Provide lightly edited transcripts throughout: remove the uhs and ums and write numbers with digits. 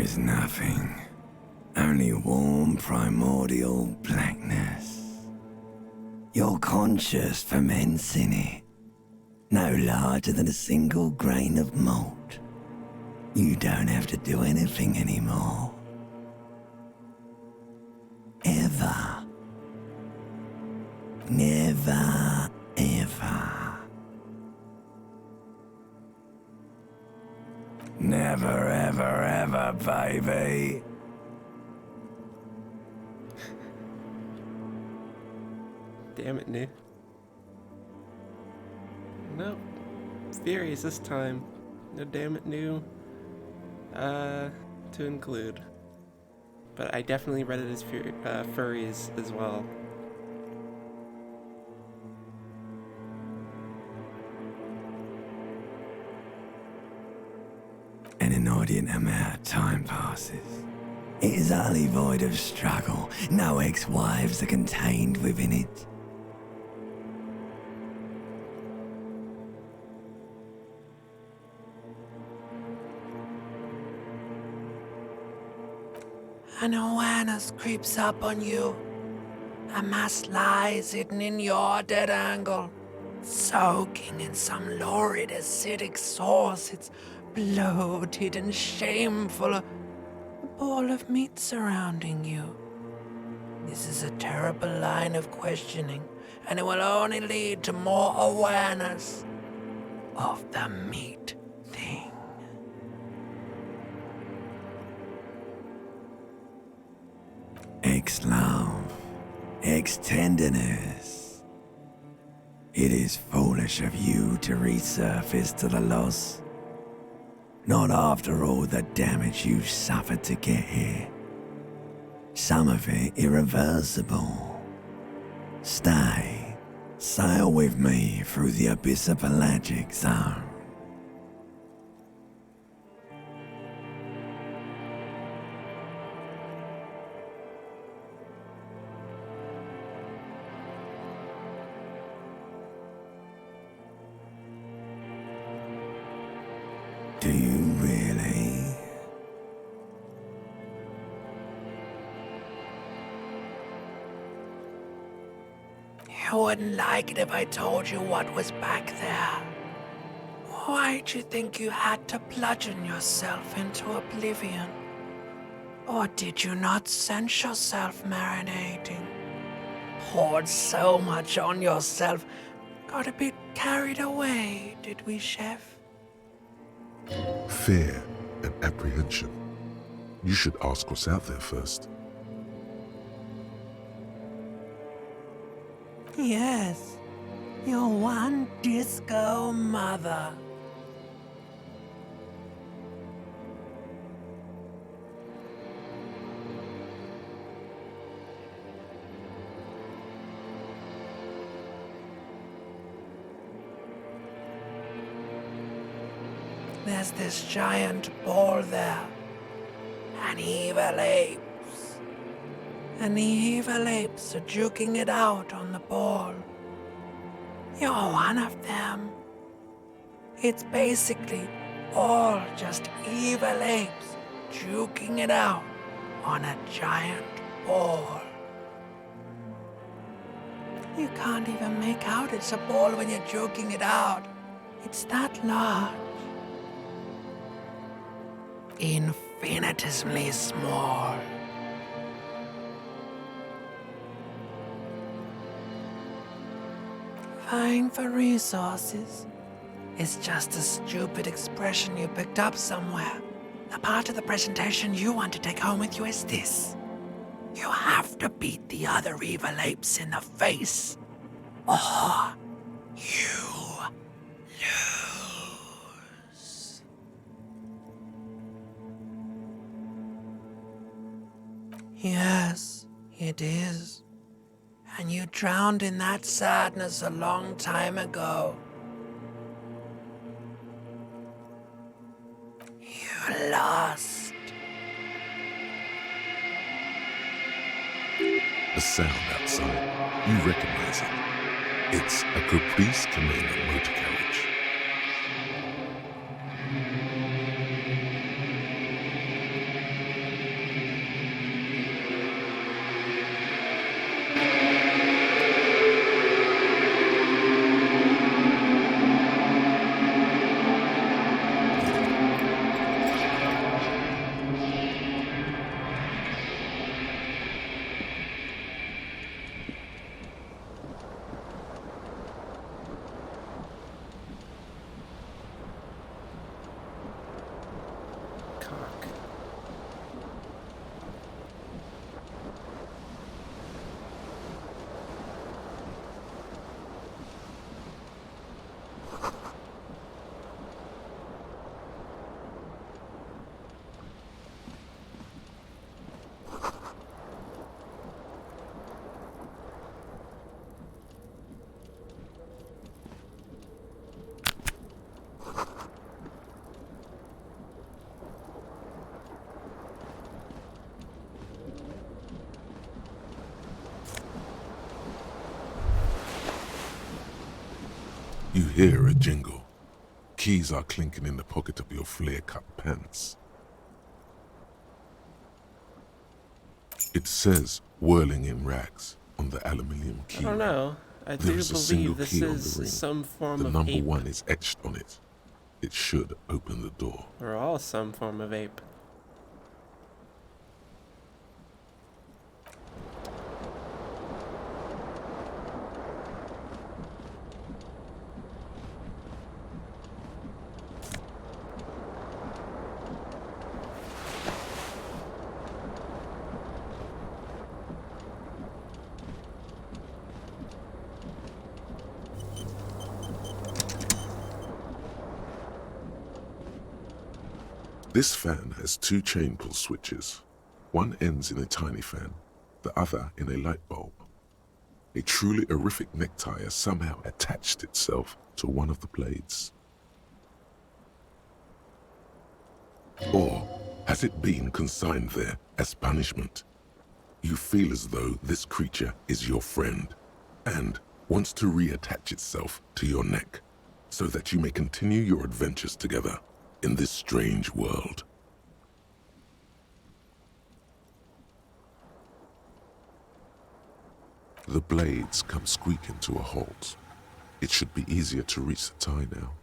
is nothing. Only warm primordial blackness. You're conscious ferments in it. No larger than a single grain of malt. You don't have to do anything anymore. Ever. Never, ever. Never, ever, ever, baby. Damn it, New. No. Furious this time. No damn it, New. To include. But I definitely read it as furries as well. An inordinate amount of time passes. It is utterly void of struggle. No ex-wives are contained within it. An awareness creeps up on you. A mass lies hidden in your dead angle, soaking in some lurid acidic sauce. It's bloated and shameful, a ball of meat surrounding you. This is a terrible line of questioning, and it will only lead to more awareness of the meat thing. Ex-love, ex-tenderness. It is foolish of you to resurface to the loss. Not after all the damage you suffered to get here. Some of it irreversible. Stay, sail with me through the abyss of pelagic zone. Do you really? You wouldn't like it if I told you what was back there. Why'd you think you had to bludgeon yourself into oblivion? Or did you not sense yourself marinating? Poured so much on yourself, got a bit carried away, did we, Chef? Fear and apprehension. You should ask what's out there first. Yes, your one disco mother. There's this giant ball there. And evil apes. And the evil apes are juking it out on the ball. You're one of them. It's basically all just evil apes juking it out on a giant ball. You can't even make out it's a ball when you're joking it out. It's that large. Infinitesimally small. Vying for resources is just a stupid expression you picked up somewhere. The part of the presentation you want to take home with you is this. You have to beat the other evil apes in the face, or you lose. Yes, it is. And you drowned in that sadness a long time ago. You lost. A sound outside. You recognize it. It's a Caprice Commander motor carriage. You hear a jingle. Keys are clinking in the pocket of your flare-cut pants. It says "whirling in rags" on the aluminium key. I don't know. I There do is a single believe this key on the is ring. some form The of number ape. 1 is etched on it. It should open the door. We're all some form of ape. This fan has 2 chain pull switches. One ends in a tiny fan, the other in a light bulb. A truly horrific necktie has somehow attached itself to one of the blades. Or has it been consigned there as punishment? You feel as though this creature is your friend and wants to reattach itself to your neck so that you may continue your adventures together in this strange world. The blades come squeaking to a halt. It should be easier to reach the tie now.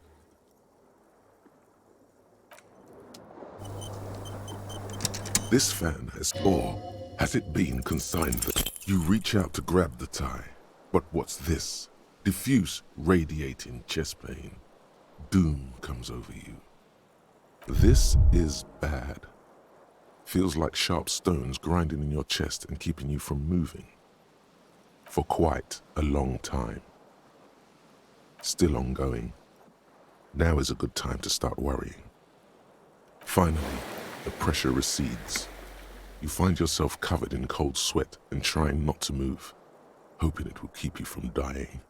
This fan has it been consigned there? You reach out to grab the tie, but what's this? Diffuse, radiating chest pain. Doom comes over you. This is bad. Feels like sharp stones grinding in your chest and keeping you from moving. For quite a long time. Still ongoing. Now is a good time to start worrying. Finally, the pressure recedes. You find yourself covered in cold sweat and trying not to move, hoping it will keep you from dying.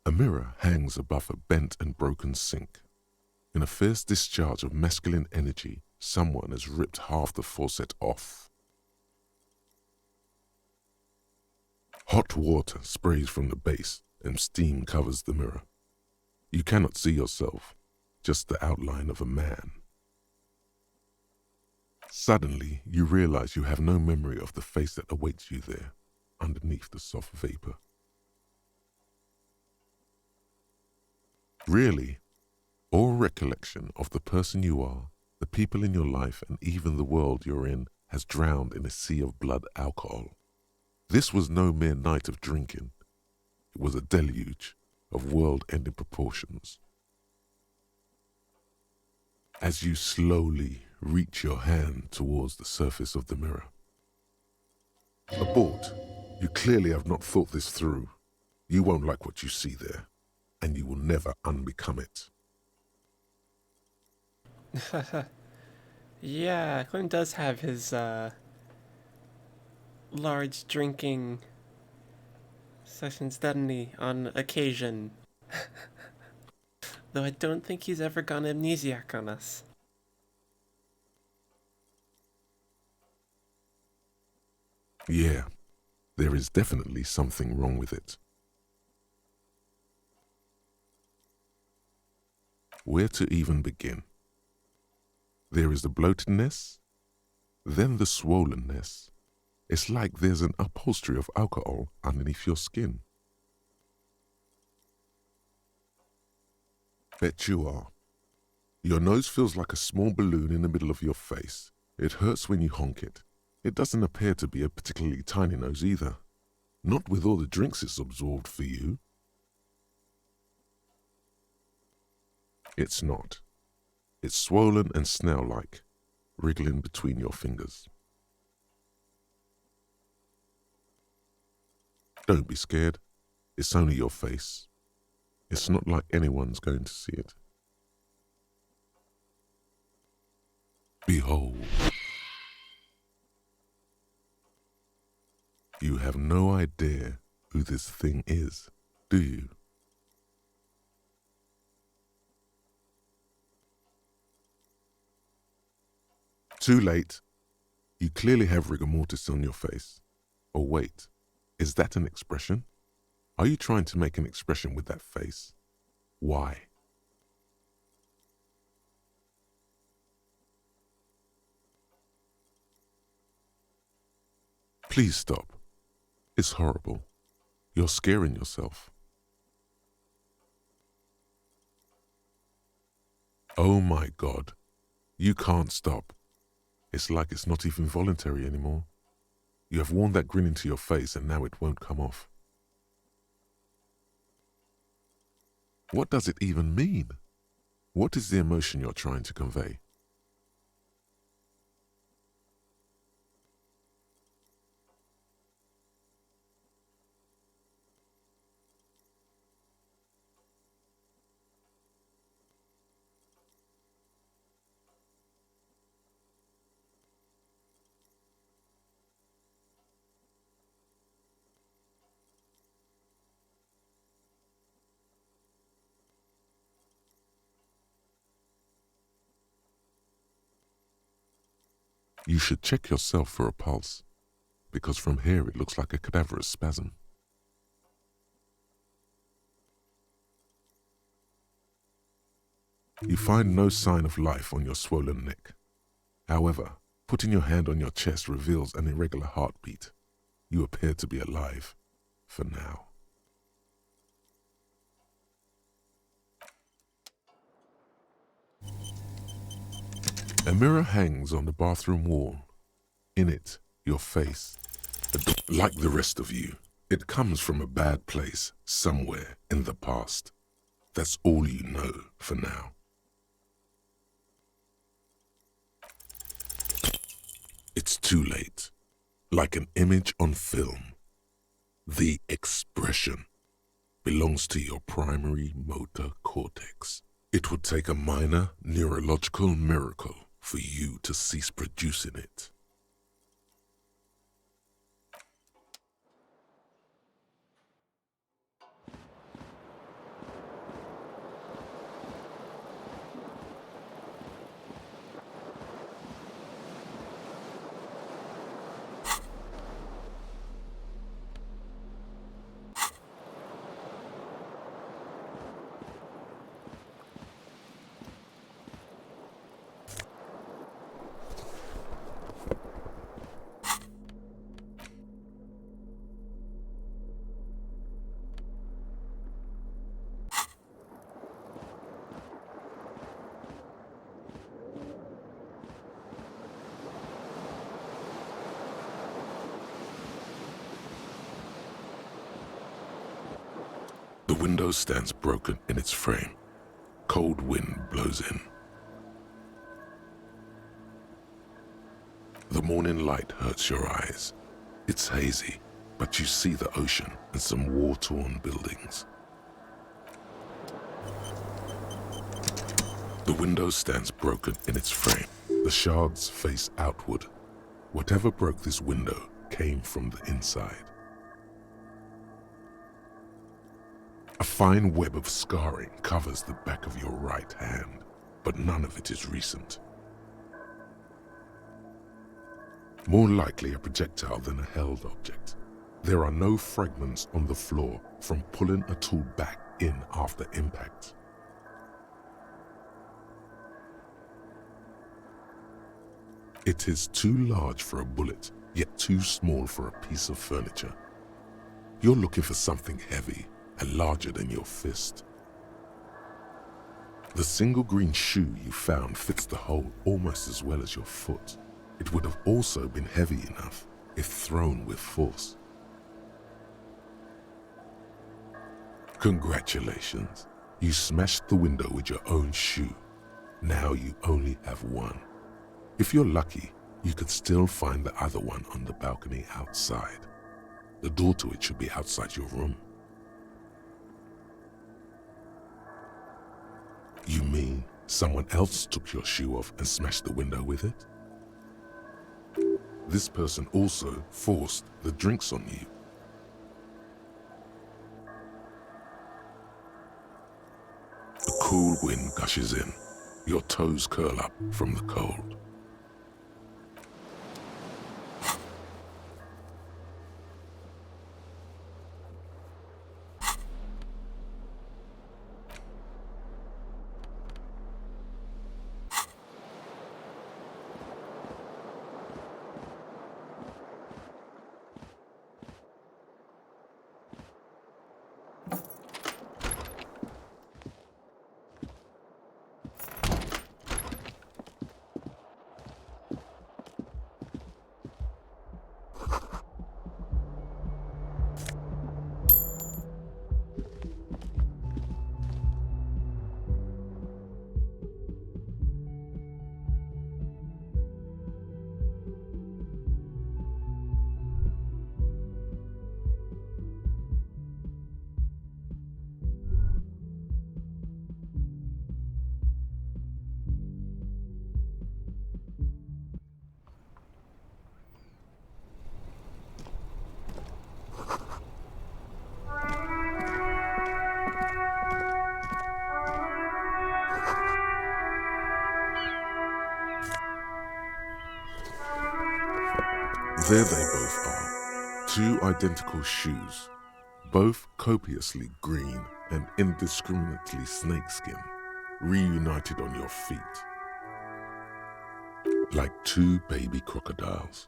A mirror hangs above a bent and broken sink. In a fierce discharge of masculine energy, someone has ripped half the faucet off. Hot water sprays from the base and steam covers the mirror. You cannot see yourself, just the outline of a man. Suddenly, you realize you have no memory of the face that awaits you there, underneath the soft vapor. Really, all recollection of the person you are, the people in your life, and even the world you're in has drowned in a sea of blood alcohol. This was no mere night of drinking. It was a deluge of world-ending proportions. As you slowly reach your hand towards the surface of the mirror. Abort. You clearly have not thought this through. You won't like what you see there, and you will never unbecome it. Yeah, Clint does have his large drinking sessions, doesn't he, on occasion? Though I don't think he's ever gone amnesiac on us. Yeah, there is definitely something wrong with it. Where to even begin? There is the bloatedness, then the swollenness. It's like there's an upholstery of alcohol underneath your skin. Bet you are. Your nose feels like a small balloon in the middle of your face. It hurts when you honk it. It doesn't appear to be a particularly tiny nose either. Not with all the drinks it's absorbed for you. It's not. It's swollen and snail-like, wriggling between your fingers. Don't be scared. It's only your face. It's not like anyone's going to see it. Behold. You have no idea who this thing is, do you? Too late. You clearly have rigor mortis on your face. Or wait, is that an expression? Are you trying to make an expression with that face? Why? Please stop. It's horrible. You're scaring yourself. Oh my God. You can't stop. It's like it's not even voluntary anymore. You have worn that grin into your face and now it won't come off. What does it even mean? What is the emotion you're trying to convey? You should check yourself for a pulse, because from here it looks like a cadaverous spasm. You find no sign of life on your swollen neck. However, putting your hand on your chest reveals an irregular heartbeat. You appear to be alive, for now. A mirror hangs on the bathroom wall. In it, your face. Like the rest of you, it comes from a bad place somewhere in the past. That's all you know for now. It's too late. Like an image on film. The expression belongs to your primary motor cortex. It would take a minor neurological miracle for you to cease producing it. The window stands broken in its frame. Cold wind blows in. The morning light hurts your eyes. It's hazy, but you see the ocean and some war-torn buildings. The window stands broken in its frame. The shards face outward. Whatever broke this window came from the inside. A fine web of scarring covers the back of your right hand, but none of it is recent. More likely a projectile than a held object. There are no fragments on the floor from pulling a tool back in after impact. It is too large for a bullet, yet too small for a piece of furniture. You're looking for something heavy and larger than your fist. The single green shoe you found fits the hole almost as well as your foot. It would have also been heavy enough if thrown with force. Congratulations. You smashed the window with your own shoe. Now you only have one. If you're lucky, you could still find the other one on the balcony outside. The door to it should be outside your room. You mean someone else took your shoe off and smashed the window with it? This person also forced the drinks on you. A cool wind gushes in. Your toes curl up from the cold. There they both are, two identical shoes, both copiously green and indiscriminately snakeskin, reunited on your feet, like two baby crocodiles.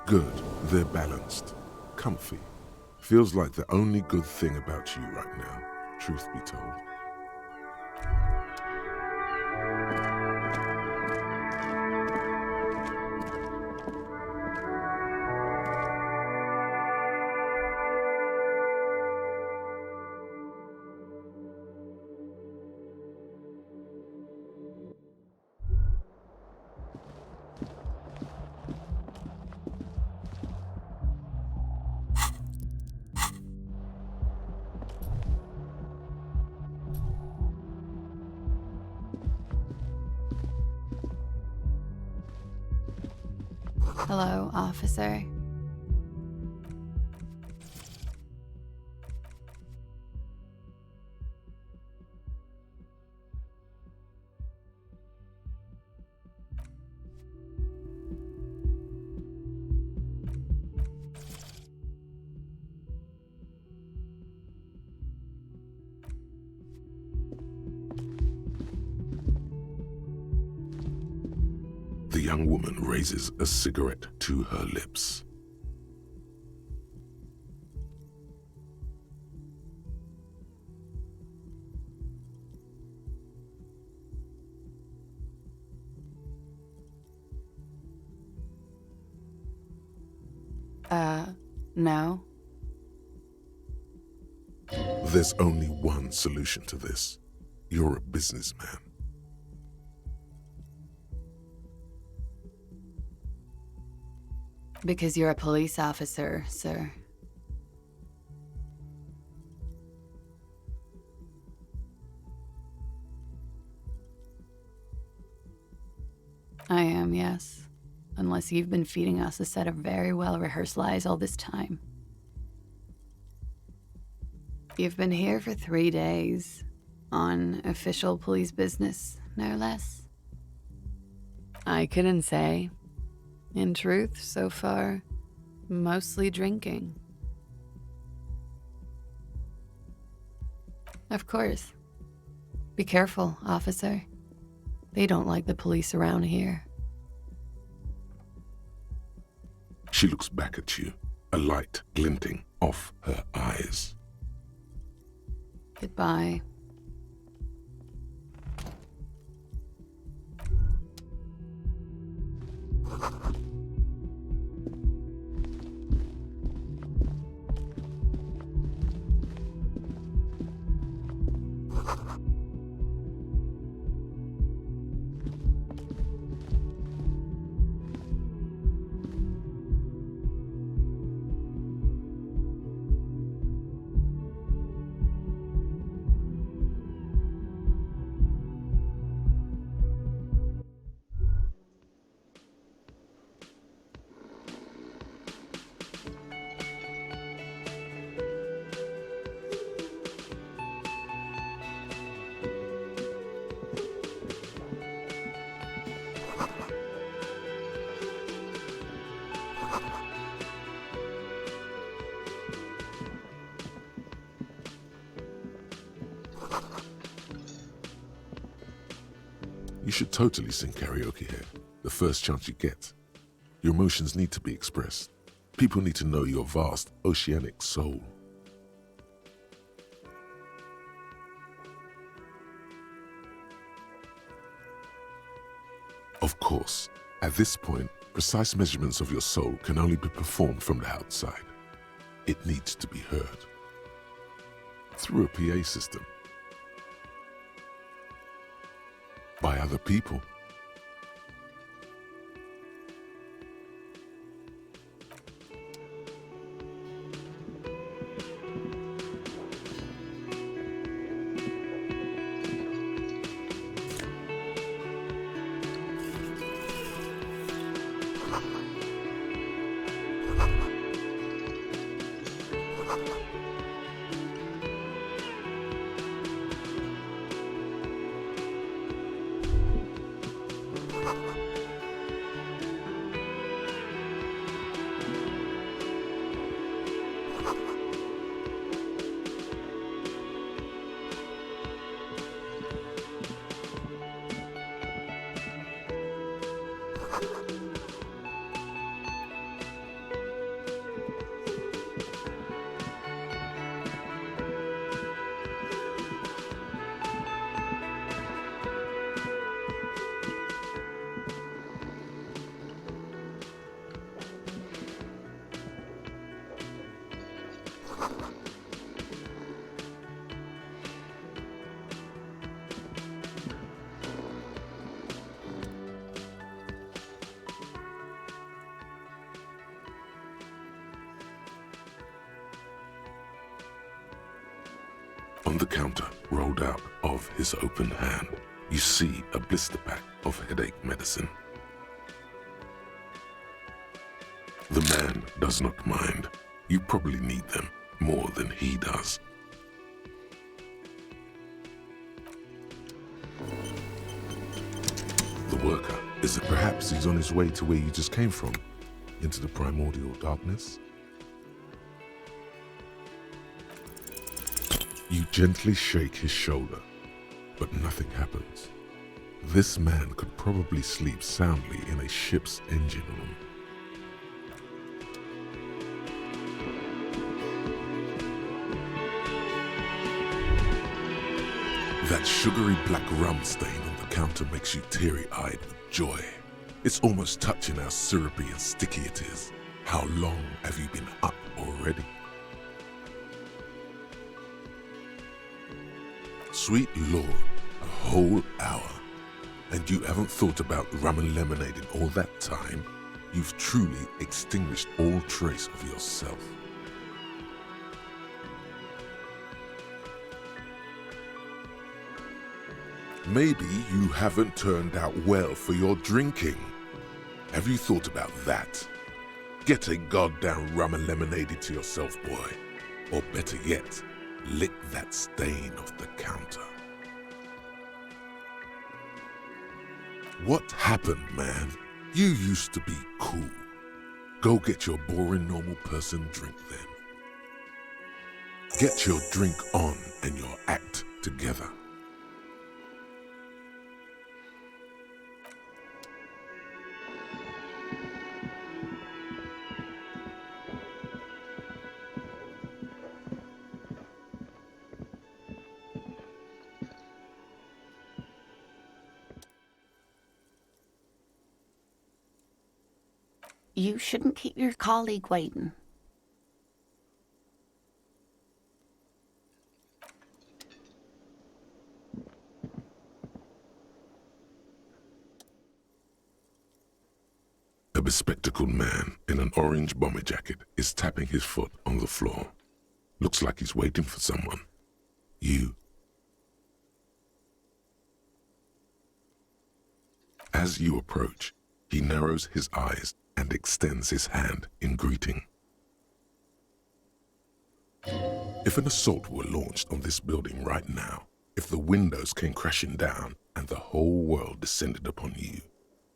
Good, they're balanced, comfy. Feels like the only good thing about you right now, truth be told. Hello, officer. The young woman raises a cigarette to her lips. No. There's only one solution to this. You're a businessman. Because you're a police officer, sir. I am, yes. Unless you've been feeding us a set of very well-rehearsed lies all this time. You've been here for 3 days, on official police business, no less. I couldn't say. In truth, so far, mostly drinking. Of course. Be careful, officer. They don't like the police around here. She looks back at you, a light glinting off her eyes. Goodbye. You should totally sing karaoke here, the first chance you get. Your emotions need to be expressed. People need to know your vast, oceanic soul. Of course, at this point, precise measurements of your soul can only be performed from the outside. It needs to be heard through a PA system, by other people. On the counter, rolled out of his open hand, you see a blister pack of headache medicine. The man does not mind. You probably need them more than he does. The worker, is it perhaps he's on his way to where you just came from? Into the primordial darkness? You gently shake his shoulder, but nothing happens. This man could probably sleep soundly in a ship's engine room. That sugary black rum stain on the counter makes you teary-eyed with joy. It's almost touching how syrupy and sticky it is. How long have you been up already? Sweet Lord, a whole hour. And you haven't thought about rum and lemonade in all that time? You've truly extinguished all trace of yourself. Maybe you haven't turned out well for your drinking. Have you thought about that? Get a goddamn rum and lemonade into yourself, boy. Or better yet, lick that stain off the counter. What happened, man? You used to be cool. Go get your boring normal person drink then. Get your drink on and your act together. You shouldn't keep your colleague waiting. A bespectacled man in an orange bomber jacket is tapping his foot on the floor. Looks like he's waiting for someone. You. As you approach, he narrows his eyes and extends his hand in greeting. If an assault were launched on this building right now, if the windows came crashing down and the whole world descended upon you,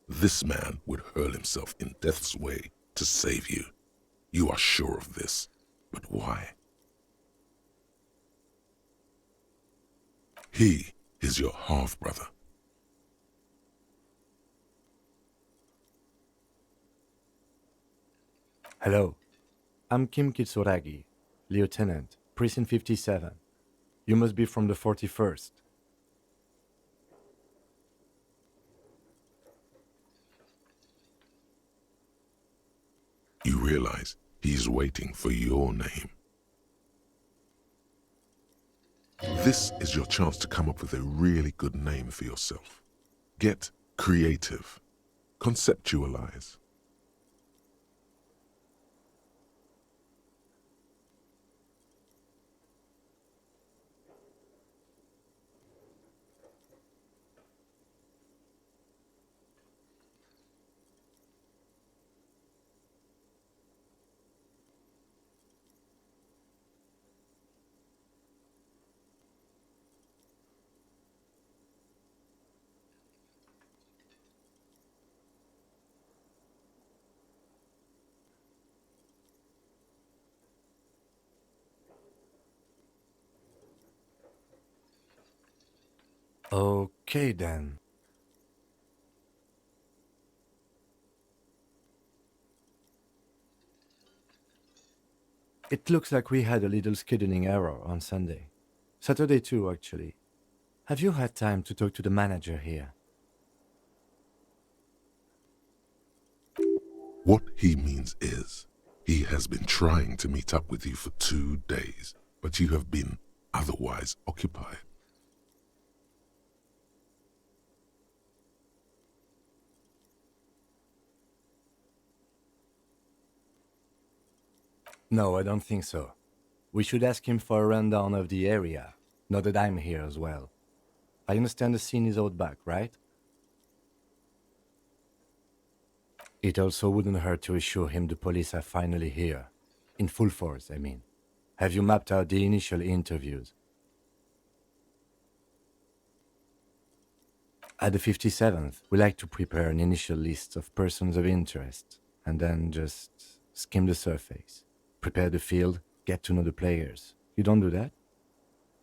this man would hurl himself in death's way to save you. You are sure of this, but why? He is your half-brother. Hello, I'm Kim Kitsuragi, Lieutenant, Precinct 57. You must be from the 41st. You realize he's waiting for your name. This is your chance to come up with a really good name for yourself. Get creative. Conceptualize. Okay then. It looks like we had a little scheduling error on Sunday. Saturday too, actually. Have you had time to talk to the manager here? What he means is, he has been trying to meet up with you for 2 days, but you have been otherwise occupied. No, I don't think so. We should ask him for a rundown of the area, now that I'm here as well. I understand the scene is out back, right? It also wouldn't hurt to assure him the police are finally here. In full force, I mean. Have you mapped out the initial interviews? At the 57th, we like to prepare an initial list of persons of interest, and then just skim the surface. Prepare the field, get to know the players. You don't do that?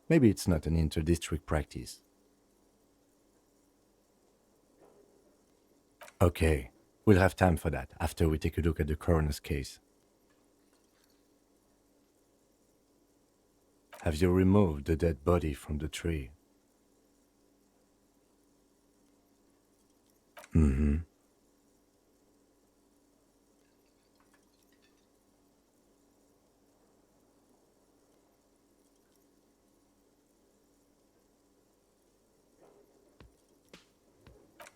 Maybe it's not an inter-district practice. Okay, we'll have time for that after we take a look at the coroner's case. Have you removed the dead body from the tree? Mm-hmm.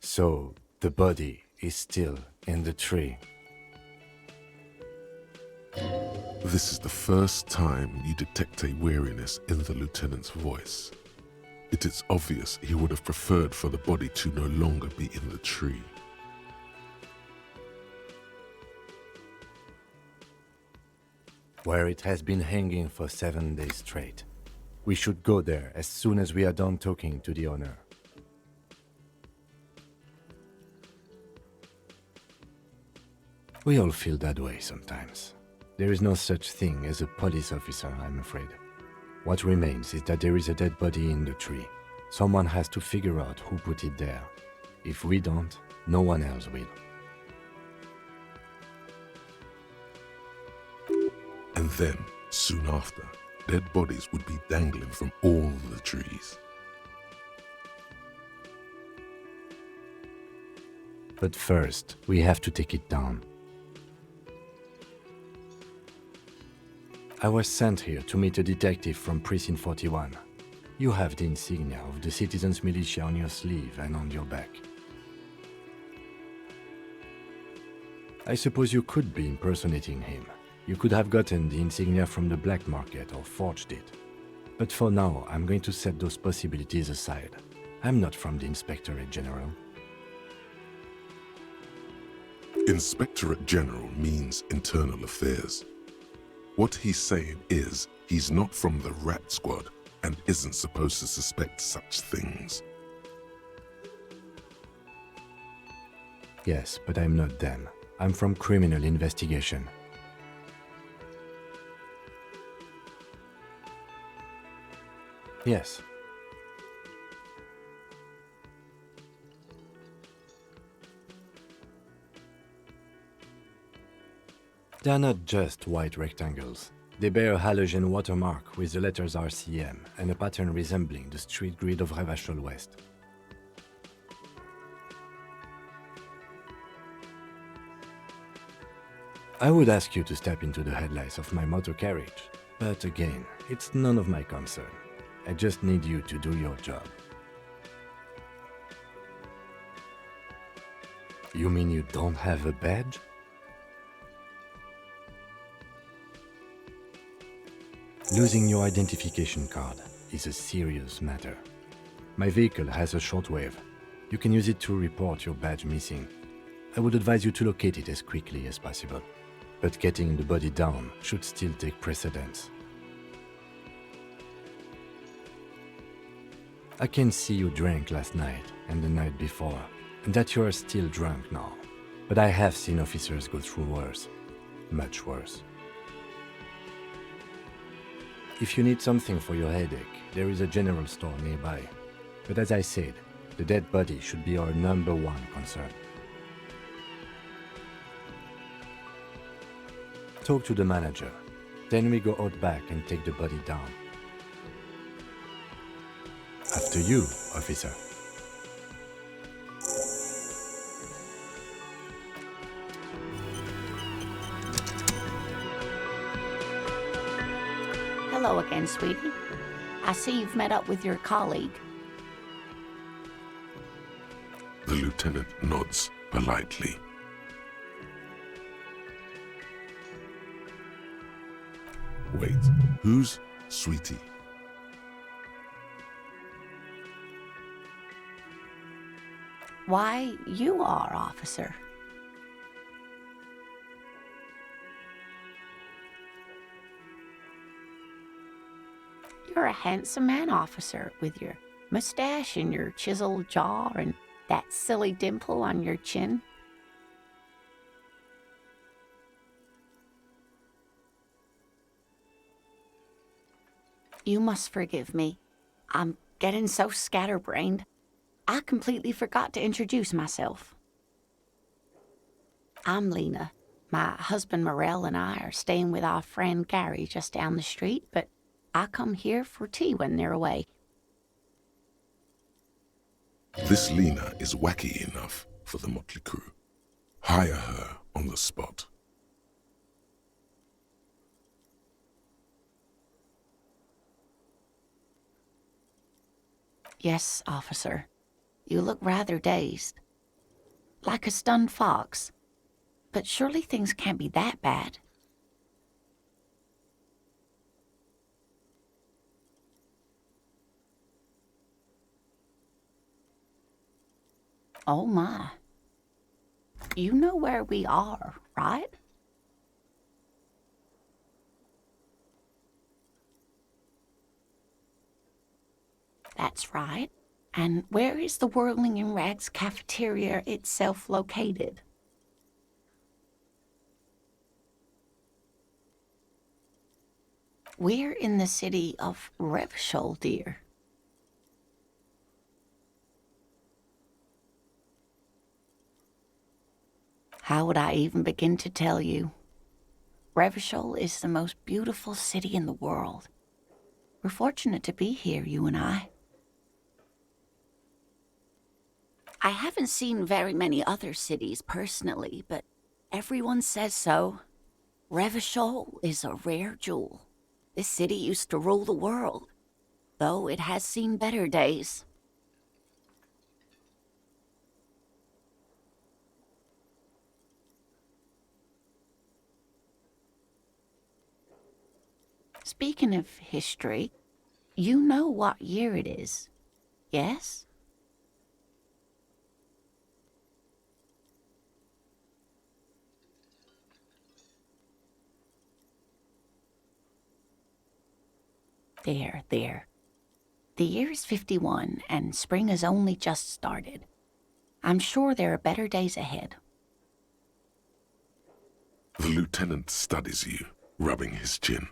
So, the body is still in the tree. This is the first time you detect a weariness in the lieutenant's voice. It is obvious he would have preferred for the body to no longer be in the tree. Where it has been hanging for 7 days straight. We should go there as soon as we are done talking to the owner. We all feel that way sometimes. There is no such thing as a police officer, I'm afraid. What remains is that there is a dead body in the tree. Someone has to figure out who put it there. If we don't, no one else will. And then, soon after, dead bodies would be dangling from all the trees. But first, we have to take it down. I was sent here to meet a detective from Precinct 41. You have the insignia of the Citizens Militia on your sleeve and on your back. I suppose you could be impersonating him. You could have gotten the insignia from the black market or forged it. But for now, I'm going to set those possibilities aside. I'm not from the Inspectorate General. Inspectorate General means internal affairs. What he's saying is he's not from the rat squad and isn't supposed to suspect such things. Yes, but I'm not them. I'm from criminal investigation. Yes. They are not just white rectangles. They bear a halogen watermark with the letters RCM and a pattern resembling the street grid of Revachol West. I would ask you to step into the headlights of my motor carriage, but again, it's none of my concern. I just need you to do your job. You mean you don't have a badge? Losing your identification card is a serious matter. My vehicle has a shortwave. You can use it to report your badge missing. I would advise you to locate it as quickly as possible, but getting the body down should still take precedence. I can see you drank last night and the night before, and that you are still drunk now. But I have seen officers go through worse, much worse. If you need something for your headache, there is a general store nearby. But as I said, the dead body should be our #1 concern. Talk to the manager. Then we go out back and take the body down. After you, officer. Hello again, sweetie. I see you've met up with your colleague. The lieutenant nods politely. Wait, who's Sweetie? Why, you are, officer. You're a handsome man, officer, with your mustache and your chiseled jaw and that silly dimple on your chin. You must forgive me. I'm getting so scatterbrained. I completely forgot to introduce myself. I'm Lena. My husband Morel and I are staying with our friend Gary just down the street, but I come here for tea when they're away. This Lena is wacky enough for the motley crew. Hire her on the spot. Yes, officer. You look rather dazed. Like a stunned fox. But surely things can't be that bad. Oh my. You know where we are, right? That's right. And where is the Whirling in Rags cafeteria itself located? We're in the city of Revachol, dear. How would I even begin to tell you? Revachol is the most beautiful city in the world. We're fortunate to be here, you and I. I haven't seen very many other cities personally, but everyone says so. Revachol is a rare jewel. This city used to rule the world, though it has seen better days. Speaking of history, you know what year it is, yes? There. The year is 51, and spring has only just started. I'm sure there are better days ahead. The lieutenant studies you, rubbing his chin.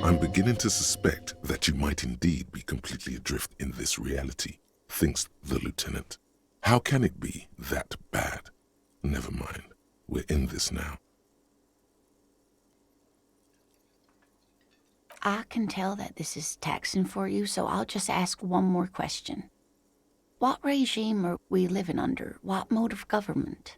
I'm beginning to suspect that you might indeed be completely adrift in this reality, thinks the lieutenant. How can it be that bad? Never mind. We're in this now. I can tell that this is taxing for you, so I'll just ask one more question. What regime are we living under? What mode of government?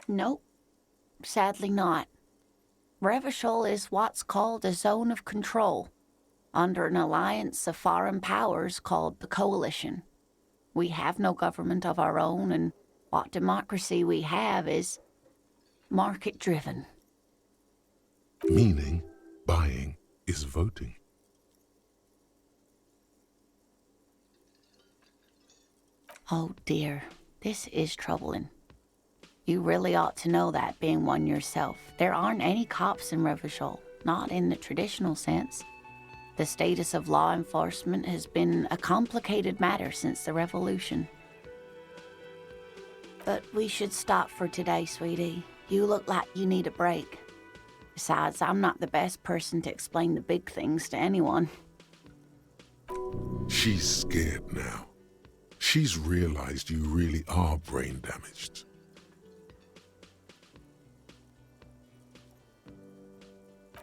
Nope, sadly not. Revachol is what's called a zone of control, under an alliance of foreign powers called the Coalition. We have no government of our own, and what democracy we have is market-driven. Meaning, buying is voting. Oh dear, this is troubling. You really ought to know that, being one yourself. There aren't any cops in Revachol, not in the traditional sense. The status of law enforcement has been a complicated matter since the revolution. But we should stop for today, sweetie. You look like you need a break. Besides, I'm not the best person to explain the big things to anyone. She's scared now. She's realized you really are brain damaged.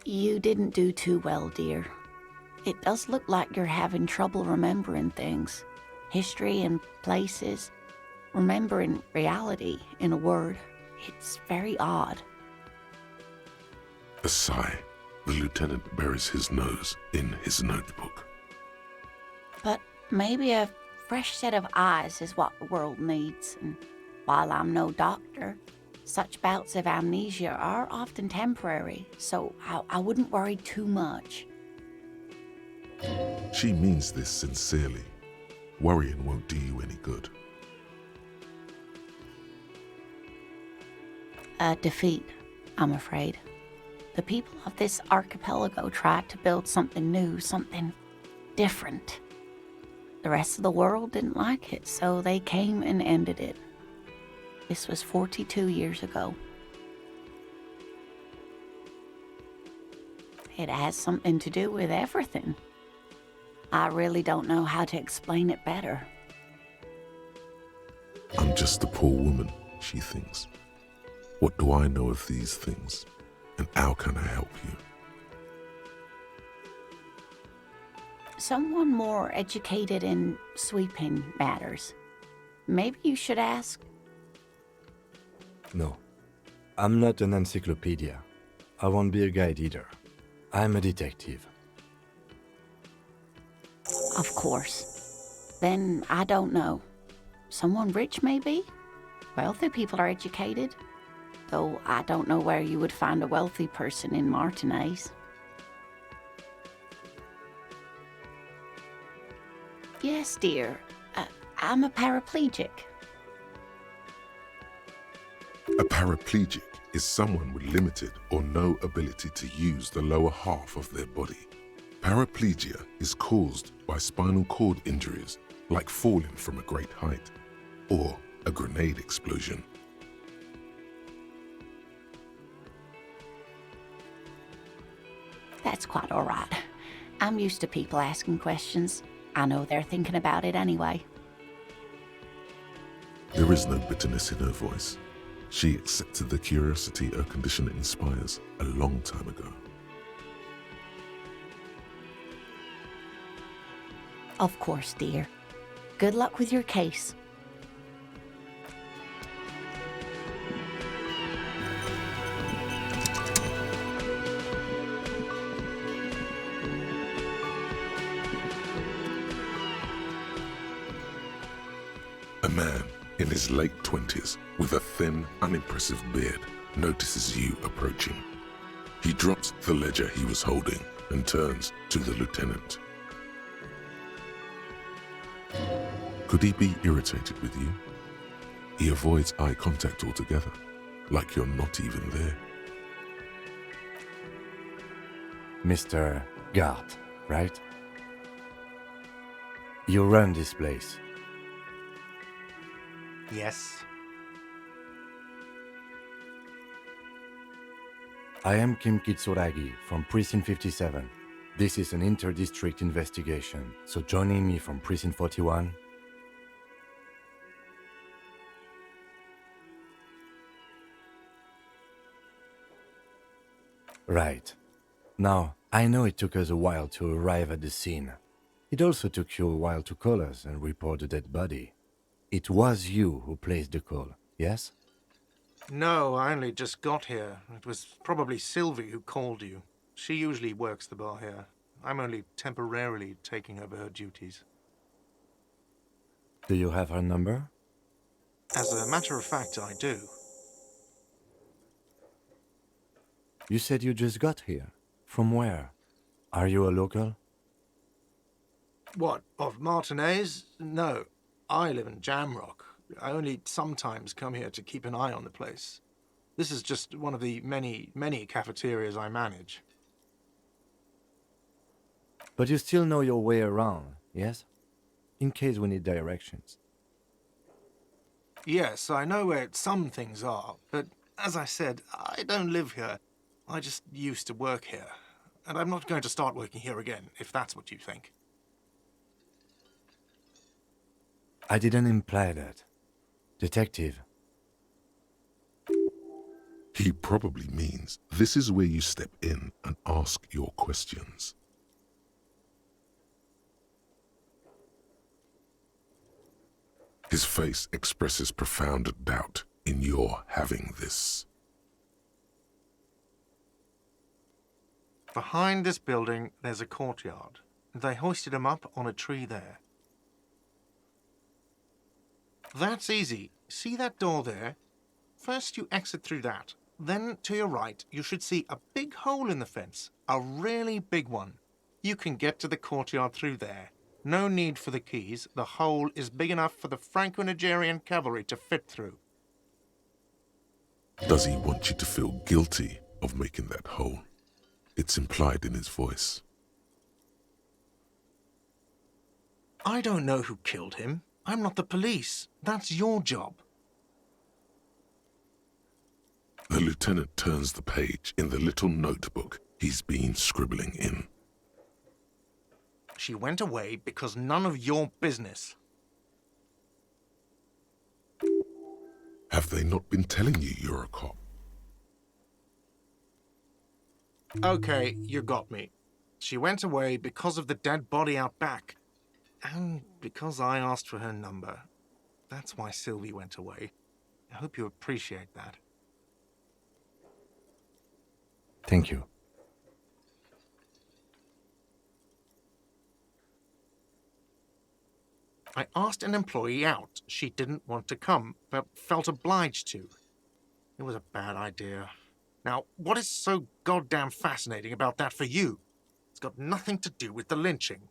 You didn't do too well, dear. It does look like you're having trouble remembering things. History and places. Remembering reality, in a word. It's very odd. A sigh. The lieutenant buries his nose in his notebook. But maybe a fresh set of eyes is what the world needs. And while I'm no doctor, such bouts of amnesia are often temporary, so I wouldn't worry too much. She means this sincerely. Worrying won't do you any good. A defeat, I'm afraid. The people of this archipelago tried to build something new, something different. The rest of the world didn't like it, so they came and ended it. This was 42 years ago. It has something to do with everything. I really don't know how to explain it better. I'm just a poor woman, she thinks. What do I know of these things? And how can I help you? Someone more educated in sweeping matters. Maybe you should ask. No, I'm not an encyclopedia. I won't be a guide either. I'm a detective. Of course. Then I don't know. Someone rich, maybe? Wealthy people are educated. Though I don't know where you would find a wealthy person in Martinez. Yes, dear. I'm a paraplegic. A paraplegic is someone with limited or no ability to use the lower half of their body. Paraplegia is caused by spinal cord injuries, like falling from a great height, or a grenade explosion. That's quite all right. I'm used to people asking questions. I know they're thinking about it anyway. There is no bitterness in her voice. She accepted the curiosity her condition inspires a long time ago. Of course, dear. Good luck with your case. A man in his late 20s with a thin, unimpressive beard notices you approaching. He drops the ledger he was holding and turns to the lieutenant. Could he be irritated with you? He avoids eye contact altogether, like you're not even there. Mr. Gart, right? You run this place. Yes. I am Kim Kitsuragi from Precinct 57. This is an inter-district investigation, so joining me from Precinct 41. Right. Now, I know it took us a while to arrive at the scene. It also took you a while to call us and report the dead body. It was you who placed the call, yes? No, I only just got here. It was probably Sylvie who called you. She usually works the bar here. I'm only temporarily taking over her duties. Do you have her number? As a matter of fact, I do. You said you just got here. From where? Are you a local? What, of Martinez? No, I live in Jamrock. I only sometimes come here to keep an eye on the place. This is just one of the many cafeterias I manage. But you still know your way around, yes? In case we need directions. Yes, I know where some things are, but as I said, I don't live here. I just used to work here. And I'm not going to start working here again, if that's what you think. I didn't imply that. Detective. He probably means this is where you step in and ask your questions. His face expresses profound doubt in your having this. Behind this building, there's a courtyard. They hoisted him up on a tree there. That's easy. See that door there? First you exit through that. Then to your right, you should see a big hole in the fence. A really big one. You can get to the courtyard through there. No need for the keys. The hole is big enough for the Franco-Nigerian cavalry to fit through. Does he want you to feel guilty of making that hole? It's implied in his voice. I don't know who killed him. I'm not the police. That's your job. The lieutenant turns the page in the little notebook he's been scribbling in. She went away because none of your business. Have they not been telling you you're a cop? Okay, you got me. She went away because of the dead body out back. And because I asked for her number. That's why Sylvie went away. I hope you appreciate that. Thank you. I asked an employee out. She didn't want to come, but felt obliged to. It was a bad idea. Now, what is so goddamn fascinating about that for you? It's got nothing to do with the lynching.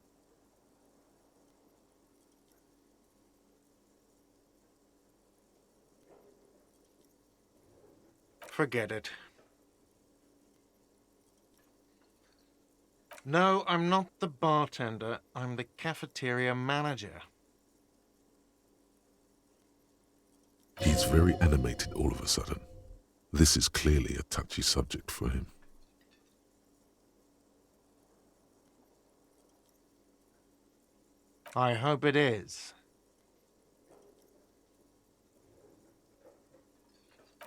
Forget it. No, I'm not the bartender. I'm the cafeteria manager. He's very animated all of a sudden. This is clearly a touchy subject for him. I hope it is.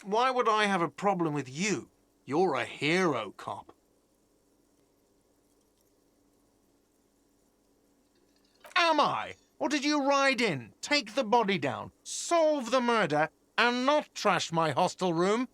Why would I have a problem with you? You're a hero cop. Am I? Or did you ride in, take the body down, solve the murder, and not trash my hostel room?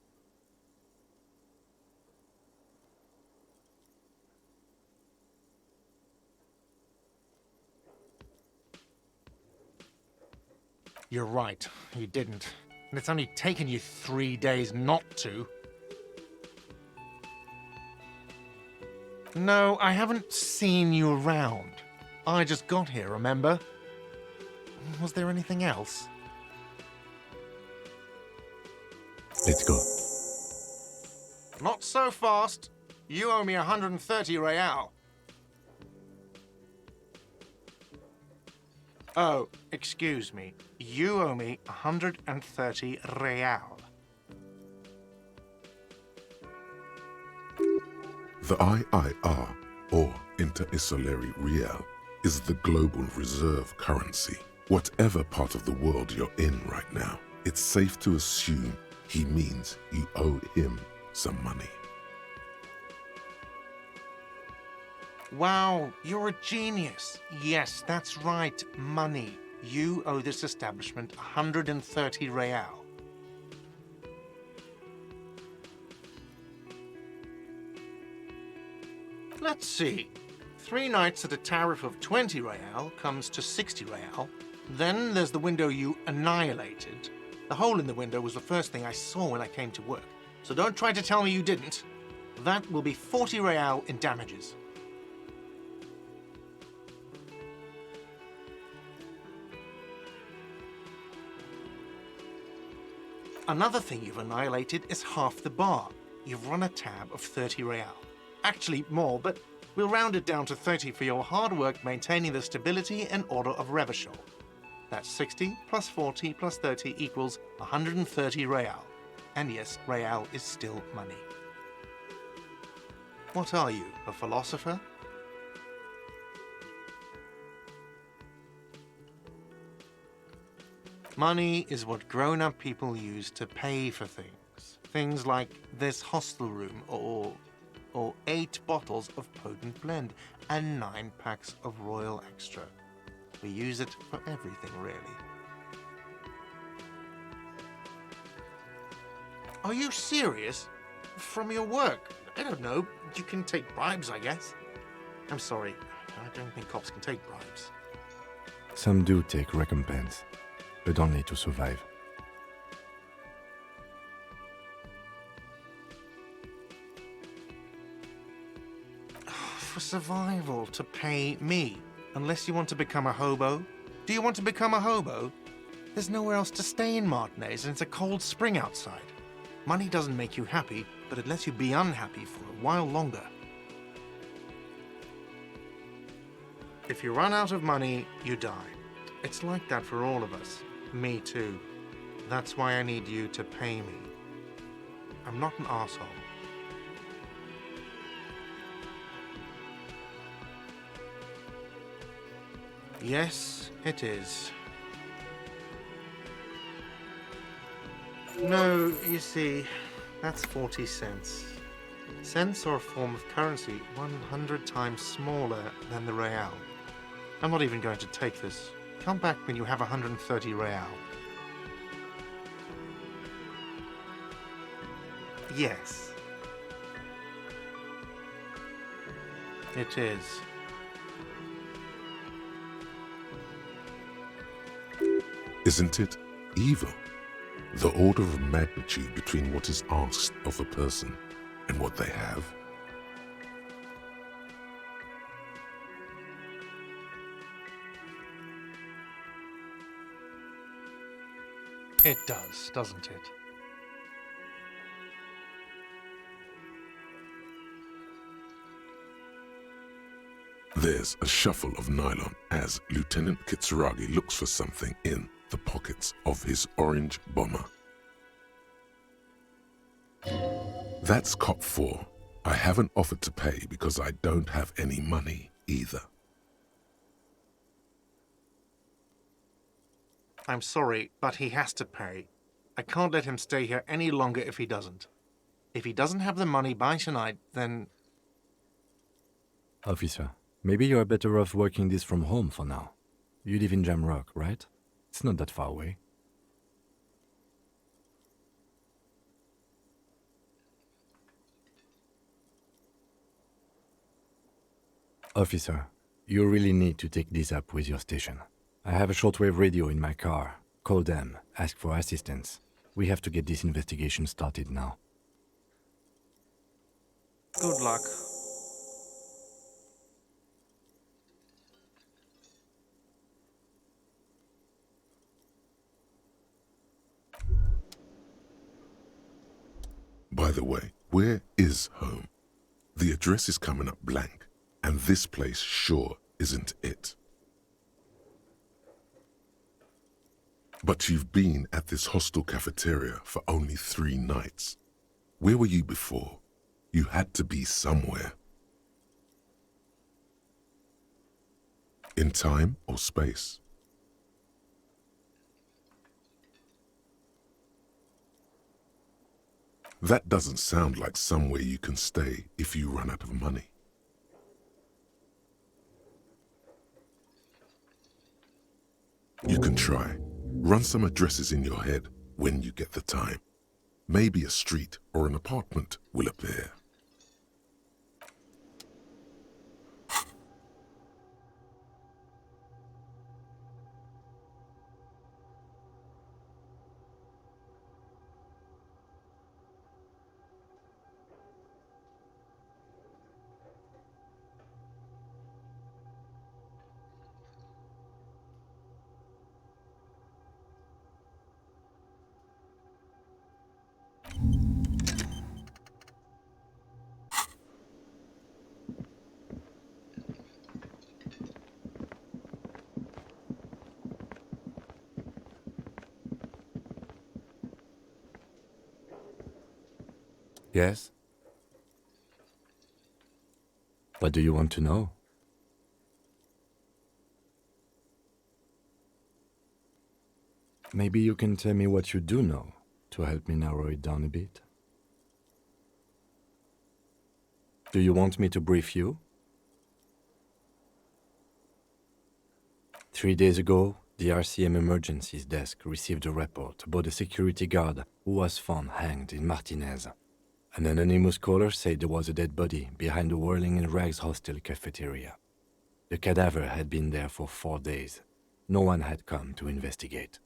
You're right, you didn't. And it's only taken you 3 days not to. No, I haven't seen you around. I just got here, remember? Was there anything else? Let's go. Not so fast. You owe me 130 real. Oh, excuse me. You owe me 130 real. The IIR, or Inter-Isolary Real, is the global reserve currency. Whatever part of the world you're in right now, it's safe to assume he means you owe him some money. Wow, you're a genius. Yes, that's right, money. You owe this establishment 130 real. Let's see. 3 nights at a tariff of 20 real comes to 60 real. Then there's the window you annihilated. The hole in the window was the first thing I saw when I came to work. So don't try to tell me you didn't. That will be 40 real in damages. Another thing you've annihilated is half the bar. You've run a tab of 30 real. Actually more, but we'll round it down to 30 for your hard work maintaining the stability and order of Revachol. That's 60 plus 40 plus 30 equals 130 real. And yes, real is still money. What are you, a philosopher? Money is what grown-up people use to pay for things. Things like this hostel room or 8 bottles of potent blend and 9 packs of Royal Extra. We use it for everything, really. Are you serious? From your work? I don't know. You can take bribes, I guess. I'm sorry. I don't think cops can take bribes. Some do take recompense, but only to survive. For survival, to pay me. Unless you want to become a hobo. Do you want to become a hobo? There's nowhere else to stay in Martinez, and it's a cold spring outside. Money doesn't make you happy, but it lets you be unhappy for a while longer. If you run out of money, you die. It's like that for all of us. Me too. That's why I need you to pay me. I'm not an asshole. Yes, it is. No, you see, that's 40 cents. Cents are a form of currency 100 times smaller than the real. I'm not even going to take this. Come back when you have 130 real. Yes. It is. Isn't it evil? The order of magnitude between what is asked of a person and what they have. It does, doesn't it? There's a shuffle of nylon as Lieutenant Kitsuragi looks for something in the pockets of his orange bomber. That's cop 4. I haven't offered to pay because I don't have any money either. I'm sorry, but he has to pay. I can't let him stay here any longer if he doesn't. If he doesn't have the money by tonight, then... Officer, maybe you are better off working this from home for now. You live in Jamrock, right? It's not that far away. Officer, you really need to take this up with your station. I have a shortwave radio in my car. Call them, ask for assistance. We have to get this investigation started now. Good luck. By the way, where is home? The address is coming up blank, and this place sure isn't it. But you've been at this hostel cafeteria for only 3 nights. Where were you before? You had to be somewhere. In time or space? That doesn't sound like somewhere you can stay if you run out of money. You can try. Run some addresses in your head when you get the time. Maybe a street or an apartment will appear. Yes? What do you want to know? Maybe you can tell me what you do know to help me narrow it down a bit. Do you want me to brief you? 3 days ago, the RCM Emergencies Desk received a report about a security guard who was found hanged in Martinez. An anonymous caller said there was a dead body behind the Whirling in Rags hostel cafeteria. The cadaver had been there for 4 days. No one had come to investigate.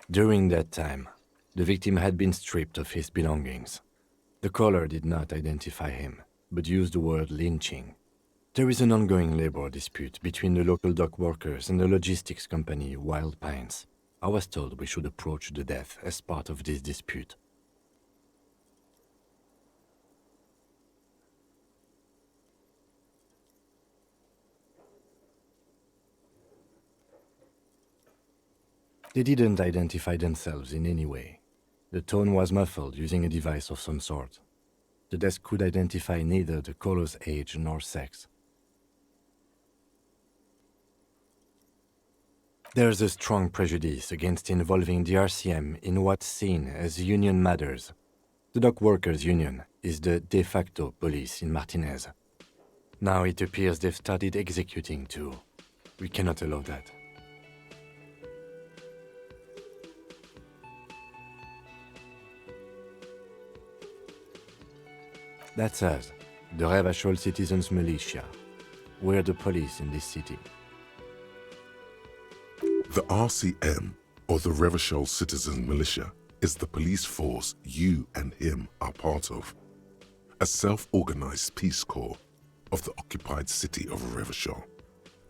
During that time, the victim had been stripped of his belongings. The caller did not identify him, but used the word lynching. There is an ongoing labor dispute between the local dock workers and the logistics company Wild Pines. I was told we should approach the death as part of this dispute. They didn't identify themselves in any way. The tone was muffled using a device of some sort. The desk could identify neither the caller's age nor sex. There's a strong prejudice against involving the RCM in what's seen as union matters. The dock workers' union is the de facto police in Martinez. Now it appears they've started executing too. We cannot allow that. That's us, the Revachol Citizens Militia. We're the police in this city. The RCM, or the Revachol Citizen Militia, is the police force you and him are part of. A self-organized peace corps of the occupied city of Revachol.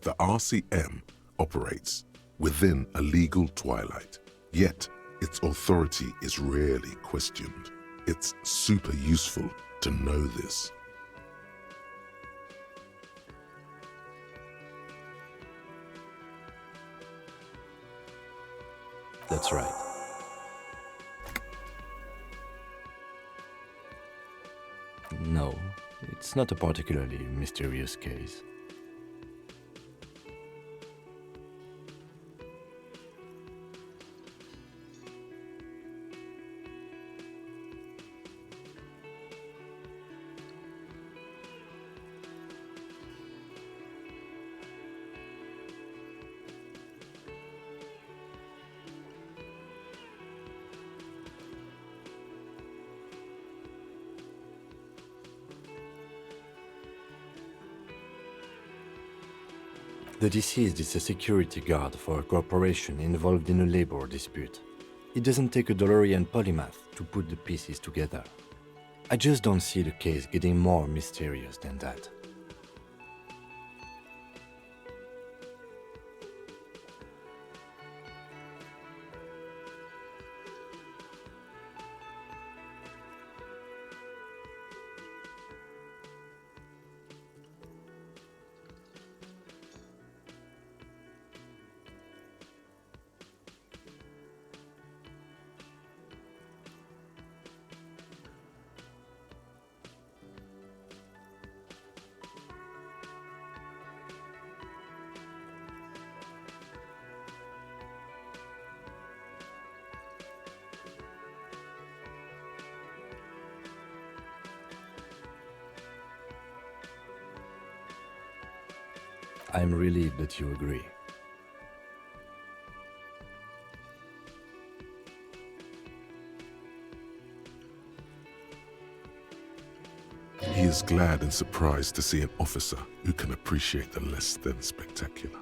The RCM operates within a legal twilight, yet its authority is rarely questioned. It's super useful to know this. That's right. No, it's not a particularly mysterious case. The deceased is a security guard for a corporation involved in a labor dispute. It doesn't take a DeLorean polymath to put the pieces together. I just don't see the case getting more mysterious than that. I'm relieved that you agree. He is glad and surprised to see an officer who can appreciate the less than spectacular.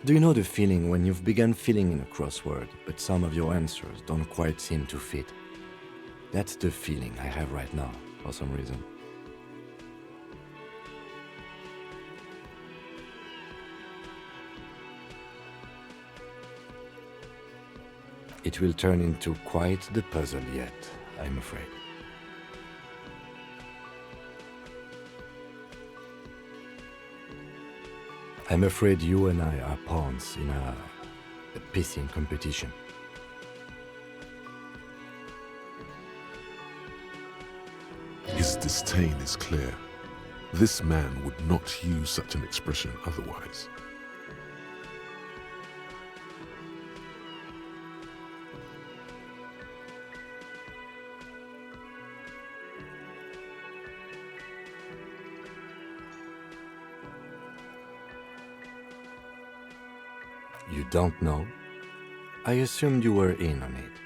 Do you know the feeling when you've begun filling in a crossword, but some of your answers don't quite seem to fit? That's the feeling I have right now, for some reason. It will turn into quite the puzzle yet, I'm afraid. I'm afraid you and I are pawns in a pissing competition. His disdain is clear. This man would not use such an expression otherwise. You don't know? I assumed you were in on it.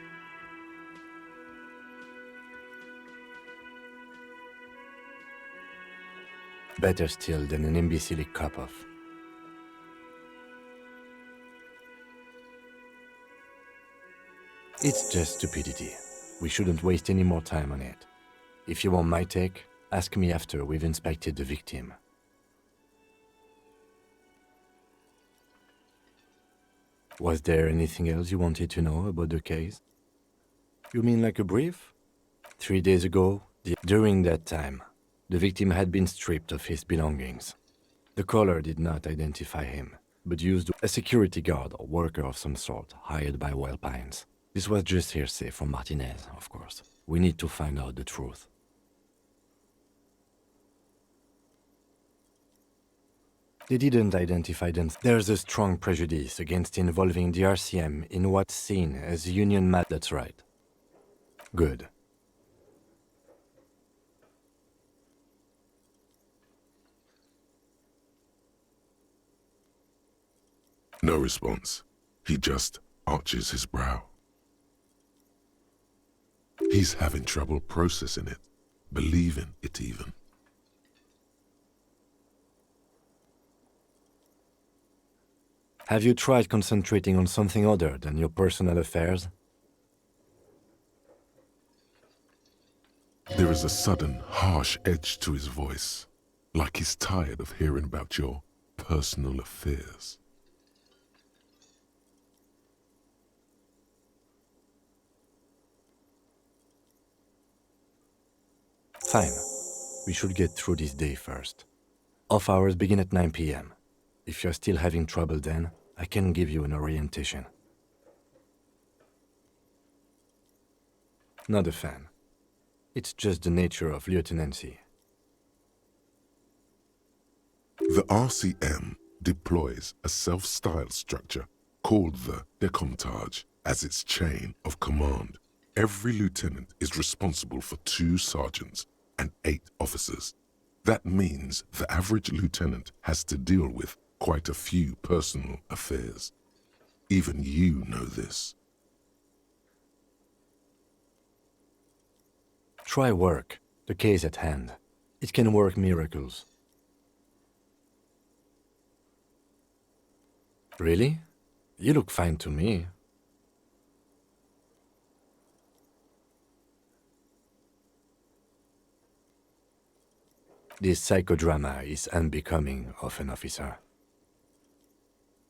Better still than an imbecile cop-off. It's just stupidity. We shouldn't waste any more time on it. If you want my take, ask me after we've inspected the victim. Was there anything else you wanted to know about the case? You mean like a brief? 3 days ago, during that time, the victim had been stripped of his belongings. The caller did not identify him, but used a security guard or worker of some sort hired by Wild Pines. This was just hearsay from Martinez, of course. We need to find out the truth. They didn't identify them. There's a strong prejudice against involving the RCM in what's seen as union matters. That's right. Good. No response. He just arches his brow. He's having trouble processing it, believing it even. Have you tried concentrating on something other than your personal affairs? There is a sudden, harsh edge to his voice, like he's tired of hearing about your personal affairs. Fine. We should get through this day first. Off hours begin at 9 p.m. If you're still having trouble then, I can give you an orientation. Not a fan. It's just the nature of lieutenancy. The RCM deploys a self-styled structure called the Decomptage as its chain of command. Every lieutenant is responsible for 2 sergeants and 8 officers. That means the average lieutenant has to deal with quite a few personal affairs. Even you know this. Try work, the case at hand. It can work miracles. Really? You look fine to me. This psychodrama is unbecoming of an officer.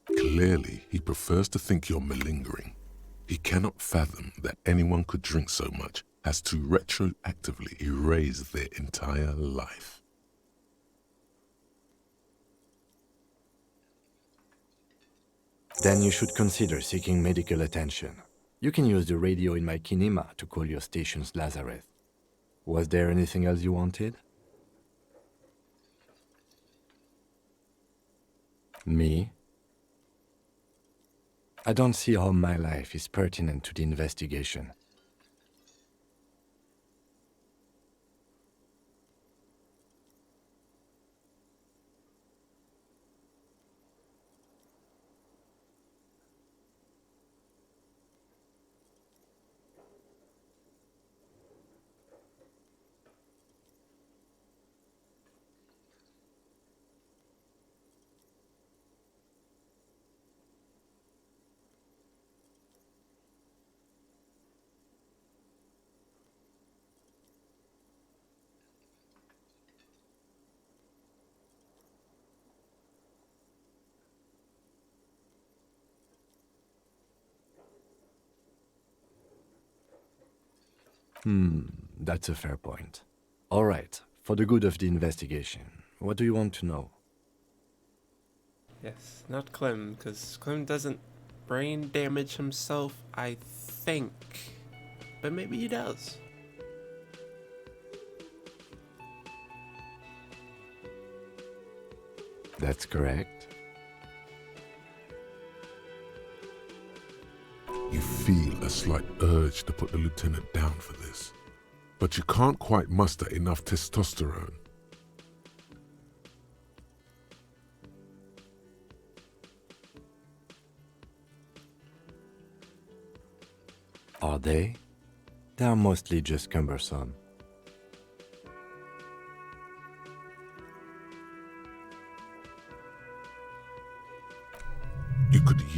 Clearly, he prefers to think you're malingering. He cannot fathom that anyone could drink so much as to retroactively erase their entire life. Then you should consider seeking medical attention. You can use the radio in my kinema to call your station's Lazareth. Was there anything else you wanted? Me? I don't see how my life is pertinent to the investigation. That's a fair point. All right, for the good of the investigation, what do you want to know? Yes, not Clem, because Clem doesn't brain damage himself, I think. But maybe he does. That's correct. You feel a slight urge to put the lieutenant down for this, but you can't quite muster enough testosterone. Are they? They are mostly just cumbersome.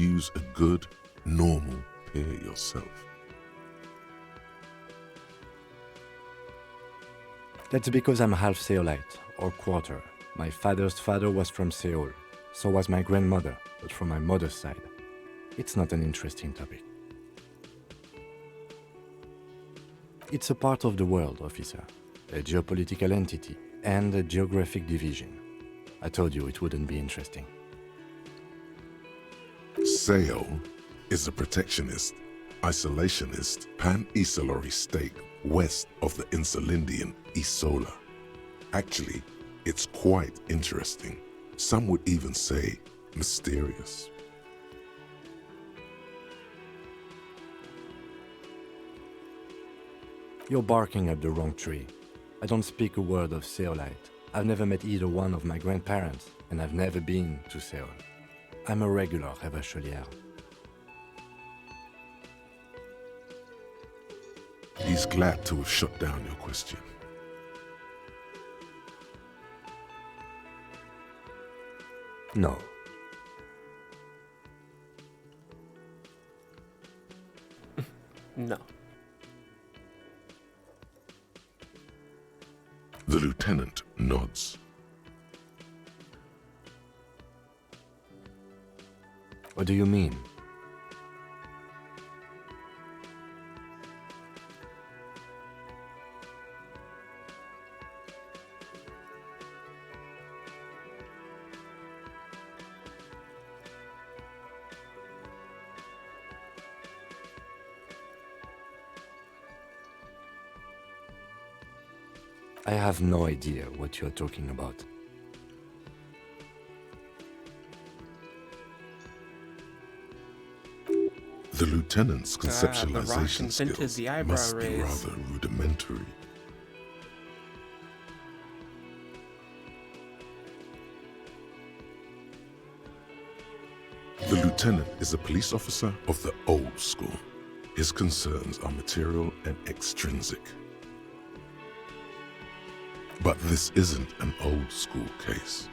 use a good, normal peer yourself. That's because I'm half Seolite, or quarter. My father's father was from Seoul. So was my grandmother, but from my mother's side. It's not an interesting topic. It's a part of the world, officer. A geopolitical entity and a geographic division. I told you it wouldn't be interesting. Seoul is a protectionist, isolationist, pan-Isolari state west of the Insulindian Isola. Actually, it's quite interesting. Some would even say mysterious. You're barking at the wrong tree. I don't speak a word of Seolite. I've never met either one of my grandparents, and I've never been to Seoul. I'm a regular Revacholière. He's glad to have shut down your question. No. No. The lieutenant nods. What do you mean? I have no idea what you're talking about. The lieutenant's The Rock conceptualization invented skills the eyebrow must be raise. rather rudimentary. The lieutenant is a police officer of the old school. His concerns are material and extrinsic. But this isn't an old school case.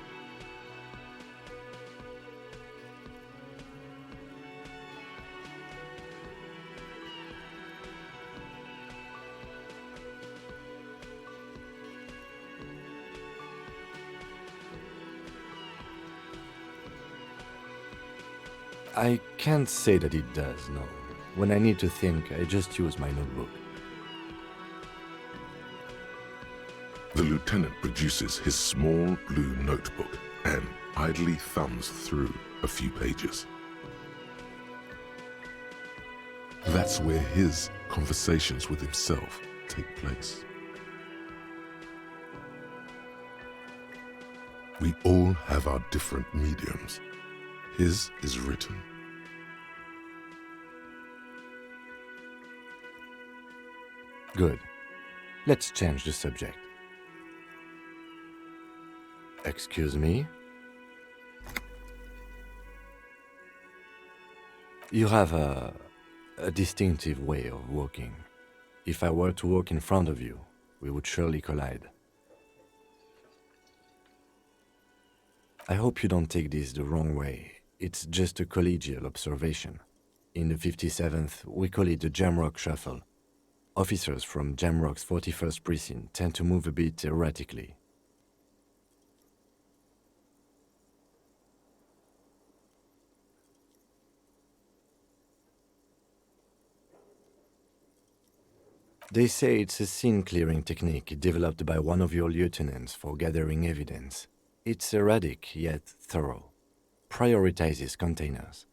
I can't say that it does, no. When I need to think, I just use my notebook. The lieutenant produces his small blue notebook and idly thumbs through a few pages. That's where his conversations with himself take place. We all have our different mediums. His is written. Good. Let's change the subject. Excuse me? You have a distinctive way of walking. If I were to walk in front of you, we would surely collide. I hope you don't take this the wrong way. It's just a collegial observation. In the 57th, we call it the Jamrock Shuffle. Officers from Jamrock's 41st Precinct tend to move a bit erratically. They say it's a scene-clearing technique developed by one of your lieutenants for gathering evidence. It's erratic, yet thorough. Prioritizes containers.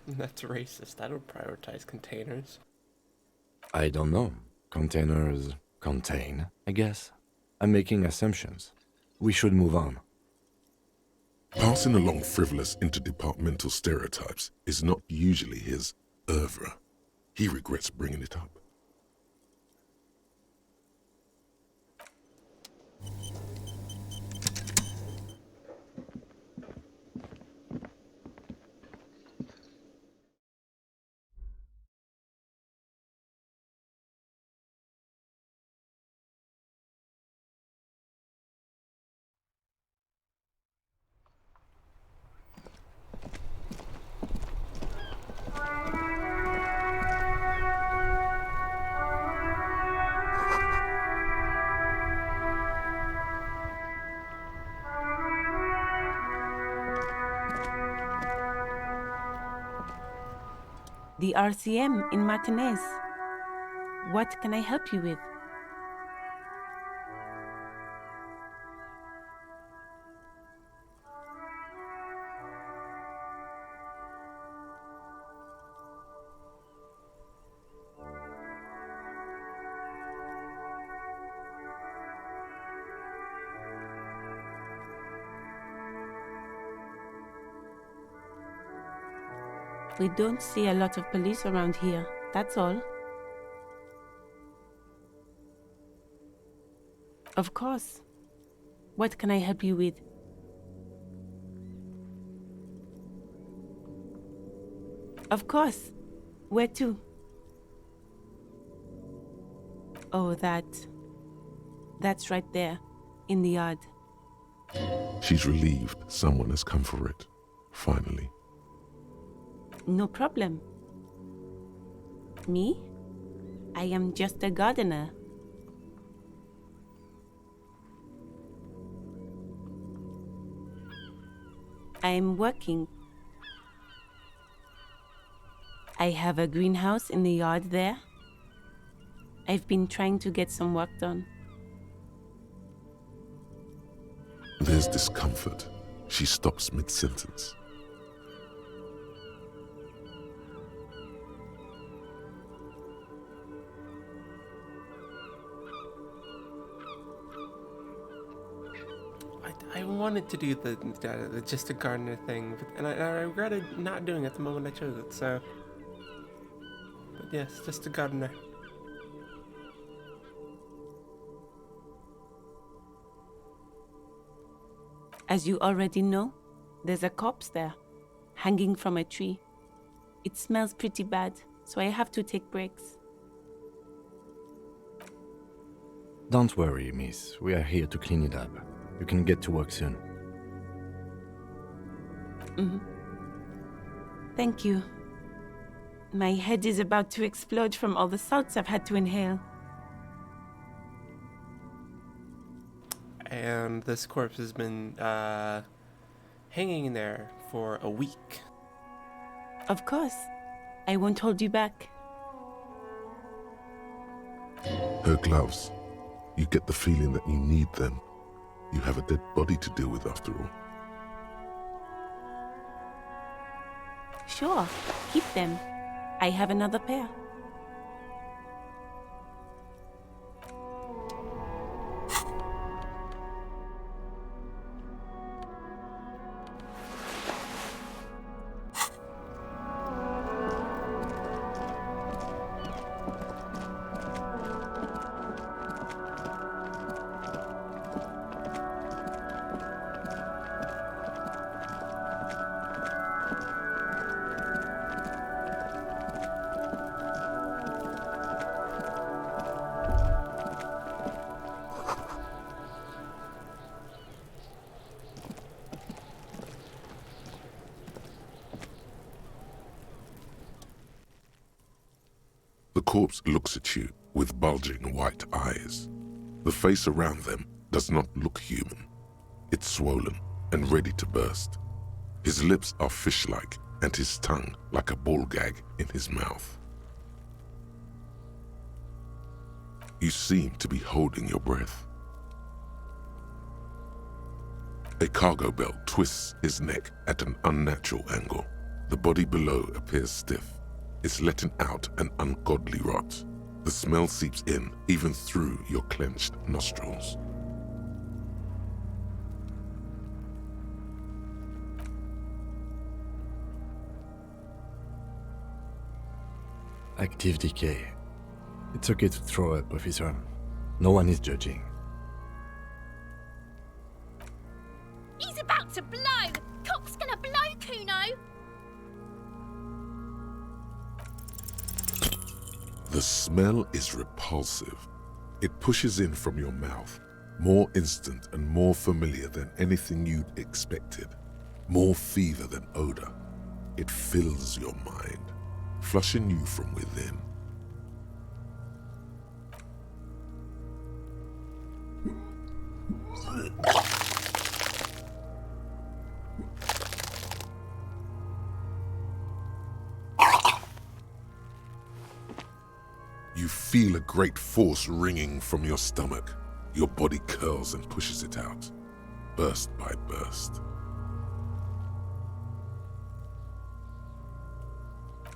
That's racist. I don't prioritize containers. I don't know. Containers contain, I guess. I'm making assumptions. We should move on. Passing along frivolous interdepartmental stereotypes is not usually his oeuvre. He regrets bringing it up. The RCM in Martinez. What can I help you with? We don't see a lot of police around here, that's all. Of course. What can I help you with? Of course. Where to? Oh, that's right there, in the yard. She's relieved someone has come for it, finally. No problem. Me? I am just a gardener. I am working. I have a greenhouse in the yard there. I've been trying to get some work done. There's discomfort. She stops mid-sentence. I wanted to do the just a gardener thing, and I regretted not doing it the moment I chose it, so... But yes, just a gardener. As you already know, there's a corpse there, hanging from a tree. It smells pretty bad, so I have to take breaks. Don't worry, miss. We are here to clean it up. You can get to work soon. Thank you. My head is about to explode from all the salts I've had to inhale. And this corpse has been hanging in there for a week. Of course. I won't hold you back. Her gloves. You get the feeling that you need them. You have a dead body to deal with after all. Sure, keep them. I have another pair. The corpse looks at you with bulging white eyes. The face around them does not look human. It's swollen and ready to burst. His lips are fish-like and his tongue like a ball gag in his mouth. You seem to be holding your breath. A cargo belt twists his neck at an unnatural angle. The body below appears stiff. It's letting out an ungodly rot. The smell seeps in, even through your clenched nostrils. Active decay. It's okay to throw up, officer. No one is judging. He's about to blow! Cock's gonna blow, Kuno! The smell is repulsive. It pushes in from your mouth, more instant and more familiar than anything you'd expected. More fever than odor. It fills your mind, flushing you from within. You feel a great force ringing from your stomach. Your body curls and pushes it out, burst by burst.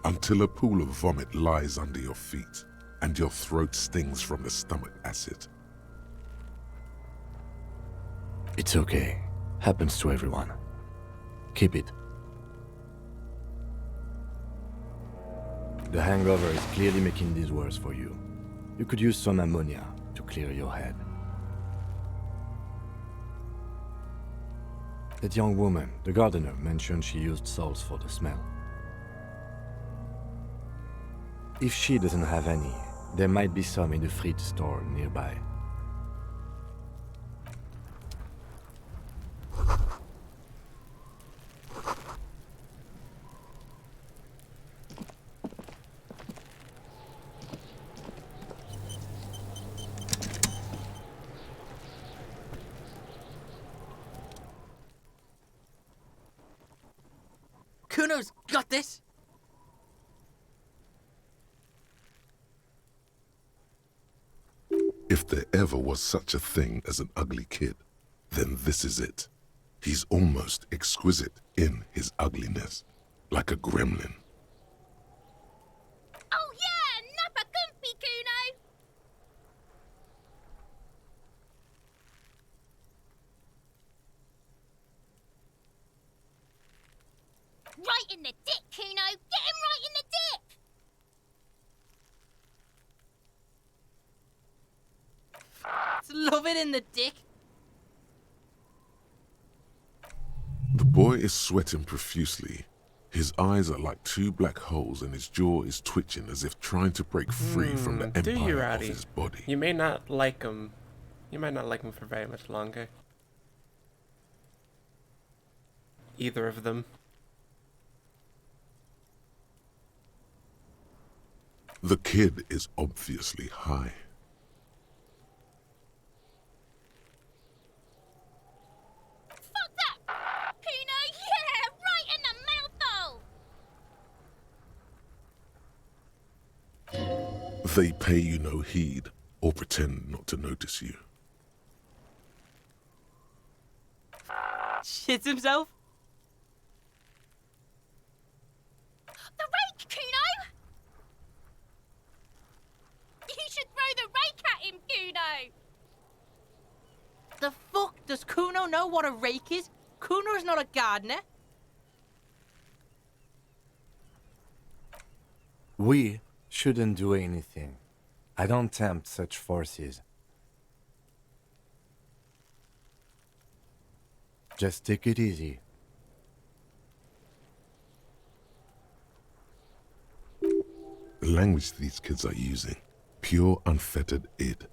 Until a pool of vomit lies under your feet, and your throat stings from the stomach acid. It's okay. Happens to everyone. Keep it. The hangover is clearly making this worse for you. You could use some ammonia to clear your head. That young woman, the gardener, mentioned she used salts for the smell. If she doesn't have any, there might be some in the fridge store nearby. Kuno's got this! If there ever was such a thing as an ugly kid, then this is it. He's almost exquisite in his ugliness, like a gremlin. Oh yeah, nappa gumpy, Kuno! Right in the dick, Kuno! Get him right in the dick! Love it in the dick. The boy is sweating profusely. His eyes are like two black holes and his jaw is twitching as if trying to break free from the Do you, empire of Rowdy? his body. You may not like him. You might not like him for very much longer. Either of them. The kid is obviously high. Fuck that! Kuno, yeah! Right in the mouthhole! They pay you no heed or pretend not to notice you. Shits himself. The rake, Kuno! You should throw the rake at him, Kuno! The fuck? Does Kuno know what a rake is? Kuno's not a gardener. We shouldn't do anything. I don't tempt such forces. Just take it easy. The language these kids are using, pure unfettered id.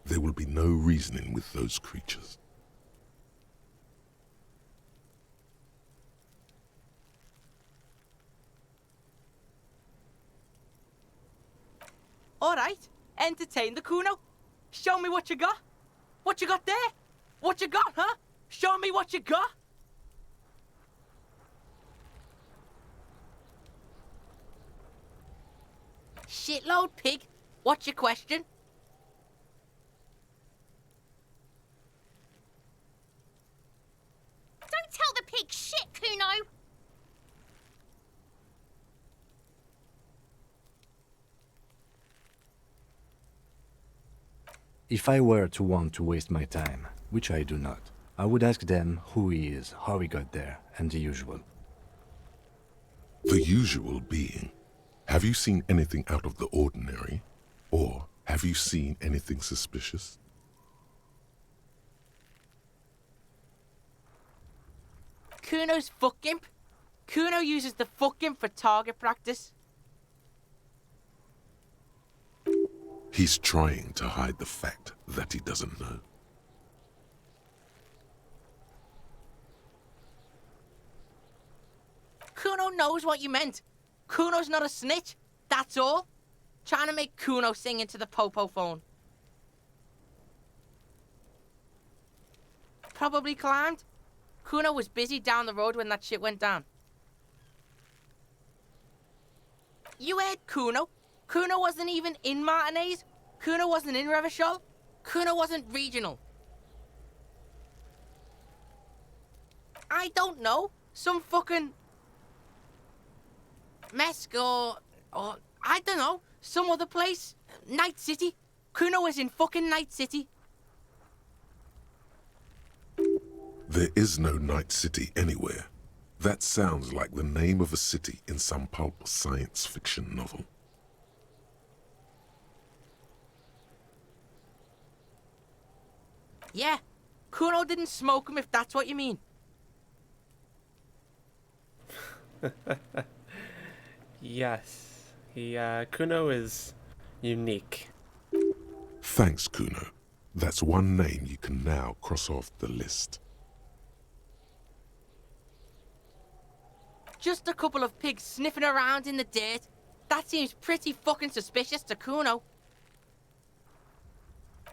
There will be no reasoning with those creatures. Alright, entertain the Kuno. Show me what you got. What you got there? What you got, huh? Show me what you got. Shitload pig. What's your question? Don't tell the pig shit, Kuno! If I were to want to waste my time, which I do not, I would ask them who he is, how he got there, and the usual. The usual being, have you seen anything out of the ordinary? Or have you seen anything suspicious? Kuno's fuck imp. Kuno uses the fuck imp for target practice. He's trying to hide the fact that he doesn't know. Kuno knows what you meant. Kuno's not a snitch, that's all. Trying to make Kuno sing into the popo phone. Probably climbed. Kuno was busy down the road when that shit went down. You heard Kuno. Kuno wasn't even in Martinez. Kuno wasn't in Revachol. Kuno wasn't regional. I don't know. Some fucking... Mesk or I don't know. Some other place. Night City. Kuno was in fucking Night City. There is no Night City anywhere. That sounds like the name of a city in some pulp science fiction novel. Yeah. Kuno didn't smoke him, if that's what you mean. Yes. Kuno is unique. Thanks, Kuno. That's one name you can now cross off the list. Just a couple of pigs sniffing around in the dirt. That seems pretty fucking suspicious to Kuno.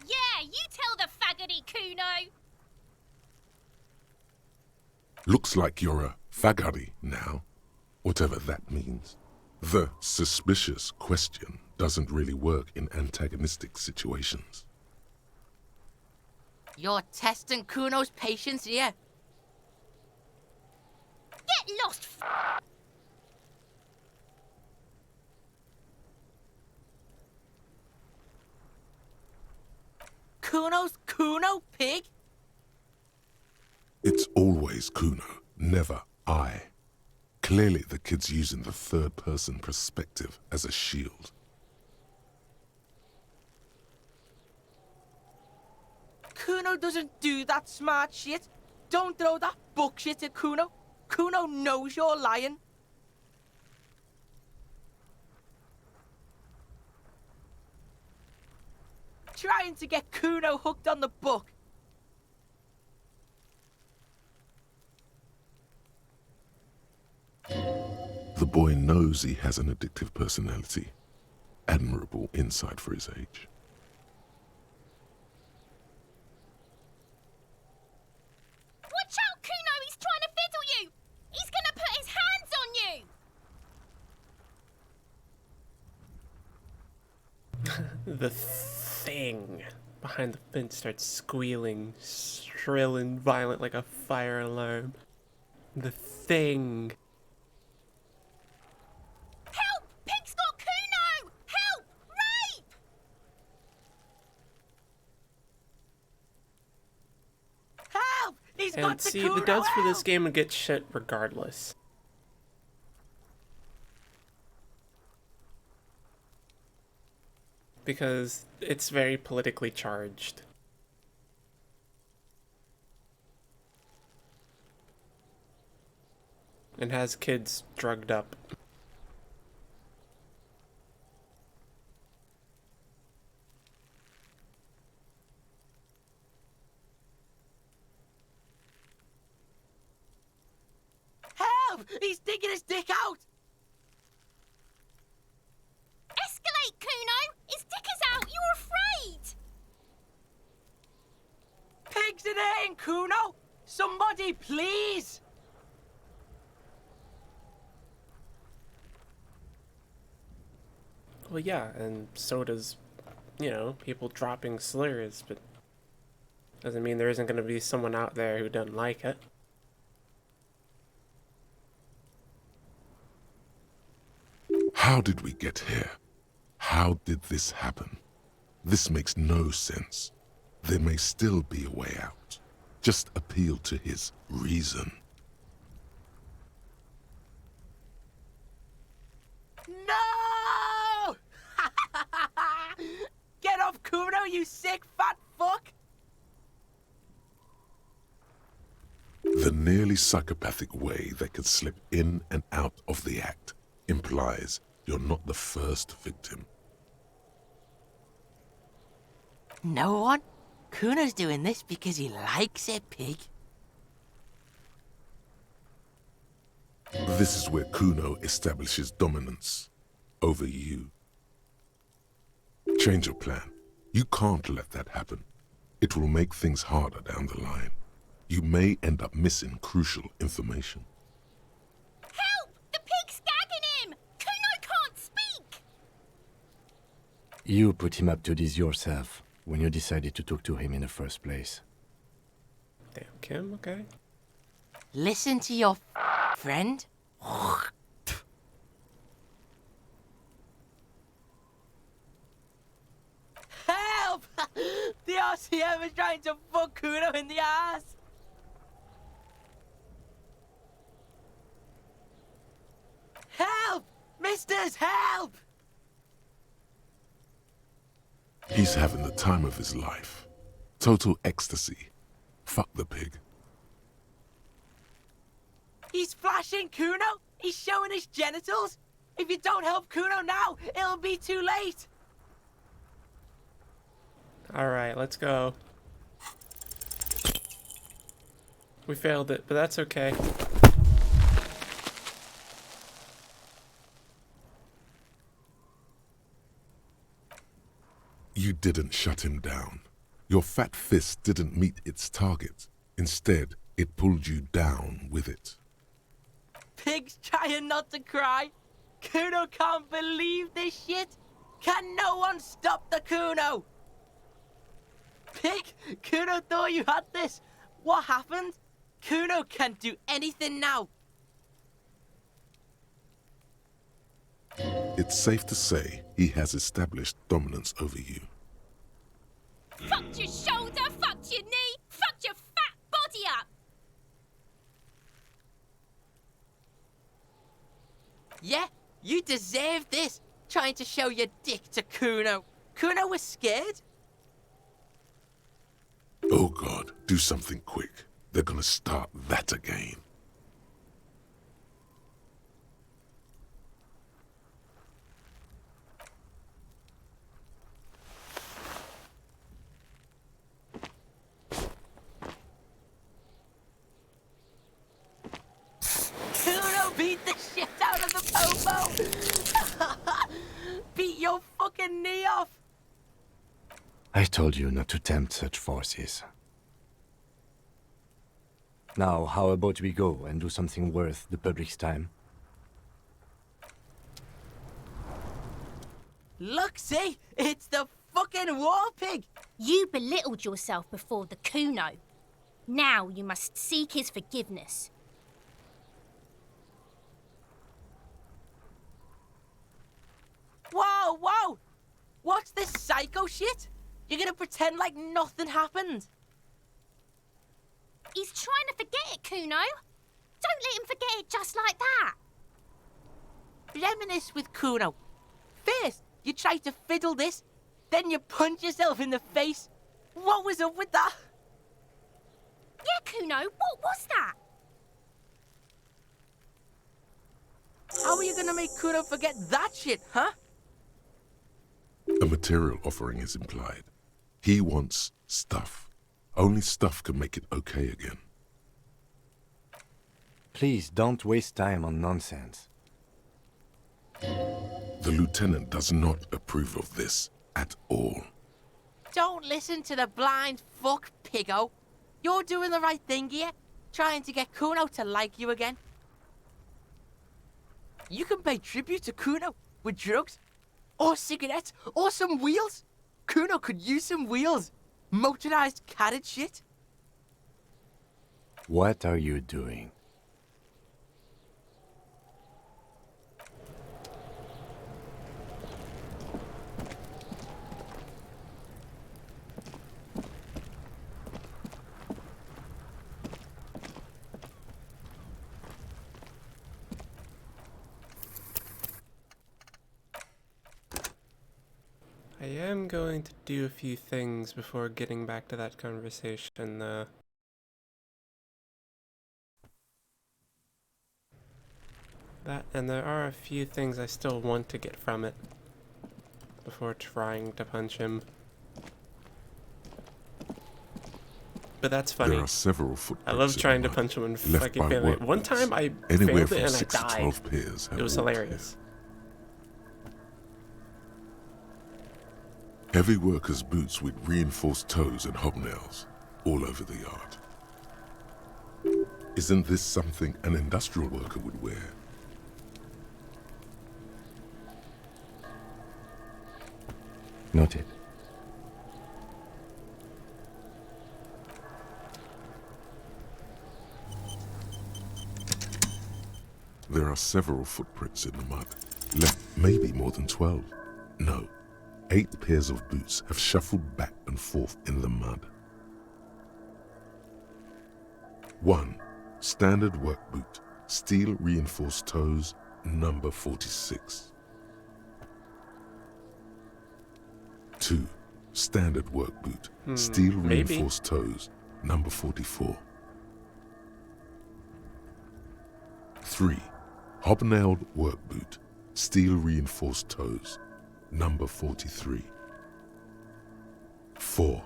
Yeah, you tell the faggoty, Kuno. Looks like you're a fagari now, whatever that means. The suspicious question doesn't really work in antagonistic situations. You're testing Kuno's patience here. Get lost, Kuno's Kuno, pig? It's always Kuno, never I. Clearly the kid's using the third-person perspective as a shield. Kuno doesn't do that smart shit. Don't throw that bullshit at Kuno. Kuno knows you're lying. Trying to get Kuno hooked on the book. The boy knows he has an addictive personality. Admirable insight for his age. watch out, Kuno! He's trying to fiddle you! He's gonna put his hands on you! The thing behind the fence starts squealing, shrill and violent like a fire alarm. The thing. Help! Pig's got Kuno! Help! Rape! Help! He's got And the see, Kuno! the devs for this Help! game would get shit regardless. Because it's very politically charged. And has kids drugged up. Help! He's digging his dick out! Escalate, Kuno! His dick is out! You're afraid! Pigs in here, Kuno! Somebody, please! Well, yeah, and so does, you know, people dropping slurs, but doesn't mean there isn't going to be someone out there who doesn't like it. How did we get here? How did this happen? This makes no sense. There may still be a way out. Just appeal to his reason. No! Get off Kuno, you sick fat fuck! The nearly psychopathic way they could slip in and out of the act implies you're not the first victim. No one? Kuno's doing this because he likes it, pig. This is where Kuno establishes dominance over you. Change your plan. You can't let that happen. It will make things harder down the line. You may end up missing crucial information. Help! The pig's gagging him! Kuno can't speak! You put him up to this yourself when you decided to talk to him in the first place. Damn, Kim, okay. Listen to your friend. Help! The RCM is trying to fuck Kuno in the ass. Help! Misters, help! He's having the time of his life. Total ecstasy. Fuck the pig. He's flashing Kuno. He's showing his genitals. If you don't help Kuno now, it'll be too late. Alright, let's go. We failed it, but that's okay. You didn't shut him down. Your fat fist didn't meet its target. Instead, it pulled you down with it. Pig's trying not to cry. Kuno can't believe this shit. Can no one stop the Kuno? Pig, Kuno thought you had this. What happened? Kuno can't do anything now. It's safe to say he has established dominance over you. Fucked your shoulder, fucked your knee, fucked your fat body up. Yeah, you deserve this. Trying to show your dick to Kuno. Kuno was scared. Oh God, do something quick. They're gonna start that again. Kuno beat the shit out of the popo. Beat your fucking knee off. I told you not to tempt such forces. Now, how about we go and do something worth the public's time? Look, see? It's the fucking war pig. You belittled yourself before the Kuno. Now you must seek his forgiveness. Whoa, whoa! What's this psycho shit? You're gonna pretend like nothing happened? He's trying to forget it, Kuno. Don't let him forget it just like that. Reminisce with Kuno. First, you try to fiddle this, then you punch yourself in the face. What was up with that? Yeah, Kuno, what was that? How are you gonna make Kuno forget that shit, huh? A material offering is implied. He wants stuff. Only stuff can make it okay again. Please don't waste time on nonsense. The lieutenant does not approve of this at all. Don't listen to the blind fuck, piggo. You're doing the right thing here, trying to get Kuno to like you again. You can pay tribute to Kuno with drugs, or cigarettes, or some wheels. Kuno could use some wheels. Motorized carriage shit. What are you doing? I am going to do a few things before getting back to that conversation, though. And there are a few things I still want to get from it before trying to punch him. But that's funny. There are several footprints. I love trying to in the punch him and mud, left fucking by failing it. One workers. time I Anywhere failed it from and I 6 to died. 12 pairs have It was walked hilarious. here. Heavy workers' boots with reinforced toes and hobnails all over the yard. Isn't this something an industrial worker would wear? Noted. There are several footprints in the mud. Left maybe more than 12. No, 8 pairs of boots have shuffled back and forth in the mud. 1. Standard work boot, steel reinforced toes, number 46. 2. Standard work boot, steel maybe. reinforced toes, number 44. 3. Hobnailed work boot, steel reinforced toes, number 43. 4.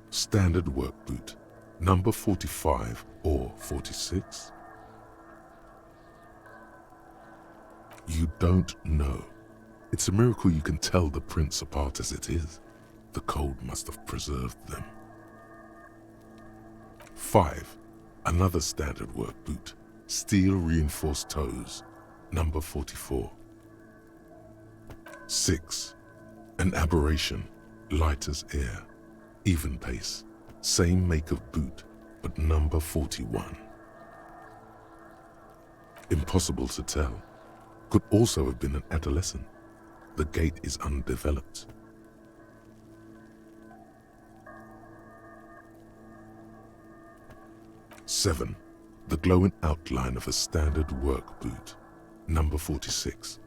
Standard work boot, number 45 or 46. You don't know. It's a miracle you can tell the prints apart as it is. The cold must have preserved them. 5. Another standard work boot, steel reinforced toes, number 44. 6. An aberration, light as air, even pace, same make of boot, but number 41. Impossible to tell. Could also have been an adolescent. The gait is undeveloped. 7. The glowing outline of a standard work boot, number 46.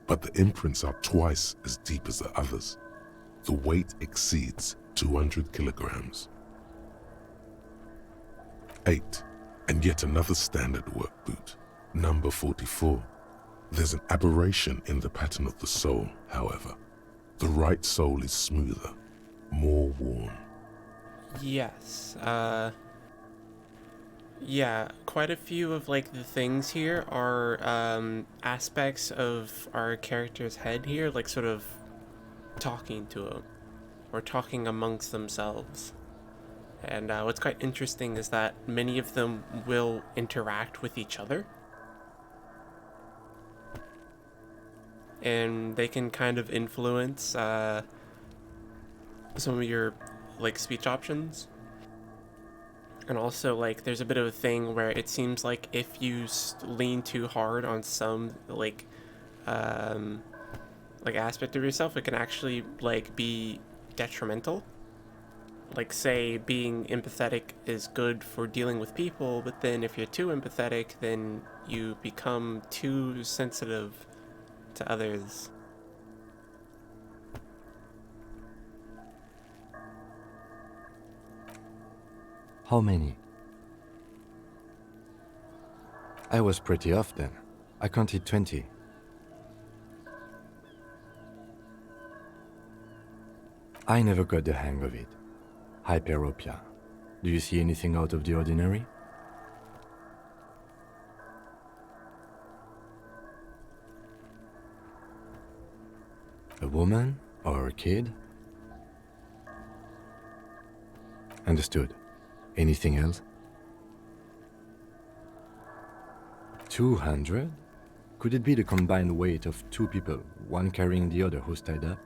But the imprints are twice as deep as the others. The weight exceeds 200 kilograms. 8. And yet another standard work boot, number 44. There's an aberration in the pattern of the sole, however. The right sole is smoother, more worn. Yes, yeah, quite a few of like the things here are aspects of our character's head here, like sort of talking to him or talking amongst themselves. And what's quite interesting is that many of them will interact with each other. And they can kind of influence some of your like speech options. And also, like, there's a bit of a thing where it seems like if you lean too hard on some like aspect of yourself, it can actually like be detrimental. Like, say, being empathetic is good for dealing with people, but then if you're too empathetic, then you become too sensitive to others. How many? I was pretty off then. I counted 20. I never got the hang of it. Hyperopia. Do you see anything out of the ordinary? A woman or a kid? Understood. Anything else? 200? Could it be the combined weight of 2 people, one carrying the other who's tied up?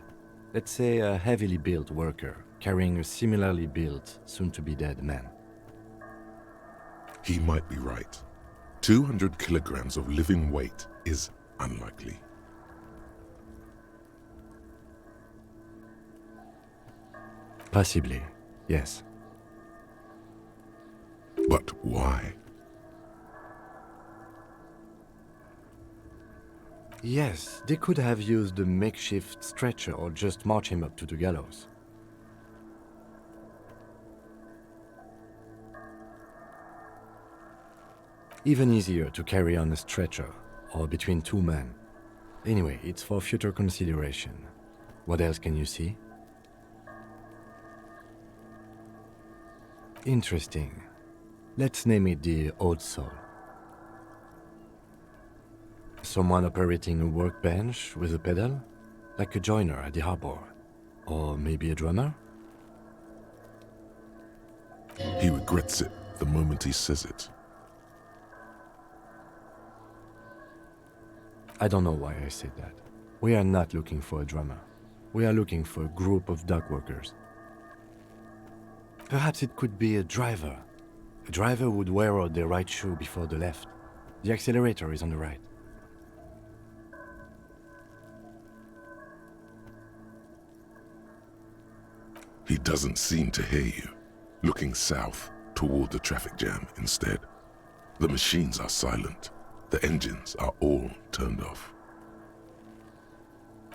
Let's say a heavily built worker carrying a similarly built, soon-to-be-dead man. He might be right. 200 kilograms of living weight is unlikely. Possibly, yes. But why? Yes, they could have used a makeshift stretcher or just march him up to the gallows. Even easier to carry on a stretcher, or between 2 men. Anyway, it's for future consideration. What else can you see? Interesting. Let's name it the Old Soul. Someone operating a workbench with a pedal, like a joiner at the harbor. Or maybe a drummer? He regrets it the moment he says it. I don't know why I said that. We are not looking for a drummer. We are looking for a group of dock workers. Perhaps it could be a driver. A driver would wear out their right shoe before the left. The accelerator is on the right. He doesn't seem to hear you, looking south toward the traffic jam instead. The machines are silent. The engines are all turned off.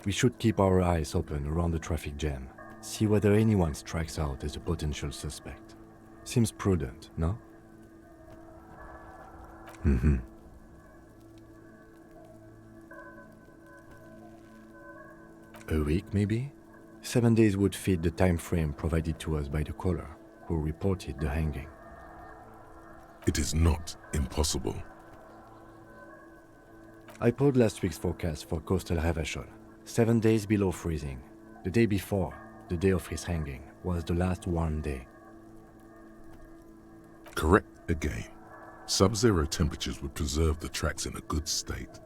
We should keep our eyes open around the traffic jam. See whether anyone strikes out as a potential suspect. Seems prudent, no? Mm-hmm. A week, maybe? 7 days would fit the time frame provided to us by the caller, who reported the hanging. It is not impossible. I pulled last week's forecast for coastal Ravachol. 7 days below freezing. The day before, the day of his hanging, was the last warm day. Correct again. Sub-zero temperatures would preserve the tracks in a good state.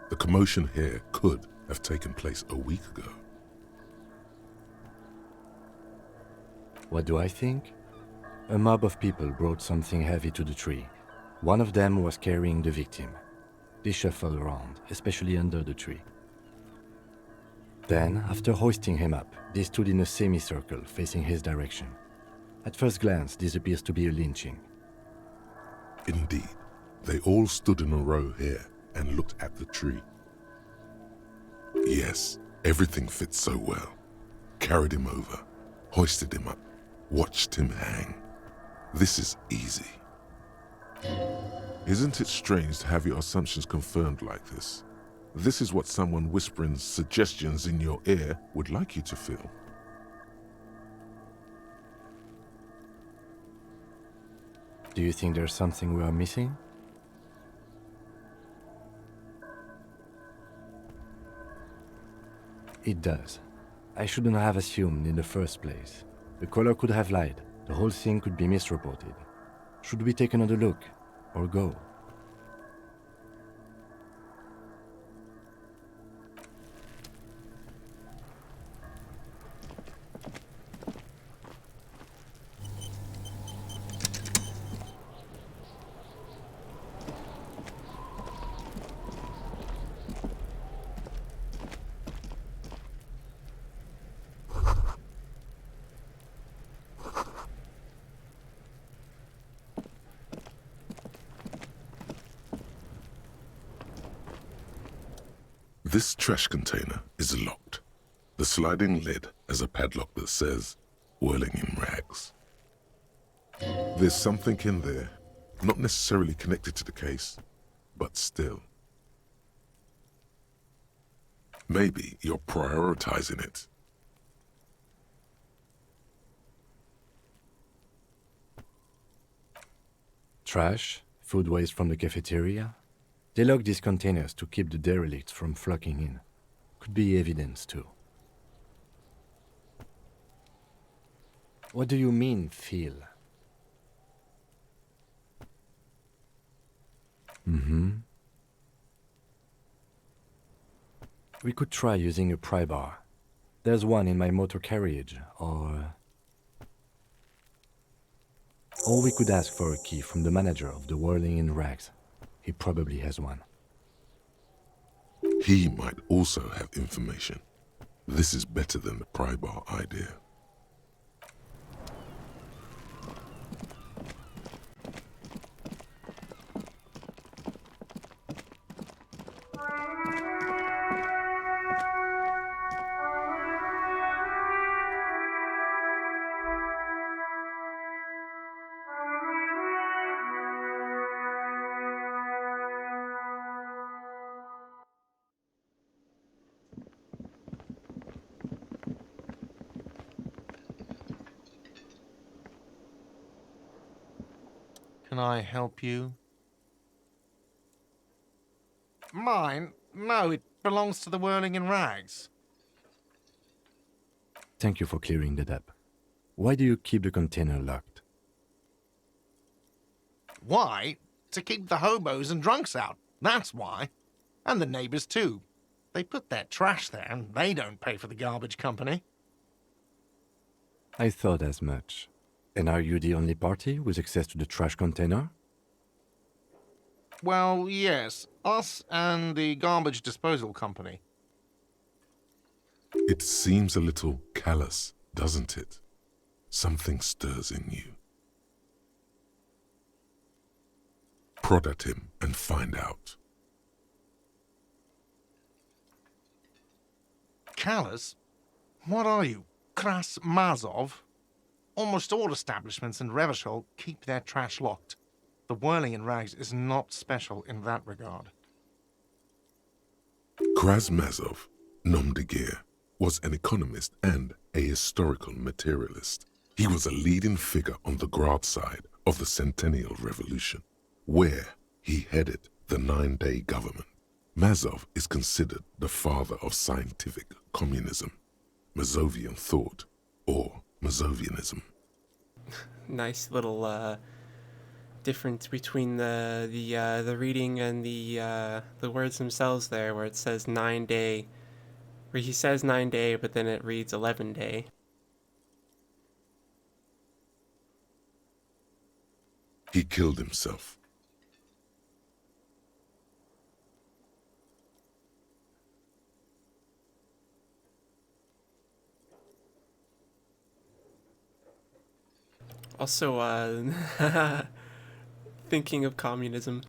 The commotion here could have taken place a week ago. What do I think? A mob of people brought something heavy to the tree. One of them was carrying the victim. They shuffled around, especially under the tree. Then, after hoisting him up, they stood in a semicircle facing his direction. At first glance, this appears to be a lynching. Indeed, they all stood in a row here and looked at the tree. Yes, everything fits so well. Carried him over, hoisted him up, watched him hang. This is easy. Isn't it strange to have your assumptions confirmed like this? This is what someone whispering suggestions in your ear would like you to feel. Do you think there's something we are missing? It does. I shouldn't have assumed in the first place. The caller could have lied. The whole thing could be misreported. Should we take another look, or go? This trash container is locked. The sliding lid has a padlock that says, "Whirling in rags." There's something in there, not necessarily connected to the case, but still. Maybe you're prioritizing it. Trash, food waste from the cafeteria. They lock these containers to keep the derelicts from flocking in. Could be evidence too. What do you mean, feel? We could try using a pry bar. There's one in my motor carriage, or we could ask for a key from the manager of the Whirling in Rags. He probably has one. He might also have information. This is better than the pry bar idea. Can I help you? Mine? No, it belongs to the Whirling in Rags. Thank you for clearing that up. Why do you keep the container locked? Why? To keep the hobos and drunks out. That's why. And the neighbors too. They put their trash there, and they don't pay for the garbage company. I thought as much. And are you the only party with access to the trash container? Well, yes. Us and the garbage disposal company. It seems a little callous, doesn't it? Something stirs in you. Prod at him and find out. Callous? What are you, Kras Mazov? Almost all establishments in Revachol keep their trash locked. The whirling in rags is not special in that regard. Krasmazov, nom de guerre, was an economist and a historical materialist. He was a leading figure on the Grad side of the Centennial Revolution, where he headed the 9-day government. Mazov is considered the father of scientific communism, Mazovian thought, or Mazovianism. Nice little difference between the reading and the words themselves there, where it says 9-day, where he says 9-day, but then it reads 11-day. He killed himself. Also, thinking of communism.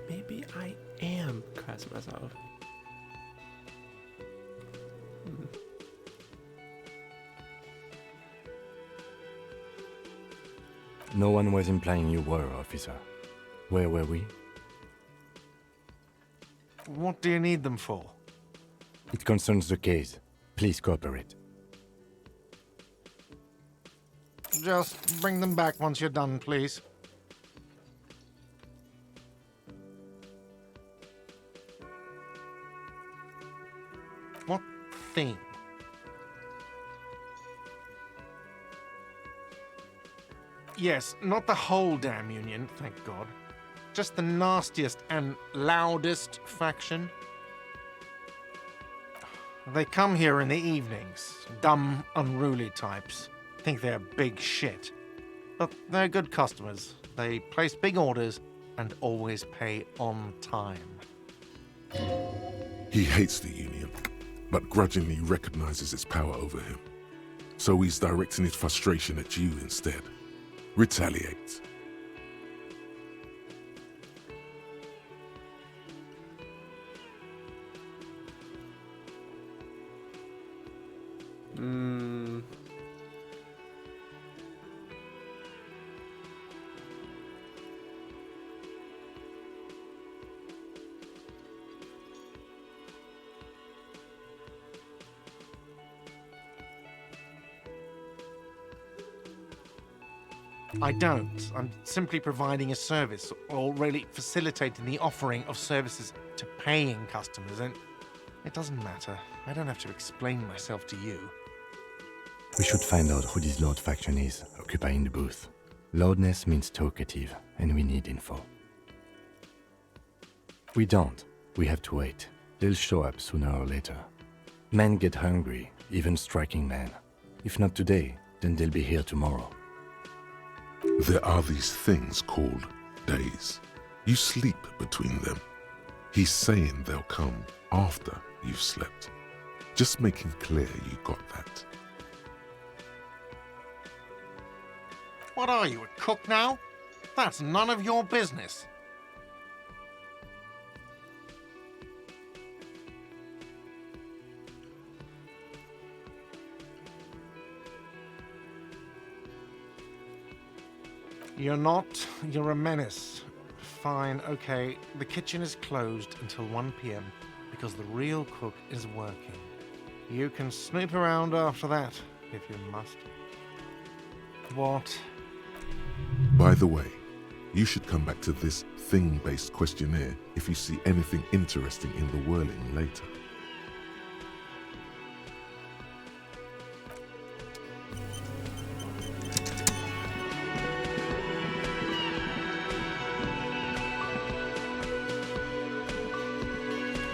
Maybe I am Krasmazov. No one was implying you were, officer. Where were we? What do you need them for? It concerns the case. Please cooperate. Just bring them back once you're done, please. What thing? Yes, not the whole damn union, thank God. Just the nastiest and loudest faction. They come here in the evenings. Dumb, unruly types. Think they're big shit. But they're good customers. They place big orders and always pay on time. He hates the Union, but grudgingly recognizes its power over him. So he's directing his frustration at you instead. Retaliate. I don't. I'm simply providing a service, or really facilitating the offering of services to paying customers, and it doesn't matter. I don't have to explain myself to you. We should find out who this Lord faction is, occupying the booth. Loudness means talkative, and we need info. We don't. We have to wait. They'll show up sooner or later. Men get hungry, even striking men. If not today, then they'll be here tomorrow. There are these things called days. You sleep between them. He's saying they'll come after you've slept. Just making clear you got that. What are you, a cook now? That's none of your business. You're not. You're a menace. Fine, okay. The kitchen is closed until 1 p.m. because the real cook is working. You can snoop around after that, if you must. What? By the way, you should come back to this thing-based questionnaire if you see anything interesting in the whirling later.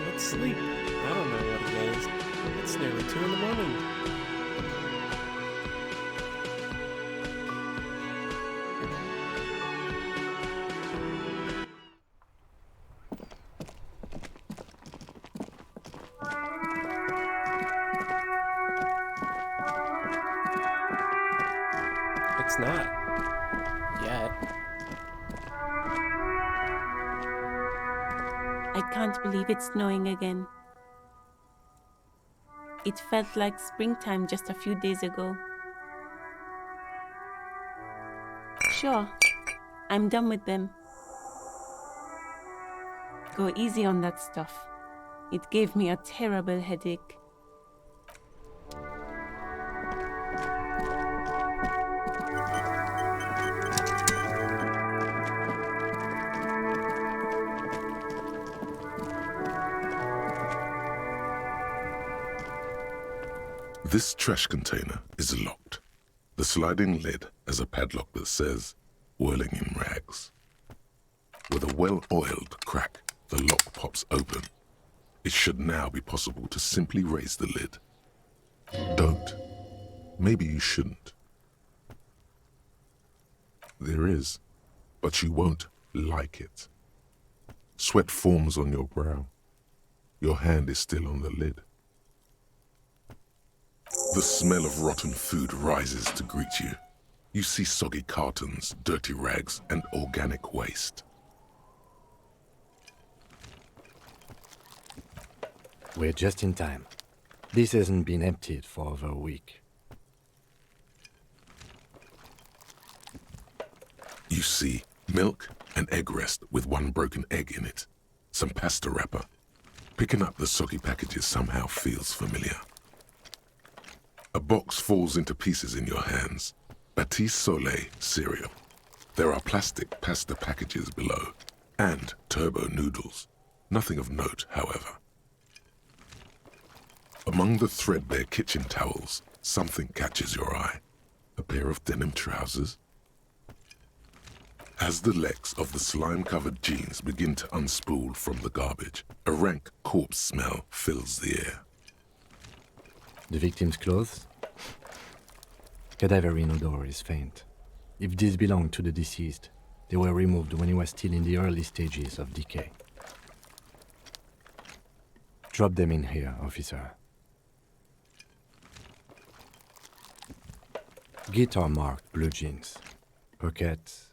Let's sleep. I don't know what it is. It's nearly 2 in the morning. It's not. Yet. I can't believe it's snowing again. It felt like springtime just a few days ago. Sure, I'm done with them. Go easy on that stuff. It gave me a terrible headache. This trash container is locked. The sliding lid has a padlock that says, "Whirling in Rags." With a well-oiled crack, the lock pops open. It should now be possible to simply raise the lid. Don't. Maybe you shouldn't. There is, but you won't like it. Sweat forms on your brow. Your hand is still on the lid. The smell of rotten food rises to greet you. You see soggy cartons, dirty rags, and organic waste. We're just in time. This hasn't been emptied for over a week. You see milk and egg rest with one broken egg in it. Some pasta wrapper. Picking up the soggy packages somehow feels familiar. A box falls into pieces in your hands. Batiste Soleil cereal. There are plastic pasta packages below. And turbo noodles. Nothing of note, however. Among the threadbare kitchen towels, something catches your eye. A pair of denim trousers. As the legs of the slime-covered jeans begin to unspool from the garbage, a rank corpse smell fills the air. The victim's clothes? Cadaverine odor is faint. If these belong to the deceased, they were removed when he was still in the early stages of decay. Drop them in here, officer. Guitar-marked blue jeans. Pockets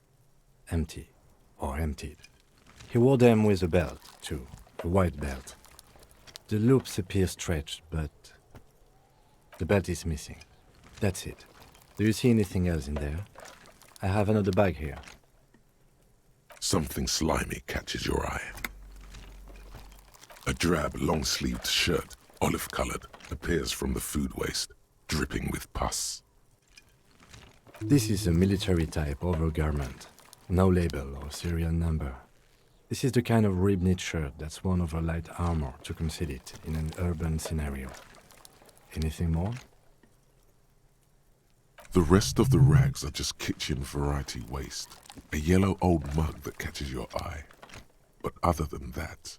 empty or emptied. He wore them with a belt, too, a white belt. The loops appear stretched, but the belt is missing. That's it. Do you see anything else in there? I have another bag here. Something slimy catches your eye. A drab, long-sleeved shirt, olive-colored, appears from the food waste, dripping with pus. This is a military-type overgarment. No label or serial number. This is the kind of rib-knit shirt that's worn over light armor to conceal it in an urban scenario. Anything more? The rest of the rags are just kitchen variety waste. A yellow old mug that catches your eye. But other than that...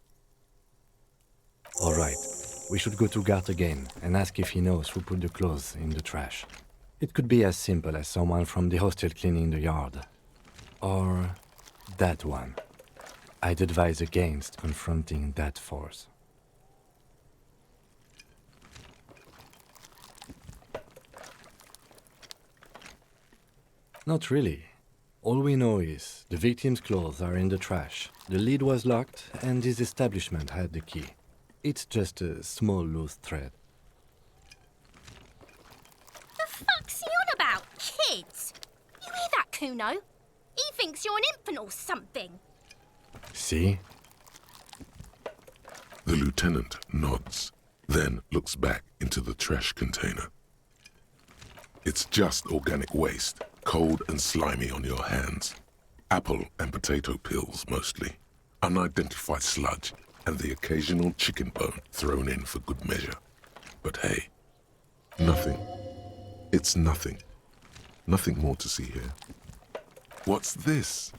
All right. We should go to Gart again and ask if he knows who put the clothes in the trash. It could be as simple as someone from the hostel cleaning the yard. Or that one. I'd advise against confronting that force. Not really. All we know is the victim's clothes are in the trash, the lid was locked, and his establishment had the key. It's just a small loose thread. The fuck's he on about? Kids? You hear that, Kuno? He thinks you're an infant or something. See? The lieutenant nods, then looks back into the trash container. It's just organic waste, cold and slimy on your hands. Apple and potato peels, mostly. Unidentified sludge, and the occasional chicken bone thrown in for good measure. But hey, nothing. It's nothing. Nothing more to see here. What's this?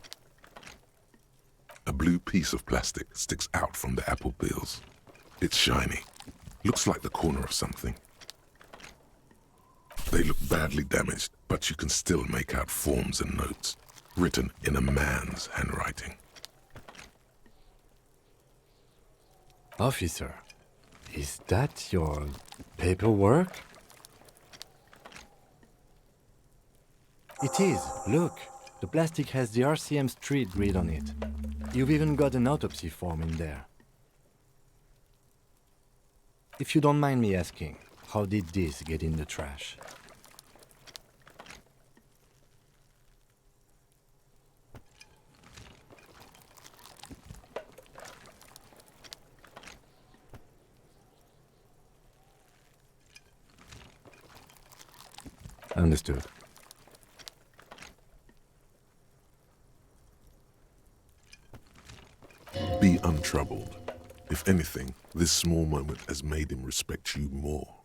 A blue piece of plastic sticks out from the apple peels. It's shiny. Looks like the corner of something. They look badly damaged, but you can still make out forms and notes, written in a man's handwriting. Officer, is that your paperwork? It is. Look, the plastic has the RCM street grid on it. You've even got an autopsy form in there. If you don't mind me asking, how did this get in the trash? Understood. Be untroubled. If anything, this small moment has made him respect you more.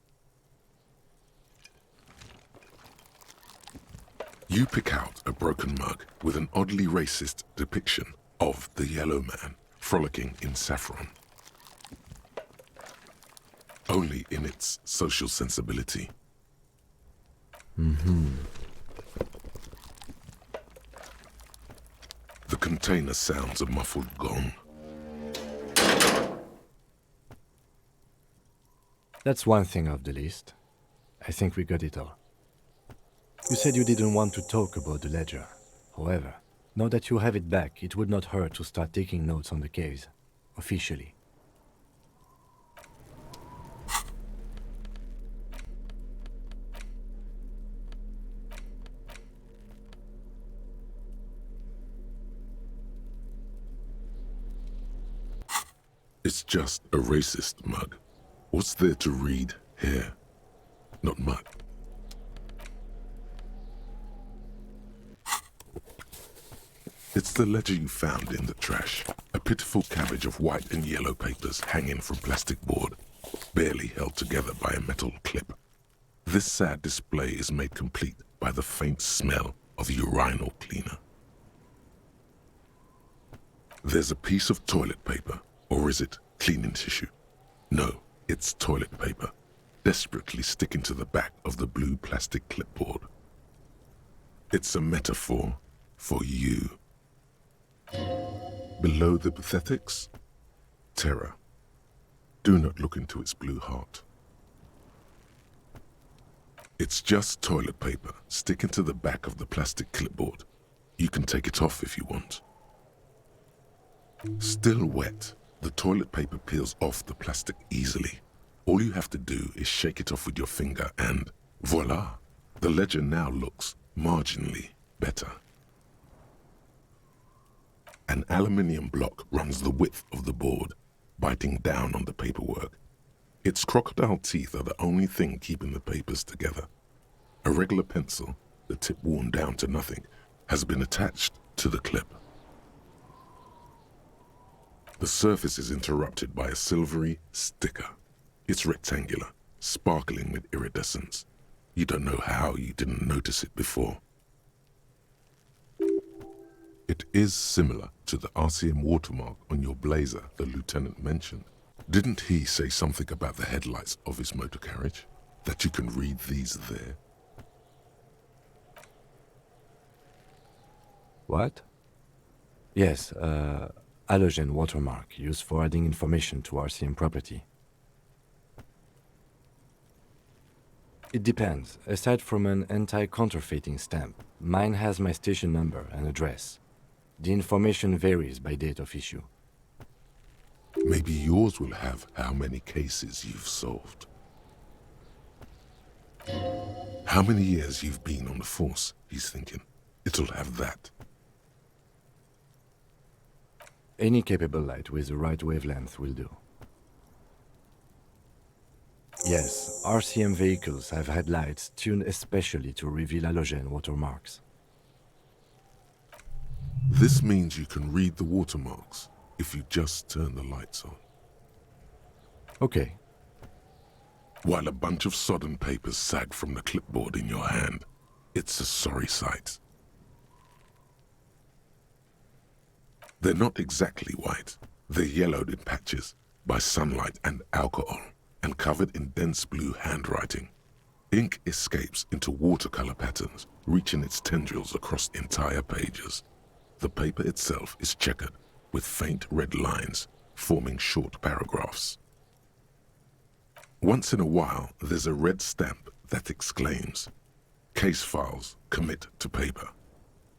You pick out a broken mug with an oddly racist depiction of the yellow man frolicking in saffron. Only in its social sensibility. The container sounds a muffled gong. That's one thing off the list. I think we got it all. You said you didn't want to talk about the ledger. However, now that you have it back, it would not hurt to start taking notes on the case, officially. It's just a racist mug. What's there to read here? Not much. It's the ledger you found in the trash. A pitiful cabbage of white and yellow papers hanging from plastic board, barely held together by a metal clip. This sad display is made complete by the faint smell of urinal cleaner. There's a piece of toilet paper, or is it cleaning tissue? No, it's toilet paper, desperately sticking to the back of the blue plastic clipboard. It's a metaphor for you. Below the pathetics, terror. Do not look into its blue heart. It's just toilet paper sticking to the back of the plastic clipboard. You can take it off if you want. Still wet, the toilet paper peels off the plastic easily. All you have to do is shake it off with your finger and voila! The ledger now looks marginally better. An aluminium block runs the width of the board, biting down on the paperwork. Its crocodile teeth are the only thing keeping the papers together. A regular pencil, the tip worn down to nothing, has been attached to the clip. The surface is interrupted by a silvery sticker. It's rectangular, sparkling with iridescence. You don't know how you didn't notice it before. It is similar to the RCM watermark on your blazer the lieutenant mentioned. Didn't he say something about the headlights of his motor carriage? That you can read these there? What? Yes, halogen watermark used for adding information to RCM property. It depends. Aside from an anti-counterfeiting stamp, mine has my station number and address. The information varies by date of issue. Maybe yours will have how many cases you've solved. How many years you've been on the force, he's thinking. It'll have that. Any capable light with the right wavelength will do. Yes, RCM vehicles have headlights tuned especially to reveal halogen watermarks. This means you can read the watermarks if you just turn the lights on. Okay. While a bunch of sodden papers sag from the clipboard in your hand, it's a sorry sight. They're not exactly white. They're yellowed in patches by sunlight and alcohol, and covered in dense blue handwriting. Ink escapes into watercolor patterns, reaching its tendrils across entire pages. The paper itself is checkered, with faint red lines forming short paragraphs. Once in a while, there's a red stamp that exclaims, "Case files commit to paper."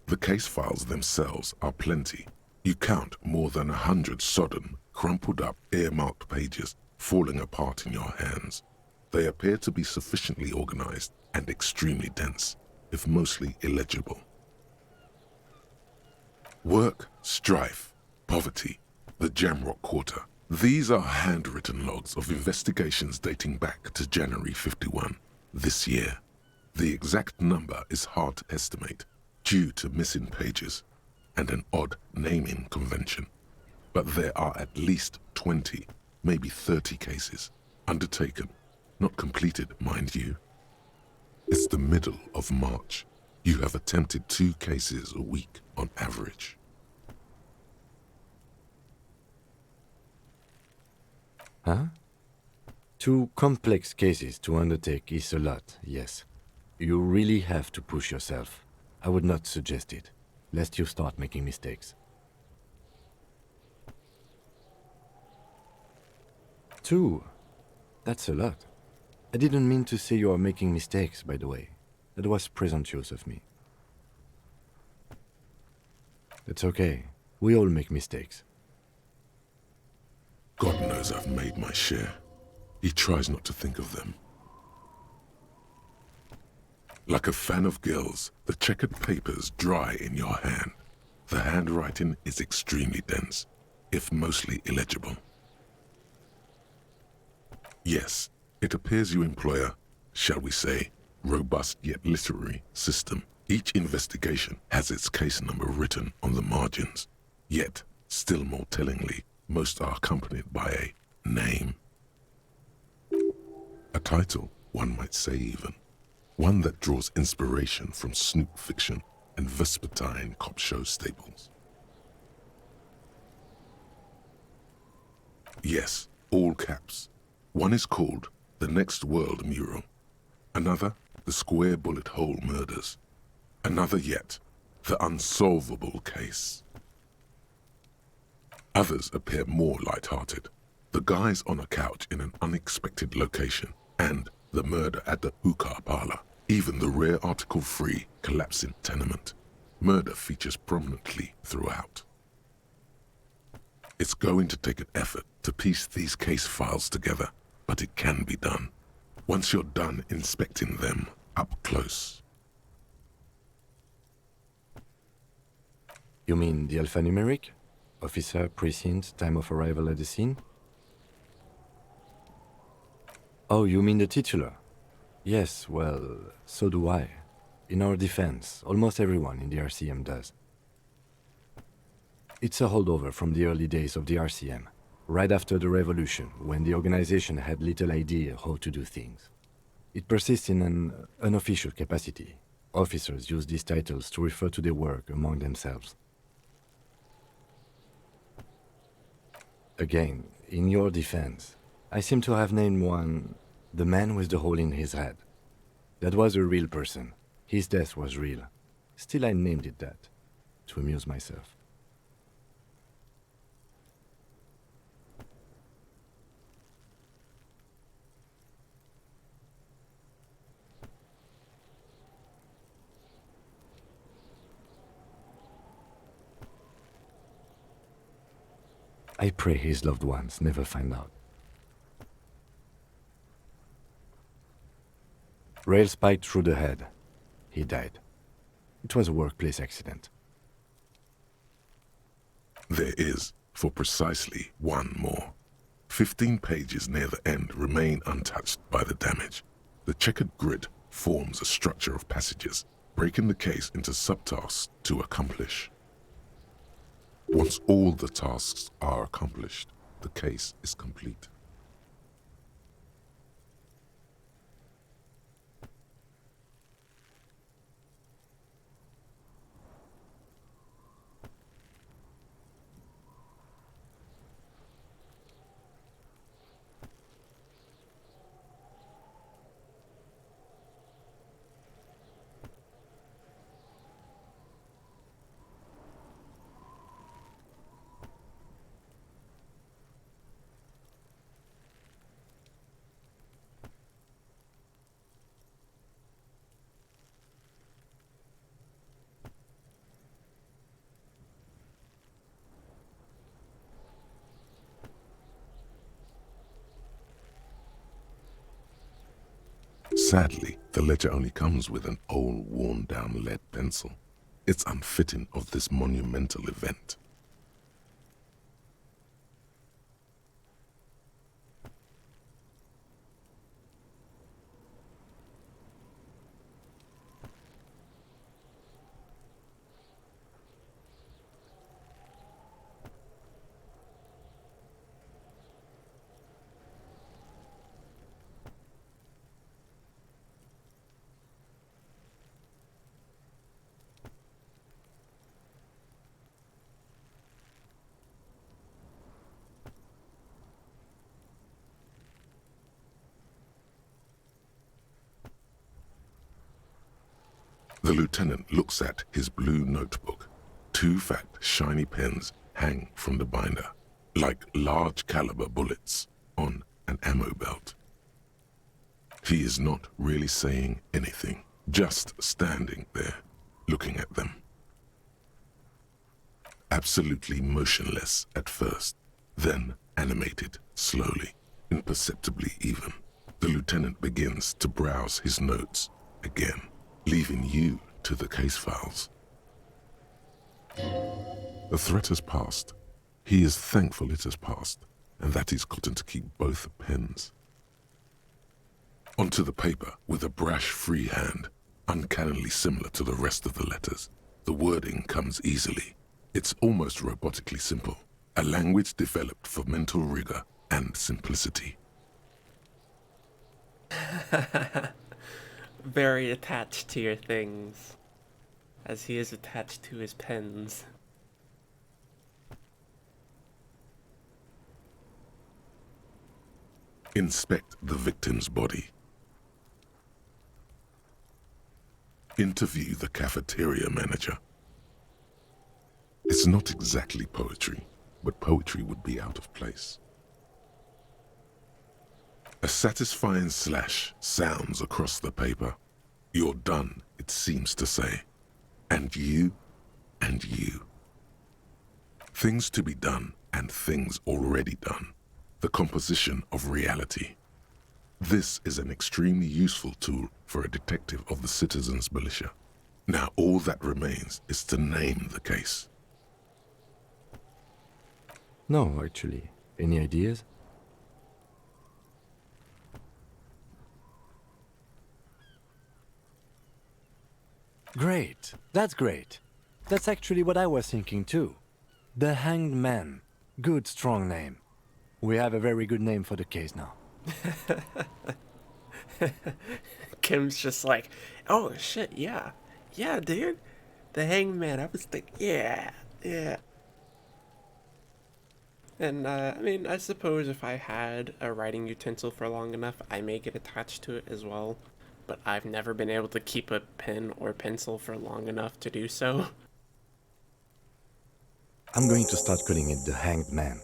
The case files themselves are plenty. You count more than 100 sodden, crumpled up, earmarked pages falling apart in your hands. They appear to be sufficiently organized and extremely dense, if mostly illegible. Work, strife, poverty, the Jamrock Quarter. These are handwritten logs of investigations dating back to January 51, this year. The exact number is hard to estimate due to missing pages and an odd naming convention. But there are at least 20, maybe 30 cases undertaken, not completed, mind you. It's the middle of March. You have attempted 2 cases a week on average. Huh? 2 complex cases to undertake is a lot, yes. You really have to push yourself. I would not suggest it, lest you start making mistakes. 2? That's a lot. I didn't mean to say you are making mistakes, by the way. That was presumptuous of me. It's okay. We all make mistakes. God knows I've made my share. He tries not to think of them. Like a fan of gills, the checkered papers dry in your hand. The handwriting is extremely dense, if mostly illegible. Yes, it appears you employ a, shall we say, robust yet literary system. Each investigation has its case number written on the margins. Yet, still more tellingly, most are accompanied by a name. A title, one might say even. One that draws inspiration from snoop fiction and vespertine cop show staples. Yes, all caps. One is called The Next World Mural. Another, The Square Bullet Hole Murders. Another yet, The Unsolvable Case. Others appear more light-hearted. The guys on a couch in an unexpected location, and the murder at the hookah parlor. Even the rare article-free collapsing tenement. Murder features prominently throughout. It's going to take an effort to piece these case files together, but it can be done. Once you're done inspecting them up close. You mean the alphanumeric? Officer, precinct, time of arrival at the scene? Oh, you mean the titular? Yes, well, so do I. In our defense, almost everyone in the RCM does. It's a holdover from the early days of the RCM, right after the revolution, when the organization had little idea how to do things. It persists in an unofficial capacity. Officers use these titles to refer to their work among themselves. Again, in your defense, I seem to have named one the man with the hole in his head. That was a real person. His death was real. Still, I named it that, to amuse myself. I pray his loved ones never find out. Rail spiked through the head. He died. It was a workplace accident. There is, for precisely one more. 15 pages near the end remain untouched by the damage. The checkered grid forms a structure of passages, breaking the case into subtasks to accomplish. Once all the tasks are accomplished, the case is complete. Sadly, the ledger only comes with an old, worn-down lead pencil. It's unfitting of this monumental event. The lieutenant looks at his blue notebook. 2 fat, shiny pens hang from the binder, like large caliber bullets on an ammo belt. He is not really saying anything, just standing there, looking at them. Absolutely motionless at first, then animated slowly, imperceptibly even. The lieutenant begins to browse his notes again, leaving you to the case files. The threat has passed. He is thankful it has passed, and that he's gotten to keep both pens. Onto the paper with a brash free hand, uncannily similar to the rest of the letters. The wording comes easily. It's almost robotically simple, a language developed for mental rigor and simplicity. Very attached to your things, as he is attached to his pens. Inspect the victim's body. Interview the cafeteria manager. It's not exactly poetry, but poetry would be out of place. A satisfying slash sounds across the paper. You're done, it seems to say. And you, and you. Things to be done and things already done. The composition of reality. This is an extremely useful tool for a detective of the citizens' militia. Now all that remains is to name the case. No, actually. Any ideas? Great. That's great. That's actually what I was thinking too. The Hanged Man. Good, strong name. We have a very good name for the case now. Kim's just like, oh shit, yeah. Yeah, dude. The Hanged Man. I was thinking, yeah. And, I mean, I suppose if I had a writing utensil for long enough, I may get attached to it as well. But I've never been able to keep a pen or pencil for long enough to do so. I'm going to start calling it the Hanged Man.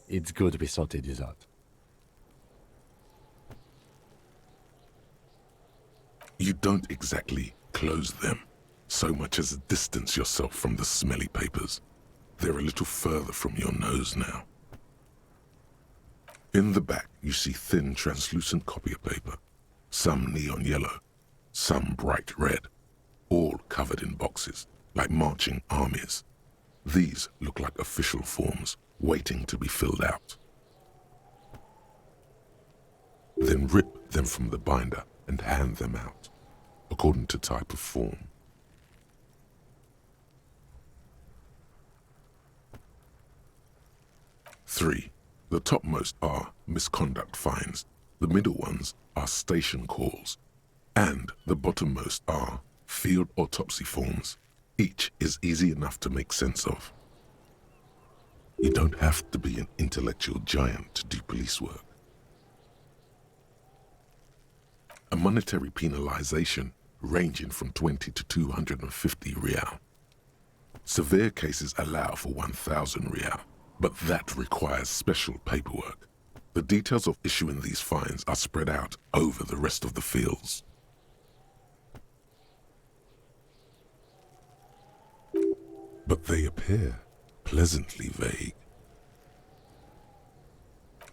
It's good we sorted this out. You don't exactly close them, so much as distance yourself from the smelly papers. They're a little further from your nose now. In the back, you see thin, translucent copier paper. Some neon yellow, some bright red, all covered in boxes, like marching armies. These look like official forms, waiting to be filled out. Then rip them from the binder and hand them out, according to type of form. 3. The topmost are misconduct fines, the middle ones are station calls, and the bottommost are field autopsy forms. Each is easy enough to make sense of. You don't have to be an intellectual giant to do police work. A monetary penalization ranging from 20 to 250 real. Severe cases allow for 1,000 real, but that requires special paperwork. The details of issuing these fines are spread out over the rest of the fields. But they appear pleasantly vague.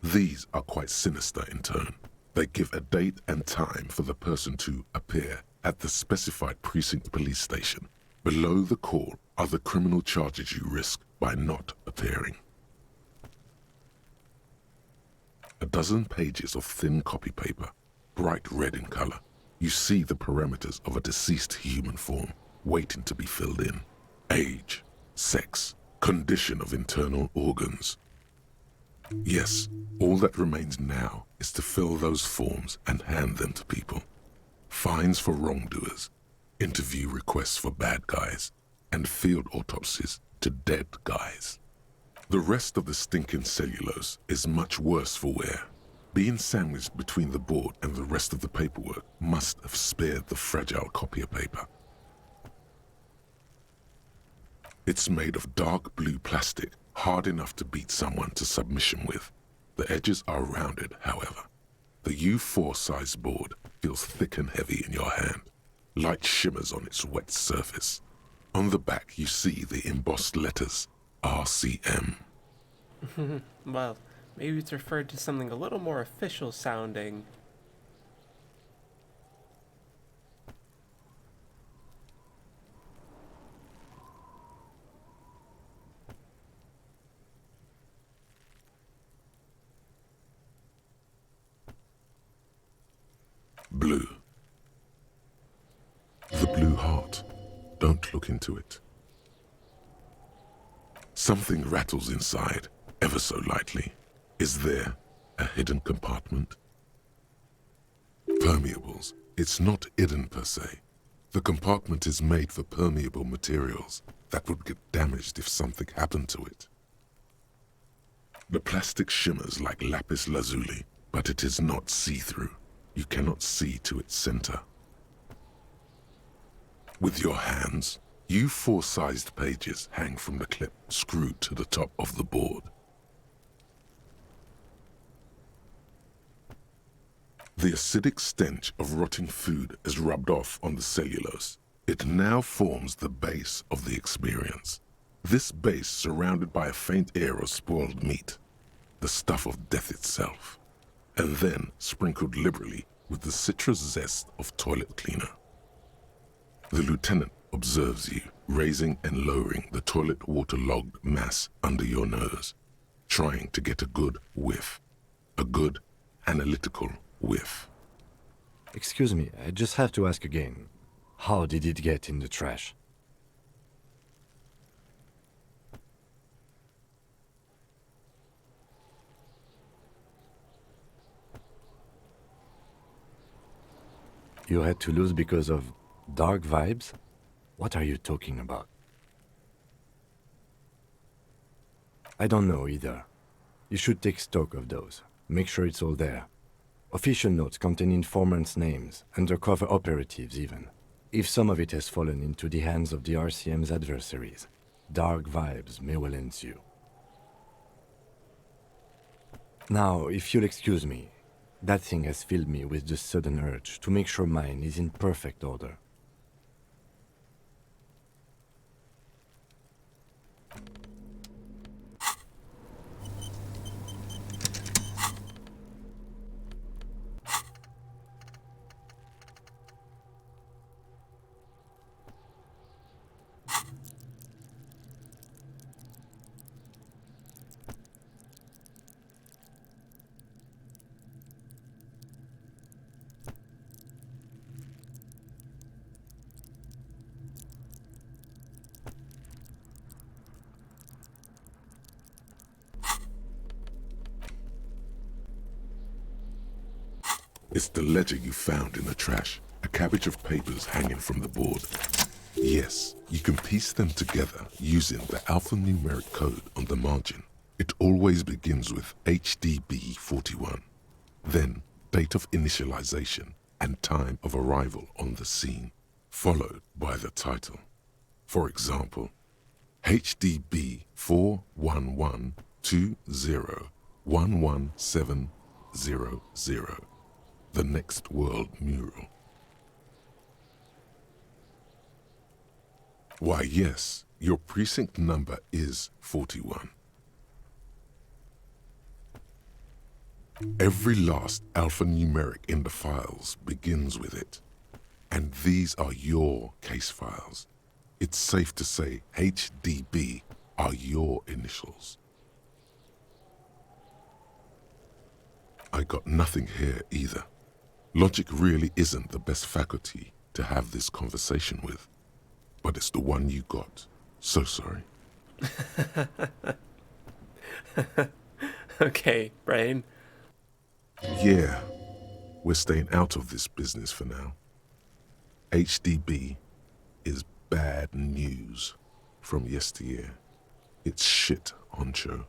These are quite sinister in turn. They give a date and time for the person to appear at the specified precinct police station. Below the call are the criminal charges you risk by not appearing. A dozen pages of thin copy paper, bright red in color. You see the parameters of a deceased human form waiting to be filled in. Age, sex, condition of internal organs. Yes, all that remains now is to fill those forms and hand them to people. Fines for wrongdoers, interview requests for bad guys, and field autopsies to dead guys. The rest of the stinking cellulose is much worse for wear. Being sandwiched between the board and the rest of the paperwork must have spared the fragile copier paper. It's made of dark blue plastic, hard enough to beat someone to submission with. The edges are rounded, however. The U4 size board feels thick and heavy in your hand. Light shimmers on its wet surface. On the back you see the embossed letters, RCM. Well, maybe it's referred to something a little more official sounding. Blue. The blue heart. Don't look into it. Something rattles inside, ever so lightly. Is there a hidden compartment? Permeables. It's not hidden per se. The compartment is made for permeable materials that would get damaged if something happened to it. The plastic shimmers like lapis lazuli, but it is not see-through. You cannot see to its center. With your hands, U4-sized pages hang from the clip screwed to the top of the board. The acidic stench of rotting food is rubbed off on the cellulose. It now forms the base of the experience. This base surrounded by a faint air of spoiled meat, the stuff of death itself, and then sprinkled liberally with the citrus zest of toilet cleaner. The lieutenant observes you, raising and lowering the toilet waterlogged mass under your nose, trying to get a good whiff, a good analytical whiff. Excuse me, I just have to ask again. How did it get in the trash? You had to lose because of dark vibes? What are you talking about? I don't know either. You should take stock of those. Make sure it's all there. Official notes contain informants' names, undercover operatives even. If some of it has fallen into the hands of the RCM's adversaries, dark vibes may well ensue. Now, if you'll excuse me, that thing has filled me with the sudden urge to make sure mine is in perfect order. It's the ledger you found in the trash, a cabbage of papers hanging from the board. Yes, you can piece them together using the alphanumeric code on the margin. It always begins with HDB 41, then date of initialization and time of arrival on the scene, followed by the title. For example, HDB 41120111700, the next world mural. Why, yes, your precinct number is 41. Every last alphanumeric in the files begins with it, and these are your case files. It's safe to say HDB are your initials. I got nothing here either. Logic really isn't the best faculty to have this conversation with, but it's the one you got. So sorry. Okay, Brain. Yeah, we're staying out of this business for now. HDB is bad news from yesteryear. It's shit, honcho.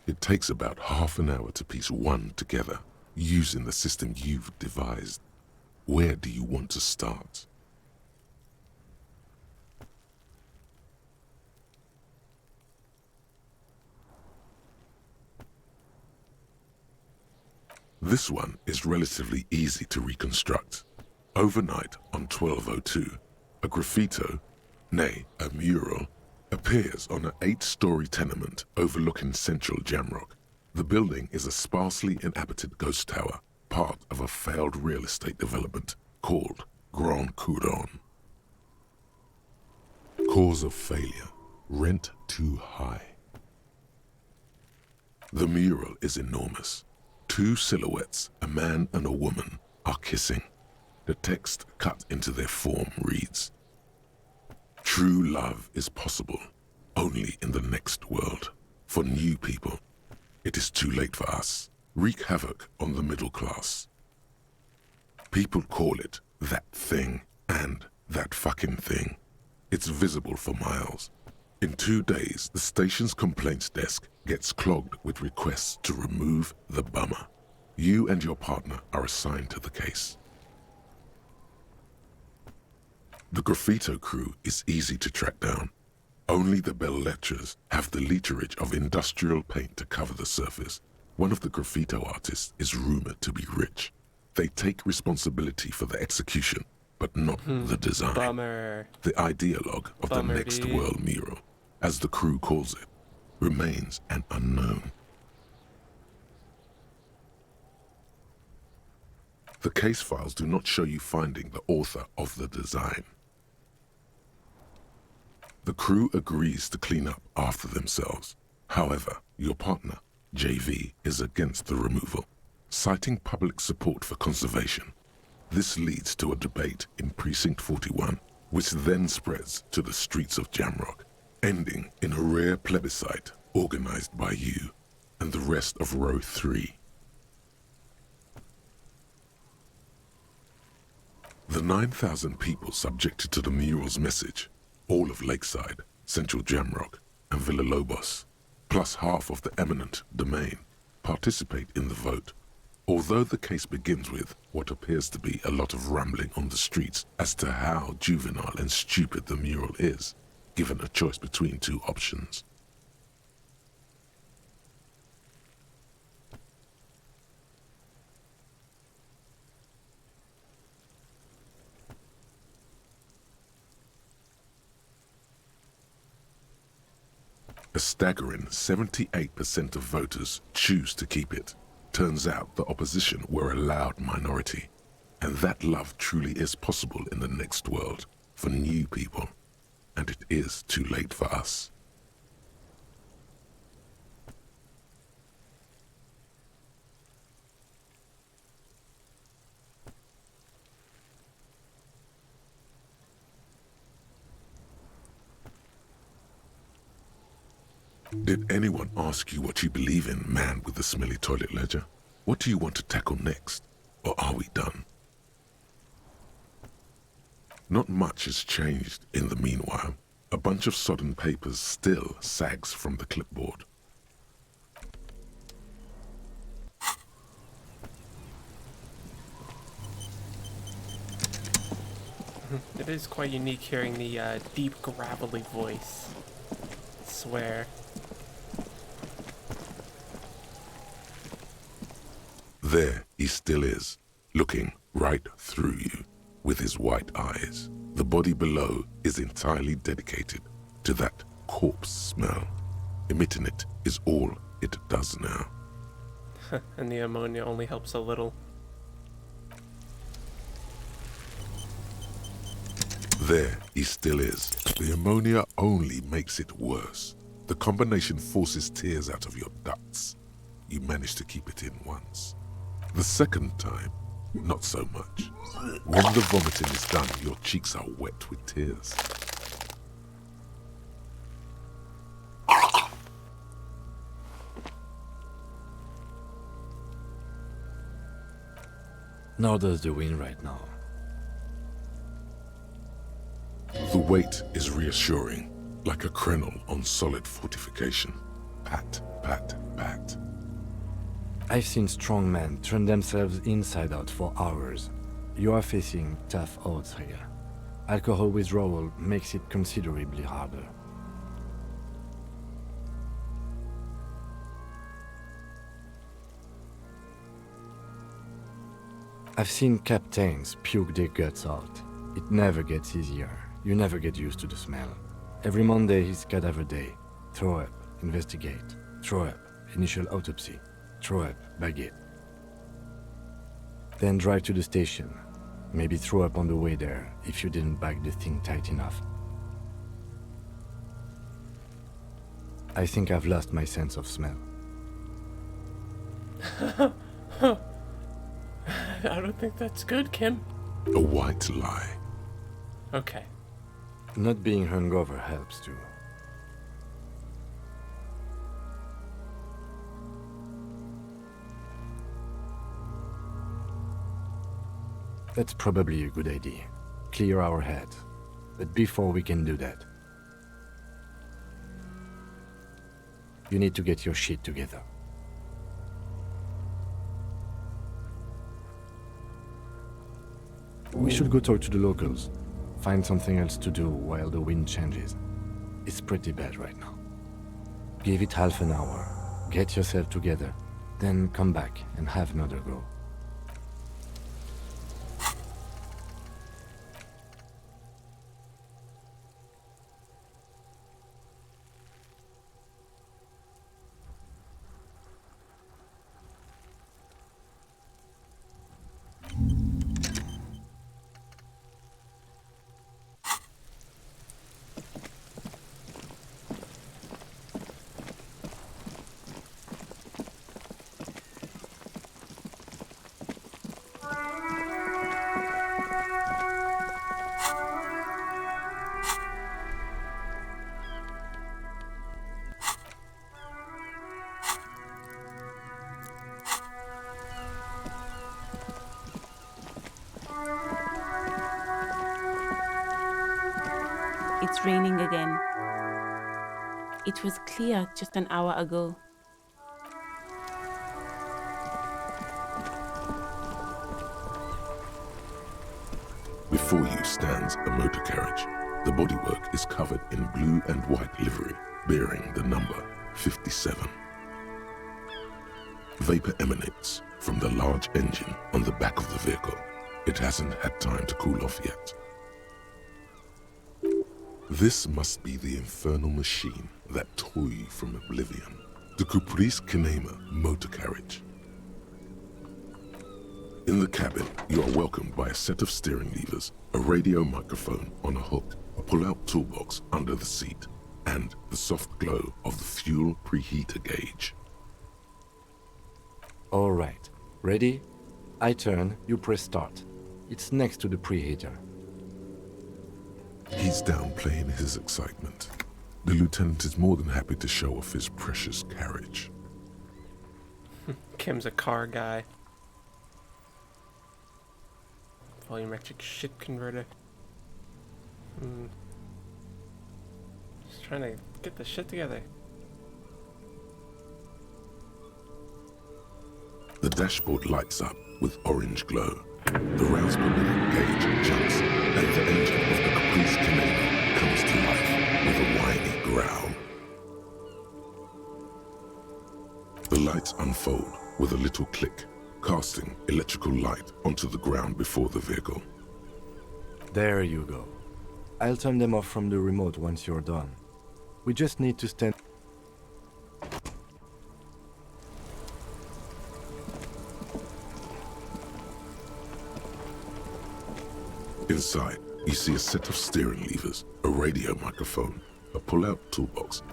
It takes about half an hour to piece one together using the system you've devised. Where do you want to start? This one is relatively easy to reconstruct. Overnight on 1202, a graffito, nay, a mural, appears on an 8-story tenement overlooking central Jamrock. The building is a sparsely inhabited ghost tower, part of a failed real estate development called Grand Couronne. Cause of failure: rent too high. The mural is enormous. 2 silhouettes, a man and a woman, are kissing. The text cut into their form reads, "True love is possible only in the next world. For new people, it is too late for us. Wreak havoc on the middle class." People call it that thing and that fucking thing. It's visible for miles. In 2 days, the station's complaints desk gets clogged with requests to remove the bummer. You and your partner are assigned to the case. The graffito crew is easy to track down. Only the bell lectures have the literage of industrial paint to cover the surface. One of the graffito artists is rumored to be rich. They take responsibility for the execution, but not the design. Bummer. The ideologue of Bummer, the next dude. world mural, as the crew calls it, remains an unknown. The case files do not show you finding the author of the design. The crew agrees to clean up after themselves. However, your partner, JV, is against the removal, citing public support for conservation. This leads to a debate in Precinct 41, which then spreads to the streets of Jamrock, ending in a rare plebiscite organized by you and the rest of Row 3. The 9,000 people subjected to the mural's message, all of Lakeside, Central Jamrock, and Villa Lobos, plus half of the eminent domain, participate in the vote. Although the case begins with what appears to be a lot of rambling on the streets as to how juvenile and stupid the mural is, given a choice between 2 options. A staggering 78% of voters choose to keep it. Turns out the opposition were a loud minority, and that love truly is possible in the next world for new people, and it is too late for us. Did anyone ask you what you believe in, man with the smelly toilet ledger? What do you want to tackle next? Or are we done? Not much has changed in the meanwhile. A bunch of sodden papers still sags from the clipboard. It is quite unique hearing the deep, gravelly voice. I swear. There he still is, looking right through you with his white eyes. The body below is entirely dedicated to that corpse smell. Emitting it is all it does now. And the ammonia only helps a little. There he still is. The ammonia only makes it worse. The combination forces tears out of your ducts. You manage to keep it in once. The second time, not so much. When the vomiting is done, your cheeks are wet with tears. Nor does the wind right now. The weight is reassuring, like a crenel on solid fortification. Pat, pat, pat. I've seen strong men turn themselves inside out for hours. You are facing tough odds here. Alcohol withdrawal makes it considerably harder. I've seen captains puke their guts out. It never gets easier. You never get used to the smell. Every Monday is cadaver day. Throw up, investigate. Throw up, initial autopsy. Throw up, bag it. Then drive to the station. Maybe throw up on the way there if you didn't bag the thing tight enough. I think I've lost my sense of smell. I don't think that's good, Kim. A white lie. Okay. Not being hungover helps too. That's probably a good idea. Clear our heads. But before we can do that, you need to get your shit together. We should go talk to the locals. Find something else to do while the wind changes. It's pretty bad right now. Give it half an hour. Get yourself together. Then come back and have another go. It's raining again. It was clear just an hour ago. Before you stands a motor carriage. The bodywork is covered in blue and white livery, bearing the number 57. Vapor emanates from the large engine on the back of the vehicle. It hasn't had time to cool off yet. This must be the infernal machine that tore you from oblivion. The Caprice Kinema motor carriage. In the cabin, you are welcomed by a set of steering levers, a radio microphone on a hook, a pull-out toolbox under the seat, and the soft glow of the fuel preheater gauge. All right. Ready? I turn, you press start. It's next to the preheater. He's downplaying his excitement. The lieutenant is more than happy to show off his precious carriage. Kim's a car guy. Volumetric shit converter. Just trying to get the shit together. The dashboard lights up with orange glow. The rounds per minute gauge jumps, and the engine of the Caprice Canadian comes to life with a whiny growl. The lights unfold with a little click, casting electrical light onto the ground before the vehicle. There you go. I'll turn them off from the remote once you're done. We just need to stand... Inside, you see a set of steering levers, a radio microphone, a pull-out toolbox.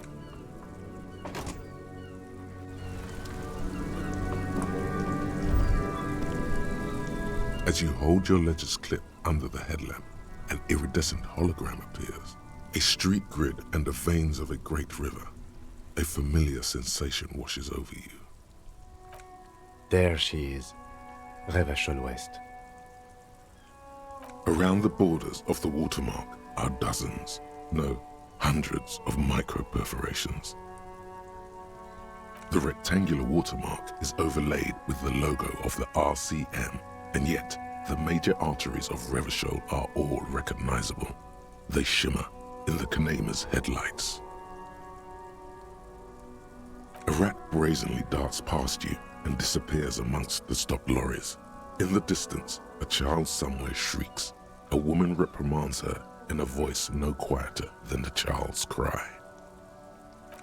As you hold your ledger's clip under the headlamp, an iridescent hologram appears. A street grid and the veins of a great river. A familiar sensation washes over you. There she is. Revachol West. Around the borders of the watermark are dozens, no, hundreds of micro-perforations. The rectangular watermark is overlaid with the logo of the RCM, and yet the major arteries of Revachol are all recognizable. They shimmer in the Kanema's headlights. A rat brazenly darts past you and disappears amongst the stopped lorries. In the distance, a child somewhere shrieks. A woman reprimands her in a voice no quieter than the child's cry.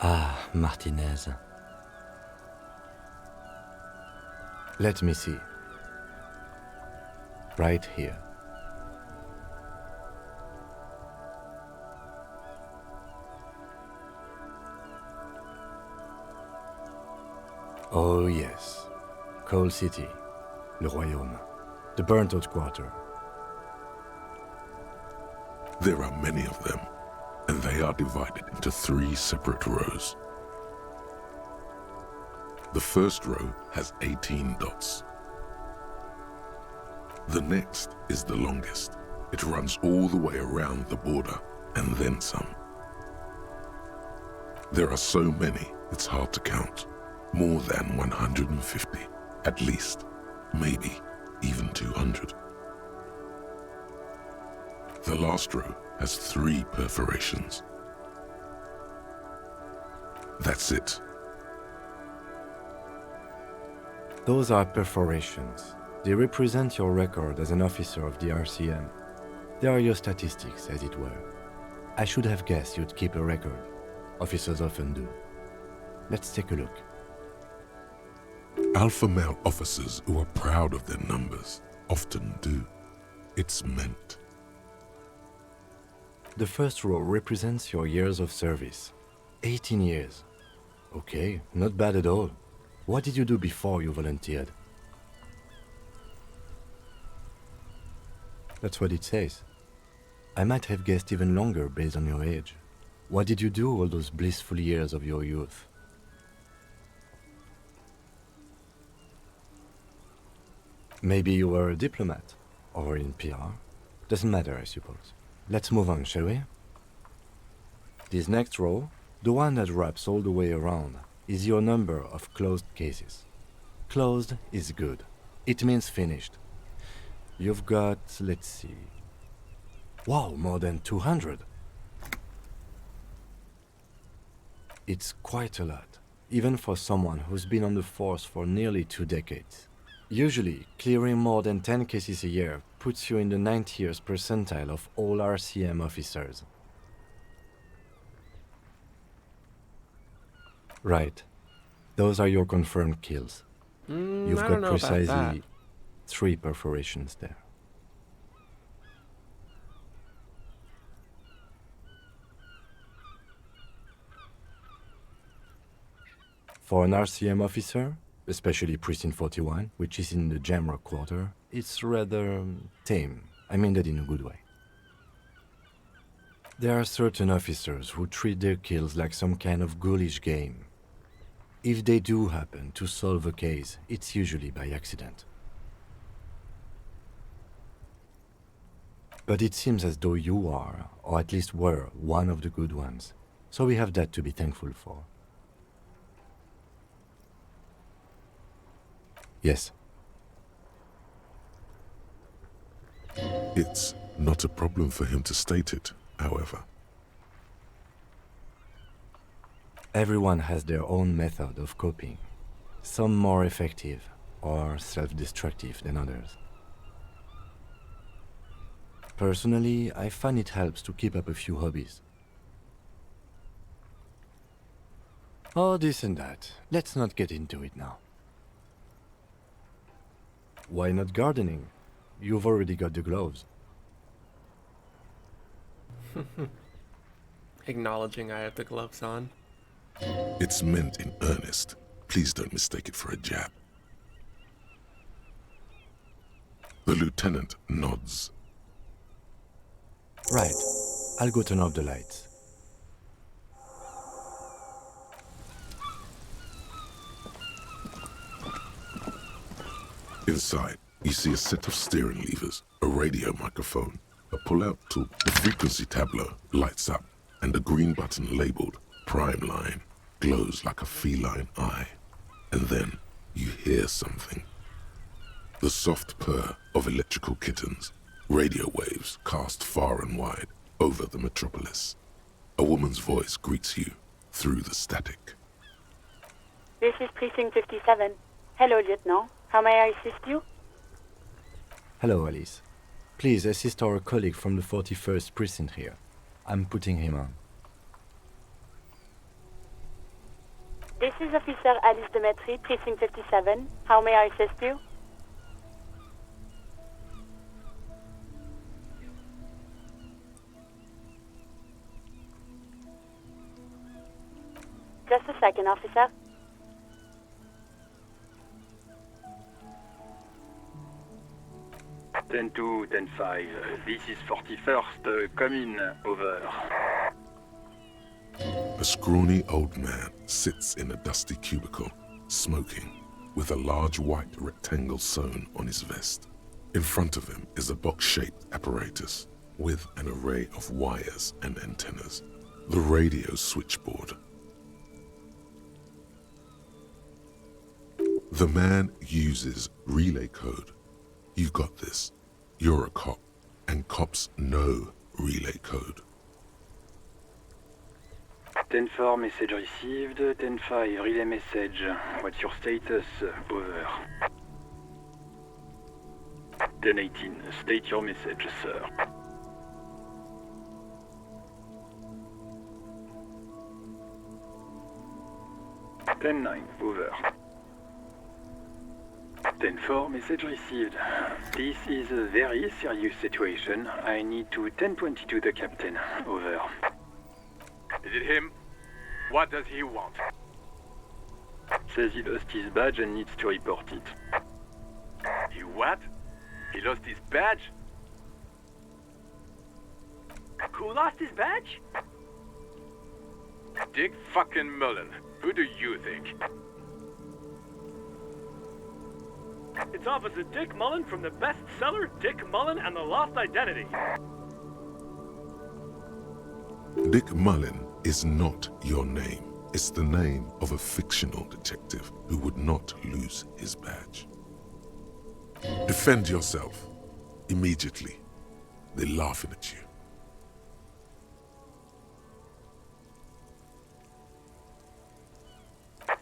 Ah, Martinez. Let me see. Right here. Oh yes. Coal City. Le Royaume. The burnt-out quarter. There are many of them, and they are divided into 3 separate rows. The first row has 18 dots. The next is the longest. It runs all the way around the border, and then some. There are so many, it's hard to count. More than 150, at least, maybe even 200. The last row has 3 perforations. That's it. Those are perforations. They represent your record as an officer of the RCM. They are your statistics, as it were. I should have guessed you'd keep a record. Officers often do. Let's take a look. Alpha male officers who are proud of their numbers often do. It's meant. The first row represents your years of service. 18 years. Okay, not bad at all. What did you do before you volunteered? That's what it says. I might have guessed even longer based on your age. What did you do all those blissful years of your youth? Maybe you were a diplomat, or in PR. Doesn't matter, I suppose. Let's move on, shall we? This next row, the one that wraps all the way around, is your number of closed cases. Closed is good. It means finished. You've got, let's see... Wow, more than 200. It's quite a lot, even for someone who's been on the force for nearly 2 decades. Usually, clearing more than 10 cases a year puts you in the 90th percentile of all RCM officers. Right. Those are your confirmed kills. You've got precisely 3 perforations there. For an RCM officer, especially Precinct 41, which is in the Jamrock quarter, it's rather tame. I mean that in a good way. There are certain officers who treat their kills like some kind of ghoulish game. If they do happen to solve a case, it's usually by accident. But it seems as though you are, or at least were, one of the good ones. So we have that to be thankful for. Yes. It's not a problem for him to state it, however. Everyone has their own method of coping, some more effective or self-destructive than others. Personally, I find it helps to keep up a few hobbies. Oh, this and that. Let's not get into it now. Why not gardening? You've already got the gloves. Acknowledging I have the gloves on. It's meant in earnest. Please don't mistake it for a jab. The lieutenant nods. Right. I'll go turn off the lights. Inside, you see a set of steering levers, a radio microphone, a pull-out tool. The frequency tableau lights up, and a green button labeled Prime Line glows like a feline eye. And then you hear something. The soft purr of electrical kittens, radio waves cast far and wide over the metropolis. A woman's voice greets you through the static. This is Precinct 57. Hello, Lieutenant. How may I assist you? Hello, Alice. Please assist our colleague from the 41st Precinct here. I'm putting him on. This is Officer Alice Demetri, Precinct 57. How may I assist you? Just a second, officer. Ten 2, 10-5. This is 41st. Come in. Over. A scrawny old man sits in a dusty cubicle, smoking, with a large white rectangle sewn on his vest. In front of him is a box-shaped apparatus with an array of wires and antennas. The radio switchboard. The man uses relay code. You got this. You're a cop, and cops know relay code. 10-4, message received. 10-5, relay message. What's your status? Over. 10-18, state your message, sir. 10-9, over. 10-4, message received. This is a very serious situation. I need to 10-22 the captain. Over. Is it him? What does he want? Says he lost his badge and needs to report it. He what? He lost his badge? Who lost his badge? Dick fucking Mullen. Who do you think? It's Officer Dick Mullen from the bestseller Dick Mullen and the Lost Identity. Dick Mullen is not your name. It's the name of a fictional detective who would not lose his badge. Defend yourself. Immediately. They're laughing at you.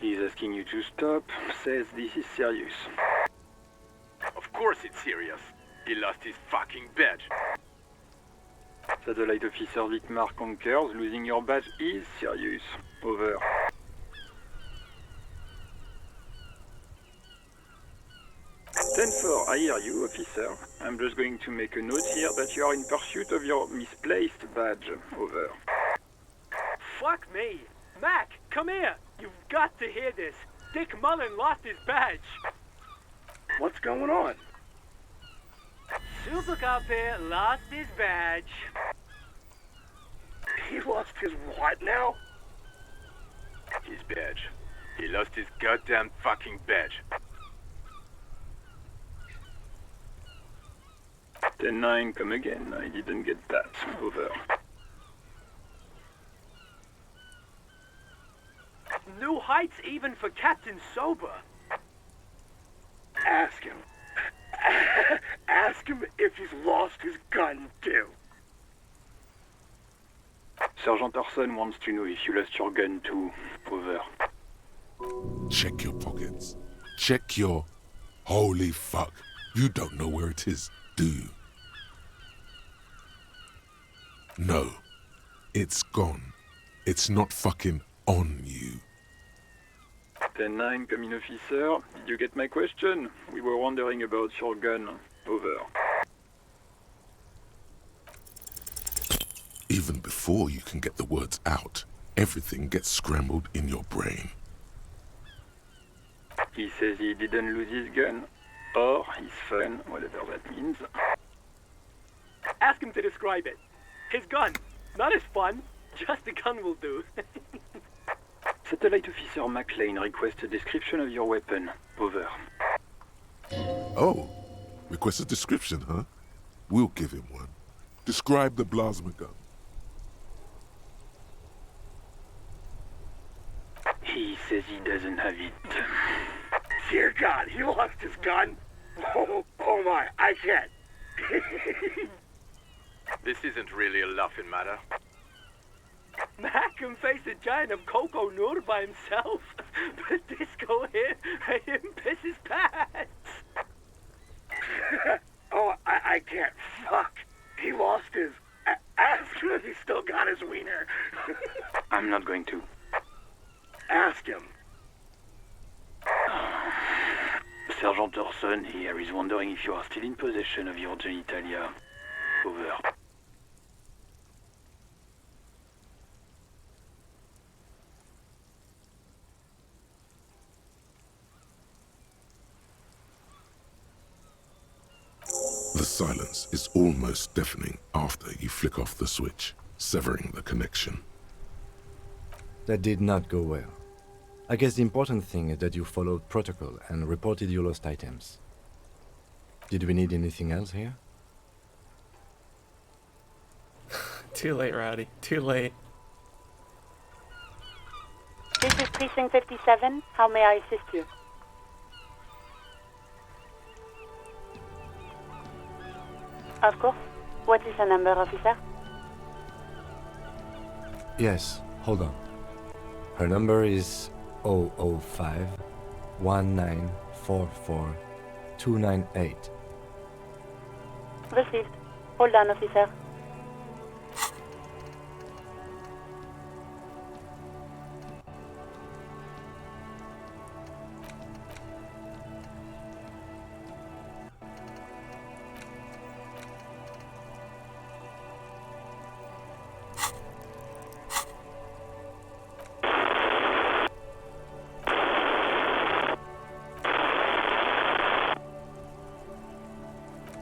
He's asking you to stop. Says this is serious. Of course it's serious. He lost his fucking badge. Satellite Officer Vicmar concurs. Losing your badge is serious. Over. I hear you, officer. I'm just going to make a note here that you are in pursuit of your misplaced badge. Over. Fuck me. Mac, come here. You've got to hear this. Dick Mullen lost his badge. What's going on? Super Cop here lost his badge. He lost his what now? His badge. He lost his goddamn fucking badge. 10-9, come again. I didn't get that. Over. New heights even for Captain Sober. Ask him. Ask him if he's lost his gun, too. Sergeant Orson wants to know if you lost your gun too. Over. Check your pockets. Check your... Holy fuck. You don't know where it is, do you? No. It's gone. It's not fucking on you. 10-9, come in, officer. Did you get my question? We were wondering about your gun. Over. Even before you can get the words out, everything gets scrambled in your brain. He says he didn't lose his gun. Or his phone, whatever that means. Ask him to describe it. His gun. Not his fun. Just a gun will do. Satellite Officer McLean requests a description of your weapon. Over. Oh, request a description, huh? We'll give him one. Describe the plasma gun. He says he doesn't have it. Dear God, he lost his gun. Oh my, I can't. This isn't really a laughing matter. Mac can face a giant of Coco Nur by himself, but Disco here made him piss his pants. Oh, I can't. Fuck. He lost his... Ask him if he still got his wiener. I'm not going to. Ask him. Sergeant Orson here is wondering if you are still in possession of your genitalia. Over. The silence is almost deafening after you flick off the switch, severing the connection. That did not go well. I guess the important thing is that you followed protocol and reported your lost items. Did we need anything else here? Too late, Rowdy. Too late. This is Precinct 57. How may I assist you? Of course. What is the number, officer? Yes, hold on. Her number is 005 1944 298. Received. Hold on, officer.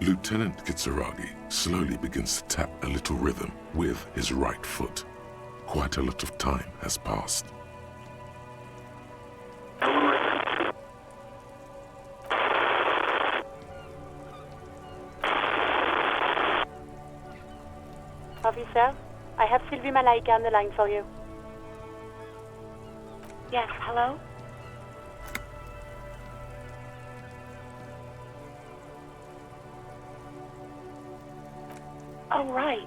Lieutenant Kitsuragi slowly begins to tap a little rhythm with his right foot. Quite a lot of time has passed. Officer, I have Sylvie Malaika on the line for you. Yes, hello? Oh, right.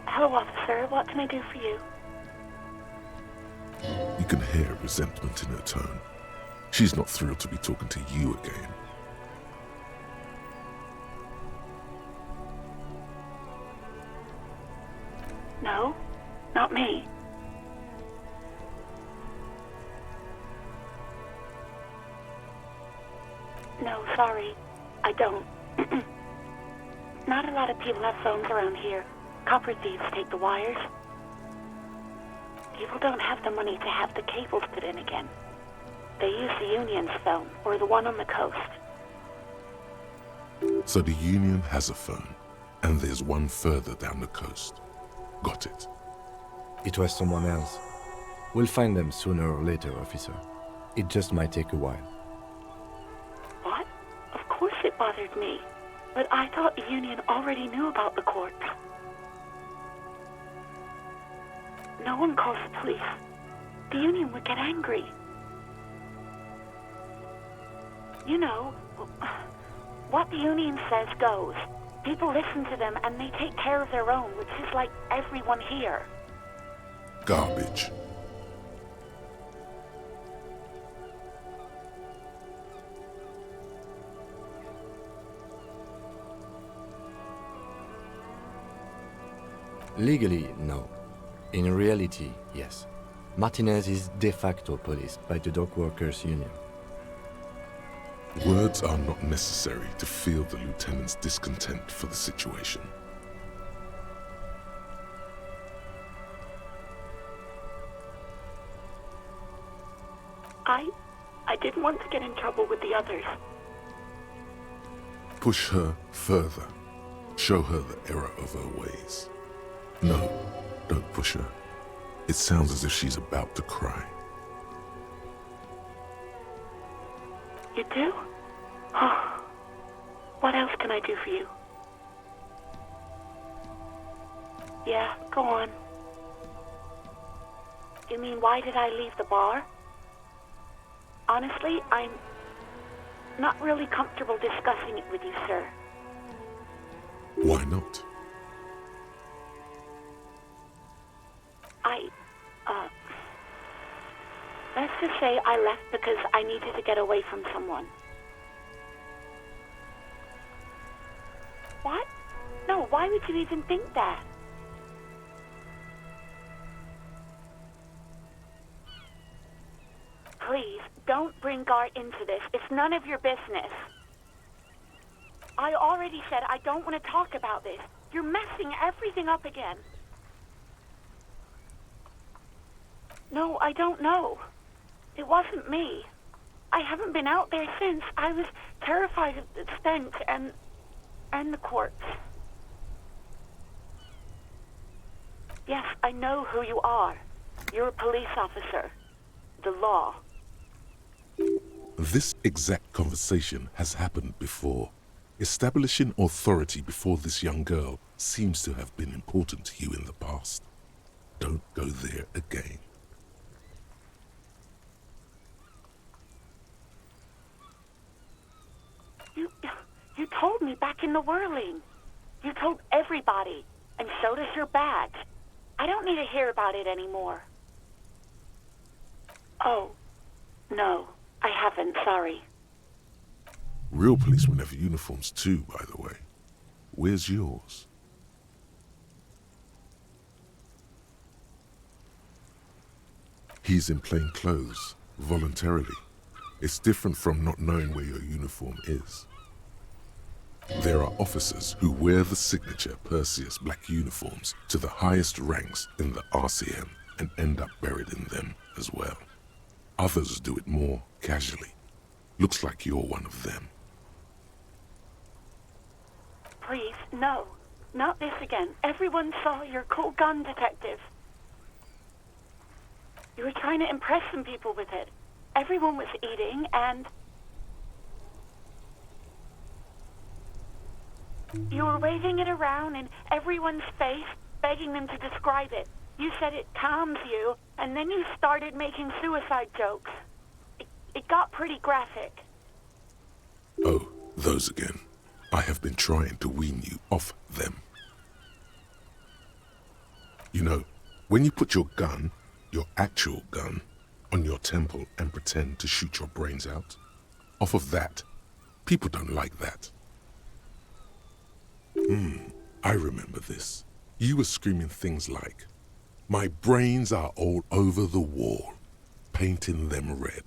Hello, officer. What can I do for you? You can hear resentment in her tone. She's not thrilled to be talking to you again. No, not me. No, sorry. I don't. Not a lot of people have phones around here. Copper thieves take the wires. People don't have the money to have the cables put in again. They use the Union's phone, or the one on the coast. So the Union has a phone, and there's one further down the coast. Got it. It was someone else. We'll find them sooner or later, officer. It just might take a while. What? Of course it bothered me. But I thought the Union already knew about the courts. No one calls the police. The Union would get angry. You know, what the Union says goes. People listen to them and they take care of their own, which is like everyone here. Garbage. Legally, no. In reality, yes. Martinez is de facto policed by the Dock Workers Union. Words are not necessary to feel the lieutenant's discontent for the situation. I didn't want to get in trouble with the others. Push her further. Show her the error of her ways. No, don't push her. It sounds as if she's about to cry. You do? Oh. What else can I do for you? Yeah, go on. You mean, why did I leave the bar? Honestly, I'm not really comfortable discussing it with you, sir. Why not? Let's just say I left because I needed to get away from someone. What? No, why would you even think that? Please, don't bring Gar into this. It's none of your business. I already said I don't want to talk about this. You're messing everything up again. No, I don't know. It wasn't me. I haven't been out there since. I was terrified of the stench and the corpse. Yes, I know who you are. You're a police officer. The law. This exact conversation has happened before. Establishing authority before this young girl seems to have been important to you in the past. Don't go there again. You told me back in the whirling. You told everybody, and so does your badge. I don't need to hear about it anymore. Oh, no, I haven't, sorry. Real policemen have uniforms too, by the way. Where's yours? He's in plain clothes, voluntarily. It's different from not knowing where your uniform is. There are officers who wear the signature Perseus black uniforms to the highest ranks in the RCM and end up buried in them as well. Others do it more casually. Looks like you're one of them. Please, no. Not this again. Everyone saw your cool gun detective. You were trying to impress some people with it. Everyone was eating and... You were waving it around in everyone's face, begging them to describe it. You said it calms you, and then you started making suicide jokes. It got pretty graphic. Oh, those again. I have been trying to wean you off them. You know, when you put your gun, your actual gun, on your temple and pretend to shoot your brains out, off of that, people don't like that. I remember this. You were screaming things like, "My brains are all over the wall, painting them red.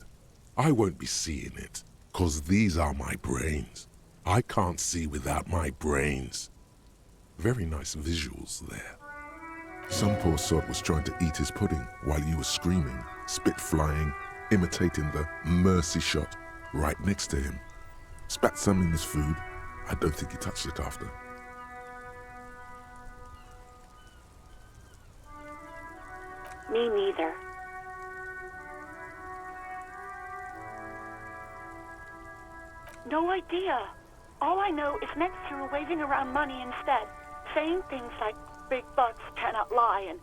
I won't be seeing it, 'cause these are my brains. I can't see without my brains." Very nice visuals there. Some poor sod was trying to eat his pudding while you were screaming, spit flying, imitating the mercy shot right next to him. Spat some in his food. I don't think he touched it after. Me neither. No idea. All I know is next you were waving around money instead, saying things like big bucks cannot lie and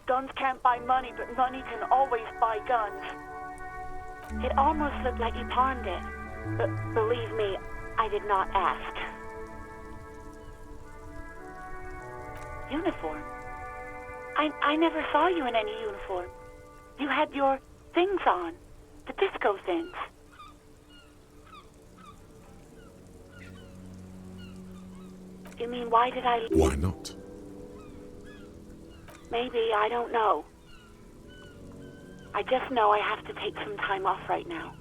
guns can't buy money, but money can always buy guns. It almost looked like you pawned it, but believe me, I did not ask. Uniform? I never saw you in any uniform. You had your things on, the disco things. You mean, why did I... Why not? Maybe, I don't know. I just know I have to take some time off right now.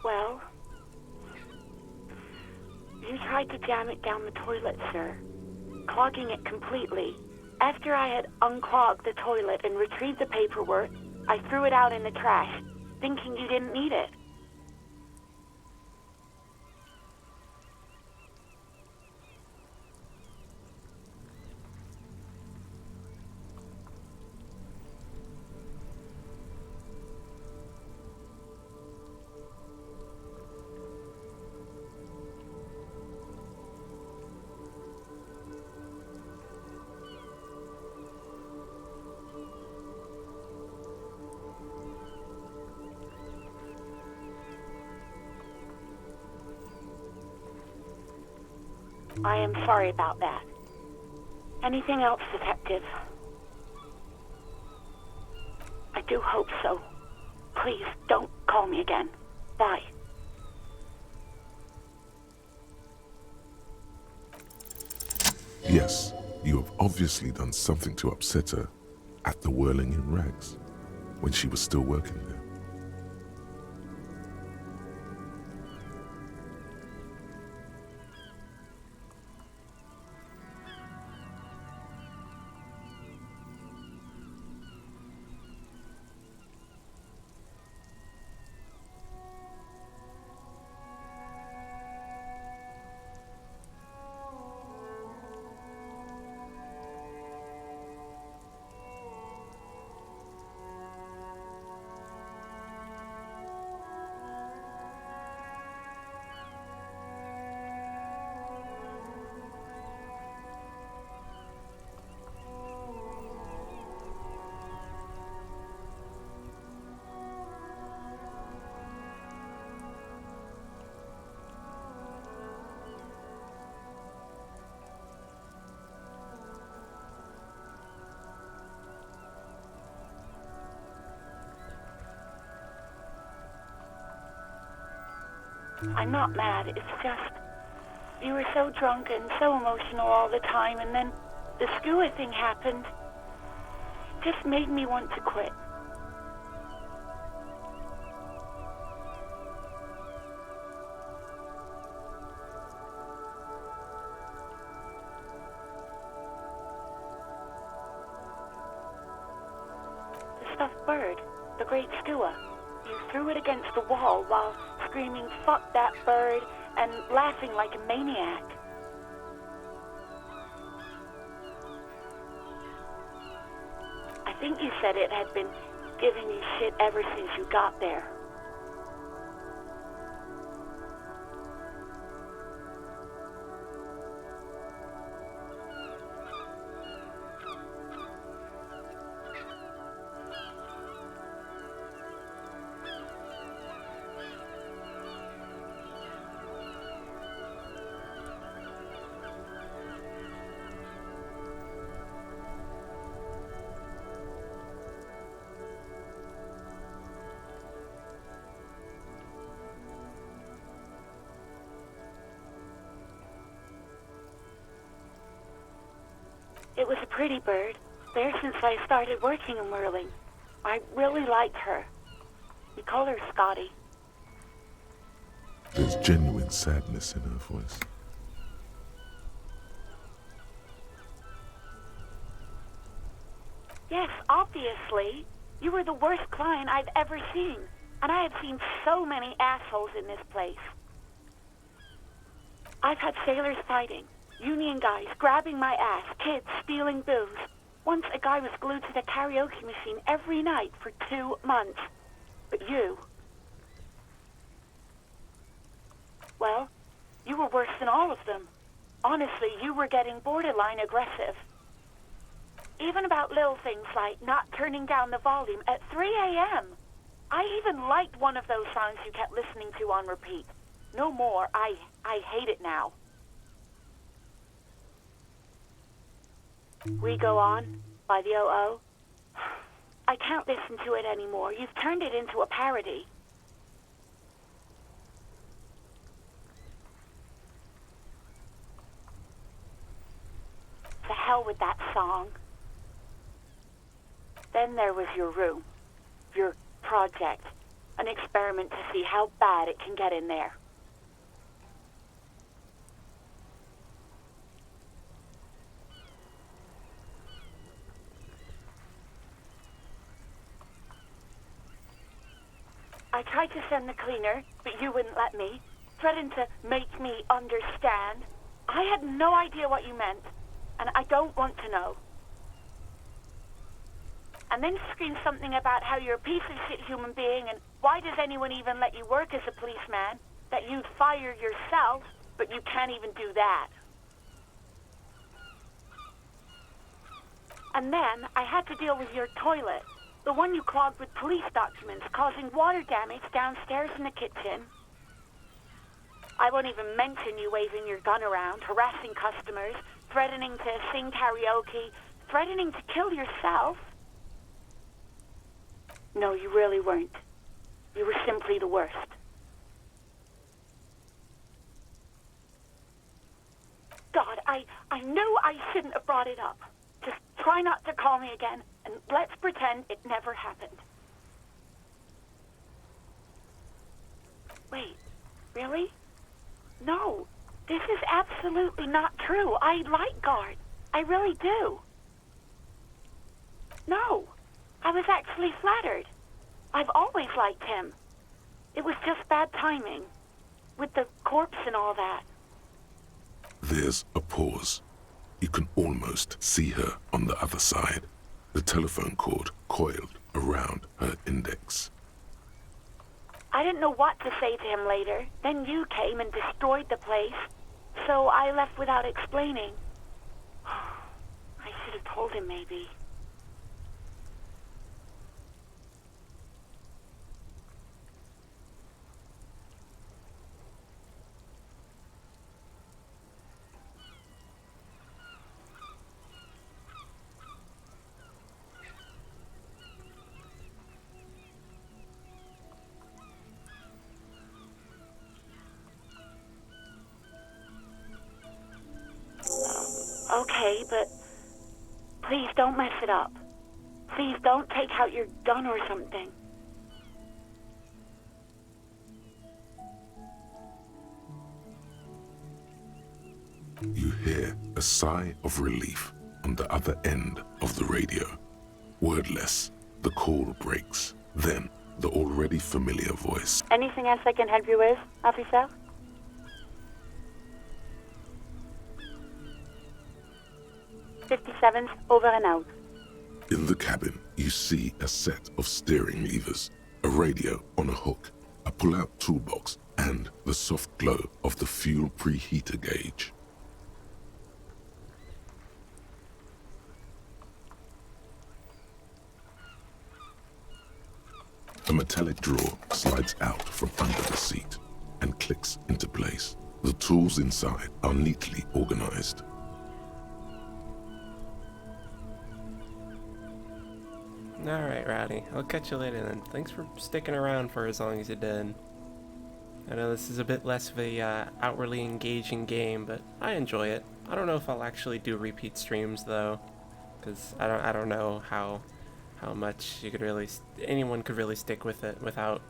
Well, you tried to jam it down the toilet, sir, clogging it completely. After I had unclogged the toilet and retrieved the paperwork, I threw it out in the trash, thinking you didn't need it. I am sorry about that. Anything else, Detective? I do hope so. Please, don't call me again. Bye. Yes, you have obviously done something to upset her at the Whirling in Rags, when she was still working there. I'm not mad, it's just... You were so drunk and so emotional all the time, and then the skewer thing happened. It just made me want to quit. The stuffed bird, the great skewer. You threw it against the wall while screaming, "Fuck that bird," and laughing like a maniac. I think you said it had been giving you shit ever since you got there. It was a pretty bird, there since I started working in Whirling. I really liked her. We call her Scotty. There's genuine sadness in her voice. Yes, obviously. You were the worst client I've ever seen. And I have seen so many assholes in this place. I've had sailors fighting, union guys grabbing my ass, kids stealing booze. Once a guy was glued to the karaoke machine every night for 2 months. But you... well, you were worse than all of them. Honestly, you were getting borderline aggressive. Even about little things like not turning down the volume at 3 a.m. I even liked one of those songs you kept listening to on repeat. No more. I hate it now. We Go On by the O.O. I can't listen to it anymore. You've turned it into a parody. To hell with that song. Then there was your room, your project, an experiment to see how bad it can get in there. I tried to send the cleaner, but you wouldn't let me. Threatened to make me understand. I had no idea what you meant, and I don't want to know. And then screamed something about how you're a piece of shit human being, and why does anyone even let you work as a policeman? That you'd fire yourself, but you can't even do that. And then I had to deal with your toilet. The one you clogged with police documents, causing water damage downstairs in the kitchen. I won't even mention you waving your gun around, harassing customers, threatening to sing karaoke, threatening to kill yourself. No, you really weren't. You were simply the worst. God, I knew I shouldn't have brought it up. Just try not to call me again, and let's pretend it never happened. Wait, really? No, this is absolutely not true. I like Guard. I really do. No, I was actually flattered. I've always liked him. It was just bad timing, with the corpse and all that. There's a pause. You can almost see her on the other side, the telephone cord coiled around her index. I didn't know what to say to him later. Then you came and destroyed the place, so I left without explaining. I should have told him, maybe. Okay, but please don't mess it up. Please don't take out your gun or something. You hear a sigh of relief on the other end of the radio. Wordless, the call breaks. Then, the already familiar voice. Anything else I can help you with, officer? '57's over and out. In the cabin, you see a set of steering levers, a radio on a hook, a pull-out toolbox, and the soft glow of the fuel preheater gauge. A metallic drawer slides out from under the seat and clicks into place. The tools inside are neatly organized. Alright, Rowdy. I'll catch you later then. Thanks for sticking around for as long as you did. I know this is a bit less of a outwardly engaging game, but I enjoy it. I don't know if I'll actually do repeat streams though, because I don't know how much you could really anyone could really stick with it without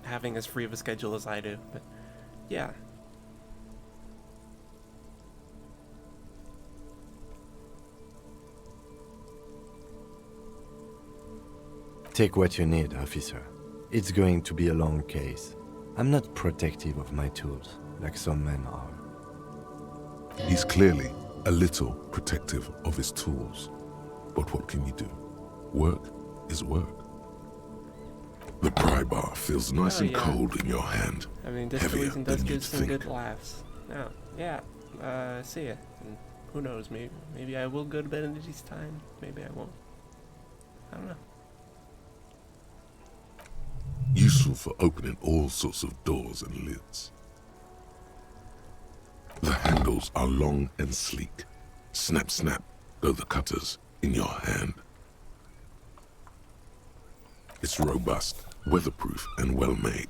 having as free of a schedule as I do. But yeah. Take what you need, officer. It's going to be a long case. I'm not protective of my tools, like some men are. He's clearly a little protective of his tools. But what can you do? Work is work. The pry bar feels nice and cold in your hand. I mean, heavier Elysium does than give you'd some think. good laughs. Oh, yeah. See ya. And who knows, maybe I will go to bed in this time. Maybe I won't. I don't know. Useful for opening all sorts of doors and lids. The handles are long and sleek. Snap, snap, go the cutters in your hand. It's robust, weatherproof, and well-made.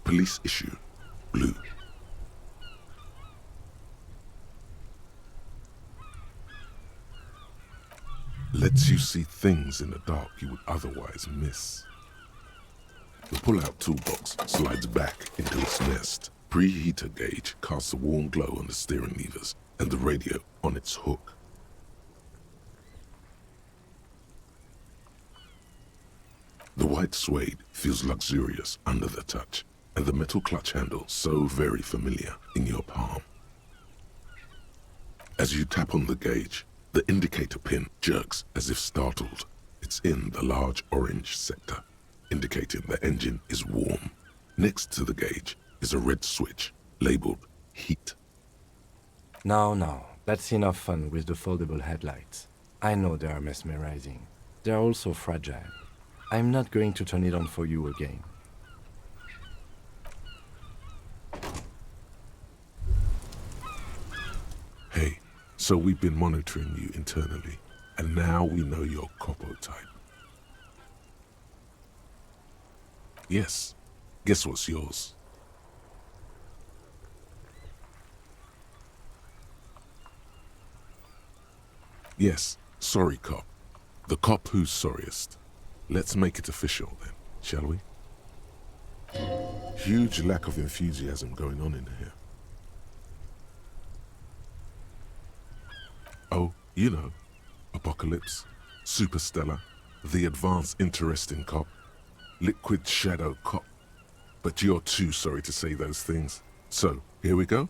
Police issue, blue. Lets you see things in the dark you would otherwise miss. The pull-out toolbox slides back into its nest. Preheater gauge casts a warm glow on the steering levers and the radio on its hook. The white suede feels luxurious under the touch, and the metal clutch handle so very familiar in your palm. As you tap on the gauge, the indicator pin jerks as if startled. It's in the large orange sector, indicating the engine is warm. Next to the gauge is a red switch labeled heat. Now, that's enough fun with the foldable headlights. I know they are mesmerizing. They are also fragile. I'm not going to turn it on for you again. Hey, so we've been monitoring you internally, and now we know your Copo type. Yes, guess what's yours? Yes, sorry cop. The cop who's sorriest. Let's make it official then, shall we? Huge lack of enthusiasm going on in here. Oh, you know, Apocalypse, Superstellar, the advanced interesting cop, Liquid Shadow cop. But you're too sorry to say those things. So, here we go.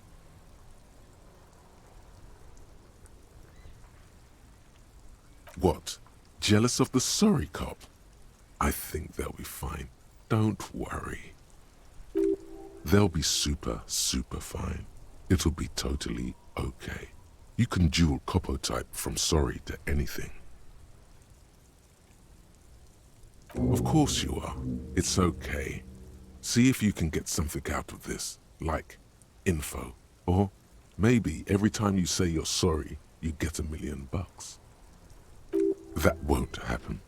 What? Jealous of the sorry cop? I think they'll be fine. Don't worry. They'll be super, super fine. It'll be totally okay. You can dual Copo type from sorry to anything. Of course you are. It's okay. See if you can get something out of this, like info. Or maybe every time you say you're sorry, you get $1 million. That won't happen.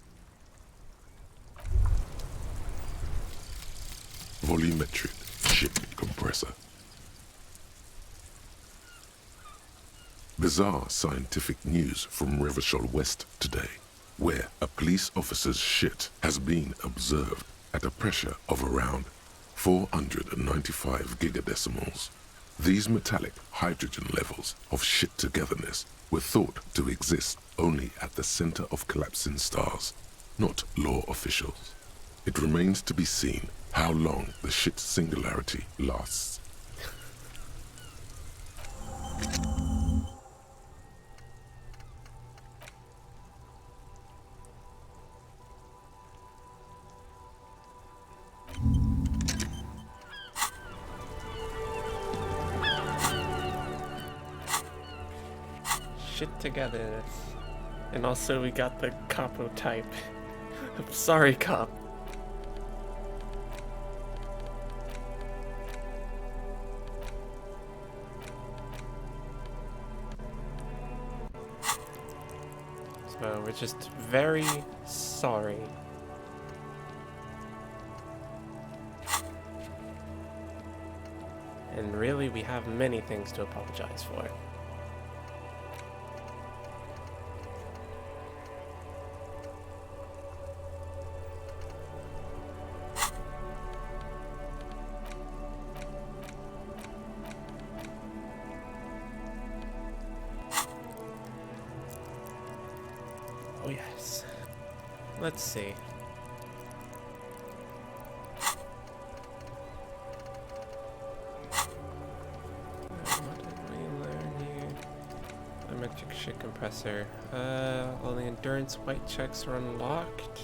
Volumetric ship compressor. Bizarre scientific news from Revachol West today, where a police officer's shit has been observed at a pressure of around 495 gigadecimals. These metallic hydrogen levels of shit togetherness were thought to exist only at the center of collapsing stars, not law officials. It remains to be seen how long the shit singularity lasts. Shit togetherness. And also we got the Copo type. I'm sorry, cop. So we're just very sorry. And really, we have many things to apologize for. Oh yes. Let's see. What did we learn here? Biometric shit compressor. All the endurance white checks are unlocked.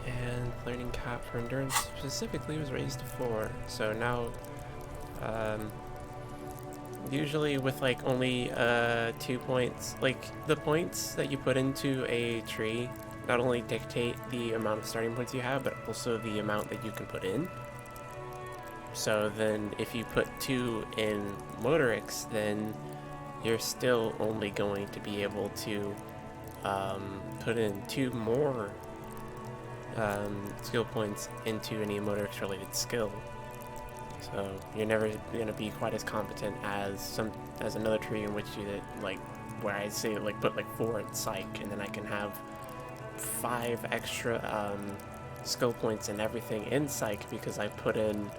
And learning cap for endurance specifically was raised to 4. So now, usually with like only 2 points, like the points that you put into a tree not only dictate the amount of starting points you have, but also the amount that you can put in. So then if you put 2 in Motorix, then you're still only going to be able to put in 2 more skill points into any Motorix related skill. So you're never going to be quite as competent as another tree in which you did, like, where I say like put like 4 in psych, and then I can have 5 extra skill points and everything in psych because I put in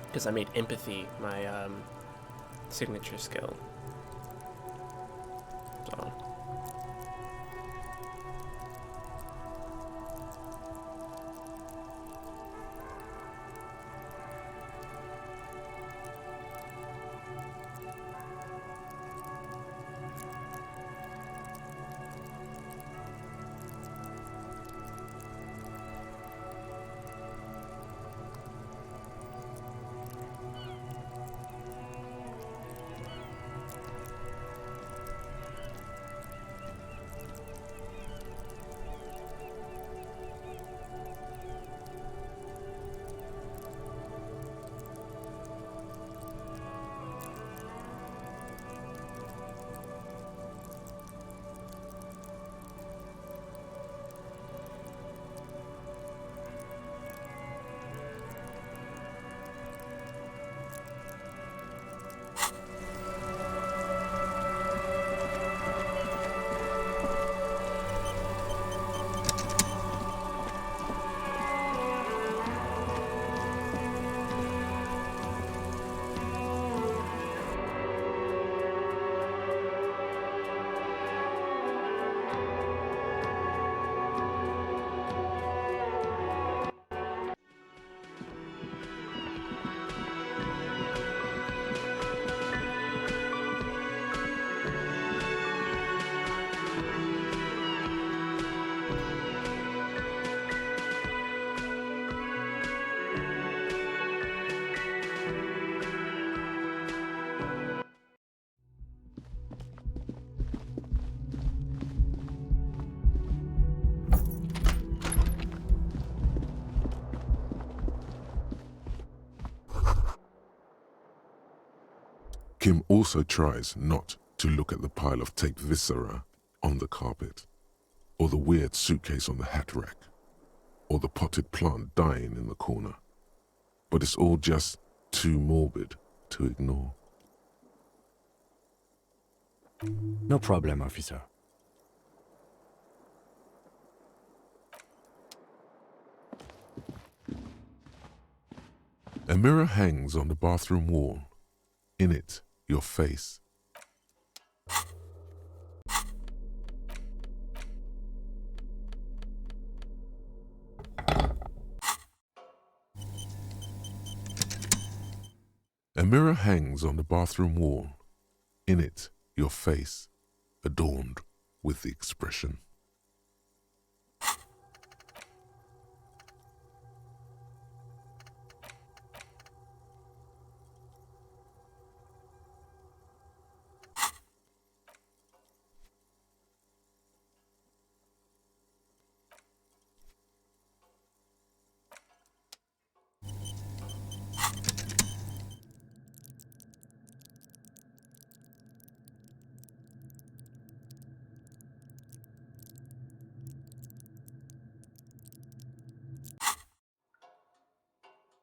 because I made empathy my signature skill. So Kim also tries not to look at the pile of taped viscera on the carpet, or the weird suitcase on the hat rack, or the potted plant dying in the corner. But it's all just too morbid to ignore. No problem, officer. A mirror hangs on the bathroom wall. In it, your face. A mirror hangs on the bathroom wall. In it, your face, adorned with the expression.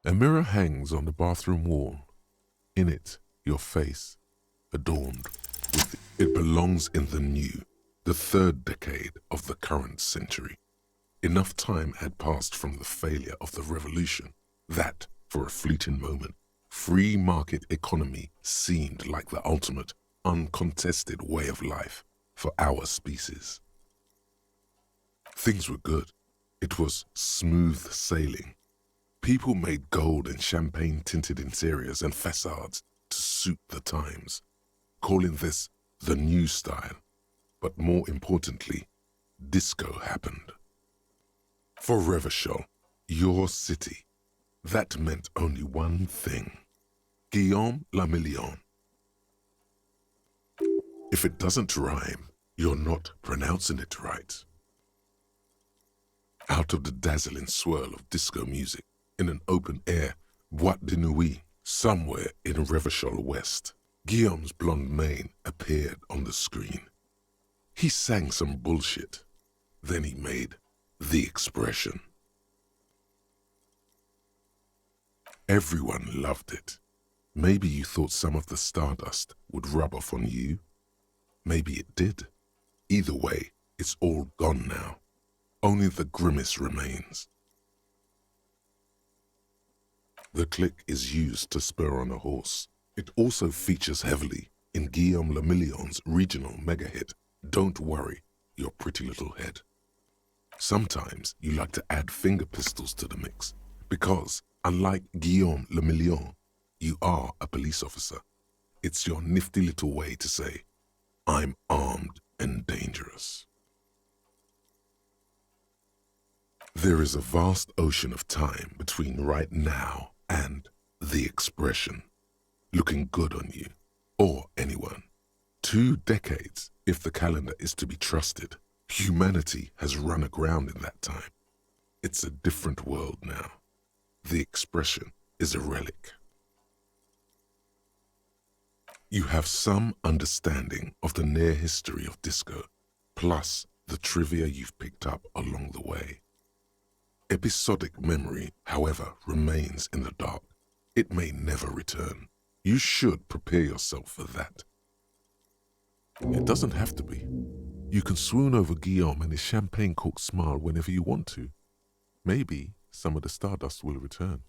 A mirror hangs on the bathroom wall. In it, your face, adorned with it belongs in the new, the third decade of the current century. Enough time had passed from the failure of the revolution that, for a fleeting moment, free market economy seemed like the ultimate, uncontested way of life for our species. Things were good. It was smooth sailing. People made gold and champagne-tinted interiors and facades to suit the times. calling this the new style. But more importantly, disco happened. For Revachol, your city, that meant only one thing. Guillaume le Million. If it doesn't rhyme, you're not pronouncing it right. Out of the dazzling swirl of disco music, in an open-air boîte de nuit somewhere in Revachol West, Guillaume's blonde mane appeared on the screen. He sang some bullshit. Then he made the expression. Everyone loved it. Maybe you thought some of the stardust would rub off on you. Maybe it did. Either way, it's all gone now. Only the grimace remains. The click is used to spur on a horse. It also features heavily in Guillaume le Million's regional mega hit, Don't Worry, Your Pretty Little Head. Sometimes you like to add finger pistols to the mix, because, unlike Guillaume le Million, you are a police officer. It's your nifty little way to say, I'm armed and dangerous. There is a vast ocean of time between right now and the expression, looking good on you, or anyone. 2 decades, if the calendar is to be trusted. Humanity has run aground in that time. It's a different world now. The expression is a relic. You have some understanding of the near history of disco, plus the trivia you've picked up along the way. Episodic memory, however, remains in the dark. It may never return. You should prepare yourself for that. It doesn't have to be. You can swoon over Guillaume and his champagne-corked smile whenever you want to. Maybe some of the stardust will return.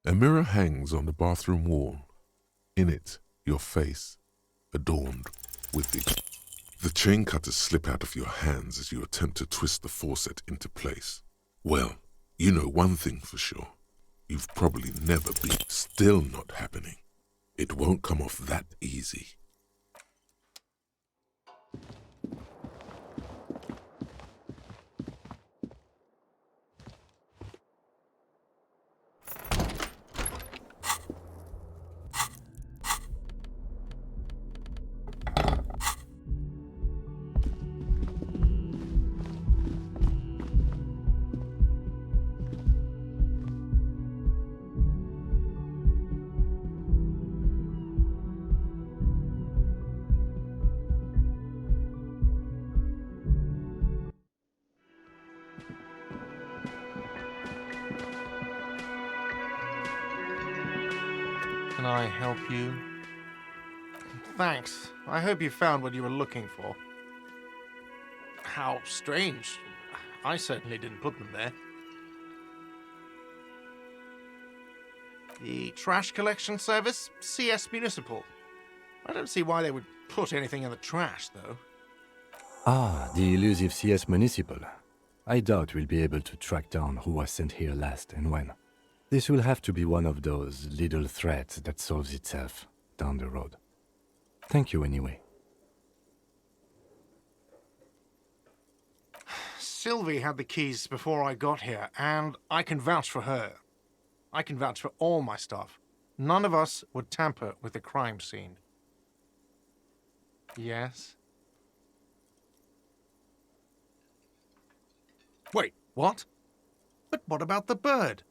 A mirror hangs on the bathroom wall. In it, your face, adorned with the chain cutters slip out of your hands as you attempt to twist the faucet into place. Well, you know one thing for sure. You've probably never been. Still not happening. It won't come off that easy. Can I help you? Thanks. I hope you found what you were looking for. How strange. I certainly didn't put them there. The trash collection service? CS Municipal. I don't see why they would put anything in the trash, though. Ah, the elusive CS Municipal. I doubt we'll be able to track down who was sent here last and when. This will have to be one of those little threats that solves itself down the road. Thank you anyway. Sylvie had the keys before I got here, and I can vouch for her. I can vouch for all my staff. None of us would tamper with the crime scene. Yes? Wait, what? But what about the bird?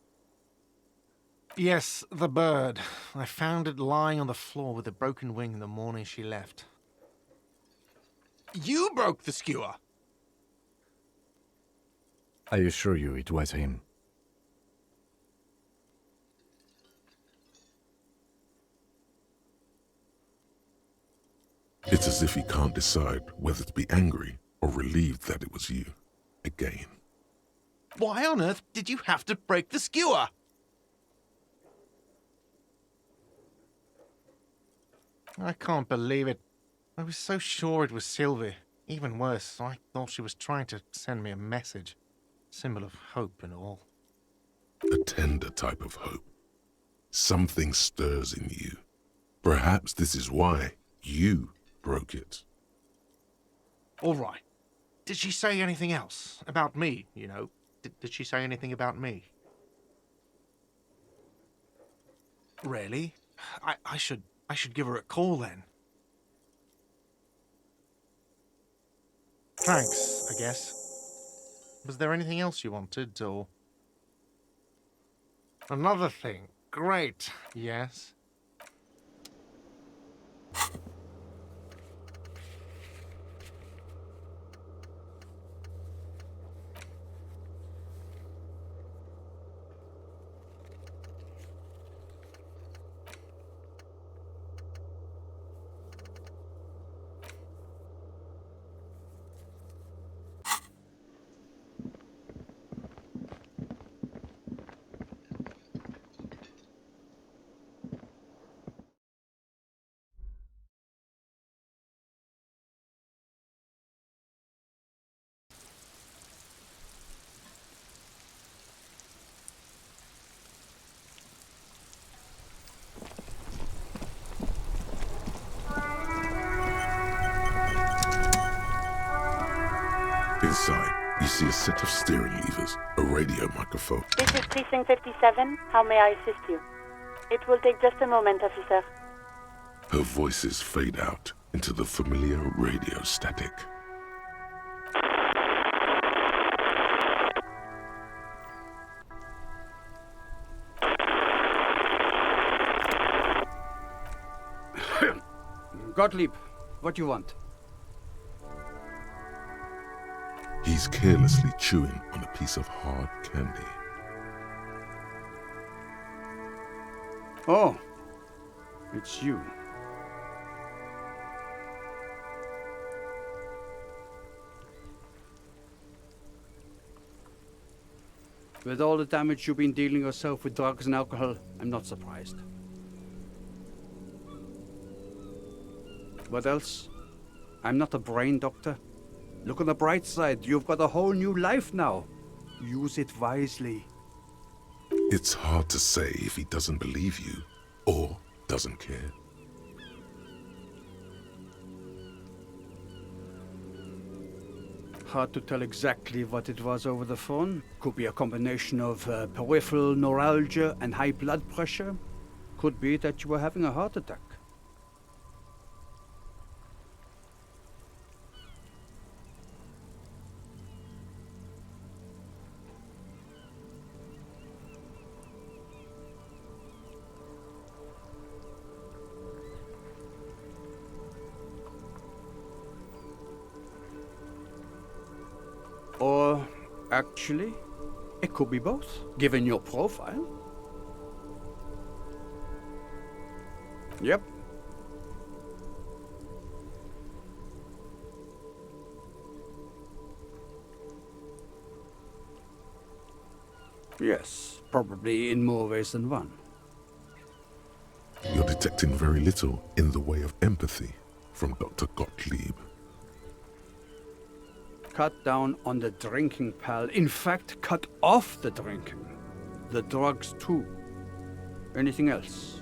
Yes, the bird. I found it lying on the floor with a broken wing the morning she left. You broke the skewer! I assure you it was him. It's as if he can't decide whether to be angry or relieved that it was you. Again. Why on earth did you have to break the skewer? I can't believe it. I was so sure it was Sylvie. Even worse, I thought she was trying to send me a message. Symbol of hope and all. A tender type of hope. Something stirs in you. Perhaps this is why you broke it. All right. Did she say anything else? About me, you know? Did she say anything about me? Really? I should give her a call then. Thanks, I guess. Was there anything else you wanted, or... Another thing. Great. Yes? Inside, you see a set of steering levers, a radio microphone. This is Precinct 57. How may I assist you? It will take just a moment, officer. Her voices fade out into the familiar radio static. Gottlieb, what do you want? He's carelessly chewing on a piece of hard candy. Oh, it's you. With all the damage you've been dealing yourself with drugs and alcohol, I'm not surprised. What else? I'm not a brain doctor. Look on the bright side, you've got a whole new life now. Use it wisely. It's hard to say if he doesn't believe you or doesn't care. Hard to tell exactly what it was over the phone. Could be a combination of peripheral neuralgia and high blood pressure. Could be that you were having a heart attack. Or, actually, it could be both, given your profile. Yep. Yes, probably in more ways than one. You're detecting very little in the way of empathy from Dr. Gottlieb. Cut down on the drinking, pal. In fact, cut off the drinking. The drugs, too. Anything else?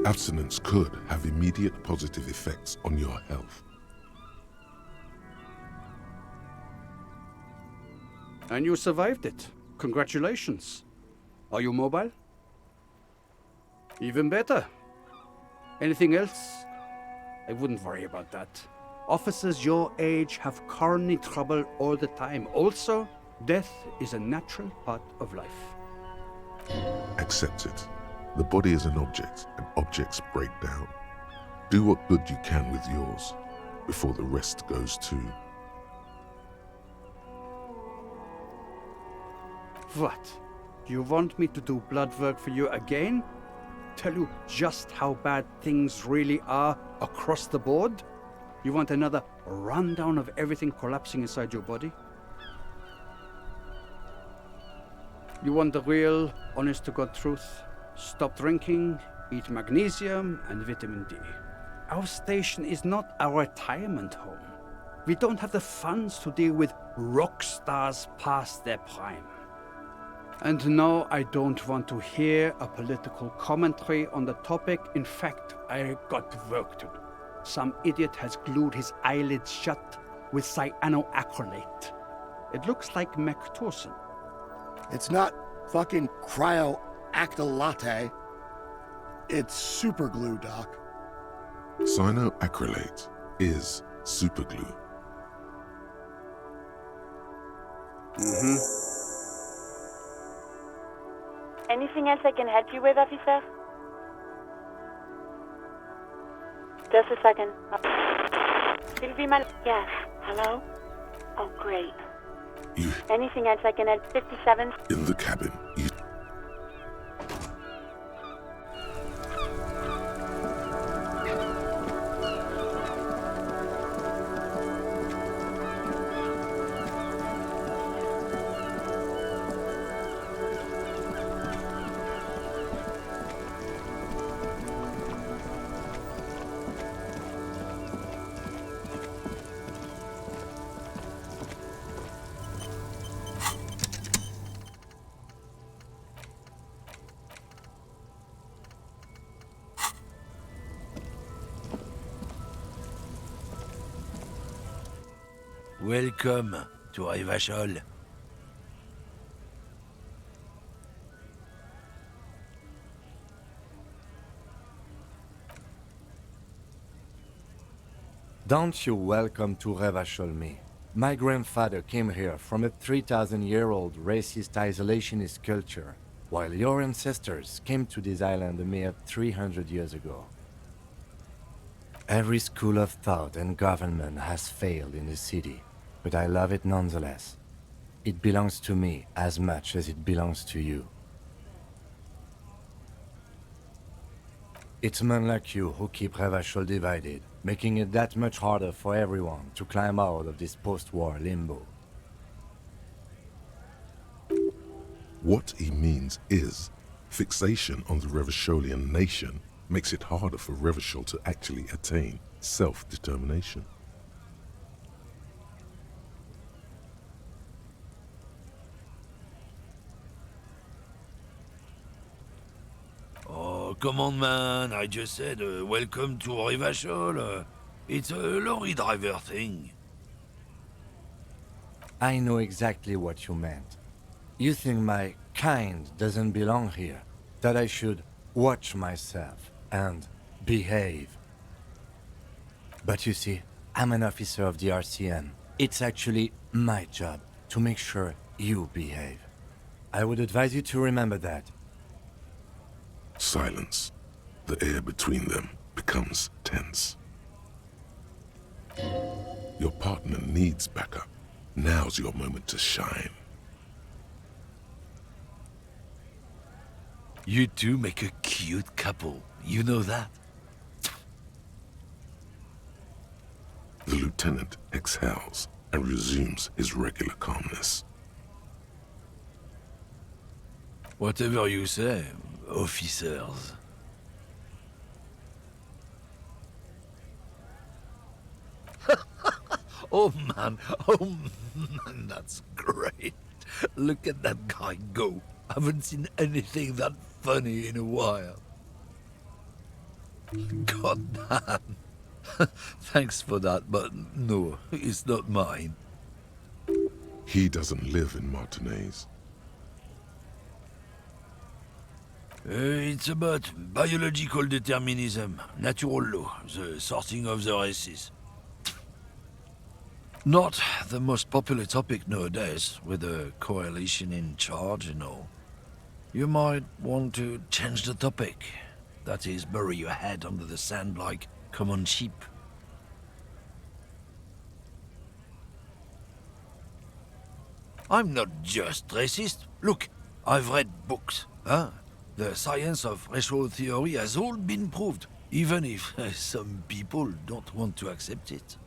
Abstinence could have immediate positive effects on your health. And you survived it. Congratulations. Are you mobile? Even better. Anything else? I wouldn't worry about that. Officers your age have coronary trouble all the time. Also, death is a natural part of life. Accept it. The body is an object, and objects break down. Do what good you can with yours, before the rest goes too. What? You want me to do blood work for you again? Tell you just how bad things really are across the board? You want another rundown of everything collapsing inside your body? You want the real, honest-to-God truth? Stop drinking, eat magnesium and vitamin D. our station is not a retirement home. We don't have the funds to deal with rock stars past their prime. And no, I don't want to hear a political commentary on the topic. In fact, I got work to do. Some idiot has glued his eyelids shut with cyanoacrylate. It looks like Mactorson. It's not fucking cryoacrylate. It's super glue, Doc. Cyanoacrylate is superglue. Anything else I can help you with, officer? Just a second. Sylvie Yes. Hello? Oh, great. You... Anything else I can help? 57? In the cabin, you... Welcome to Revachol. Don't you welcome to Revachol me. My grandfather came here from a 3,000-year-old racist isolationist culture, while your ancestors came to this island a mere 300 years ago. Every school of thought and government has failed in the city, but I love it nonetheless. It belongs to me as much as it belongs to you. It's men like you who keep Revachol divided, making it that much harder for everyone to climb out of this post-war limbo. What he means is, fixation on the Revacholian nation makes it harder for Revachol to actually attain self-determination. Oh, come on, man. I just said, welcome to Revachol. It's a lorry driver thing. I know exactly what you meant. You think my kind doesn't belong here, that I should watch myself and behave. But you see, I'm an officer of the RCN. It's actually my job to make sure you behave. I would advise you to remember that. Silence. The air between them becomes tense. Your partner needs backup. Now's your moment to shine. You two make a cute couple. You know that? The lieutenant exhales and resumes his regular calmness. Whatever you say, officers. Oh man, that's great. Look at that guy go. Haven't seen anything that funny in a while. God damn. Thanks for that, but no, it's not mine. He doesn't live in Martinez. It's about biological determinism, natural law, the sorting of the races. Not the most popular topic nowadays, with the coalition in charge and all. You might want to change the topic. That is, bury your head under the sand like common sheep. I'm not just racist. Look, I've read books, huh? The science of racial theory has all been proved, even if some people don't want to accept it.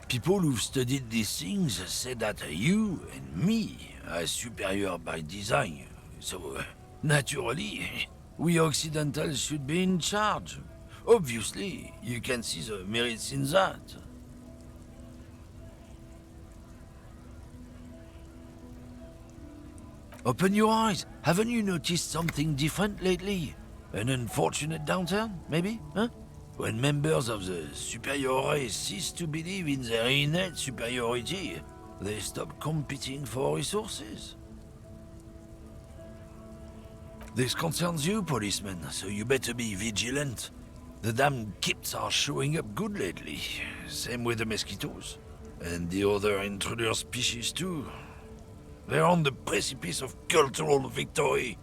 People who've studied these things say that you and me are superior by design, so naturally, we Occidentals should be in charge. Obviously, you can see the merits in that. Open your eyes. Haven't you noticed something different lately? An unfortunate downturn, maybe? Huh? When members of the superior race cease to believe in their innate superiority, they stop competing for resources. This concerns you, policeman, so you better be vigilant. The damn kips are showing up good lately. Same with the mosquitoes. And the other intruder species too. They're on the precipice of cultural victory.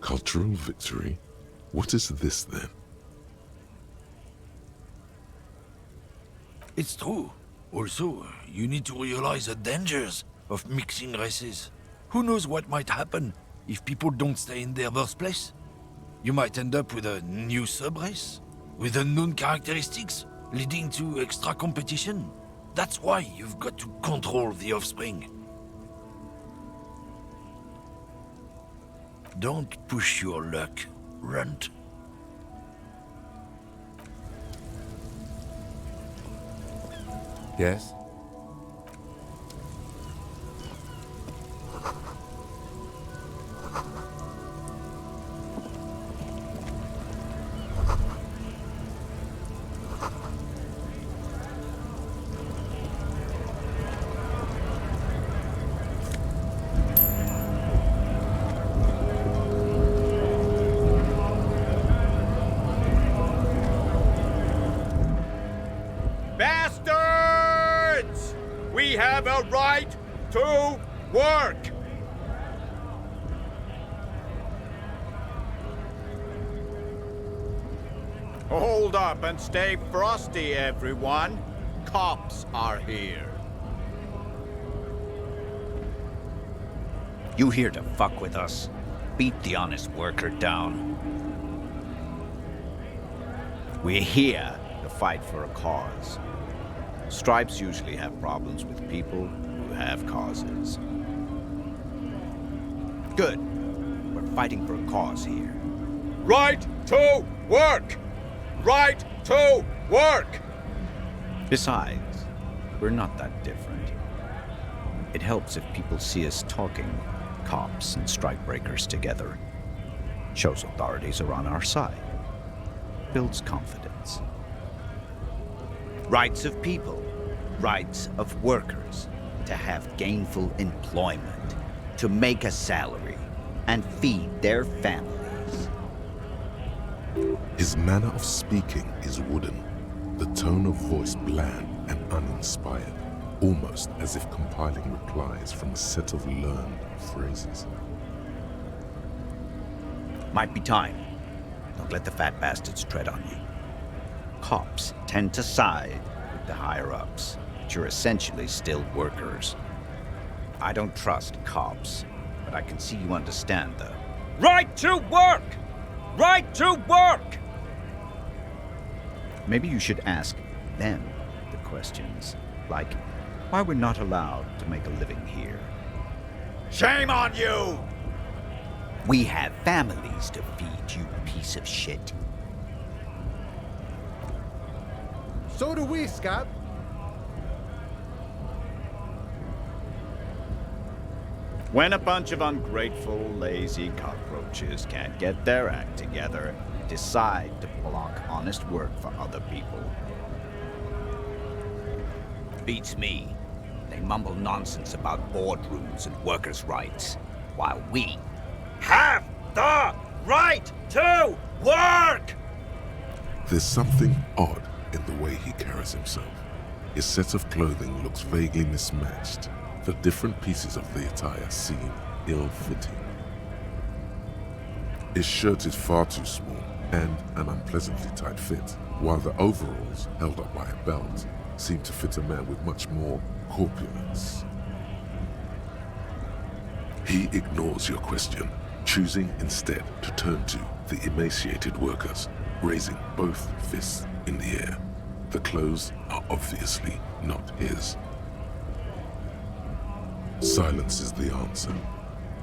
Cultural victory? What is this then? It's true. Also, you need to realize the dangers of mixing races. Who knows what might happen if people don't stay in their birthplace? You might end up with a new sub-race, with unknown characteristics, leading to extra competition. That's why you've got to control the offspring. Don't push your luck, Runt. Yes? Bastards! We have a right to work! Hold up and stay frosty, everyone. Cops are here. You here to fuck with us? Beat the honest worker down. We're here to fight for a cause. Stripes usually have problems with people who have causes. Good. We're fighting for a cause here. Right to work! Right to work! Besides, we're not that different. It helps if people see us talking, cops and strikebreakers together. Shows authorities are on our side. Builds confidence. Rights of people, rights of workers, to have gainful employment, to make a salary, and feed their families. His manner of speaking is wooden, the tone of voice bland and uninspired, almost as if compiling replies from a set of learned phrases. Might be time. Don't let the fat bastards tread on you. Cops tend to side with the higher-ups, but you're essentially still workers. I don't trust cops, but I can see you understand the Right to work! Right to work! Maybe you should ask them the questions, like why we're not allowed to make a living here. Shame on you! We have families to feed, you piece of shit. So do we, Scott. When a bunch of ungrateful, lazy cockroaches can't get their act together, decide to block honest work for other people. Beats me. They mumble nonsense about boardrooms and workers' rights, while we have the right to work! There's something odd in the way he carries himself. His set of clothing looks vaguely mismatched. The different pieces of the attire seem ill-fitting. His shirt is far too small and an unpleasantly tight fit, while the overalls, held up by a belt, seem to fit a man with much more corpulence. He ignores your question, choosing instead to turn to the emaciated workers, raising both fists in the air. The clothes are obviously not his. Silence is the answer.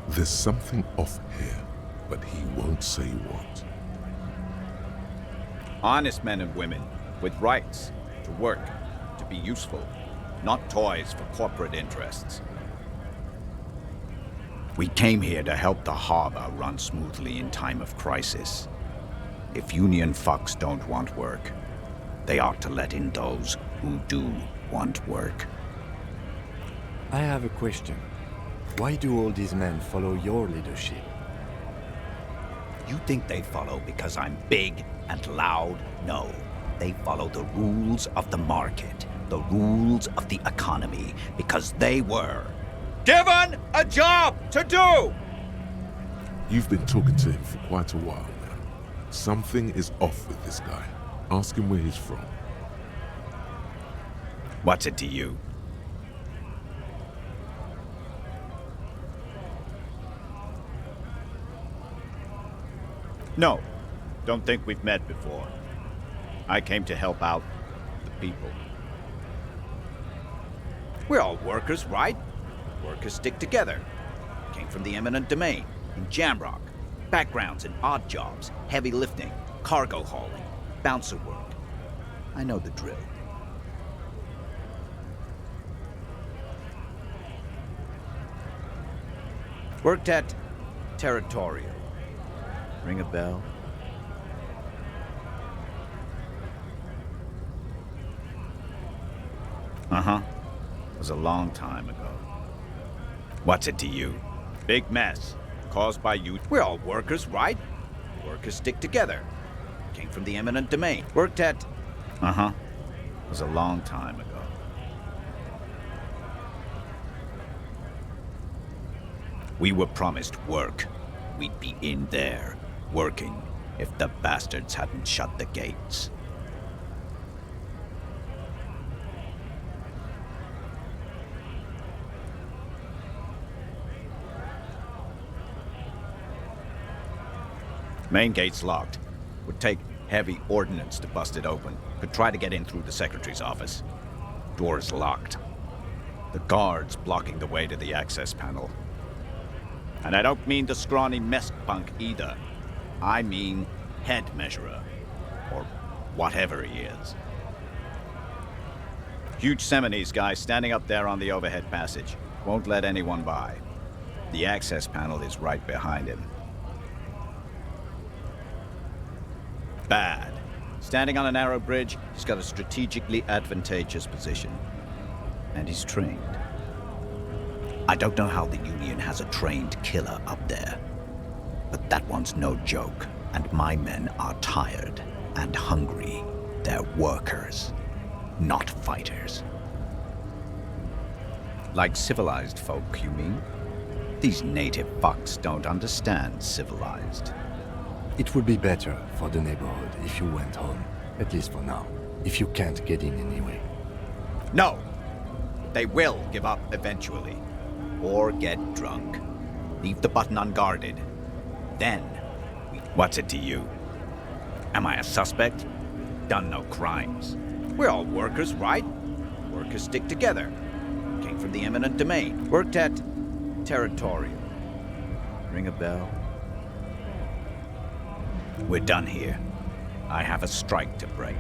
There's something off here, but he won't say what. Honest men and women with rights to work, to be useful, not toys for corporate interests. We came here to help the harbor run smoothly in time of crisis. If union fucks don't want work, they ought to let in those who do want work. I have a question. Why do all these men follow your leadership? You think they follow because I'm big and loud? No. They follow the rules of the market, the rules of the economy, because they were given a job to do! You've been talking to him for quite a while now. Something is off with this guy. Ask him where he's from. What's it to you? No, don't think we've met before. I came to help out the people. We're all workers, right? Workers stick together. Came from the eminent domain, in Jamrock. Backgrounds in odd jobs, heavy lifting, cargo hauling, bouncer work. I know the drill. Worked at Territorial. Ring a bell? Uh-huh. It was a long time ago. What's it to you? Big mess. Caused by you. We're all workers, right? Workers stick together. Came from the eminent domain. Worked at... Uh-huh. It was a long time ago. We were promised work. We'd be in there, working, if the bastards hadn't shut the gates. Main gate's locked. Would take heavy ordnance to bust it open. Could try to get in through the secretary's office. Door's locked. The guards blocking the way to the access panel. And I don't mean the scrawny mess punk either. I mean head measurer. Or whatever he is. Huge Seminese guy standing up there on the overhead passage. Won't let anyone by. The access panel is right behind him. Bad. Standing on a narrow bridge, he's got a strategically advantageous position. And he's trained. I don't know how the Union has a trained killer up there. But that one's no joke. And my men are tired and hungry. They're workers, not fighters. Like civilized folk, you mean? These native fucks don't understand civilized. It would be better for the neighborhood if you went home, at least for now, if you can't get in anyway. No! They will give up eventually. Or get drunk. Leave the button unguarded. Then, what's it to you? Am I a suspect? Done no crimes. We're all workers, right? Workers stick together. Came from the eminent domain. Worked at Territorial. Ring a bell? We're done here. I have a strike to break.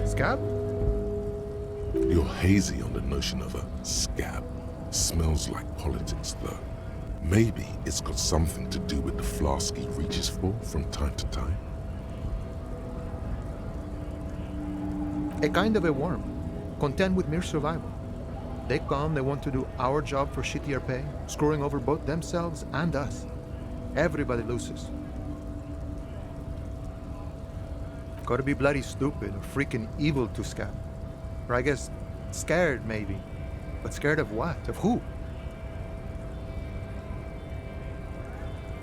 Scab? You're hazy on the notion of a scab. Smells like politics, though. Maybe it's got something to do with the flask he reaches for from time to time. A kind of a worm, content with mere survival. They come, they want to do our job for shittier pay, screwing over both themselves and us. Everybody loses. Gotta be bloody stupid or freaking evil to scab. Or I guess, scared maybe. But scared of what? Of who?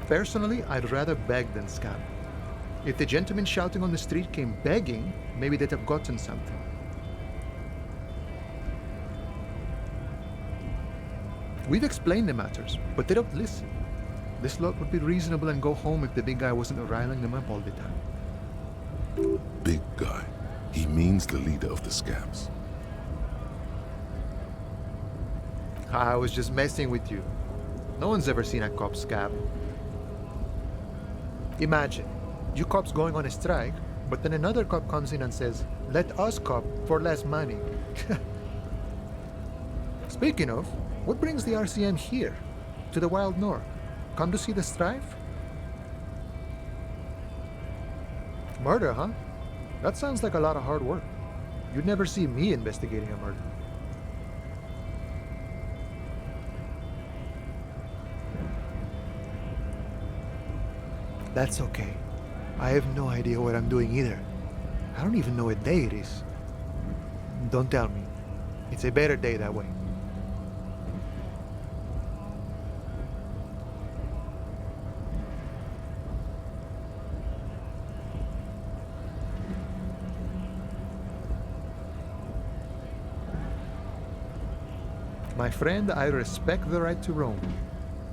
Personally, I'd rather beg than scab. If the gentleman shouting on the street came begging, maybe they'd have gotten something. We've explained the matters, but they don't listen. This lot would be reasonable and go home if the big guy wasn't riling them up all the time. Big guy. He means the leader of the scabs. I was just messing with you. No one's ever seen a cop scab. Imagine, you cops going on a strike, but then another cop comes in and says, let us cop for less money. Speaking of, what brings the RCM here, to the Wild North? Come to see the strife? Murder, huh? That sounds like a lot of hard work. You'd never see me investigating a murder. That's okay. I have no idea what I'm doing either. I don't even know what day it is. Don't tell me. It's a better day that way. My friend, I respect the right to roam.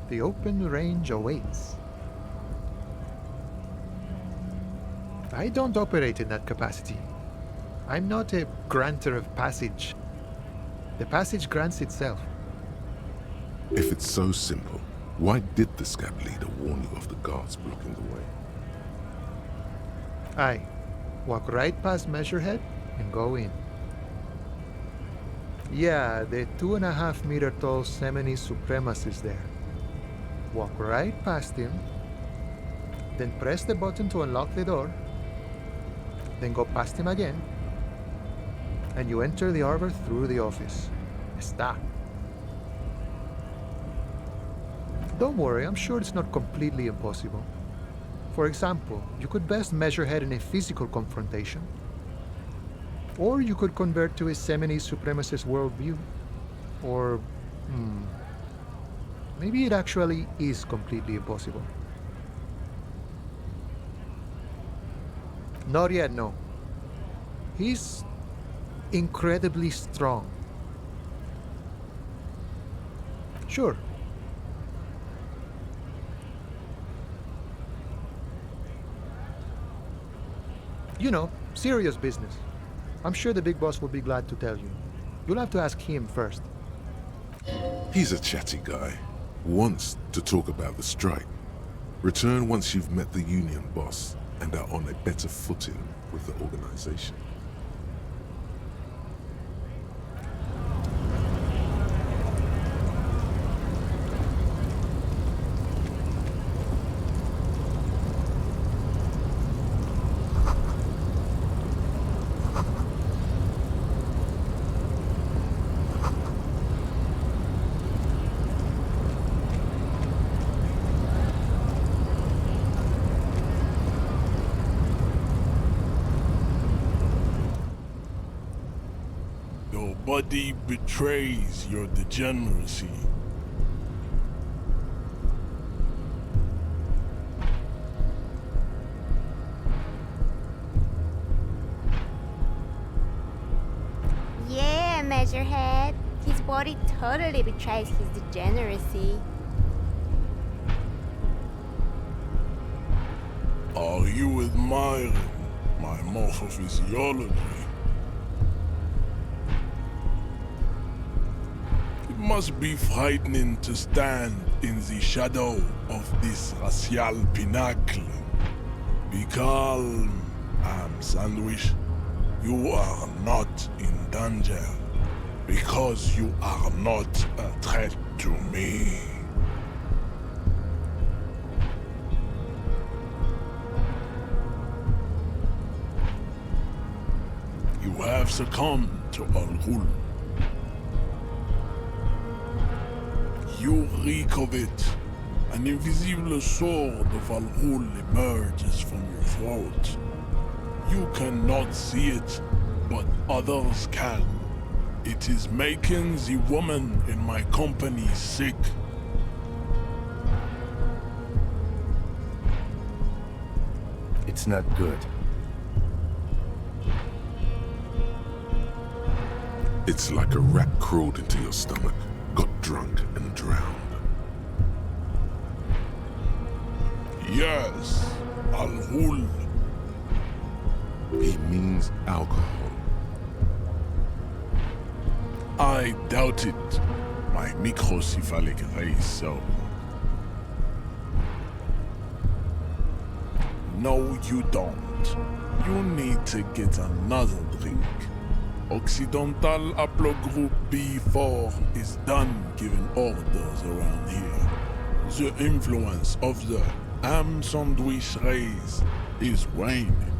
The open range awaits. I don't operate in that capacity. I'm not a granter of passage. The passage grants itself. If it's so simple, why did the scab leader warn you of the guards blocking the way? Aye. Walk right past Measurehead and go in. Yeah, the 2.5 meter tall Semini Supremacist is there. Walk right past him, then press the button to unlock the door, then go past him again, and you enter the arbor through the office. Está. Don't worry, I'm sure it's not completely impossible. For example, you could best measure head in a physical confrontation. Or you could convert to a Semini supremacist worldview. Or, maybe it actually is completely impossible. Not yet, no. He's incredibly strong. Sure. You know, serious business. I'm sure the big boss will be glad to tell you. You'll have to ask him first. He's a chatty guy. Wants to talk about the strike. Return once you've met the union boss and are on a better footing with the organization. Your body betrays your degeneracy. Yeah, Measurehead. His body totally betrays his degeneracy. Are you admiring my morphophysiology? It must be frightening to stand in the shadow of this racial pinnacle. Be calm, Am Sandwich. You are not in danger because you are not a threat to me. You have succumbed to Al-Ghul. You reek of it. An invisible sword of Al-Ghul emerges from your throat. You cannot see it, but others can. It is making the woman in my company sick. It's not good. It's like a rat crawled into your stomach, got drunk and drowned. Yes, Al-Ghul. He means alcohol. I doubt it. My my microcephalic race, so... No, you don't. You need to get another drink. Occidental Haplogroup B4 is done giving orders around here. The influence of the ham sandwich race is waning.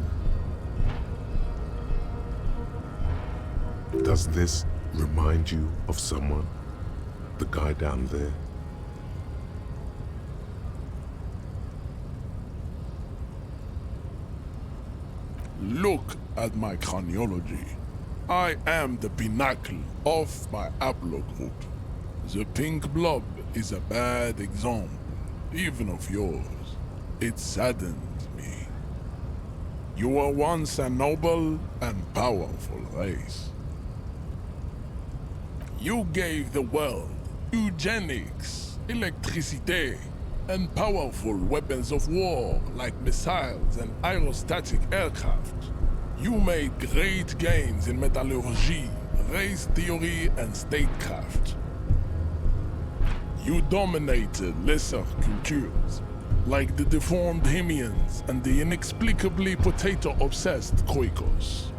Does this remind you of someone? The guy down there? Look at my chronology. I am the pinnacle of my haplogroup. The pink blob is a bad example, even of yours. It saddens me. You were once a noble and powerful race. You gave the world eugenics, electricity, and powerful weapons of war like missiles and aerostatic aircraft. You made great gains in metallurgy, race theory, and statecraft. You dominated lesser cultures, like the deformed Hemians and the inexplicably potato-obsessed Khoikos.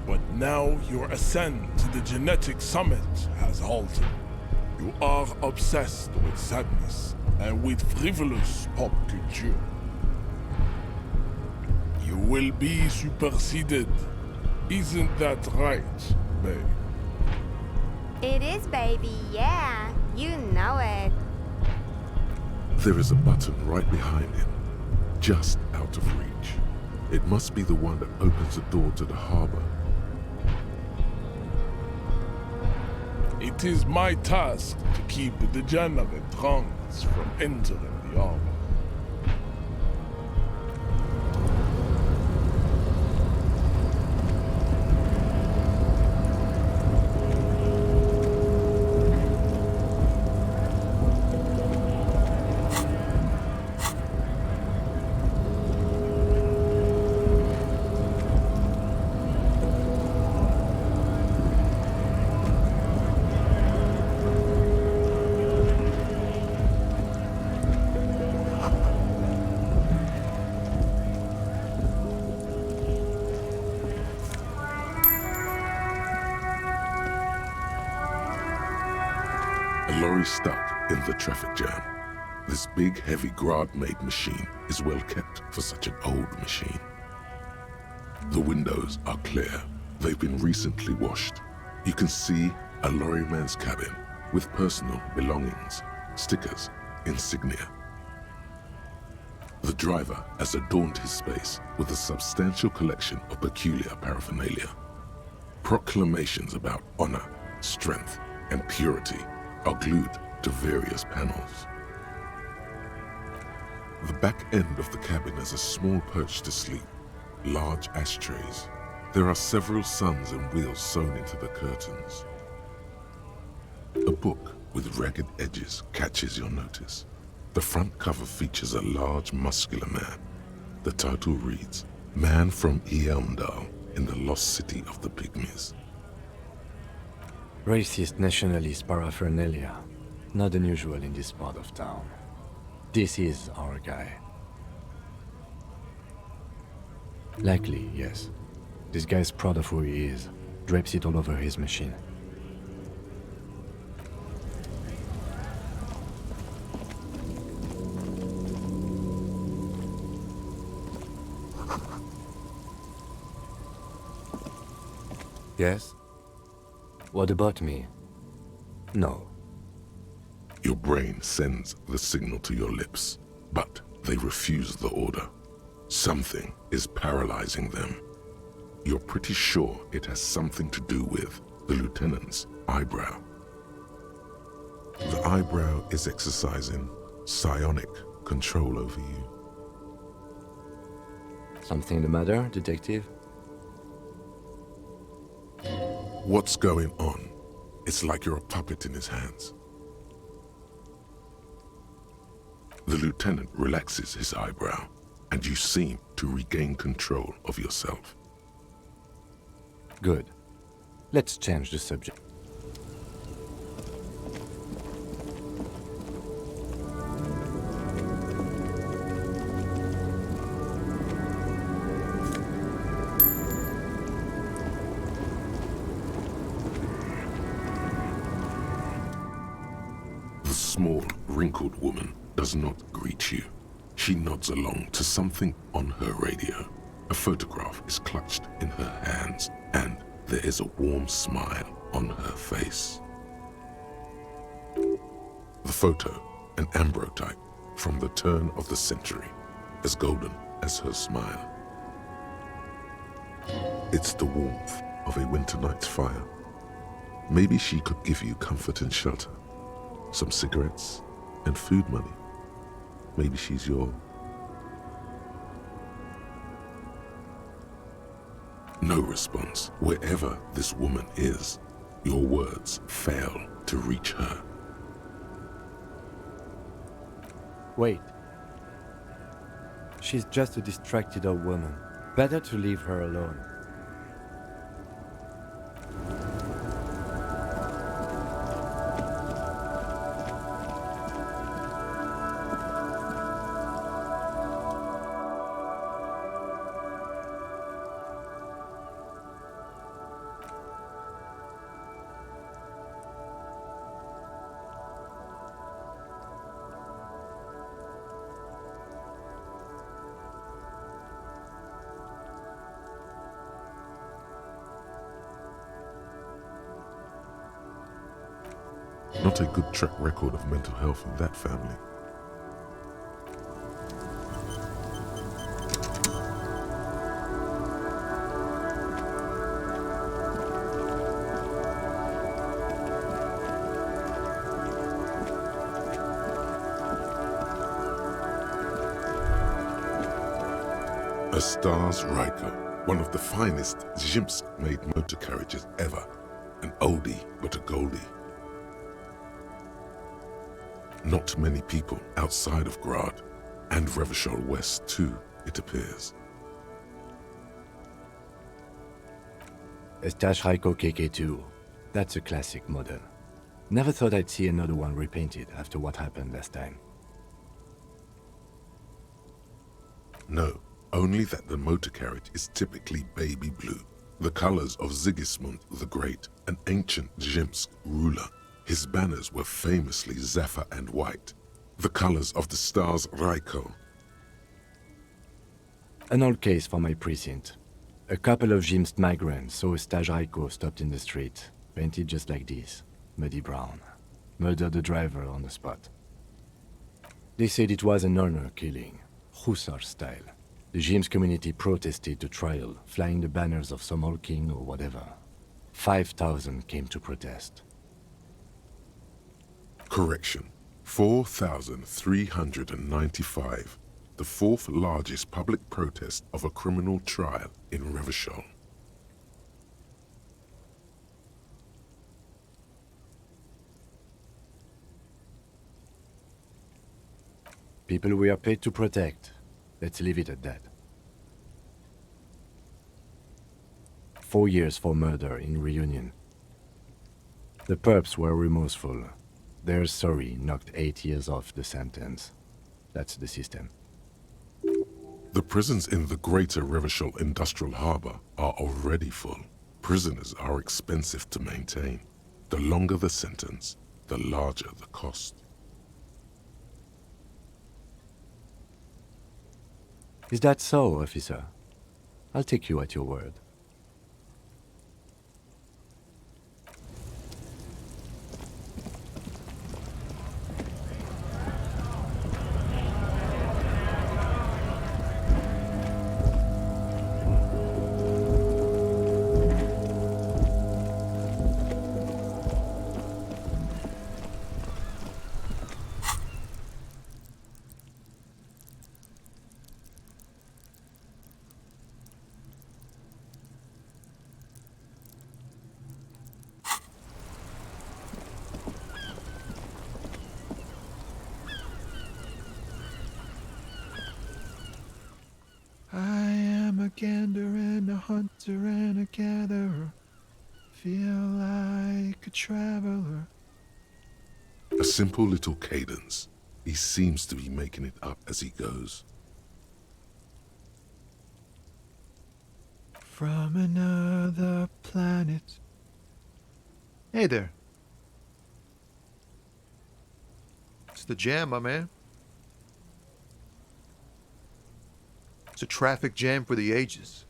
But now your ascent to the genetic summit has halted. You are obsessed with sadness and with frivolous pop culture. You will be superseded. Isn't that right, babe? It is, baby, yeah. You know it. There is a button right behind him, just out of reach. It must be the one that opens the door to the harbor. It is my task to keep the degenerate drunks from entering the harbor. A lorry stuck in the traffic jam. This big, heavy Grad-made machine is well kept for such an old machine. The windows are clear. They've been recently washed. You can see a lorryman's cabin with personal belongings, stickers, insignia. The driver has adorned his space with a substantial collection of peculiar paraphernalia. Proclamations about honor, strength, and purity are glued to various panels. The back end of the cabin has a small perch to sleep, large ashtrays. There are several suns and wheels sewn into the curtains. A book with ragged edges catches your notice. The front cover features a large, muscular man. The title reads, Man from Eamdal in the Lost City of the Pygmies. Racist nationalist paraphernalia. Not unusual in this part of town. This is our guy. Likely, yes. This guy's proud of who he is. Drapes it all over his machine. Yes? What about me? No. Your brain sends the signal to your lips, but they refuse the order. Something is paralyzing them. You're pretty sure it has something to do with the lieutenant's eyebrow. The eyebrow is exercising psionic control over you. Something the matter, detective? What's going on? It's like you're a puppet in his hands. The lieutenant relaxes his eyebrow, and you seem to regain control of yourself. Good. Let's change the subject. small, wrinkled woman does not greet you. She nods along to something on her radio. A photograph is clutched in her hands, and there is a warm smile on her face. The photo, an ambrotype from the turn of the century, as golden as her smile. It's the warmth of a winter night's fire. Maybe she could give you comfort and shelter, some cigarettes and food money. Maybe she's your... No response. Wherever this woman is, your words fail to reach her. Wait. She's just a distracted old woman. Better to leave her alone. Not a good track record of mental health in that family. A Stars Riker, one of the finest Zhimsk-made motor carriages ever. An oldie, but a goldie. Not many people outside of Grad, and Revachol West too, it appears. A Stashraiko KK2. That's a classic model. Never thought I'd see another one repainted after what happened last time. No, only that the motor carriage is typically baby blue, the colors of Sigismund the Great, an ancient Zhimsk ruler. His banners were famously zephyr and white, the colors of the Stars Raiko. An old case for my precinct. A couple of Zhimsk migrants saw a Stashraiko stopped in the street, painted just like this, muddy brown. Murdered the driver on the spot. They said it was an honor killing, Hussar style. The Zhimsk community protested the trial, flying the banners of some old king or whatever. 5,000 came to protest. Correction, 4,395, the fourth largest public protest of a criminal trial in Revachol. People we are paid to protect. Let's leave it at that. 4 years for murder in Reunion. The perps were remorseful. Their sorry knocked 8 years off the sentence. That's the system. The prisons in the greater Revachol Industrial Harbor are already full. Prisoners are expensive to maintain. The longer the sentence, the larger the cost. Is that so, officer? I'll take you at your word. I am a gander and a hunter and a gatherer. Feel like a traveler. A simple little cadence. He seems to be making it up as he goes. From another planet. Hey there. the jam, my man. It's a traffic jam for the ages.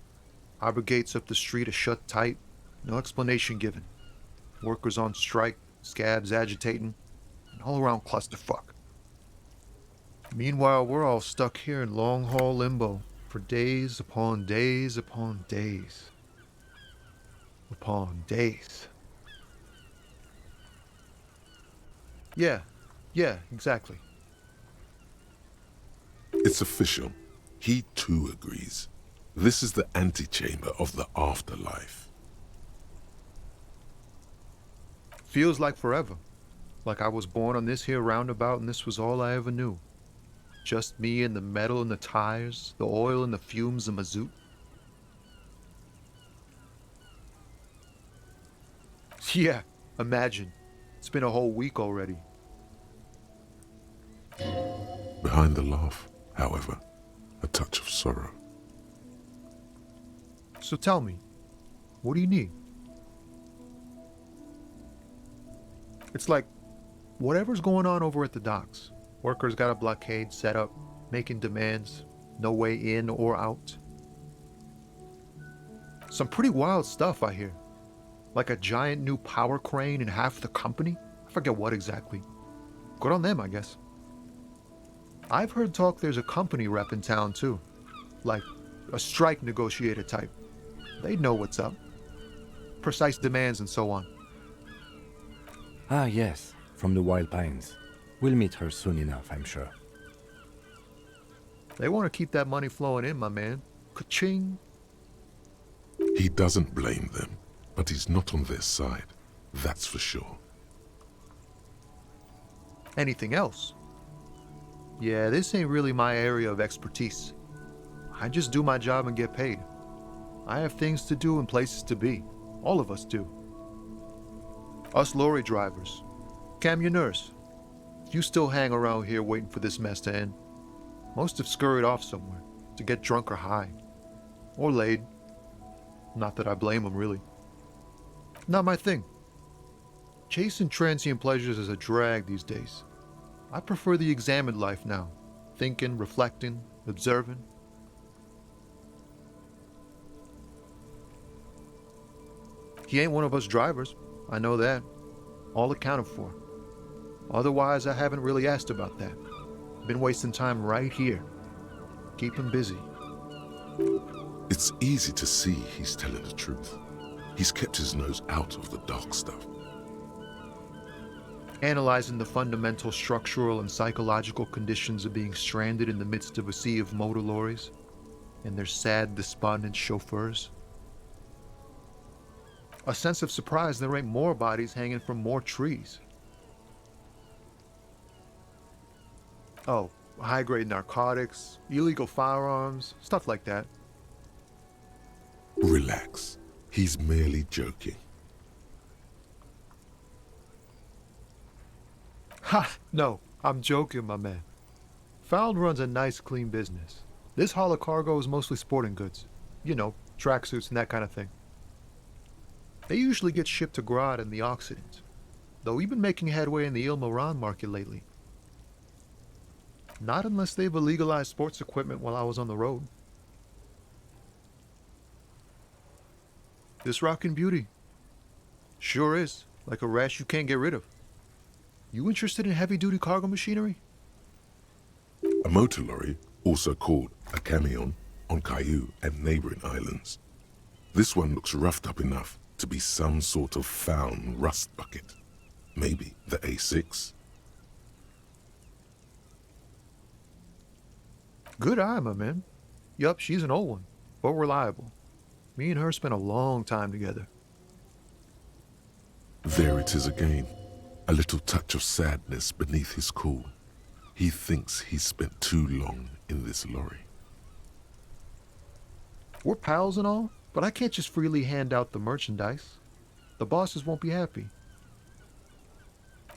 Harbor gates up the street are shut tight, no explanation given. Workers on strike, scabs agitating, an all-around clusterfuck. Meanwhile, we're all stuck here in long-haul limbo for days upon days upon days. Upon days. Yeah, exactly. It's official. He too agrees. This is the antechamber of the afterlife. Feels like forever. Like I was born on this here roundabout and this was all I ever knew. Just me and the metal and the tires, the oil and the fumes of mazout. Yeah, imagine. It's been a whole week already. Behind the laugh, however, a touch of sorrow. So tell me, what do you need? It's like, whatever's going on over at the docks. Workers got a blockade set up, making demands, no way in or out. Some pretty wild stuff, I hear. Like a giant new power crane in half the company? I forget what exactly. Good on them, I guess. I've heard talk there's a company rep in town too. Like a strike negotiator type. They'd know what's up. Precise demands and so on. Ah, yes, from the Wild Pines. We'll meet her soon enough, I'm sure. They want to keep that money flowing in, my man. Ka-ching! He doesn't blame them, but he's not on their side. That's for sure. Anything else? Yeah, this ain't really my area of expertise. I just do my job and get paid. I have things to do and places to be. All of us do. Us lorry drivers. Camionneurs. You still hang around here waiting for this mess to end. Most have scurried off somewhere to get drunk or high. Or laid. Not that I blame them, really. Not my thing. Chasing transient pleasures is a drag these days. I prefer the examined life now. Thinking, reflecting, observing. He ain't one of us drivers. I know that. All accounted for. Otherwise, I haven't really asked about that. Been wasting time right here. Keep him busy. It's easy to see he's telling the truth. He's kept his nose out of the dark stuff. Analyzing the fundamental structural and psychological conditions of being stranded in the midst of a sea of motor lorries and their sad, despondent chauffeurs. A sense of surprise there ain't more bodies hanging from more trees. Oh, high-grade narcotics, illegal firearms, stuff like that. Relax. He's merely joking. Ha! No, I'm joking, my man. Found runs a nice, clean business. This haul of cargo is mostly sporting goods. You know, tracksuits and that kind of thing. They usually get shipped to Grad in the Occident, though we've been making headway in the Il-Moran market lately. Not unless they've illegalized sports equipment while I was on the road. This rockin' beauty. Sure is, like a rash you can't get rid of. You interested in heavy-duty cargo machinery? A motor lorry, also called a camion, on Caillou and neighboring islands. This one looks roughed up enough to be some sort of found rust bucket. Maybe the A6. Good eye, my man. Yup, she's an old one, but reliable. Me and her spent a long time together. There it is again. A little touch of sadness beneath his cool. He thinks he's spent too long in this lorry. We're pals and all, but I can't just freely hand out the merchandise. The bosses won't be happy.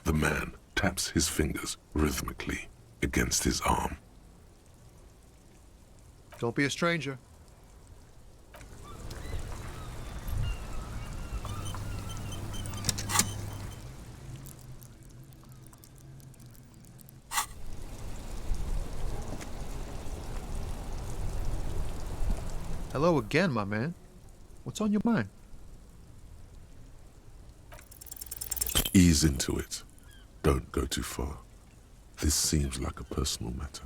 The man taps his fingers rhythmically against his arm. Don't be a stranger. Hello again, my man. What's on your mind? Ease into it. Don't go too far. This seems like a personal matter.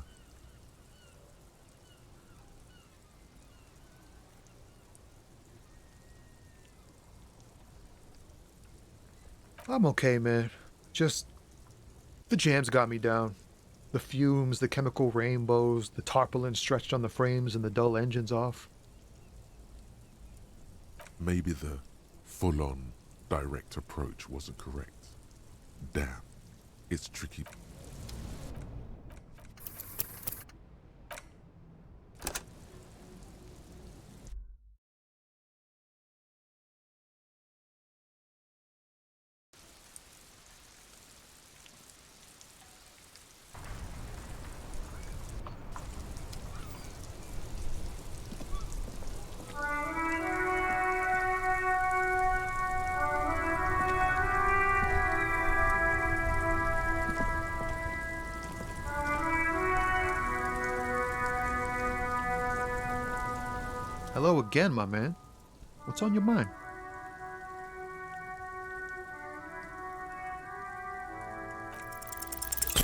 I'm okay, man. Just... the jams got me down. The fumes, the chemical rainbows, the tarpaulin stretched on the frames and the dull engines off. Maybe the full-on, direct approach wasn't correct. Damn, it's tricky. Hello again, my man. What's on your mind?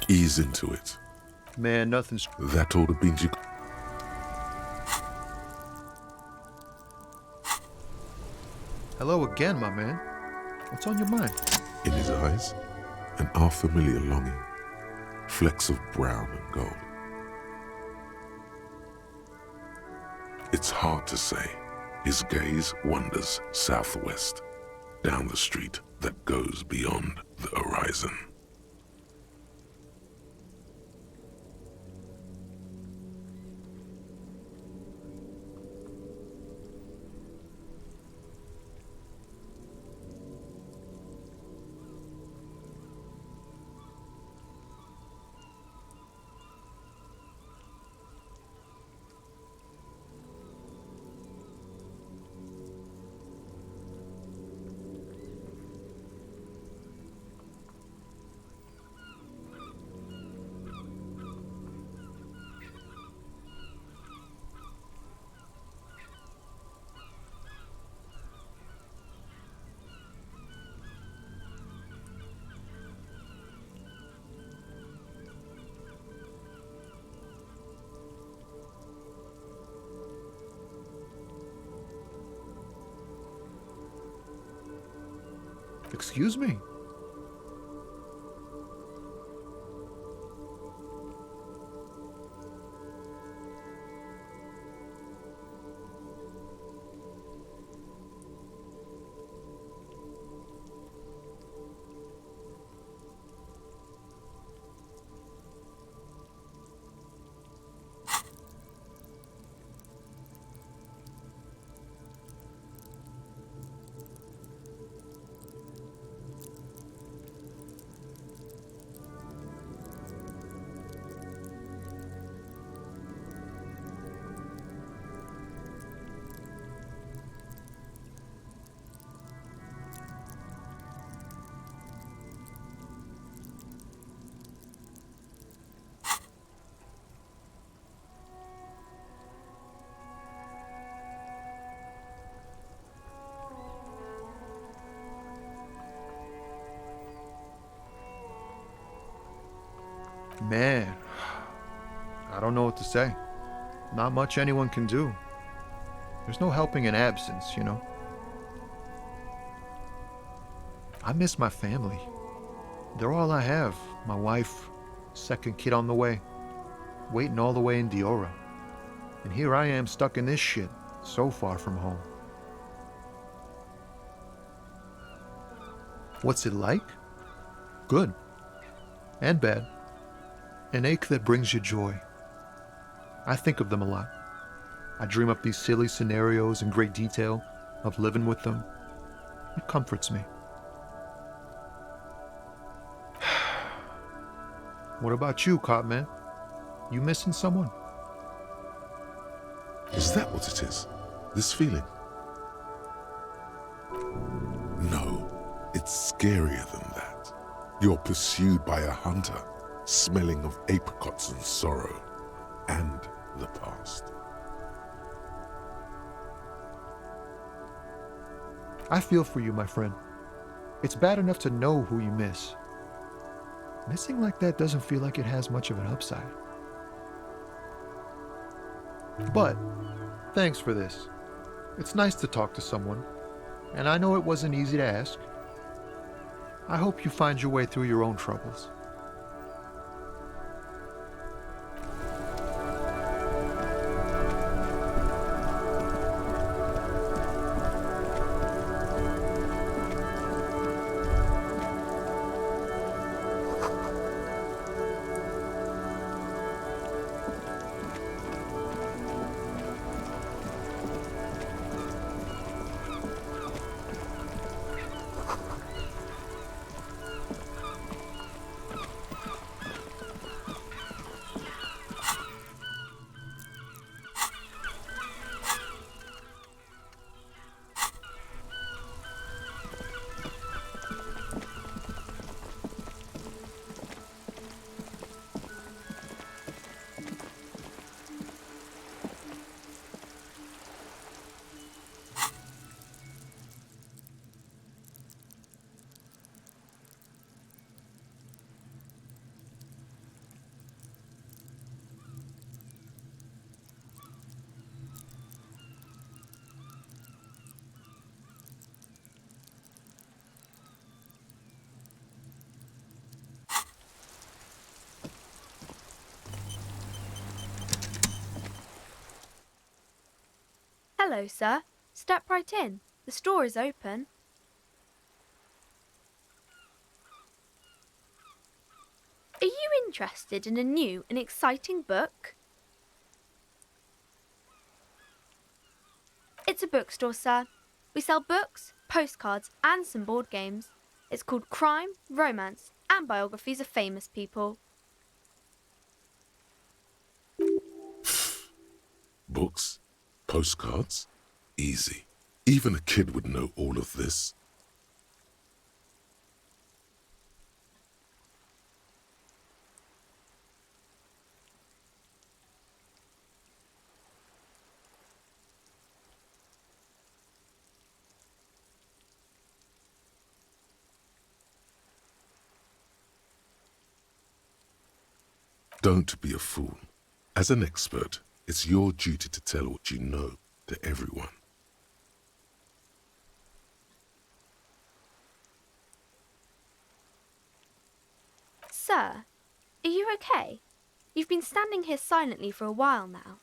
Ease into it. Man, nothing's... That all the beans you... Hello again, my man. What's on your mind? In his eyes, an unfamiliar longing. Flecks of brown and gold. It's hard to say. His gaze wanders southwest, down the street that goes beyond the horizon. Excuse me? Man, I don't know what to say. Not much anyone can do. There's no helping in absence, you know. I miss my family. They're all I have. My wife, second kid on the way, waiting all the way in Diora. And here I am stuck in this shit, so far from home. What's it like? Good. And bad. An ache that brings you joy. I think of them a lot. I dream up these silly scenarios in great detail of living with them. It comforts me. What about you, Cop Man? You missing someone? Is that what it is? This feeling? No, it's scarier than that. You're pursued by a hunter, smelling of apricots and sorrow, and the past. I feel for you, my friend. It's bad enough to know who you miss. Missing like that doesn't feel like it has much of an upside. But, thanks for this. It's nice to talk to someone, and I know it wasn't easy to ask. I hope you find your way through your own troubles. Hello, sir. Step right in. The store is open. Are you interested in a new and exciting book? It's a bookstore, sir. We sell books, postcards, and some board games. It's called Crime, Romance, and Biographies of Famous People. Books? Postcards? Easy. Even a kid would know all of this. Don't be a fool. As an expert, it's your duty to tell what you know to everyone. Sir, are you okay? You've been standing here silently for a while now.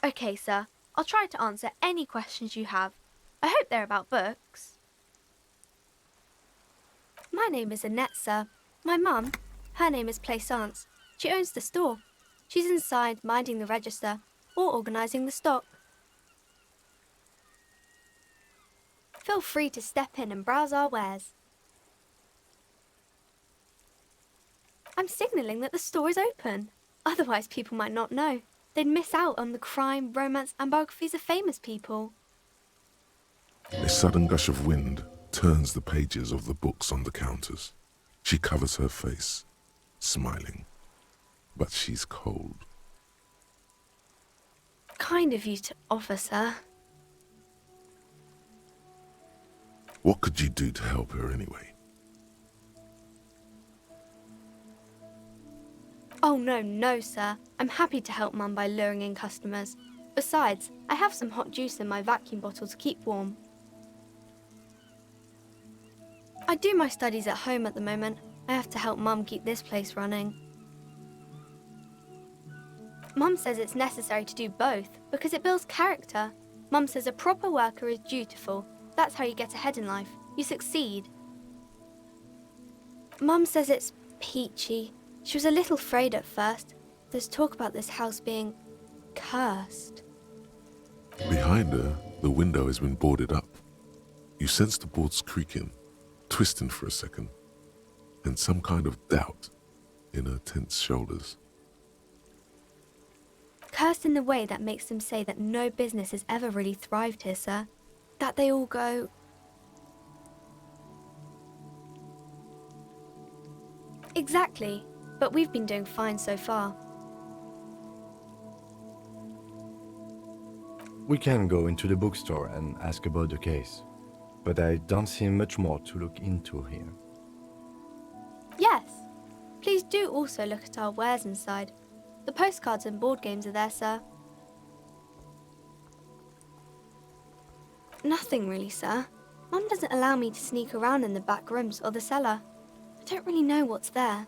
Okay, sir. I'll try to answer any questions you have. I hope they're about books. My name is Annette, sir. My mum, her name is Plaisance. She owns the store. She's inside minding the register or organising the stock. Feel free to step in and browse our wares. I'm signalling that the store is open. Otherwise, people might not know. They'd miss out on the crime, romance, and biographies of famous people. A sudden gush of wind turns the pages of the books on the counters. She covers her face, smiling. But she's cold. Kind of you to offer, sir. What could you do to help her anyway? Oh, no, sir. I'm happy to help Mum by luring in customers. Besides, I have some hot juice in my vacuum bottle to keep warm. I do my studies at home at the moment. I have to help Mum keep this place running. Mum says it's necessary to do both because it builds character. Mum says a proper worker is dutiful. That's how you get ahead in life. You succeed. Mum says it's peachy. She was a little afraid at first. There's talk about this house being cursed. Behind her, the window has been boarded up. You sense the boards creaking, twisting for a second, and some kind of doubt in her tense shoulders. Cursed in the way that makes them say that no business has ever really thrived here, sir. That they all go... Exactly, but we've been doing fine so far. We can go into the bookstore and ask about the case, but I don't see much more to look into here. Yes, please do also look at our wares inside. The postcards and board games are there, sir. Nothing really, sir. Mum doesn't allow me to sneak around in the back rooms or the cellar. I don't really know what's there.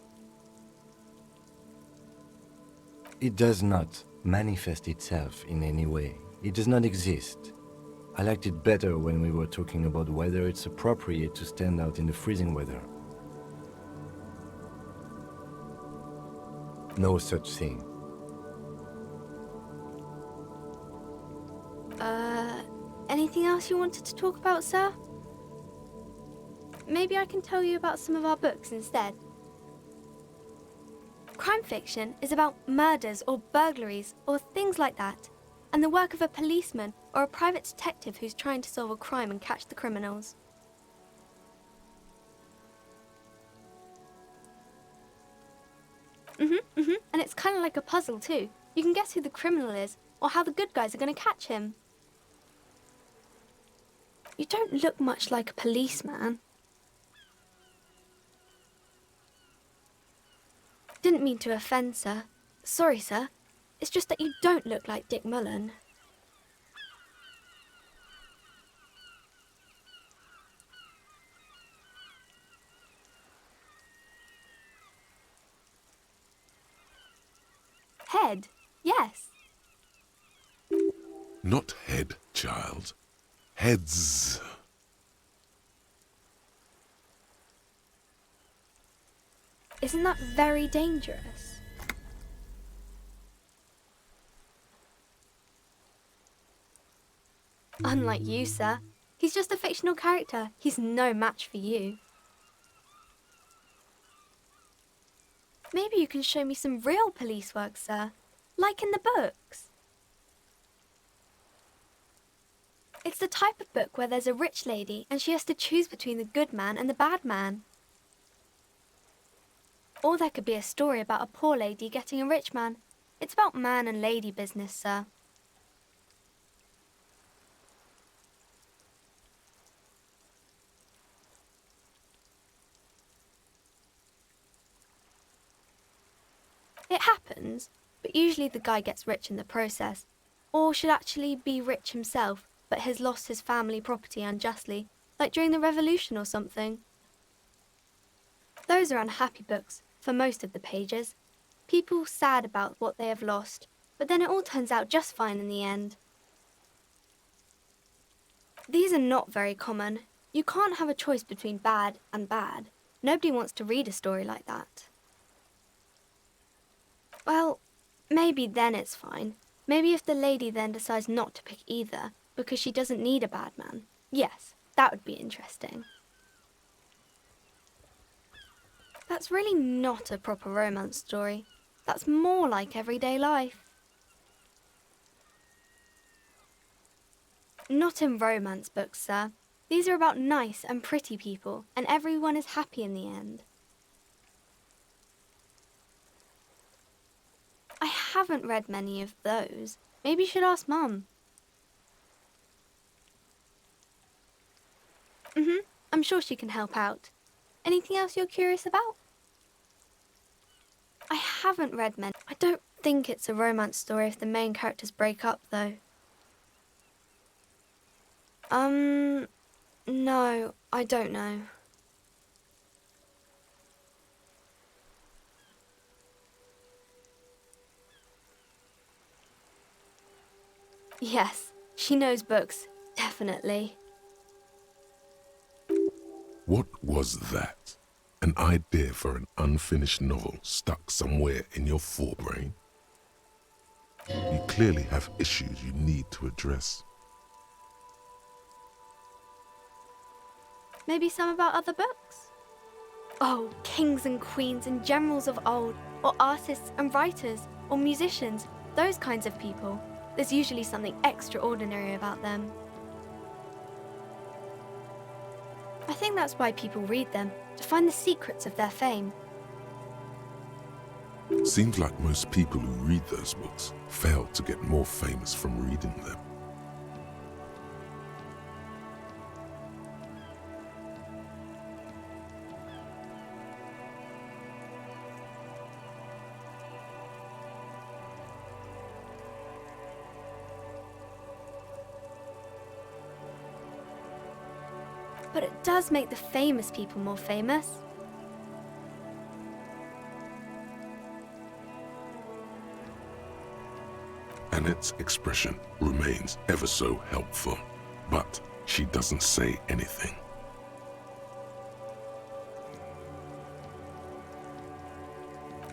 It does not manifest itself in any way. It does not exist. I liked it better when we were talking about whether it's appropriate to stand out in the freezing weather. No such thing. Anything else you wanted to talk about, sir? Maybe I can tell you about some of our books instead. Crime fiction is about murders or burglaries or things like that, and the work of a policeman or a private detective who's trying to solve a crime and catch the criminals. And it's kind of like a puzzle too. You can guess who the criminal is or how the good guys are going to catch him. You don't look much like a policeman. Didn't mean to offend, sir. Sorry, sir. It's just that you don't look like Dick Mullen. Head, yes. Not head, child. Heads. Isn't that very dangerous? Unlike you, sir. He's just a fictional character. He's no match for you. Maybe you can show me some real police work, sir. Like in the books. It's the type of book where there's a rich lady and she has to choose between the good man and the bad man. Or there could be a story about a poor lady getting a rich man. It's about man and lady business, sir. It happens, but usually the guy gets rich in the process, or should actually be rich himself, but has lost his family property unjustly, like during the revolution or something. Those are unhappy books, for most of the pages. People sad about what they have lost, but then it all turns out just fine in the end. These are not very common. You can't have a choice between bad and bad. Nobody wants to read a story like that. Well, maybe then it's fine. Maybe if the lady then decides not to pick either, because she doesn't need a bad man. Yes, that would be interesting. That's really not a proper romance story. That's more like everyday life. Not in romance books, sir. These are about nice and pretty people, and everyone is happy in the end. I haven't read many of those. Maybe you should ask Mum. I'm sure she can help out. Anything else you're curious about? I haven't read many. I don't think it's a romance story if the main characters break up, though. No, I don't know. Yes, she knows books, definitely. What was that? An idea for an unfinished novel stuck somewhere in your forebrain? You clearly have issues you need to address. Maybe some about other books? Oh, kings and queens and generals of old, or artists and writers, or musicians, those kinds of people. There's usually something extraordinary about them. I think that's why people read them, to find the secrets of their fame. Seems like most people who read those books fail to get more famous from reading them. But it does make the famous people more famous. Annette's expression remains ever so helpful, but she doesn't say anything.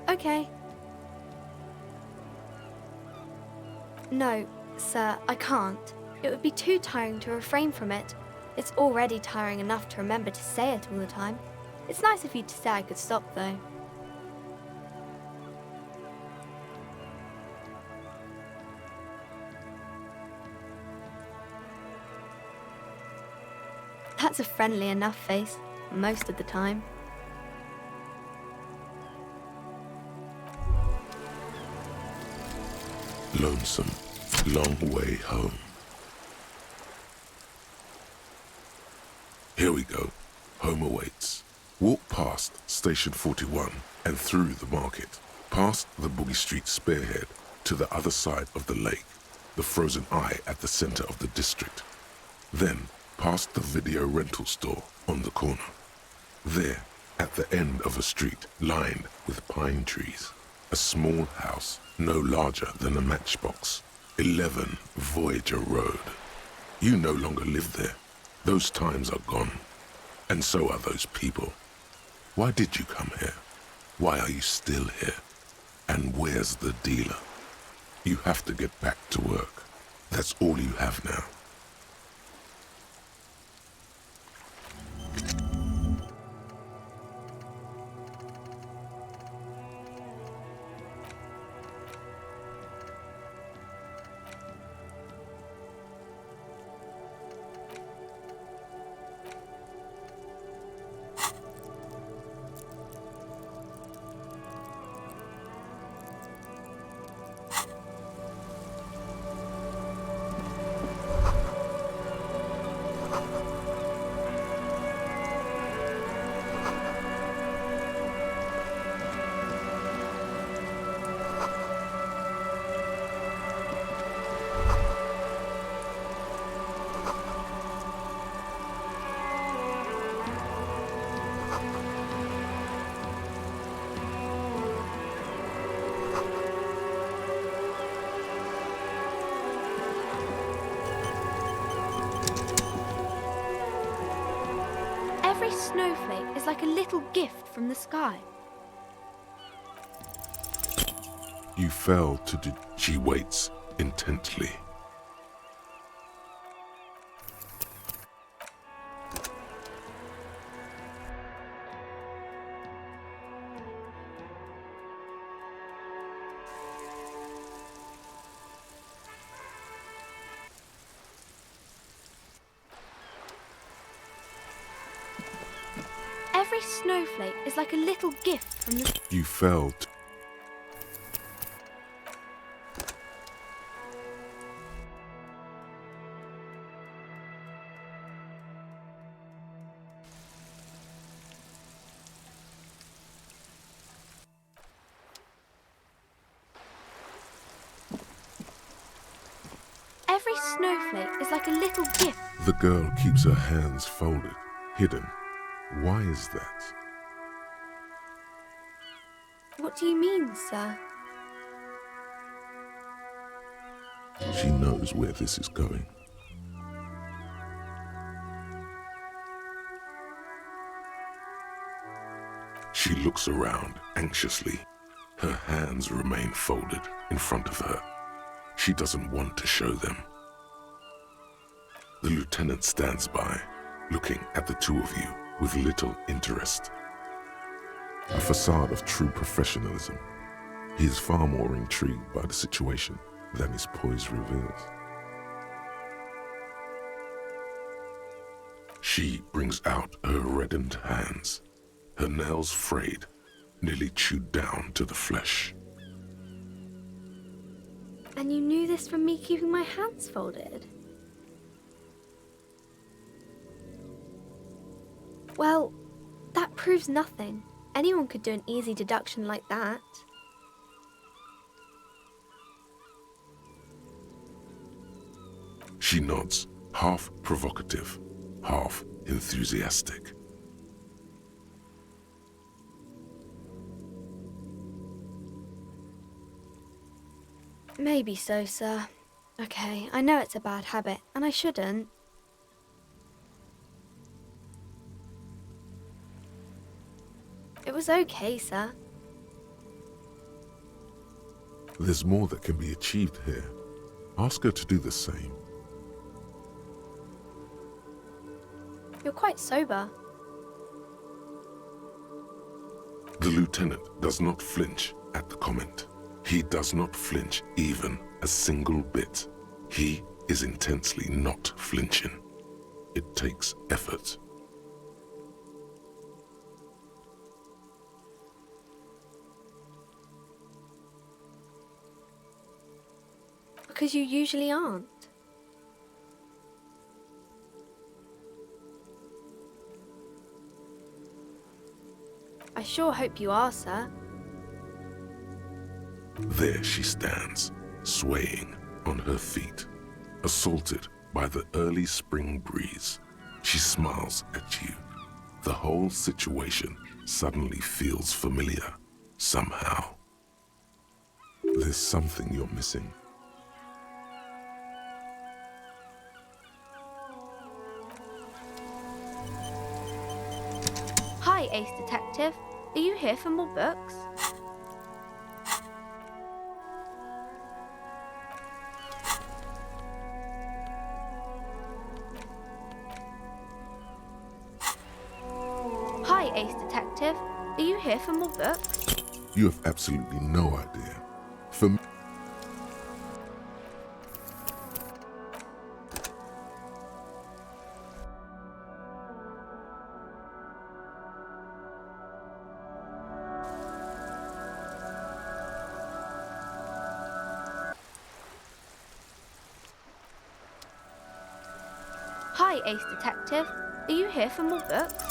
Okay. No, sir, I can't. It would be too tiring to refrain from it. It's already tiring enough to remember to say it all the time. It's nice of you to say I could stop, though. That's a friendly enough face, most of the time. Lonesome, long way home. Here we go. Home awaits. Walk past Station 41 and through the market, past the Boogie Street spearhead to the other side of the lake, the frozen eye at the center of the district. Then past the video rental store on the corner. There, at the end of a street lined with pine trees, a small house no larger than a matchbox. 11 Voyager Road. You no longer live there. Those times are gone. And so are those people. Why did you come here? Why are you still here? And where's the dealer? You have to get back to work. That's all you have now. Every snowflake is like a little gift from the sky. You fell to do. She waits intently. Every snowflake is like a little gift from the... You fell to. Every snowflake is like a little gift. The girl keeps her hands folded, hidden. Why is that? What do you mean, sir? She knows where this is going. She looks around anxiously. Her hands remain folded in front of her. She doesn't want to show them. The lieutenant stands by, looking at the two of you with little interest. A facade of true professionalism. He is far more intrigued by the situation than his poise reveals. She brings out her reddened hands, her nails frayed, nearly chewed down to the flesh. And you knew this from me keeping my hands folded? Well, that proves nothing. Anyone could do an easy deduction like that. She nods, half provocative, half enthusiastic. Maybe so, sir. Okay, I know it's a bad habit, and I shouldn't. It was okay, sir. There's more that can be achieved here. Ask her to do the same. You're quite sober. The lieutenant does not flinch at the comment. He does not flinch even a single bit. He is intensely not flinching. It takes effort. Because you usually aren't. I sure hope you are, sir. There she stands, swaying on her feet, assaulted by the early spring breeze. She smiles at you. The whole situation suddenly feels familiar, somehow. There's something you're missing. Hi, Ace Detective. Are you here for more books? Hi, Ace Detective. Are you here for more books? You have absolutely no idea. For me, Hi, Ace Detective. Are you here for more books?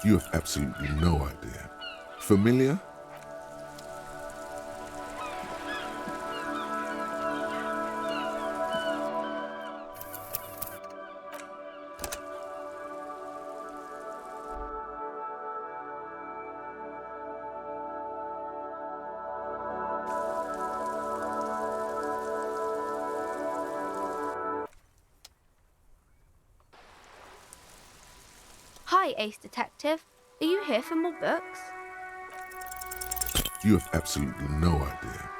you have absolutely no idea. Familiar? Hi, Ace Detective. Are you here for more books? You have absolutely no idea.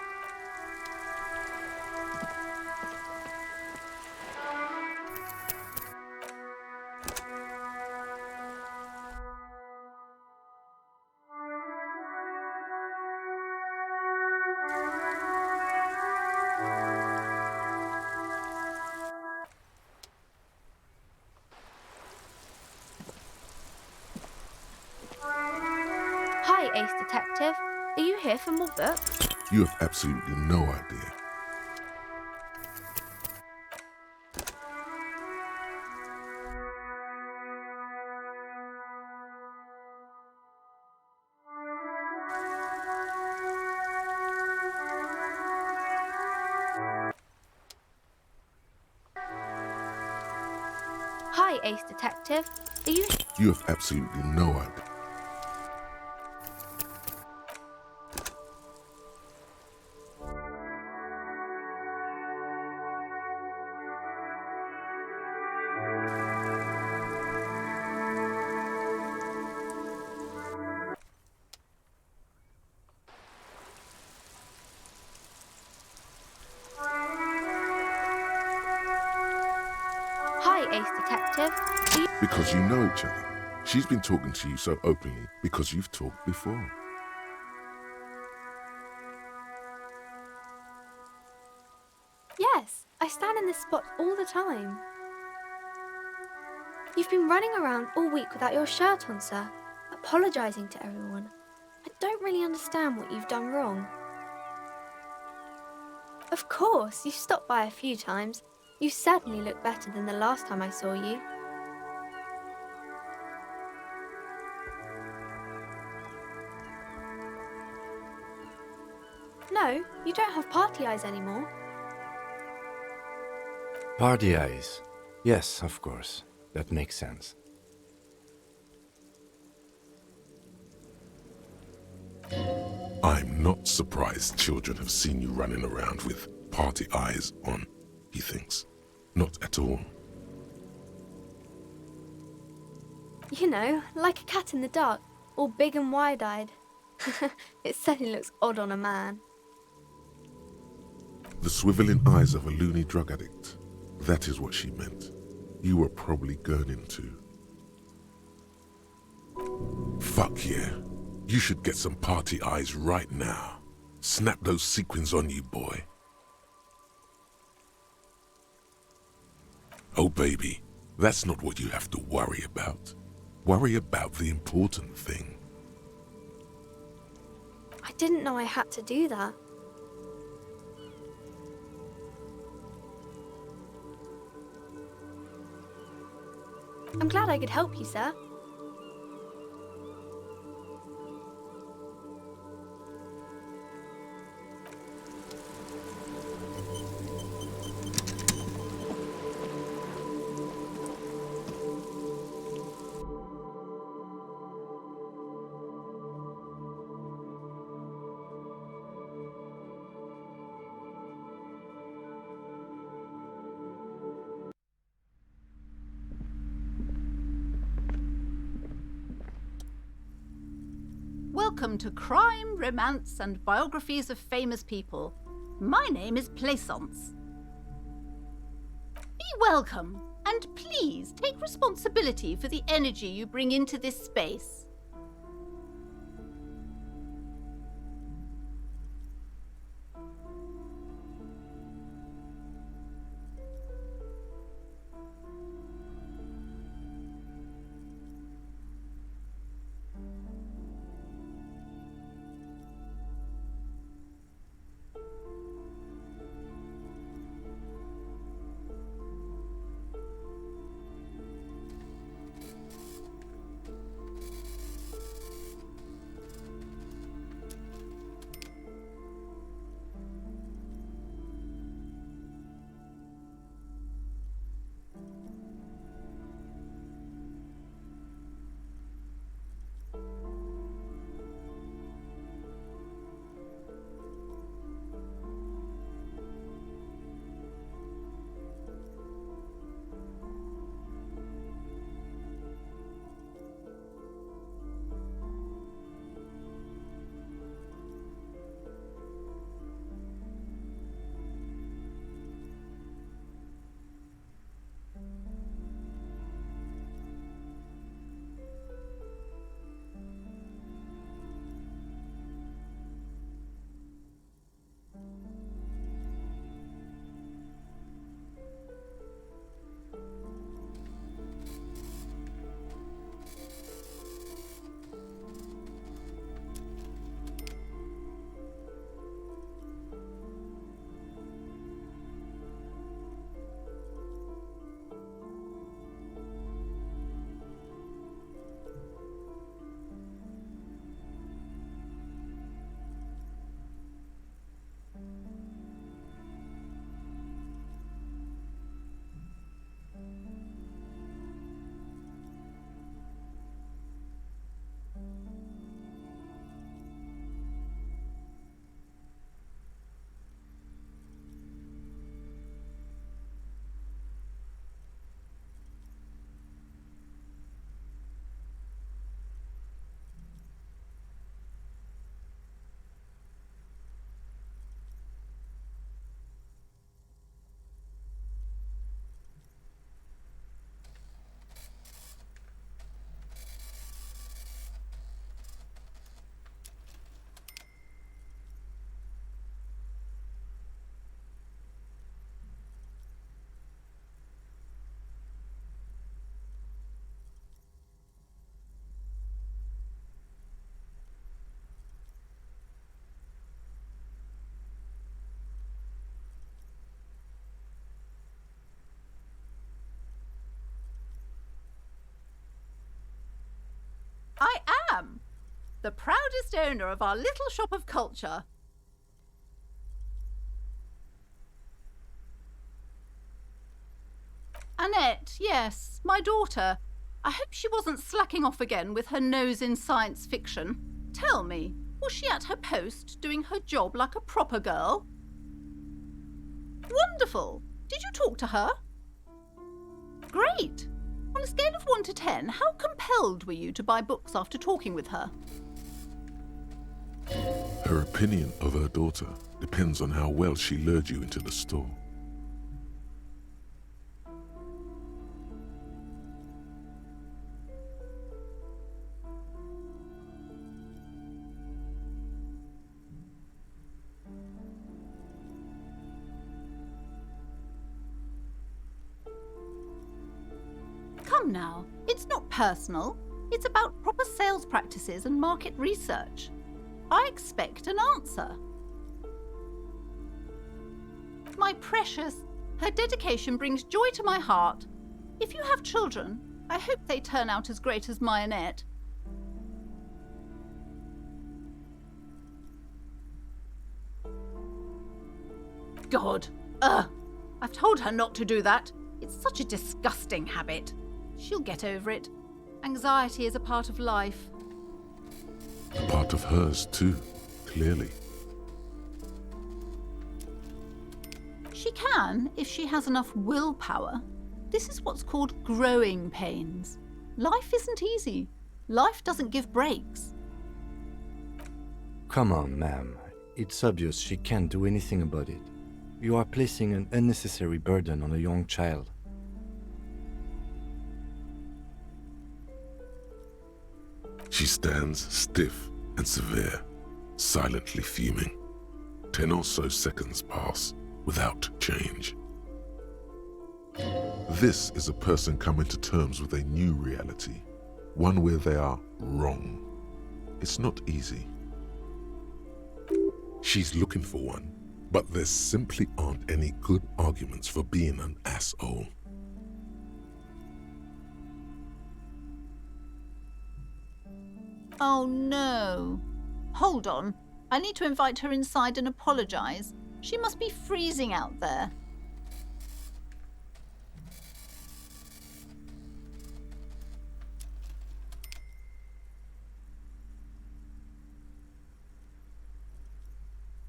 Hi, Ace Detective. Are you here for more books? You have absolutely no idea. Hi, Ace Detective. Are you... You have absolutely no idea. ace detective. Do you... Because you know each other. She's been talking to you so openly because you've talked before. Yes, I stand in this spot all the time. You've been running around all week without your shirt on, sir, apologising to everyone. I don't really understand what you've done wrong. Of course, you've stopped by a few times. You certainly look better than the last time I saw you. No, you don't have party eyes anymore. Party eyes. Yes, of course. That makes sense. I'm not surprised children have seen you running around with party eyes on, he thinks. Not at all. You know, like a cat in the dark, all big and wide-eyed. It certainly looks odd on a man. The swiveling eyes of a loony drug addict. That is what she meant. You were probably gurning too. Fuck yeah. You should get some party eyes right now. Snap those sequins on you, boy. Oh baby, that's not what you have to worry about. Worry about the important thing. I didn't know I had to do that. I'm glad I could help you, sir. Welcome to Crime, Romance, and Biographies of Famous People. My name is Plaisance. Be welcome, and please take responsibility for the energy you bring into this space. the proudest owner of our little shop of culture. Annette, yes, my daughter. I hope she wasn't slacking off again with her nose in science fiction. Tell me, was she at her post doing her job like a proper girl? Wonderful! Did you talk to her? Great! On a scale of 1 to 10, how compelled were you to buy books after talking with her? Her opinion of her daughter depends on how well she lured you into the store. Come now, it's not personal. It's about proper sales practices and market research. I expect an answer. My precious, her dedication brings joy to my heart. If you have children, I hope they turn out as great as my Annette. God, I've told her not to do that. It's such a disgusting habit. She'll get over it. Anxiety is a part of life. A part of hers too, clearly. She can, if she has enough willpower. This is what's called growing pains. Life isn't easy. Life doesn't give breaks. Come on, ma'am. It's obvious she can't do anything about it. You are placing an unnecessary burden on a young child. She stands stiff and severe, silently fuming. 10 or so seconds pass without change. This is a person coming to terms with a new reality, one where they are wrong. It's not easy. She's looking for one, but there simply aren't any good arguments for being an asshole. Oh no. Hold on. I need to invite her inside and apologize. She must be freezing out there.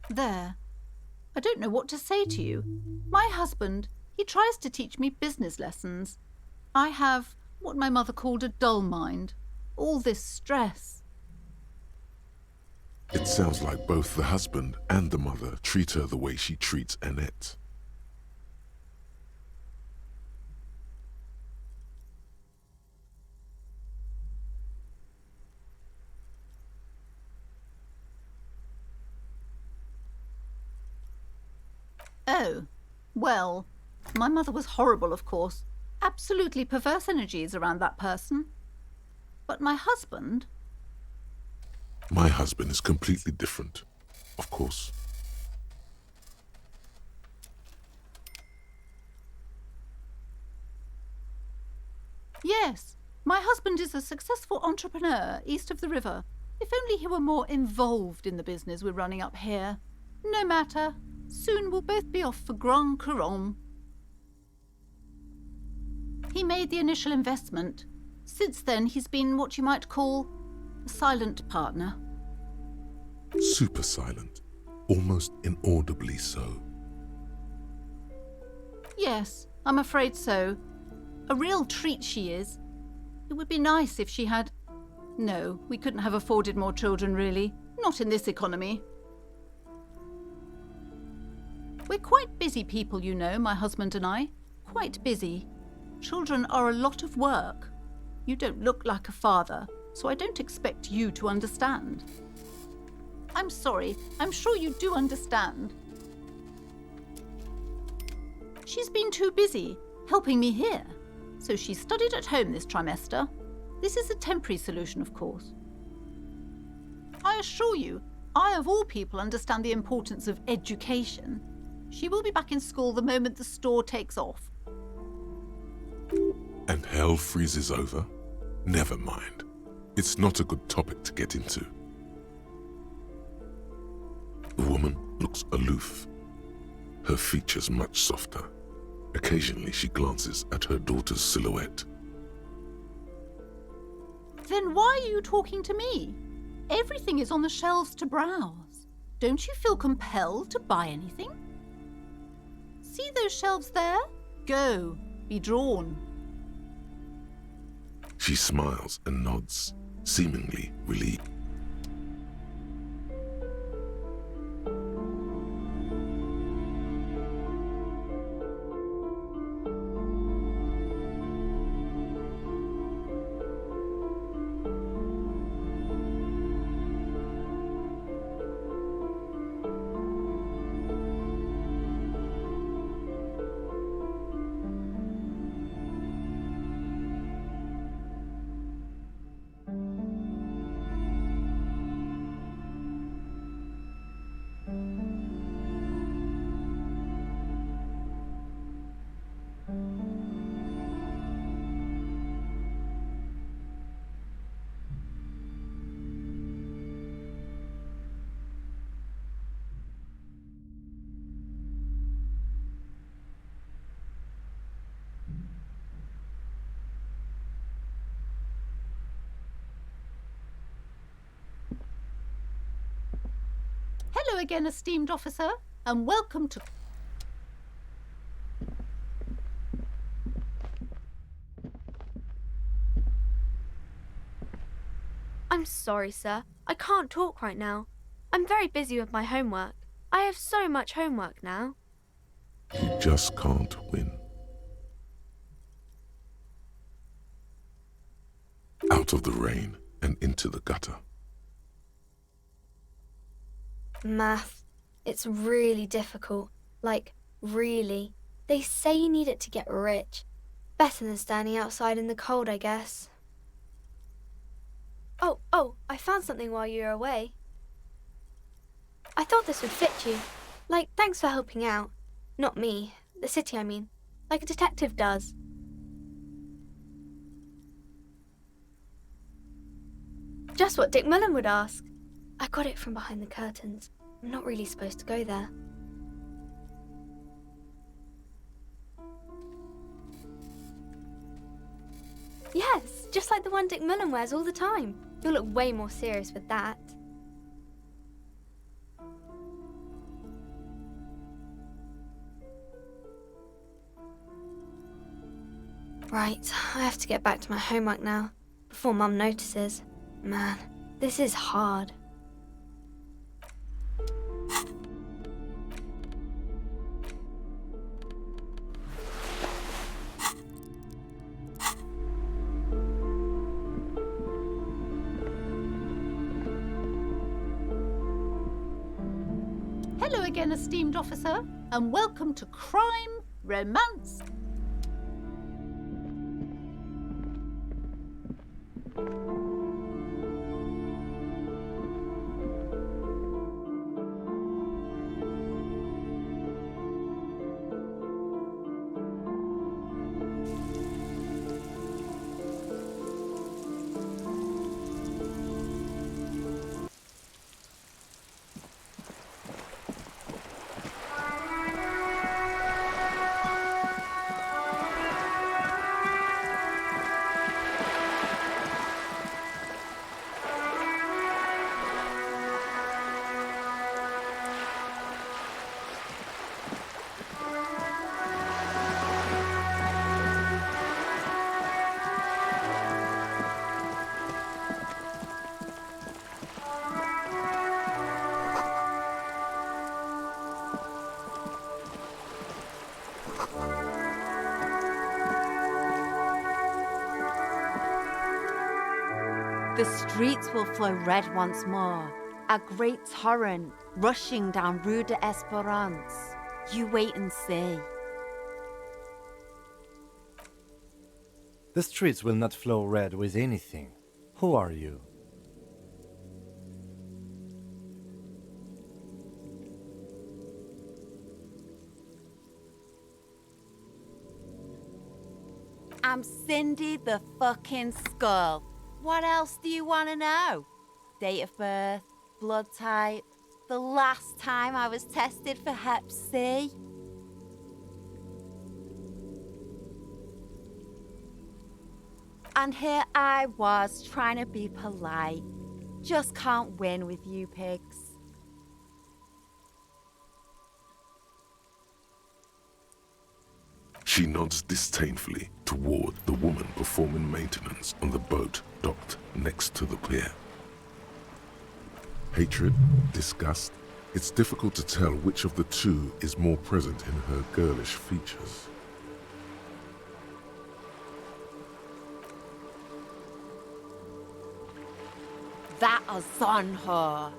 There. I don't know what to say to you. My husband, he tries to teach me business lessons. I have what my mother called a dull mind. All this stress. It sounds like both the husband and the mother treat her the way she treats Annette. Oh, well, my mother was horrible, of course. Absolutely perverse energies around that person. But my husband... My husband is completely different, of course. Yes, my husband is a successful entrepreneur east of the river. If only he were more involved in the business we're running up here. No matter. Soon we'll both be off for Grand Couronne. He made the initial investment. Since then, he's been what you might call a silent partner. Super silent, almost inaudibly so. Yes, I'm afraid so. A real treat she is. It would be nice if she had... No, we couldn't have afforded more children, really. Not in this economy. We're quite busy people, you know, my husband and I. Quite busy. Children are a lot of work. You don't look like a father, so I don't expect you to understand. I'm sorry, I'm sure you do understand. She's been too busy helping me here, so she studied at home this trimester. This is a temporary solution, of course. I assure you, I of all people understand the importance of education. She will be back in school the moment the store takes off. And hell freezes over? Never mind. It's not a good topic to get into. The woman looks aloof, her features much softer. Occasionally she glances at her daughter's silhouette. Then why are you talking to me? Everything is on the shelves to browse. Don't you feel compelled to buy anything? See those shelves there? Go, be drawn. She smiles and nods, seemingly relieved. Hello again, esteemed officer, and welcome to... I'm sorry, sir. I can't talk right now. I'm very busy with my homework. I have so much homework now. You just can't win. Out of the rain and into the gutter. Math. It's really difficult. Like, really. They say you need it to get rich. Better than standing outside in the cold, I guess. Oh, I found something while you were away. I thought this would fit you. Like, thanks for helping out. Not me. The city, I mean. Like a detective does. Just what Dick Mullen would ask. I got it from behind the curtains. I'm not really supposed to go there. Yes, just like the one Dick Mullen wears all the time. You'll look way more serious with that. Right, I have to get back to my homework now, before Mum notices. Man, this is hard. Hello again, esteemed officer, and welcome to Crime, Romance... The streets will flow red once more, a great torrent rushing down Rue de Esperance. You wait and see. The streets will not flow red with anything. Who are you? I'm Cindy the fucking Skull. What else do you want to know? Date of birth, blood type, the last time I was tested for Hep C. And here I was trying to be polite. Just can't win with you pigs. She nods disdainfully toward the woman performing maintenance on the boat docked next to the pier. Hatred, disgust, it's difficult to tell which of the two is more present in her girlish features. That is on her.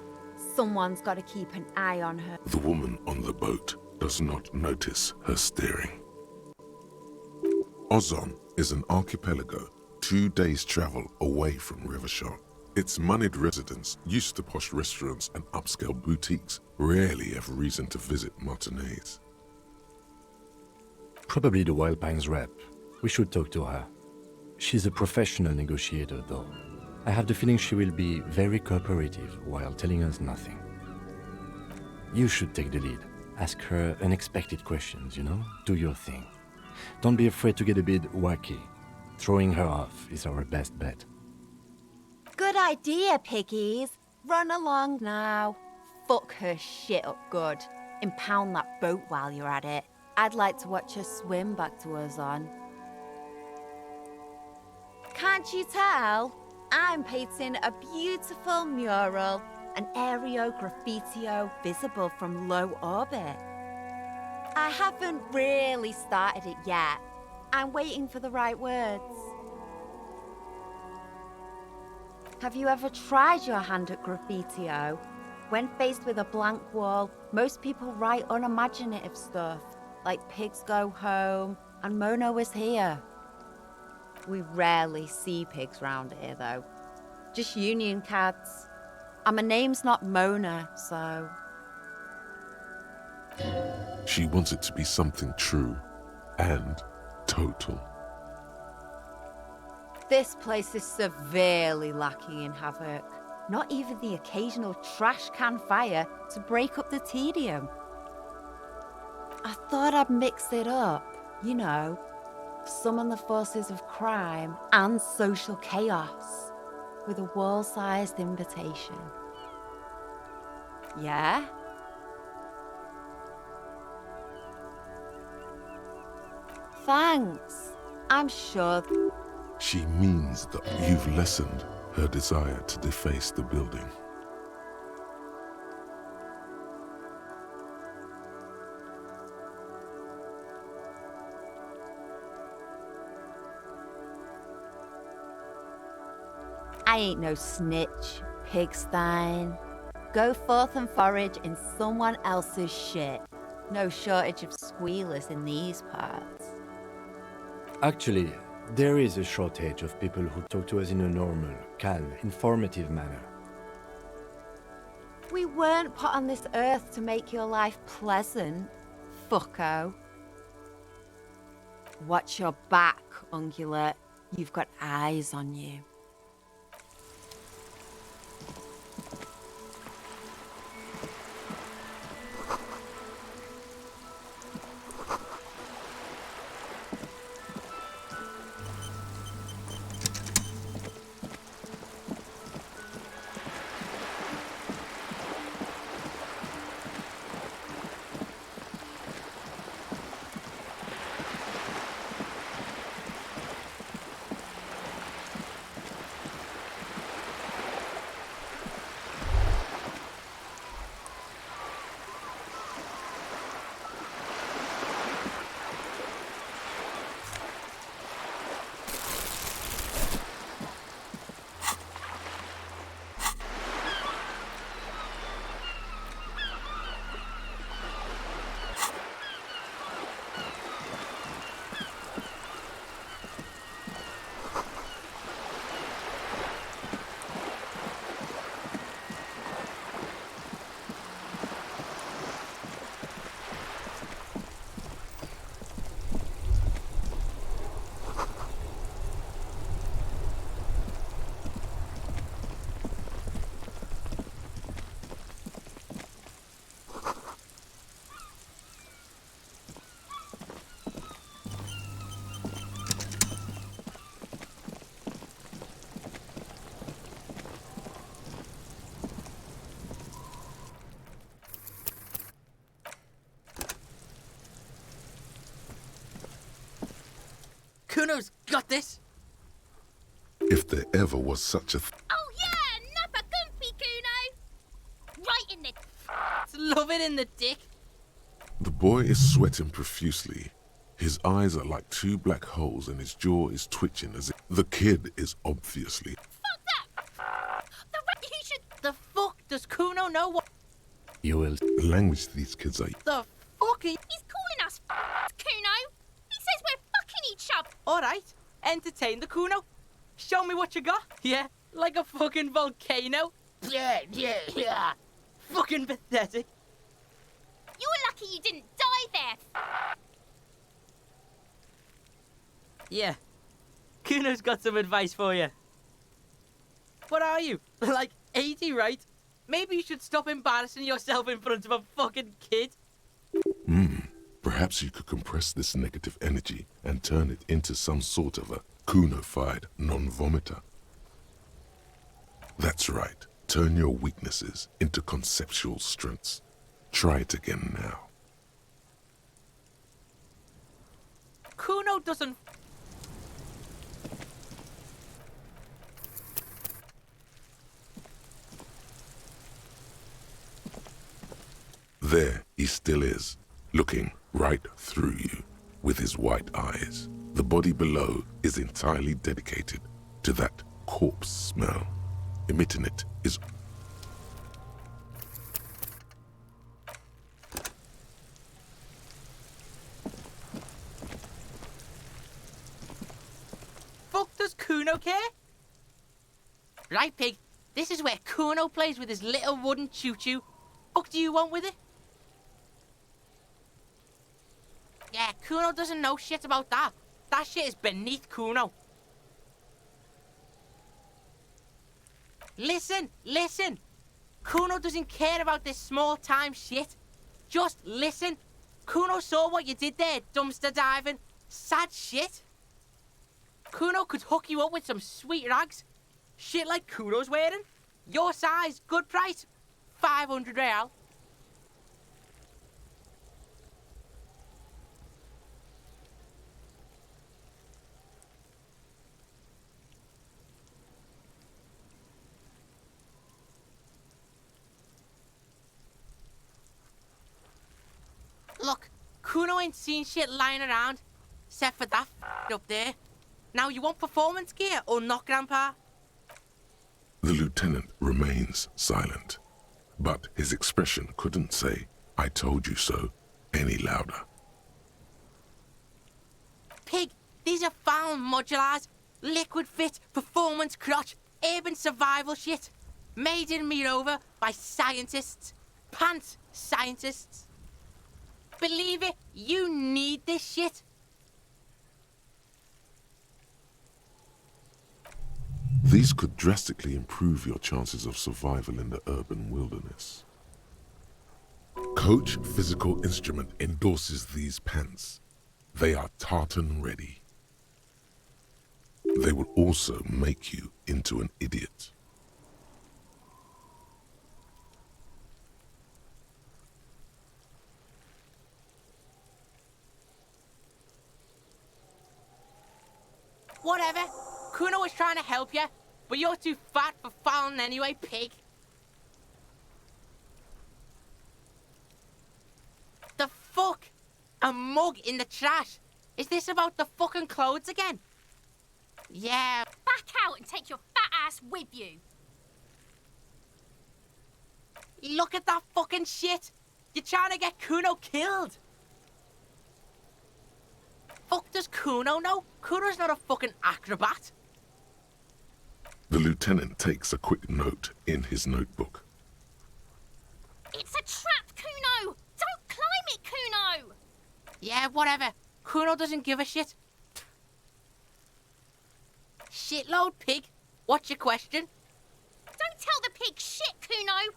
Someone's got to keep an eye on her. The woman on the boat does not notice her staring. Ozon is an archipelago 2 days' travel away from Rivershot. Its moneyed residents, used to posh restaurants and upscale boutiques, rarely have reason to visit Martinez. Probably the Wild Pines rep. We should talk to her. She's a professional negotiator, though. I have the feeling she will be very cooperative while telling us nothing. You should take the lead. Ask her unexpected questions, you know? Do your thing. Don't be afraid to get a bit wacky. Throwing her off is our best bet. Good idea, piggies. Run along now. Fuck her shit up good. Impound that boat while you're at it. I'd like to watch her swim back to Ozon. Can't you tell? I'm painting a beautiful mural, an aereo graffitio visible from low orbit. I haven't really started it yet. I'm waiting for the right words. Have you ever tried your hand at graffitio? When faced with a blank wall, most people write unimaginative stuff, like pigs go home and Mona was here. We rarely see pigs round here, though. Just union cats. And my name's not Mona, so... She wants it to be something true and total. This place is severely lacking in havoc. Not even the occasional trash can fire to break up the tedium. I thought I'd mix it up, you know, summon the forces of crime and social chaos with a wall-sized invitation. Yeah? Thanks. I'm sure... She means that you've lessened her desire to deface the building. I ain't no snitch, pigstein. Go forth and forage in someone else's shit. No shortage of squealers in these parts. Actually, there is a shortage of people who talk to us in a normal, calm, informative manner. We weren't put on this earth to make your life pleasant, fucko. Watch your back, ungulate. You've got eyes on you. Got this. If there ever was such a Oh yeah, nappa gumpy, Kuno! Right in the... Love it in the dick. The boy is sweating profusely. His eyes are like two black holes and his jaw is twitching as if the kid is obviously... The fuck does Kuno know what You will... The language these kids are... the fuck is... He's calling us Kuno! He says we're fucking each other! Alright, entertain the Kuno. Show me what you got. Yeah, like a fucking volcano. Yeah. Fucking pathetic. You were lucky you didn't die there! Yeah. Kuno's got some advice for you. What are you? Like 80, right? Maybe you should stop embarrassing yourself in front of a fucking kid. Perhaps you could compress this negative energy and turn it into some sort of a Kuno-fied non-vomiter. That's right. Turn your weaknesses into conceptual strengths. Try it again now. Kuno doesn't... There he still is, looking right through you with his white eyes. The body below is entirely dedicated to that corpse smell. Emitting it is... Fuck does Kuno care? Right, pig. This is where Kuno plays with his little wooden choo-choo. Fuck do you want with it? Yeah, Kuno doesn't know shit about that. That shit is beneath Kuno. Listen. Kuno doesn't care about this small-time shit. Just listen. Kuno saw what you did there, dumpster diving. Sad shit. Kuno could hook you up with some sweet rags. Shit like Kuno's wearing. Your size, good price. 500 real. Look, Kuno ain't seen shit lying around, except for that up there. Now, you want performance gear or not, Grandpa? The lieutenant remains silent, but his expression couldn't say, "I told you so," any louder. Pig, these are found modulars. Liquid fit, performance crotch, urban survival shit. Made in Mirova by scientists. Pants scientists. Believe it, you need this shit. These could drastically improve your chances of survival in the urban wilderness. Coach Physical Instrument endorses these pants. They are tartan ready. They will also make you into an idiot. Whatever. Kuno was trying to help you, but you're too fat for fouling anyway, pig. The fuck? A mug in the trash? Is this about the fucking clothes again? Yeah. Back out and take your fat ass with you. Look at that fucking shit. You're trying to get Kuno killed. Fuck does Kuno know? Kuno's not a fucking acrobat. The lieutenant takes a quick note in his notebook. It's a trap, Kuno! Don't climb it, Kuno! Yeah, whatever. Kuno doesn't give a shit. Shitload, pig. What's your question? Don't tell the pig shit, Kuno!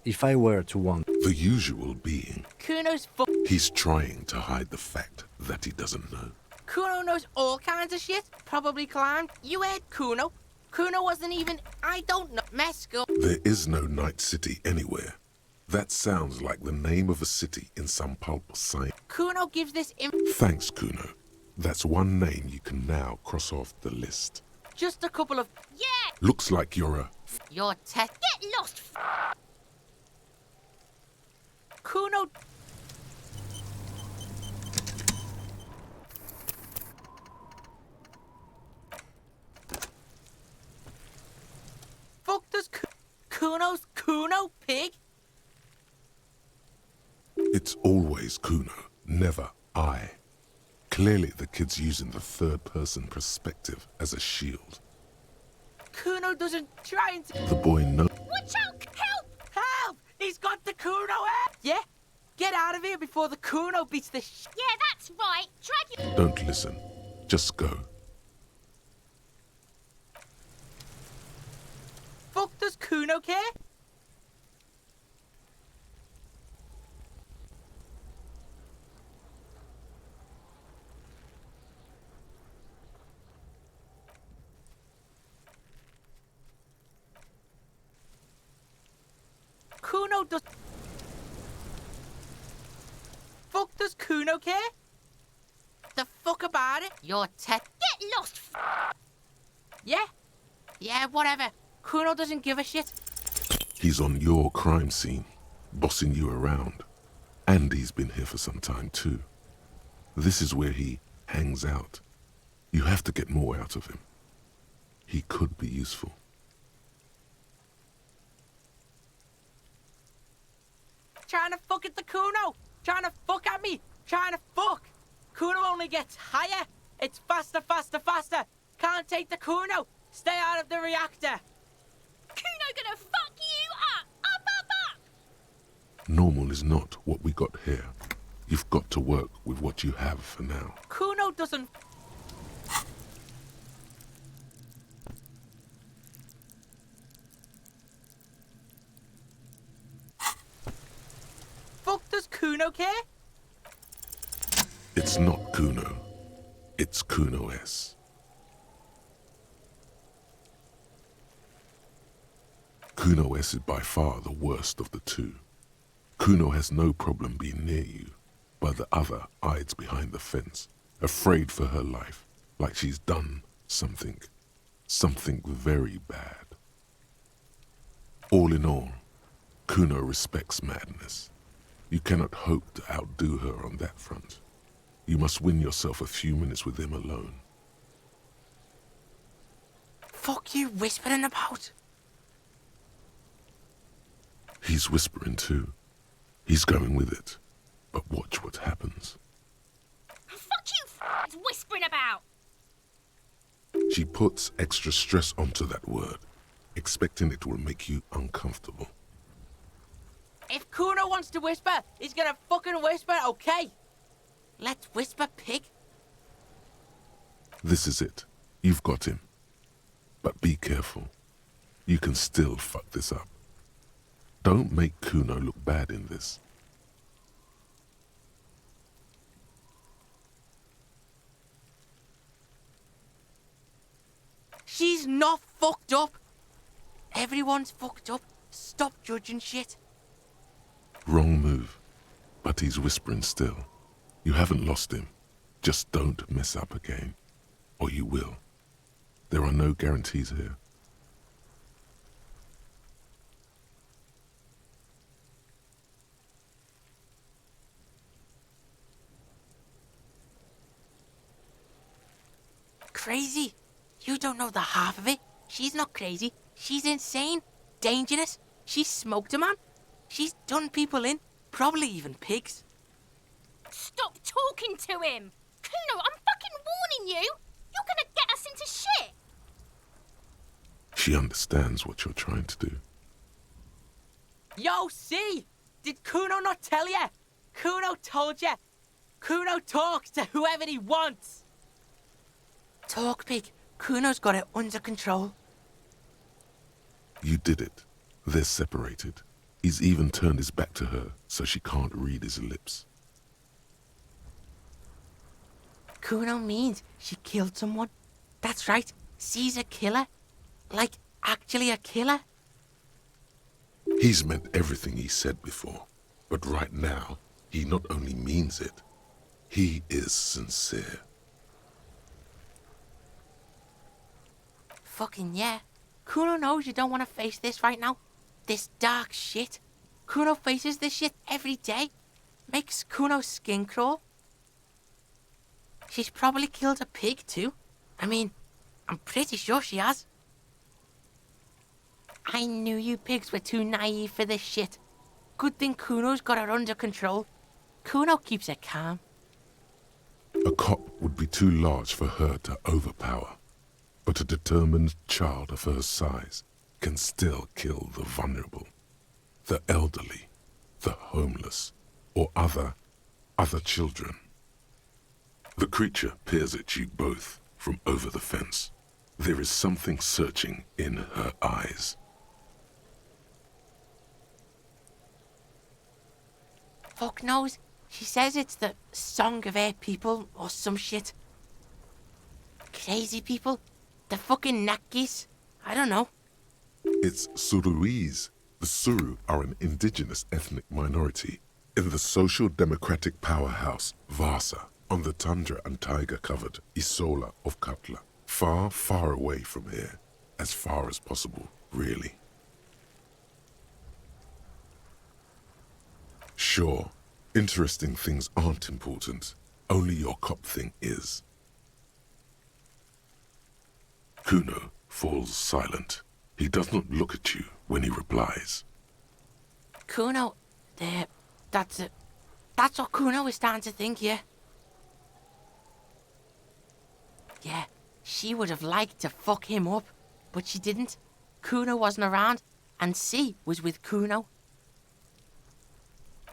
If I were to want... The usual being. Kuno's He's trying to hide the fact that he doesn't know. Kuno knows all kinds of shit. Probably climbed. You heard Kuno. Kuno wasn't even... I don't know. Mesco. There is no Night City anywhere. That sounds like the name of a city in some pulp science. Kuno gives this Thanks, Kuno. That's one name you can now cross off the list. just a couple of... Yeah! Looks like you're a... Your test. Get lost! Kuno... Fuck does Kuno's Kuno, pig? It's always Kuno, never I. Clearly the kid's using the third-person perspective as a shield. Kuno doesn't try and... The boy knows... Watch out! Help! Help! He's got the Kuno head! Yeah? Get out of here before the Kuno beats the Yeah, that's right. Drag you... Don't listen. Just go. Fuck does Kuno care? Kuno does... Fuck does Kuno care? The fuck about it? Your tech... Get lost! Yeah? Yeah, whatever. Kuno doesn't give a shit. He's on your crime scene, bossing you around. And he's been here for some time too. This is where he hangs out. You have to get more out of him. He could be useful. Trying to fuck at the Kuno. Trying to fuck at me. Trying to fuck. Kuno only gets higher. It's faster, faster, faster. Can't take the Kuno. Stay out of the reactor. Kuno gonna fuck you up! Up! Normal is not what we got here. You've got to work with what you have for now. Kuno doesn't... Fuck does Kuno care? It's not Kuno. It's Kuno S. Kuno S is by far the worst of the two. Kuno has no problem being near you, but the other hides behind the fence, afraid for her life, like she's done something very bad. All in all, Kuno respects madness. You cannot hope to outdo her on that front. You must win yourself a few minutes with him alone. Fuck you whispering about? He's whispering too. He's going with it. But watch what happens. Fuck you, whispering about! She puts extra stress onto that word, expecting it will make you uncomfortable. If Kuno wants to whisper, he's gonna fucking whisper, okay? Let's whisper, pig. This is it. You've got him. But be careful. You can still fuck this up. Don't make Kuno look bad in this. She's not fucked up. Everyone's fucked up. Stop judging shit. Wrong move. But he's whispering still. You haven't lost him. Just don't mess up again. Or you will. There are no guarantees here. Crazy? You don't know the half of it. She's not crazy. She's insane. Dangerous. She's smoked a man. She's done people in. Probably even pigs. Stop talking to him! Kuno, I'm fucking warning you! You're gonna get us into shit! She understands what you're trying to do. Yo, see? Did Kuno not tell ya? Kuno told ya. Kuno talks to whoever he wants. Talk, pig. Kuno's got it under control. You did it. They're separated. He's even turned his back to her, so she can't read his lips. Kuno means she killed someone. That's right. She's a killer. Like, actually a killer. He's meant everything he said before, but right now, he not only means it, he is sincere. Fucking yeah. Kuno knows you don't want to face this right now. This dark shit. Kuno faces this shit every day. Makes Kuno's skin crawl. She's probably killed a pig too. I mean, I'm pretty sure she has. I knew you pigs were too naive for this shit. Good thing Kuno's got her under control. Kuno keeps her calm. A cop would be too large for her to overpower, but a determined child of her size can still kill the vulnerable, the elderly, the homeless, or other children. The creature peers at you both from over the fence. There is something searching in her eyes. Fuck knows. She says it's the song of her people or some shit. Crazy people. The fucking Nakis. I don't know. It's Suruese. The Suru are an indigenous ethnic minority in the social democratic powerhouse Vasa on the tundra and taiga-covered Isola of Katla. Far, far away from here. As far as possible, really. Sure, interesting things aren't important. Only your cop thing is. Kuno falls silent. He does not look at you when he replies. Kuno, that's it. That's what Kuno is starting to think, yeah. Yeah, she would have liked to fuck him up, but she didn't. Kuno wasn't around, and C was with Kuno.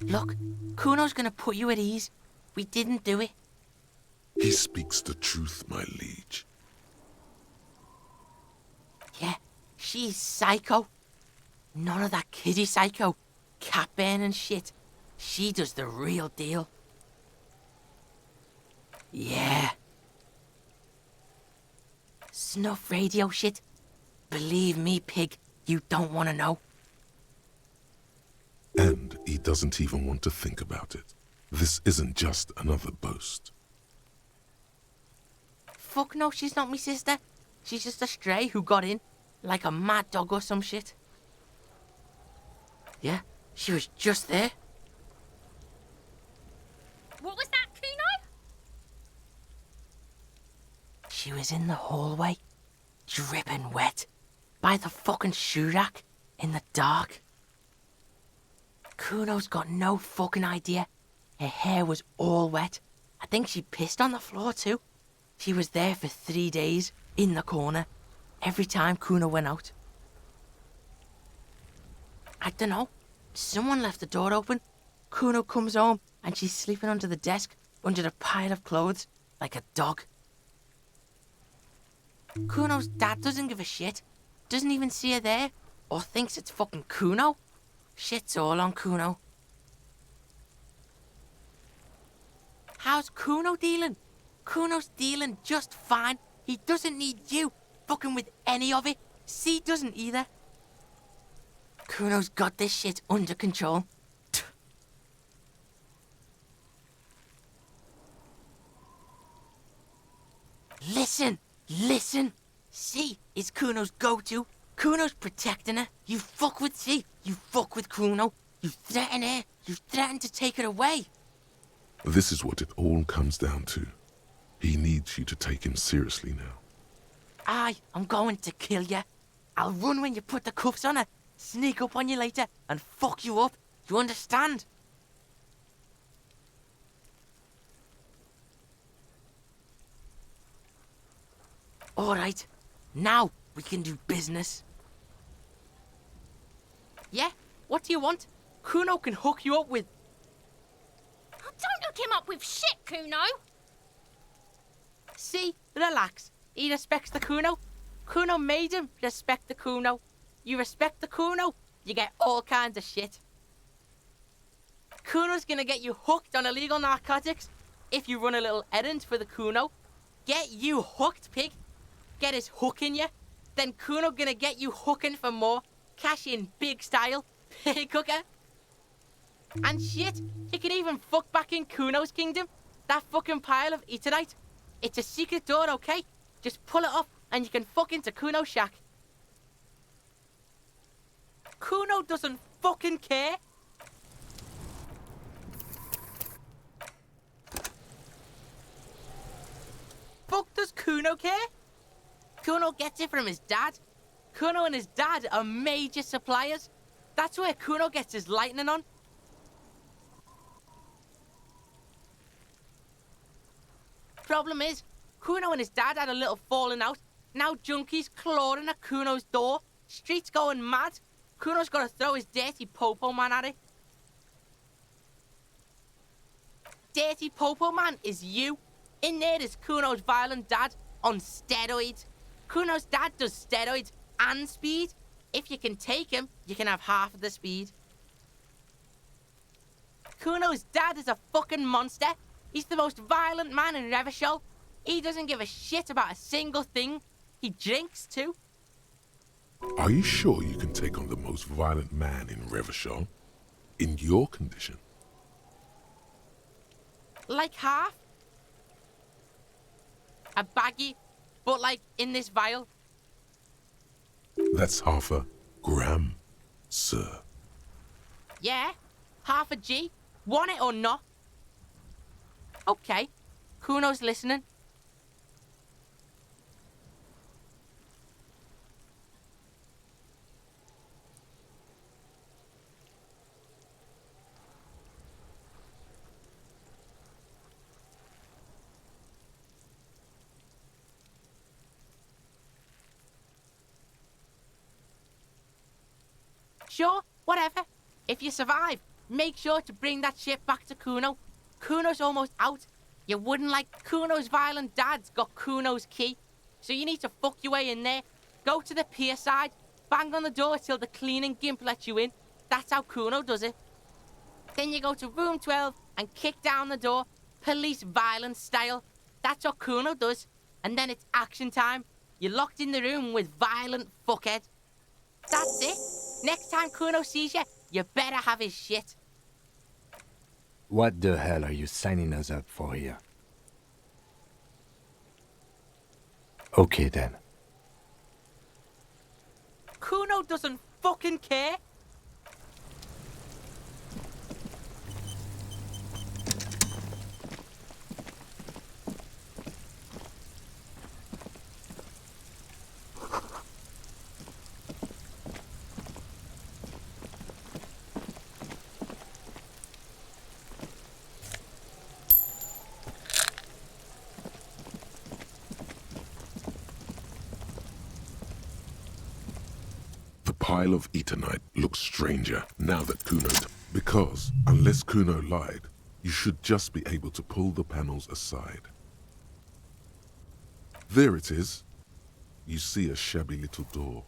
Look, Kuno's gonna put you at ease. We didn't do it. He speaks the truth, my liege. Yeah, she's psycho. None of that kiddie psycho, cat burning shit. She does the real deal. Yeah. Snuff radio shit. Believe me, pig, you don't want to know. And he doesn't even want to think about it. This isn't just another boast. Fuck no, she's not me sister. She's just a stray who got in, like a mad dog or some shit. Yeah, she was just there. What was that, Kuno? She was in the hallway, dripping wet, by the fucking shoe rack, in the dark. Kuno's got no fucking idea. Her hair was all wet. I think she pissed on the floor too. She was there for 3 days, in the corner, every time Kuno went out. I don't know. Someone left the door open. Kuno comes home and she's sleeping under the desk, under a pile of clothes, like a dog. Kuno's dad doesn't give a shit. Doesn't even see her there, or thinks it's fucking Kuno. Shit's all on Kuno. How's Kuno dealing? Kuno's dealing just fine. He doesn't need you fucking with any of it. C doesn't either. Kuno's got this shit under control. Listen, listen. C is Kuno's go-to. Kuno's protecting her. You fuck with C, you fuck with Kuno. You threaten her, you threaten to take her away. This is what it all comes down to. He needs you to take him seriously now. I'm going to kill you. I'll run when you put the cuffs on her, sneak up on you later, and fuck you up. You understand? Alright, now we can do business. Yeah, what do you want? Kuno can hook you up with... Oh, don't hook him up with shit, Kuno. See, relax. He respects the Kuno. Kuno made him respect the Kuno. You respect the Kuno, you get all kinds of shit. Kuno's gonna get you hooked on illegal narcotics if you run a little errand for the Kuno. Get you hooked, pig. Get his hook in you. Then Kuno gonna get you hooking for more. Cash in big style. Pig hooker. And shit, you can even fuck back in Kuno's kingdom. That fucking pile of eternite. It's a secret door, okay? Just pull it up and you can fuck into Kuno's shack. Kuno doesn't fucking care. Fuck does Kuno care? Kuno gets it from his dad. Kuno and his dad are major suppliers. That's where Kuno gets his lightning on. Problem is, Kuno and his dad had a little falling out. Now junkies clawing at Kuno's door. Streets going mad. Kuno's got to throw his dirty popo man at it. Dirty popo man is you. In there is Kuno's violent dad on steroids. Kuno's dad does steroids and speed. If you can take him, you can have half of the speed. Kuno's dad is a fucking monster. He's the most violent man in Revachol. He doesn't give a shit about a single thing. He drinks too. Are you sure you can take on the most violent man in Revachol? In your condition? Like half. A baggie, but like in this vial. That's half a gram, sir. Yeah, half a G. Want it or not? Okay, Kuno's listening. Sure, whatever. If you survive, make sure to bring that shit back to Kuno. Kuno's almost out. You wouldn't like Kuno's violent dad's got Kuno's key. So you need to fuck your way in there. Go to the pier side, bang on the door till the cleaning gimp lets you in. That's how Kuno does it. Then you go to room 12 and kick down the door, police violence style. That's what Kuno does. And then it's action time. You're locked in the room with violent fuckhead. That's it. Next time Kuno sees you, you better have his shit. What the hell are you signing us up for here? Okay then. Kuno doesn't fucking care. The pile of eternite looks stranger now that Kuno... Because, unless Kuno lied, you should just be able to pull the panels aside. There it is. You see a shabby little door.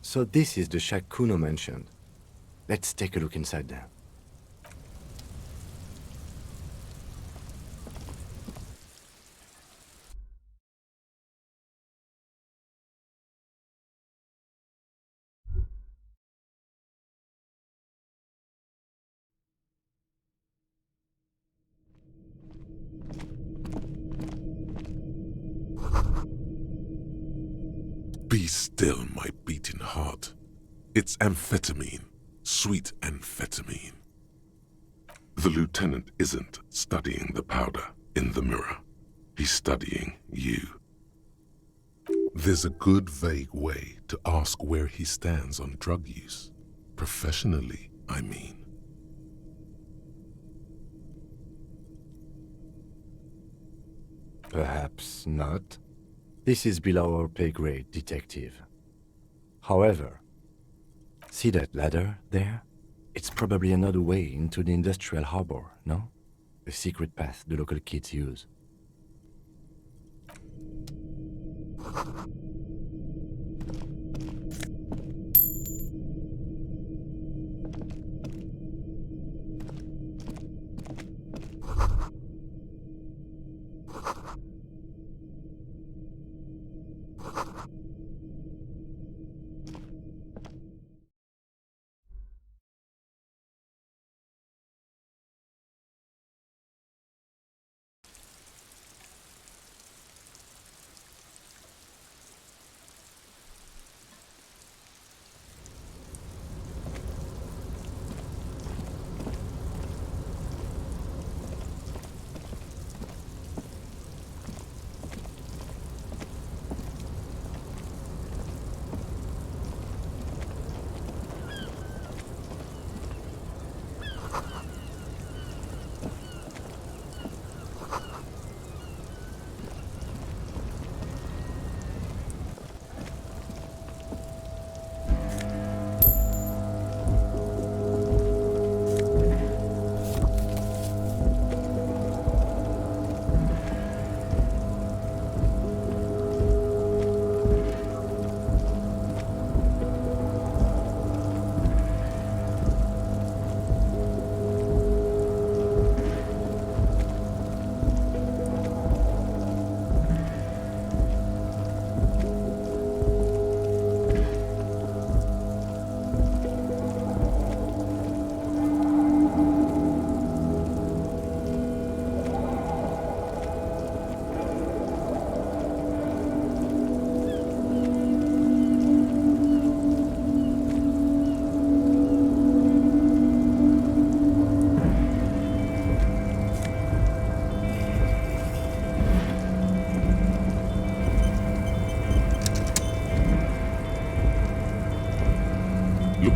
So this is the shack Kuno mentioned. Let's take a look inside there. Be still, my beating heart. It's amphetamine. Sweet amphetamine. The lieutenant isn't studying the powder in the mirror. He's studying you. There's a good vague way to ask where he stands on drug use. Professionally, I mean. Perhaps not. This is below our pay grade, detective. However, see that ladder there? It's probably another way into the industrial harbor, no? A secret path the local kids use.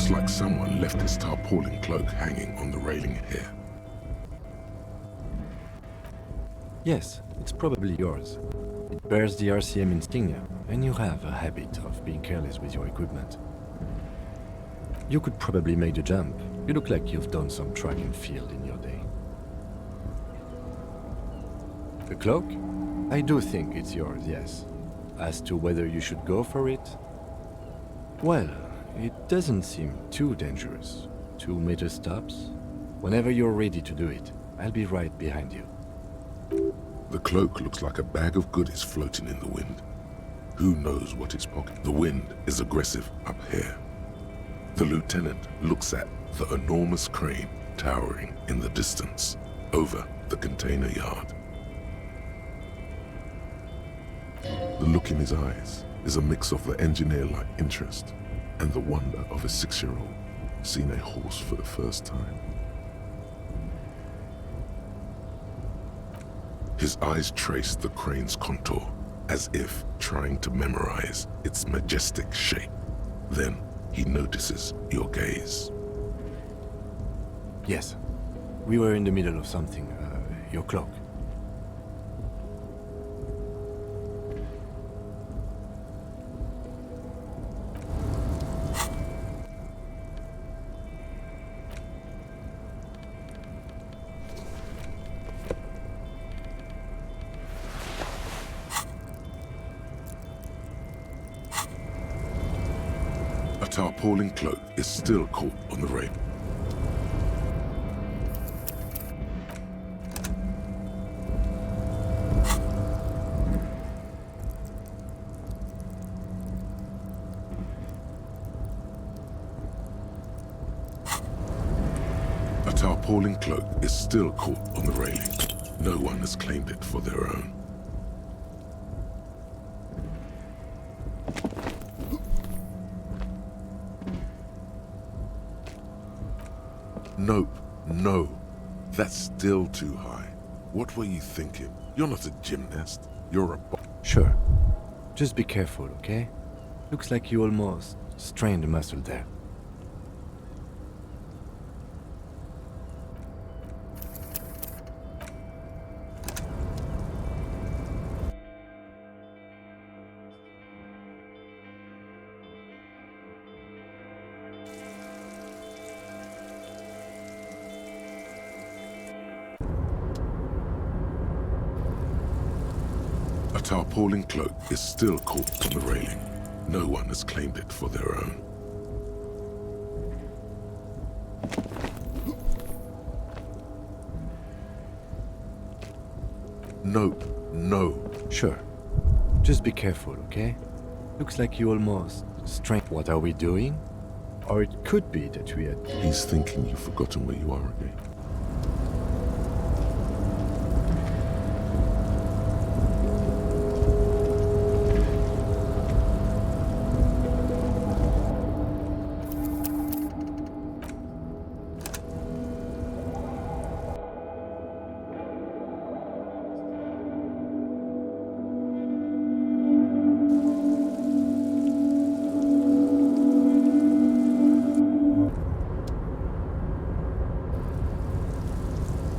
Looks like someone left his tarpaulin cloak hanging on the railing here. Yes, it's probably yours. It bears the RCM insignia, and you have a habit of being careless with your equipment. You could probably make the jump. You look like you've done some track and field in your day. The cloak? I do think it's yours, yes. As to whether you should go for it? Well, it doesn't seem too dangerous. 2 meter stops. Whenever you're ready to do it, I'll be right behind you. The cloak looks like a bag of goodies floating in the wind. Who knows what it's pocketing? The wind is aggressive up here. The lieutenant looks at the enormous crane towering in the distance over the container yard. The look in his eyes is a mix of the engineer-like interest and the wonder of a 6-year-old seeing a horse for the first time. His eyes trace the crane's contour as if trying to memorize its majestic shape. Then he notices your gaze. Yes, we were in the middle of something. Your cloak. A tarpaulin cloak is still caught on the rail. A tarpaulin cloak is still caught on the railing. No one has claimed it for their own. Nope, no. That's still too high. What were you thinking? You're not a gymnast. You're a Sure. Just be careful, okay? Looks like you almost strained a muscle there. A tarpaulin cloak is still caught on the railing. No one has claimed it for their own. Nope, no. Sure. Just be careful, okay? Looks like you almost strained. What are we doing? Or it could be that we had... He's thinking you've forgotten where you are again.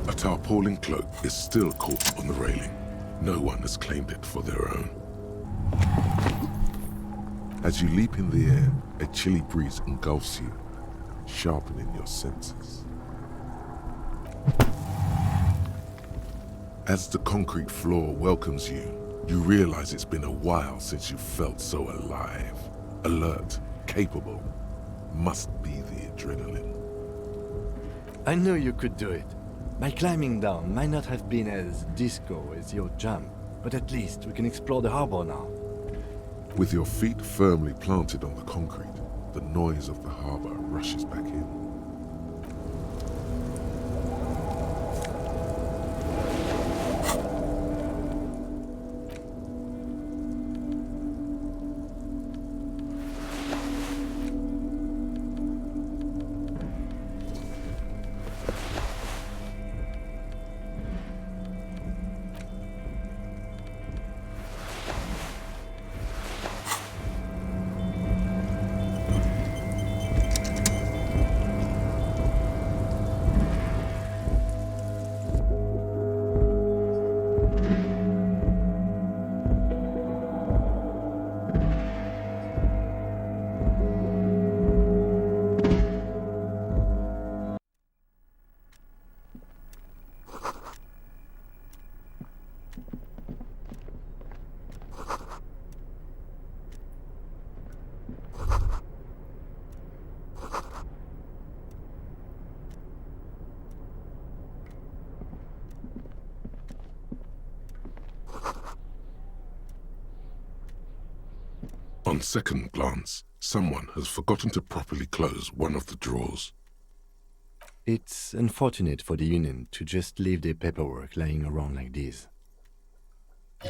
A tarpaulin cloak is still caught on the railing. No one has claimed it for their own. As you leap in the air, a chilly breeze engulfs you, sharpening your senses. As the concrete floor welcomes you, you realize it's been a while since you felt so alive, alert, capable. Must be the adrenaline. I knew you could do it. My climbing down might not have been as disco as your jump, but at least we can explore the harbor now. With your feet firmly planted on the concrete, the noise of the harbor rushes back in. On second glance, someone has forgotten to properly close one of the drawers. It's unfortunate for the Union to just leave their paperwork lying around like this.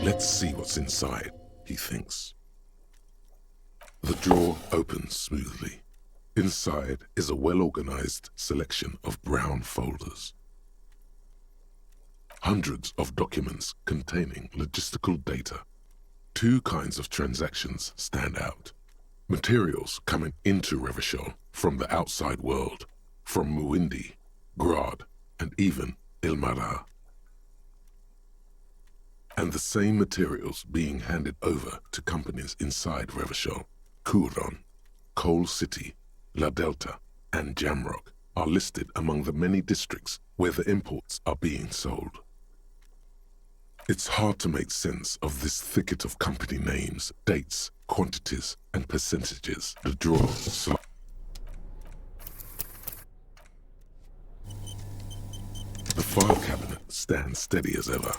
Let's see what's inside, he thinks. The drawer opens smoothly. Inside is a well-organized selection of brown folders. Hundreds of documents containing logistical data. Two kinds of transactions stand out. Materials coming into Revachol from the outside world, from Muindi, Grad, and even Ilmara. And the same materials being handed over to companies inside Revachol. Kuron, Coal City, La Delta, and Jamrock are listed among the many districts where the imports are being sold. It's hard to make sense of this thicket of company names, dates, quantities, and percentages. The drawer The file cabinet stands steady as ever.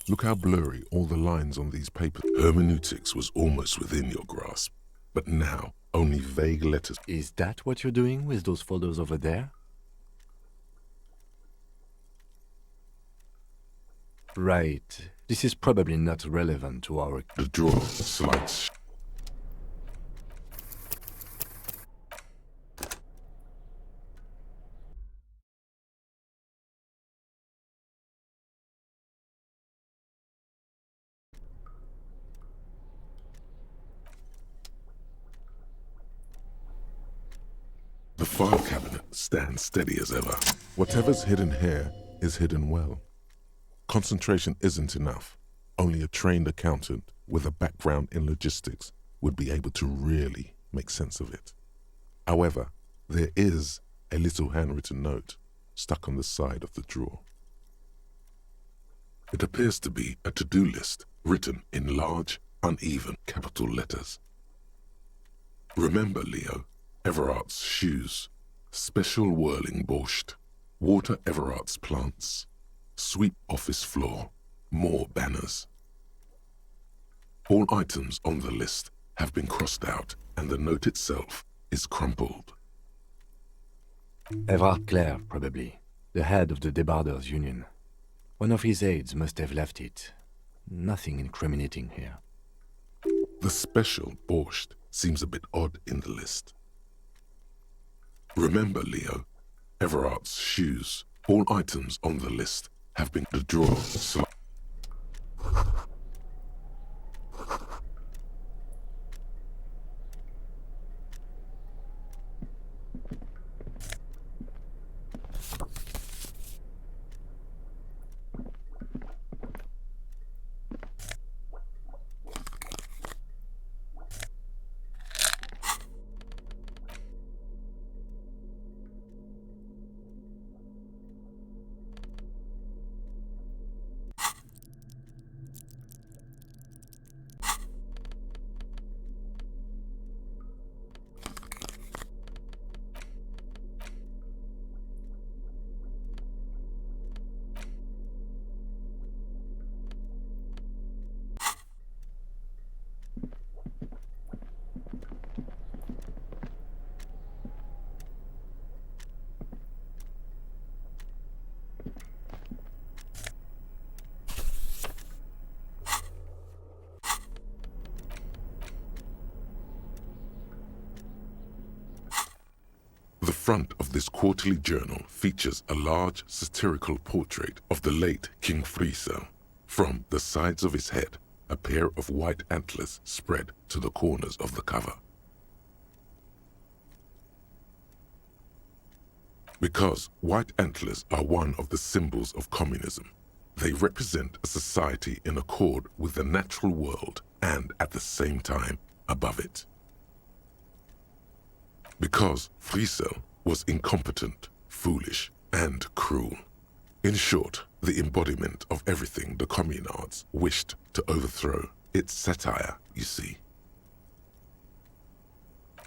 Look how blurry all the lines on these papers. Hermeneutics was almost within your grasp, but now only vague letters. Is that what you're doing with those folders over there? Right. This is probably not relevant to our... The drawer slides. The file cabinet stands steady as ever. Whatever's hidden here is hidden well. Concentration isn't enough. Only a trained accountant with a background in logistics would be able to really make sense of it. However, there is a little handwritten note stuck on the side of the drawer. It appears to be a to-do list written in large, uneven capital letters. Remember, Leo, Everard's shoes, special whirling borscht, water Everard's plants, sweep office floor, more banners. All items on the list have been crossed out and the note itself is crumpled. Everard Clare, probably. The head of the Debarders Union. One of his aides must have left it. Nothing incriminating here. The special borscht seems a bit odd in the list. Remember, Leo, Everard's shoes. All items on the list have been the drawer. The front of this quarterly journal features a large satirical portrait of the late King Friesel. From the sides of his head, a pair of white antlers spread to the corners of the cover. Because white antlers are one of the symbols of communism, they represent a society in accord with the natural world and at the same time above it. Because Friesel was incompetent, foolish, and cruel. In short, the embodiment of everything the communards wished to overthrow. It's satire, you see.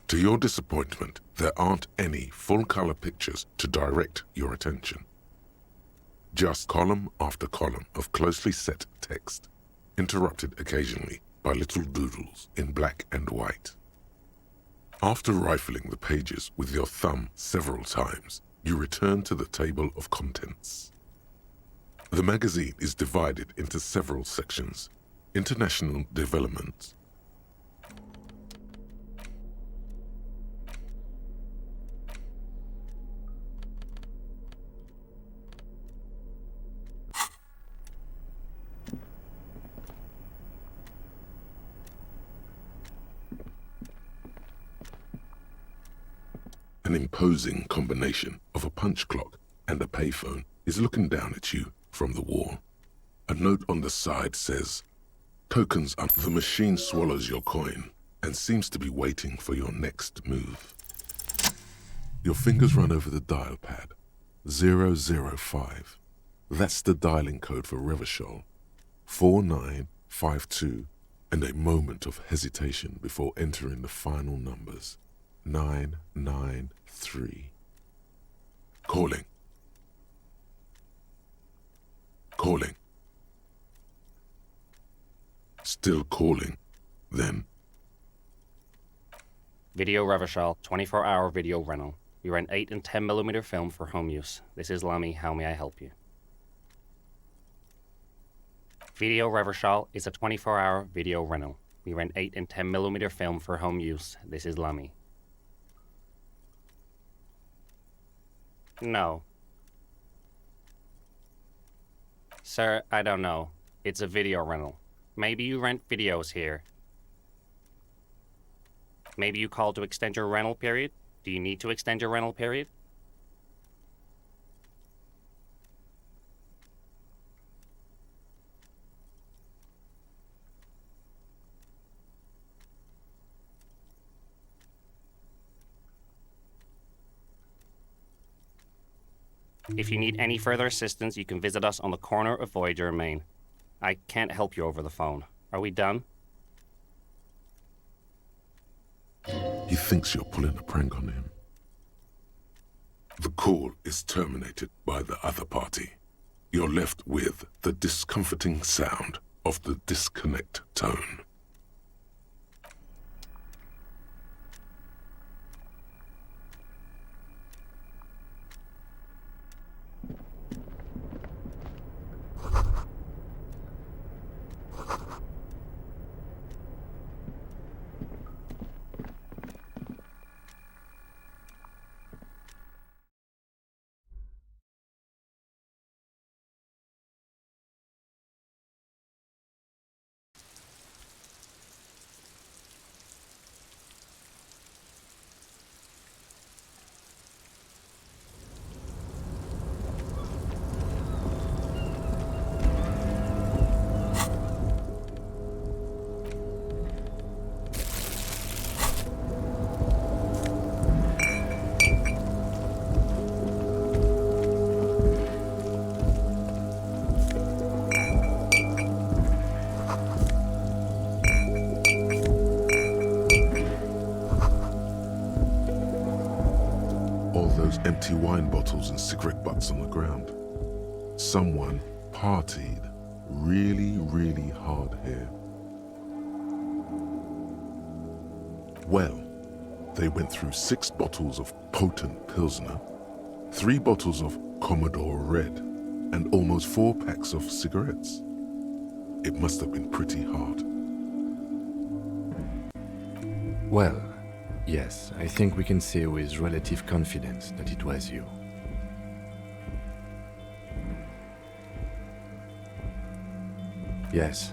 To your disappointment, there aren't any full-color pictures to direct your attention. Just column after column of closely set text, interrupted occasionally by little doodles in black and white. After rifling the pages with your thumb several times, you return to the table of contents. The magazine is divided into several sections. International development, an imposing combination of a punch clock and a payphone is looking down at you from the wall. A note on the side says, "Tokens up." The machine swallows your coin and seems to be waiting for your next move. Your fingers run over the dial pad. 005. That's the dialing code for Revachol. 4952, and a moment of hesitation before entering the final numbers. 993. Calling. Calling. Still calling. Then. Video Revachol, 24-hour video rental. We rent 8 and 10mm film for home use. This is Lammy. How may I help you? Video Revachol is a 24-hour video rental. We rent 8 and 10mm film for home use. This is Lammy. No. Sir, I don't know. It's a video rental. Maybe you rent videos here. Maybe you called to extend your rental period? Do you need to extend your rental period? If you need any further assistance, you can visit us on the corner of Voyager and Main. I can't help you over the phone. Are we done? He thinks you're pulling a prank on him. The call is terminated by the other party. You're left with the discomforting sound of the disconnect tone. Empty wine bottles and cigarette butts on the ground. Someone partied really, really hard here. Well, they went through 6 bottles of potent Pilsner, 3 bottles of Commodore Red, and almost 4 packs of cigarettes. It must have been pretty hard. Well, yes, I think we can say with relative confidence that it was you. Yes,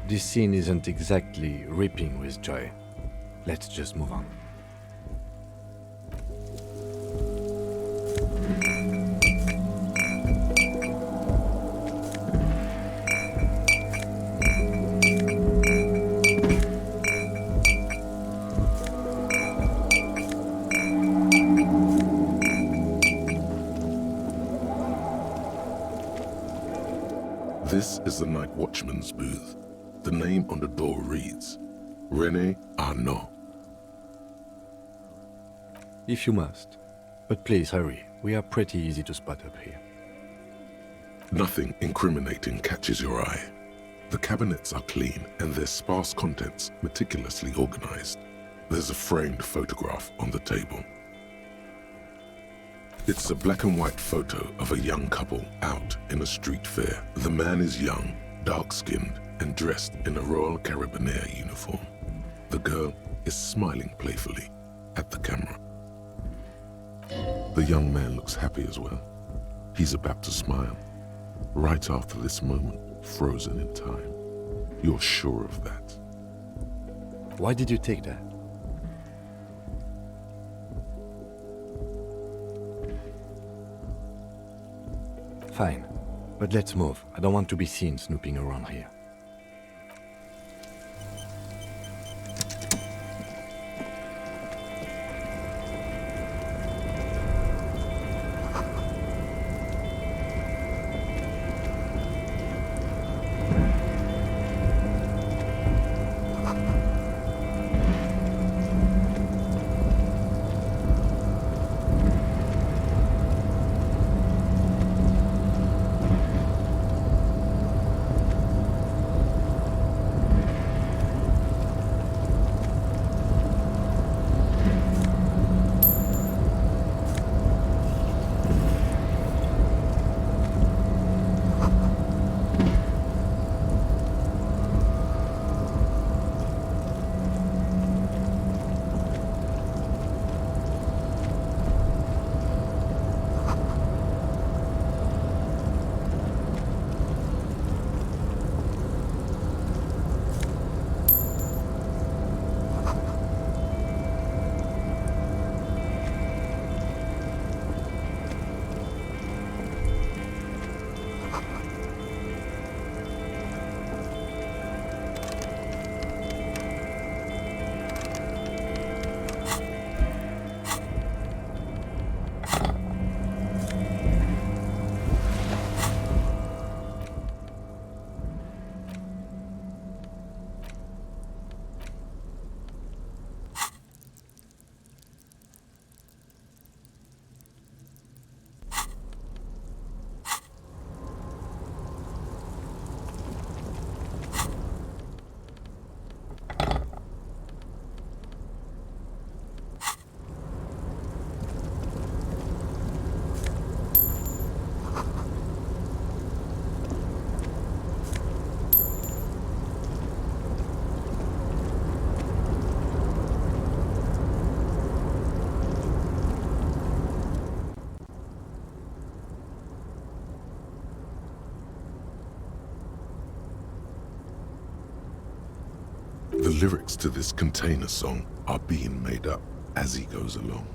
this scene isn't exactly ripping with joy. Let's just move on. This is the night watchman's booth. The name on the door reads, René Arnaud. If you must. But please hurry, we are pretty easy to spot up here. Nothing incriminating catches your eye. The cabinets are clean and their sparse contents meticulously organized. There's a framed photograph on the table. It's a black and white photo of a young couple out in a street fair. The man is young, dark-skinned, and dressed in a Royal Carabinieri uniform. The girl is smiling playfully at the camera. The young man looks happy as well. He's about to smile. Right after this moment, frozen in time. You're sure of that. Why did you take that? Fine, but let's move. I don't want to be seen snooping around here. The lyrics to this container song are being made up as he goes along.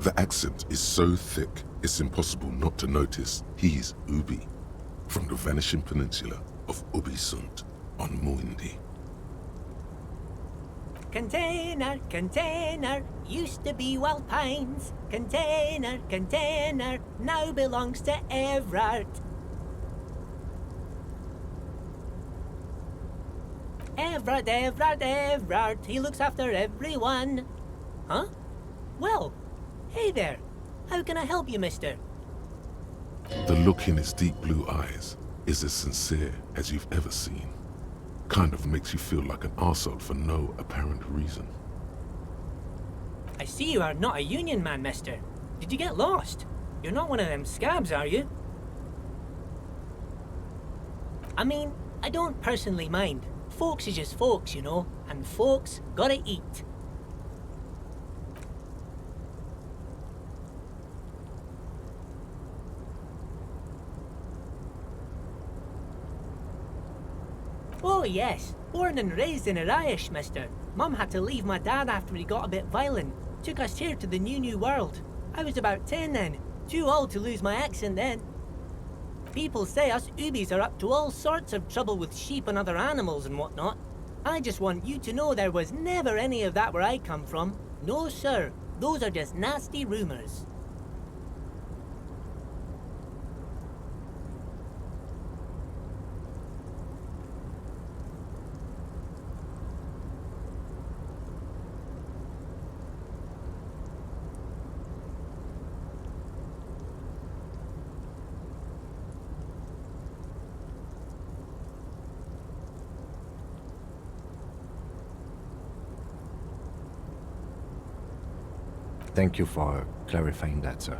The accent is so thick, it's impossible not to notice he's Ubi, from the vanishing peninsula of Ubisunt on Muindi. Container, container, used to be Wild Pines. Container, container, now belongs to Everard. Everard, Everard, Everard, he looks after everyone. Huh? Well, hey there. How can I help you, mister? The look in his deep blue eyes is as sincere as you've ever seen. Kind of makes you feel like an arsehole for no apparent reason. I see you are not a union man, mister. Did you get lost? You're not one of them scabs, are you? I mean, I don't personally mind. Folks is just folks, you know, and folks gotta eat. Oh yes, born and raised in Irish, mister. Mum had to leave my dad after he got a bit violent. Took us here to the new world. I was about 10 then, too old to lose my accent then. People say us Ubis are up to all sorts of trouble with sheep and other animals and whatnot. I just want you to know there was never any of that where I come from. No sir, those are just nasty rumours. Thank you for clarifying that, sir.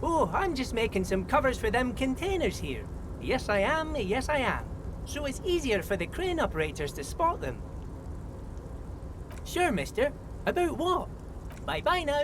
Oh, I'm just making some covers for them containers here. Yes, I am. Yes, I am. So it's easier for the crane operators to spot them. Sure, mister. About what? Bye-bye now.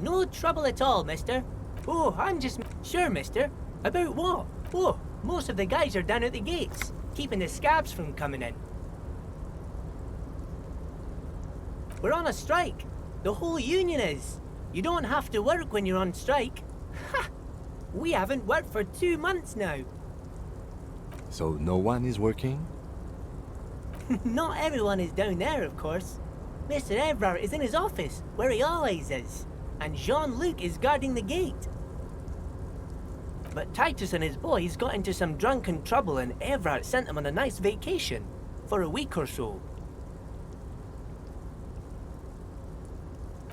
No trouble at all, mister. Oh, I'm just... Sure, mister. About what? Oh, most of the guys are down at the gates, keeping the scabs from coming in. We're on a strike. The whole union is. You don't have to work when you're on strike. Ha! We haven't worked for 2 months now. So no one is working? Not everyone is down there, of course. Mr. Evrard is in his office, where he always is. And Jean-Luc is guarding the gate. But Titus and his boys got into some drunken trouble and Evrard sent them on a nice vacation. For a week or so.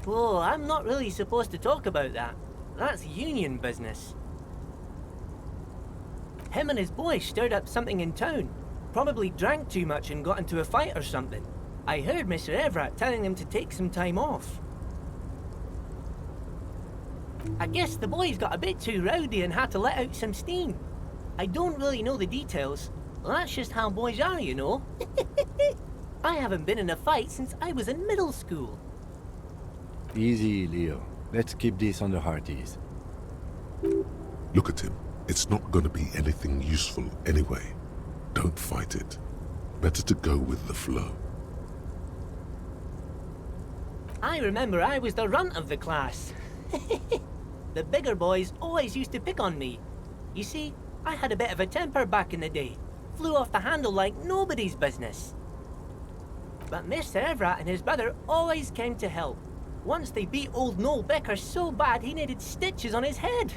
Oh, I'm not really supposed to talk about that. That's union business. Him and his boys stirred up something in town. Probably drank too much and got into a fight or something. I heard Mr. Everett telling them to take some time off. I guess the boys got a bit too rowdy and had to let out some steam. I don't really know the details. That's just how boys are, you know. I haven't been in a fight since I was in middle school. Easy, Leo. Let's keep this on the hearties. Look at him. It's not going to be anything useful anyway. Don't fight it. Better to go with the flow. I remember I was the runt of the class. The bigger boys always used to pick on me. You see, I had a bit of a temper back in the day. Flew off the handle like nobody's business. But Mr. Everett and his brother always came to help. Once they beat old Noel Becker so bad he needed stitches on his head.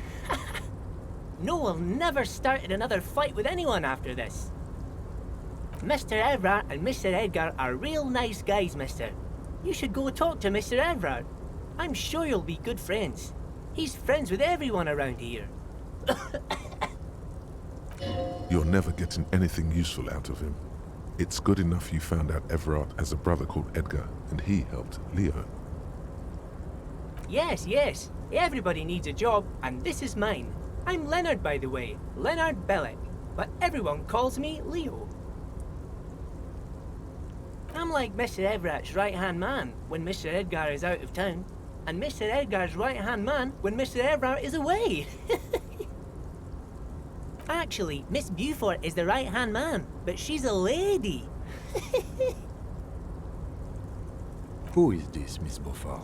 Noel never started another fight with anyone after this. Mr. Everett and Mr. Edgar are real nice guys, mister. You should go talk to Mr. Everett. I'm sure you'll be good friends. He's friends with everyone around here. You're never getting anything useful out of him. It's good enough you found out Everard has a brother called Edgar, and he helped Leo. Yes, yes. Everybody needs a job, and this is mine. I'm Leonard, by the way. Leonard Bellick. But everyone calls me Leo. I'm like Mr. Everett's right-hand man when Mr. Edgar is out of town, and Mr. Edgar's right-hand man when Mr. Everett is away. Actually, Miss Beaufort is the right-hand man, but she's a lady. Who is this, Miss Beaufort?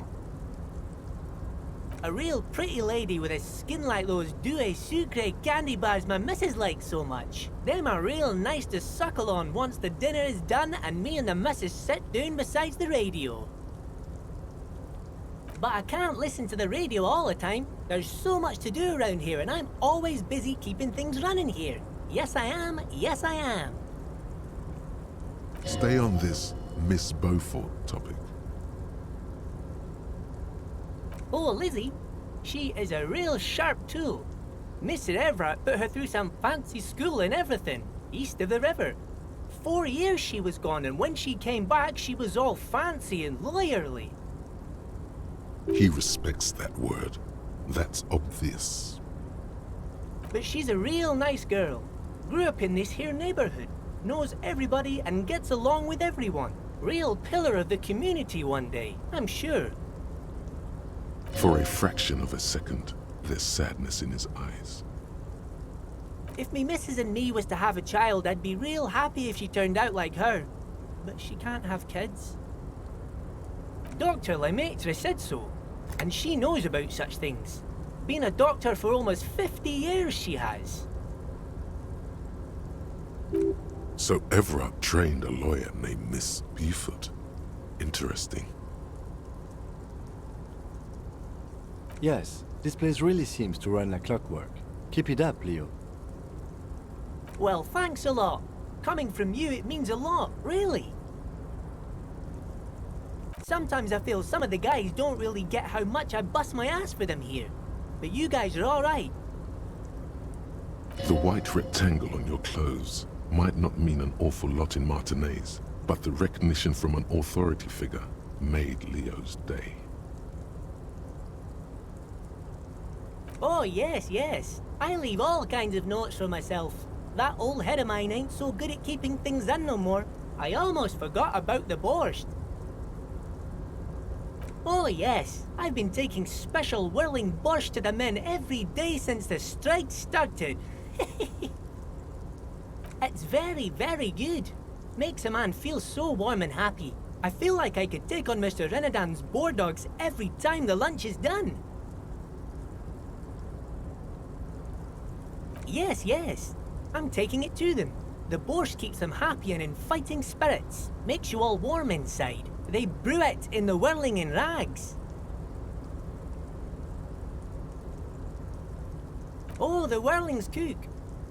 A real pretty lady with a skin like those douce sucre candy bars my missus likes so much. Them are real nice to suckle on once the dinner is done and me and the missus sit down beside the radio. But I can't listen to the radio all the time. There's so much to do around here and I'm always busy keeping things running here. Yes, I am. Yes, I am. Stay on this Miss Beaufort topic. Oh, Lizzie, she is a real sharp tool. Mr. Everett put her through some fancy school and everything, east of the river. 4 years she was gone, and when she came back, she was all fancy and lawyerly. He respects that word. That's obvious. But she's a real nice girl. Grew up in this here neighborhood, knows everybody and gets along with everyone. Real pillar of the community one day, I'm sure. For a fraction of a second, there's sadness in his eyes. If me missus and me was to have a child, I'd be real happy if she turned out like her. But she can't have kids. Dr. Lemaitre said so, and she knows about such things. Been a doctor for almost 50 years, she has. So Everard trained a lawyer named Miss Beaufort. Interesting. Yes, this place really seems to run like clockwork. Keep it up, Leo. Well, thanks a lot. Coming from you, it means a lot, really. Sometimes I feel some of the guys don't really get how much I bust my ass for them here. but you guys are alright. The white rectangle on your clothes might not mean an awful lot in Martinaise, but the recognition from an authority figure made Leo's day. Oh, yes, yes. I leave all kinds of notes for myself. That old head of mine ain't so good at keeping things in no more. I almost forgot about the borscht. Oh, yes. I've been taking special whirling borscht to the men every day since the strike started. It's very, very good. Makes a man feel so warm and happy. I feel like I could take on Mr. Renadan's boar dogs every time the lunch is done. Yes, yes. I'm taking it to them. The borscht keeps them happy and in fighting spirits. Makes you all warm inside. They brew it in the whirling in rags. Oh, the whirling's cook.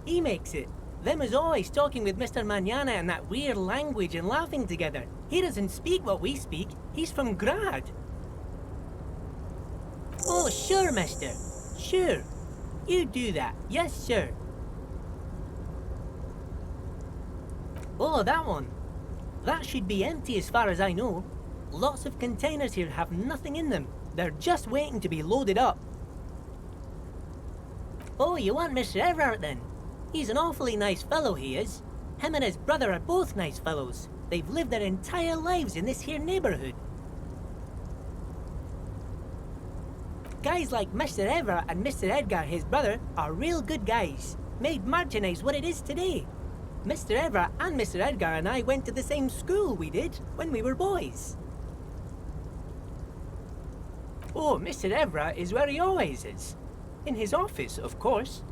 He makes it. Them is always talking with Mr. Manana in that weird language and laughing together. He doesn't speak what we speak. He's from Grad. Oh, sure, mister. Sure. You do that. Yes, sir. Oh, that one. That should be empty as far as I know. Lots of containers here have nothing in them. They're just waiting to be loaded up. Oh, you want Mr. Everard then? He's an awfully nice fellow, he is. Him and his brother are both nice fellows. They've lived their entire lives in this here neighborhood. Guys like Mr. Everard and Mr. Edgar, his brother, are real good guys. Made Martinaise what it is today. Mr. Everard and Mr. Edgar and I went to the same school, we did, when we were boys. Oh, Mr. Everard is where he always is. In his office, of course.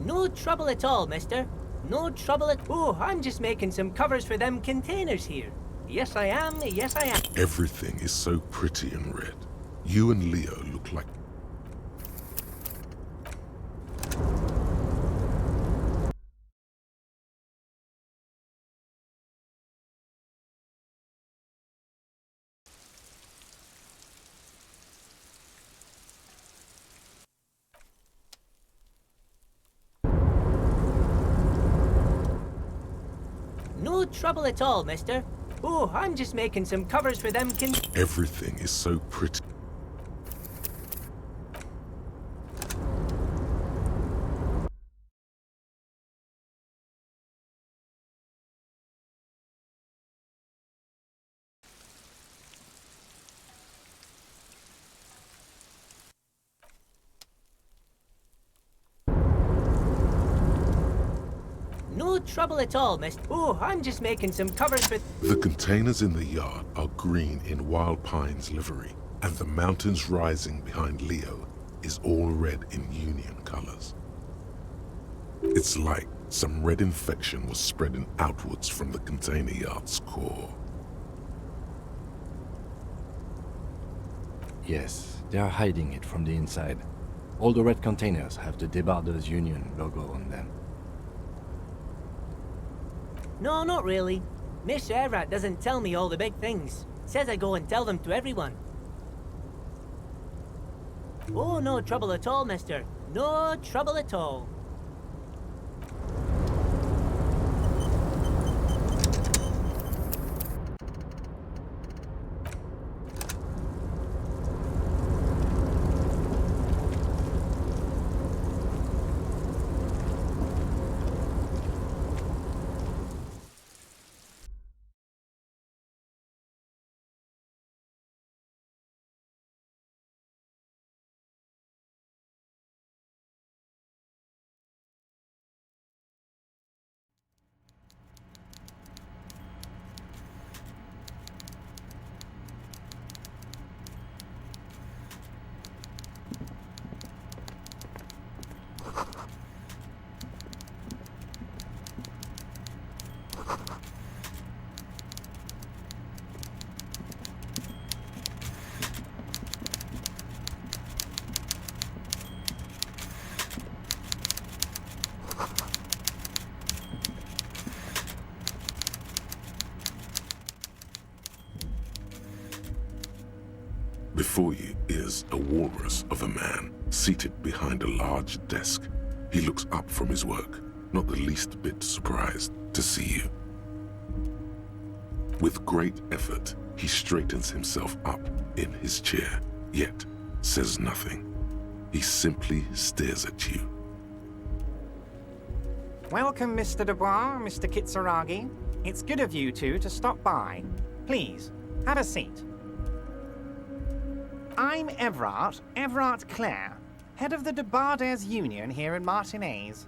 No trouble at all, mister. No trouble at... Oh, I'm just making some covers for them containers here. Yes, I am. Yes, I am. Everything is so pretty and red. You and Leo look like... No trouble at all, mister. Oh, I'm just making some covers for them Everything is so pretty. No trouble at all, mister. Oh, I'm just making some covers for... The containers in the yard are green in Wild Pine's livery, and the mountains rising behind Leo is all red in Union colors. It's like some red infection was spreading outwards from the container yard's core. Yes, they are hiding it from the inside. All the red containers have the Debarders Union logo on them. No, not really. Mr. Everett doesn't tell me all the big things. Says I go and tell them to everyone. Oh, no trouble at all, mister. No trouble at all. Before you is a walrus of a man seated behind a large desk. He looks up from his work, not the least bit surprised to see you. With great effort, he straightens himself up in his chair, yet says nothing. He simply stares at you. Welcome, Mr. Dubois, Mr. Kitsuragi. It's good of you two to stop by. Please, have a seat. I'm Everard Clare, head of the Debarders Union here in Martinez.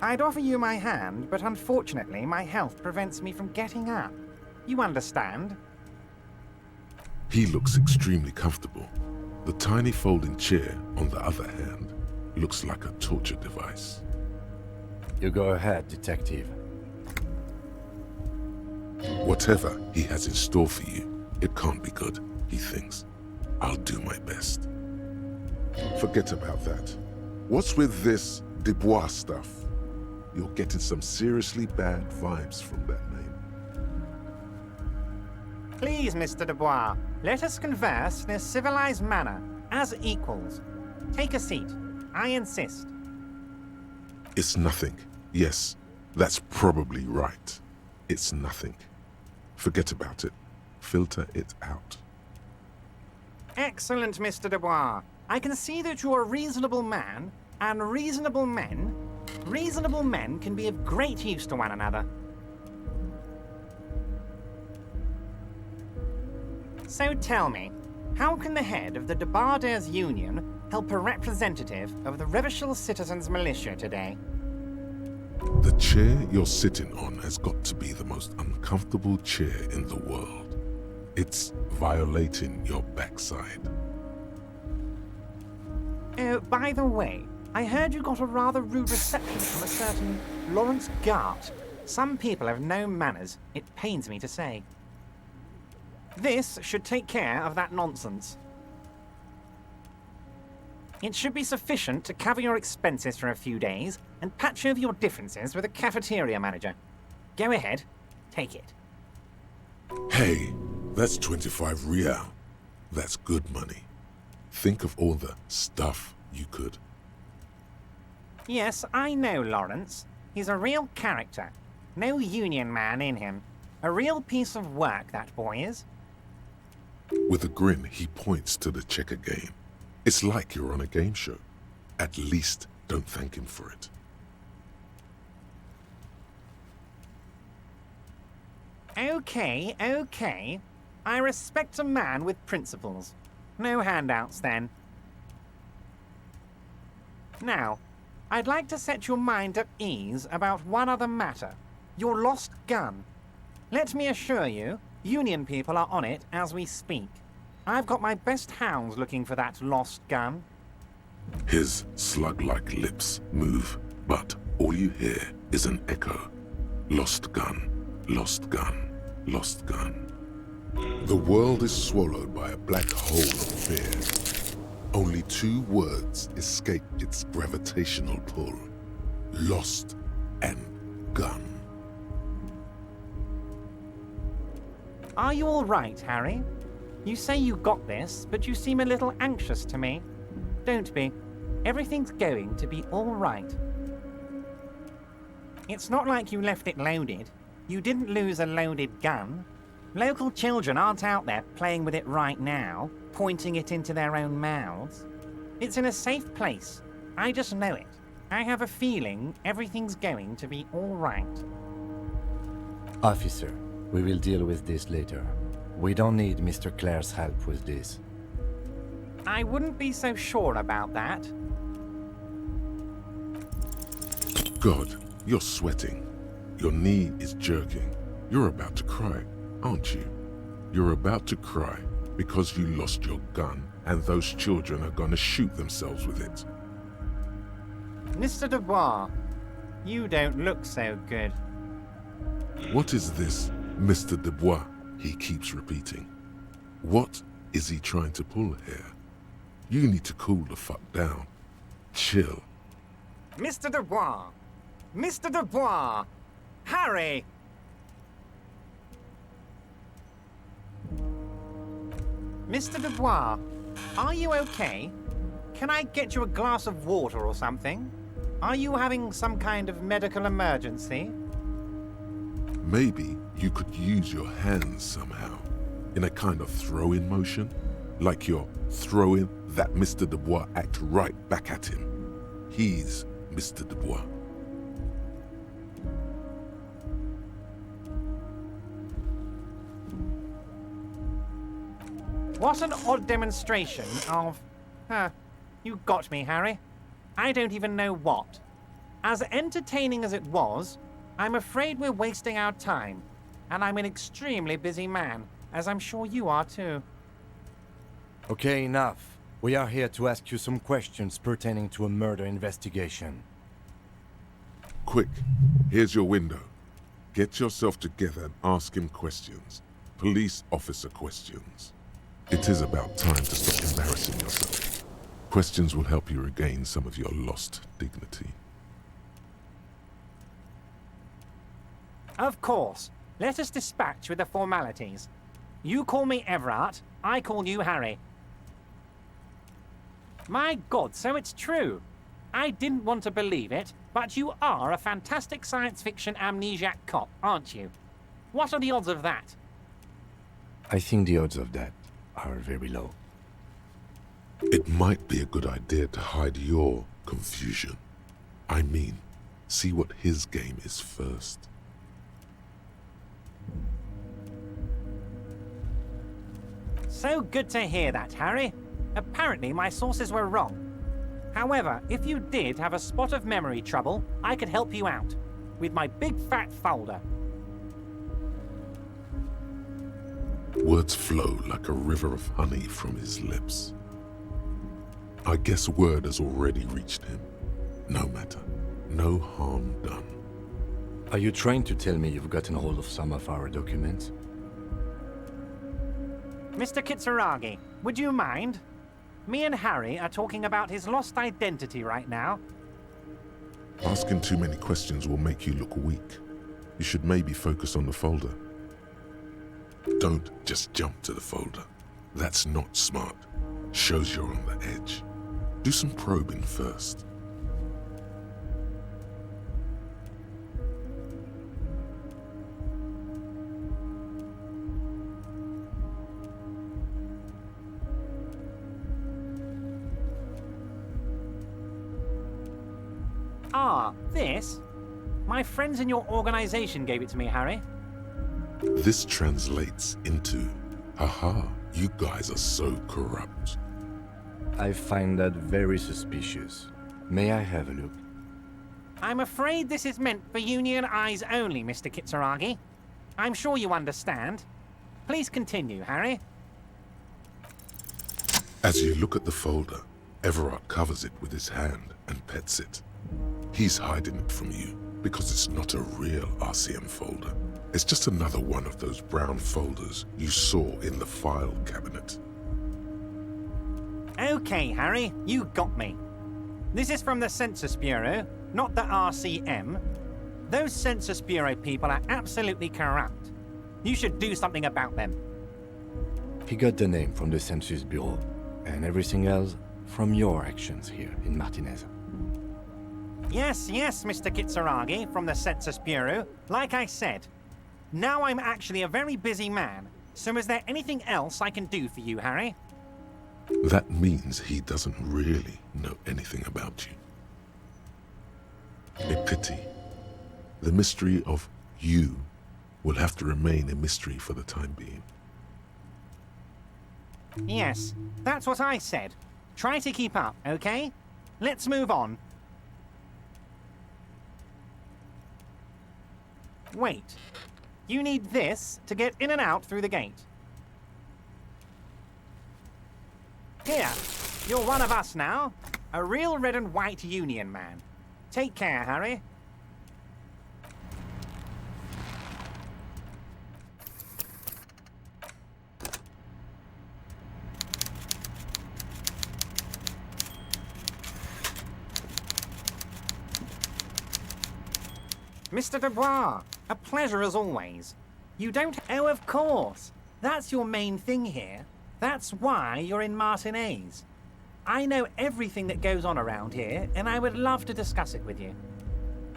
I'd offer you my hand, but unfortunately my health prevents me from getting up. You understand? He looks extremely comfortable. The tiny folding chair, on the other hand, looks like a torture device. You go ahead, detective. Whatever he has in store for you, it can't be good, he thinks. I'll do my best. Forget about that. What's with this Dubois stuff? You're getting some seriously bad vibes from that name. Please, Mr. Dubois, let us converse in a civilized manner, as equals. Take a seat. I insist. It's nothing. Yes, that's probably right. It's nothing. Forget about it. Filter it out. Excellent, Mr. Dubois. I can see that you're a reasonable man, and reasonable men can be of great use to one another. So tell me, how can the head of the Debarders Union help a representative of the Revachol Citizens Militia today? The chair you're sitting on has got to be the most uncomfortable chair in the world. It's violating your backside. Oh, by the way, I heard you got a rather rude reception from a certain Lawrence Gart. Some people have no manners, it pains me to say. This should take care of that nonsense. It should be sufficient to cover your expenses for a few days and patch over your differences with a cafeteria manager. Go ahead, take it. Hey, that's 25 real. That's good money. Think of all the stuff you could. Yes, I know Lawrence. He's a real character. No union man in him. A real piece of work, that boy is. With a grin, he points to the checker game. It's like you're on a game show. At least don't thank him for it. Okay. I respect a man with principles. No handouts, then. Now, I'd like to set your mind at ease about one other matter. Your lost gun. Let me assure you, Union people are on it as we speak. I've got my best hounds looking for that lost gun. His slug-like lips move, but all you hear is an echo. Lost gun, lost gun, lost gun. The world is swallowed by a black hole of fear. Only two words escape its gravitational pull. Lost and gun. Are you all right, Harry? You say you got this, but you seem a little anxious to me. Don't be. Everything's going to be all right. It's not like you left it loaded. You didn't lose a loaded gun. Local children aren't out there playing with it right now, pointing it into their own mouths. It's in a safe place. I just know it. I have a feeling everything's going to be all right. Officer, we will deal with this later. We don't need Mr. Clare's help with this. I wouldn't be so sure about that. God, you're sweating. Your knee is jerking. You're about to cry, aren't you? You're about to cry because you lost your gun and those children are gonna shoot themselves with it. Mr. Dubois, you don't look so good. What is this, Mr. Dubois? He keeps repeating. What is he trying to pull here? You need to cool the fuck down. Chill. Mr. Dubois! Mr. Dubois! Harry! Mr. Dubois, are you okay? Can I get you a glass of water or something? Are you having some kind of medical emergency? Maybe you could use your hands somehow, in a kind of throw-in motion, like you're throwing that Mr. Dubois act right back at him. He's Mr. Dubois. What an odd demonstration of... you got me, Harry. I don't even know what. As entertaining as it was, I'm afraid we're wasting our time. And I'm an extremely busy man, as I'm sure you are too. Okay, enough. We are here to ask you some questions pertaining to a murder investigation. Quick, here's your window. Get yourself together and ask him questions. Police officer questions. It is about time to stop embarrassing yourself. Questions will help you regain some of your lost dignity. Of course. Let us dispatch with the formalities. You call me Everard, I call you Harry. My God, so it's true. I didn't want to believe it, but you are a fantastic science fiction amnesiac cop, aren't you? What are the odds of that? I think the odds of that are very low. It might be a good idea to hide your confusion. I mean, see what his game is first. So good to hear that, Harry. Apparently my sources were wrong. However, if you did have a spot of memory trouble, I could help you out. With my big fat folder. Words flow like a river of honey from his lips. I guess word has already reached him. No matter. No harm done. Are you trying to tell me you've gotten hold of some of our documents? Mr. Kitsuragi, would you mind? Me and Harry are talking about his lost identity right now. Asking too many questions will make you look weak. You should maybe focus on the folder. Don't just jump to the folder. That's not smart. Shows you're on the edge. Do some probing first. Ah, this? My friends in your organization gave it to me, Harry. This translates into, haha, you guys are so corrupt. I find that very suspicious. May I have a look? I'm afraid this is meant for Union eyes only, Mr. Kitsuragi. I'm sure you understand. Please continue, Harry. As you look at the folder, Everard covers it with his hand and pets it. He's hiding it from you because it's not a real RCM folder. It's just another one of those brown folders you saw in the file cabinet. Okay, Harry, you got me. This is from the Census Bureau, not the RCM. Those Census Bureau people are absolutely corrupt. You should do something about them. He got the name from the Census Bureau, and everything else from your actions here in Martinez. Yes, Mr. Kitsuragi from the Census Bureau. Like I said, now I'm actually a very busy man. So is there anything else I can do for you, Harry? That means he doesn't really know anything about you. A pity. The mystery of you will have to remain a mystery for the time being. Yes, that's what I said. Try to keep up, okay? Let's move on. Wait. You need this to get in and out through the gate. Here, you're one of us now. A real red and white Union man. Take care, Harry. Mr. Dubois, a pleasure as always. You don't... Oh, of course. That's your main thing here. That's why you're in Martinez. I know everything that goes on around here, and I would love to discuss it with you.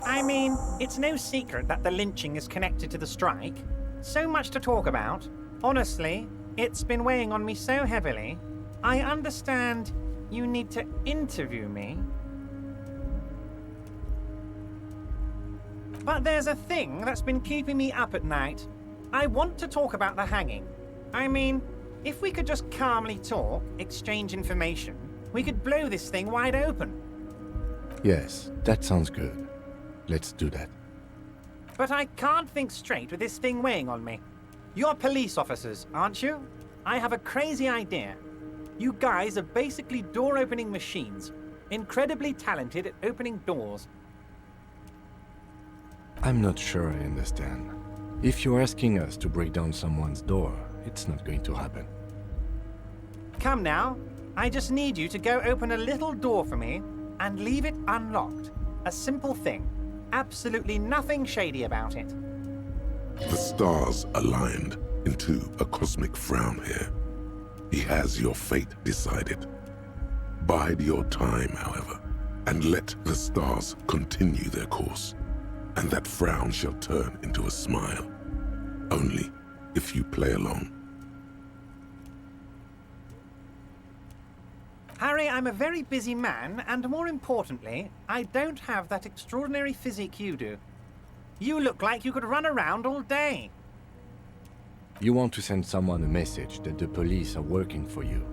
I mean, it's no secret that the lynching is connected to the strike. So much to talk about. Honestly, it's been weighing on me so heavily. I understand you need to interview me. But there's a thing that's been keeping me up at night. I want to talk about the hanging. I mean, if we could just calmly talk, exchange information, we could blow this thing wide open. Yes, that sounds good. Let's do that. But I can't think straight with this thing weighing on me. You're police officers, aren't you? I have a crazy idea. You guys are basically door-opening machines, incredibly talented at opening doors. I'm not sure I understand. If you're asking us to break down someone's door, it's not going to happen. Come now. I just need you to go open a little door for me and leave it unlocked. A simple thing. Absolutely nothing shady about it. The stars aligned into a cosmic frown here. He has your fate decided. Bide your time, however, and let the stars continue their course, and that frown shall turn into a smile. Only if you play along. Harry, I'm a very busy man, and more importantly, I don't have that extraordinary physique you do. You look like you could run around all day. You want to send someone a message that the police are working for you.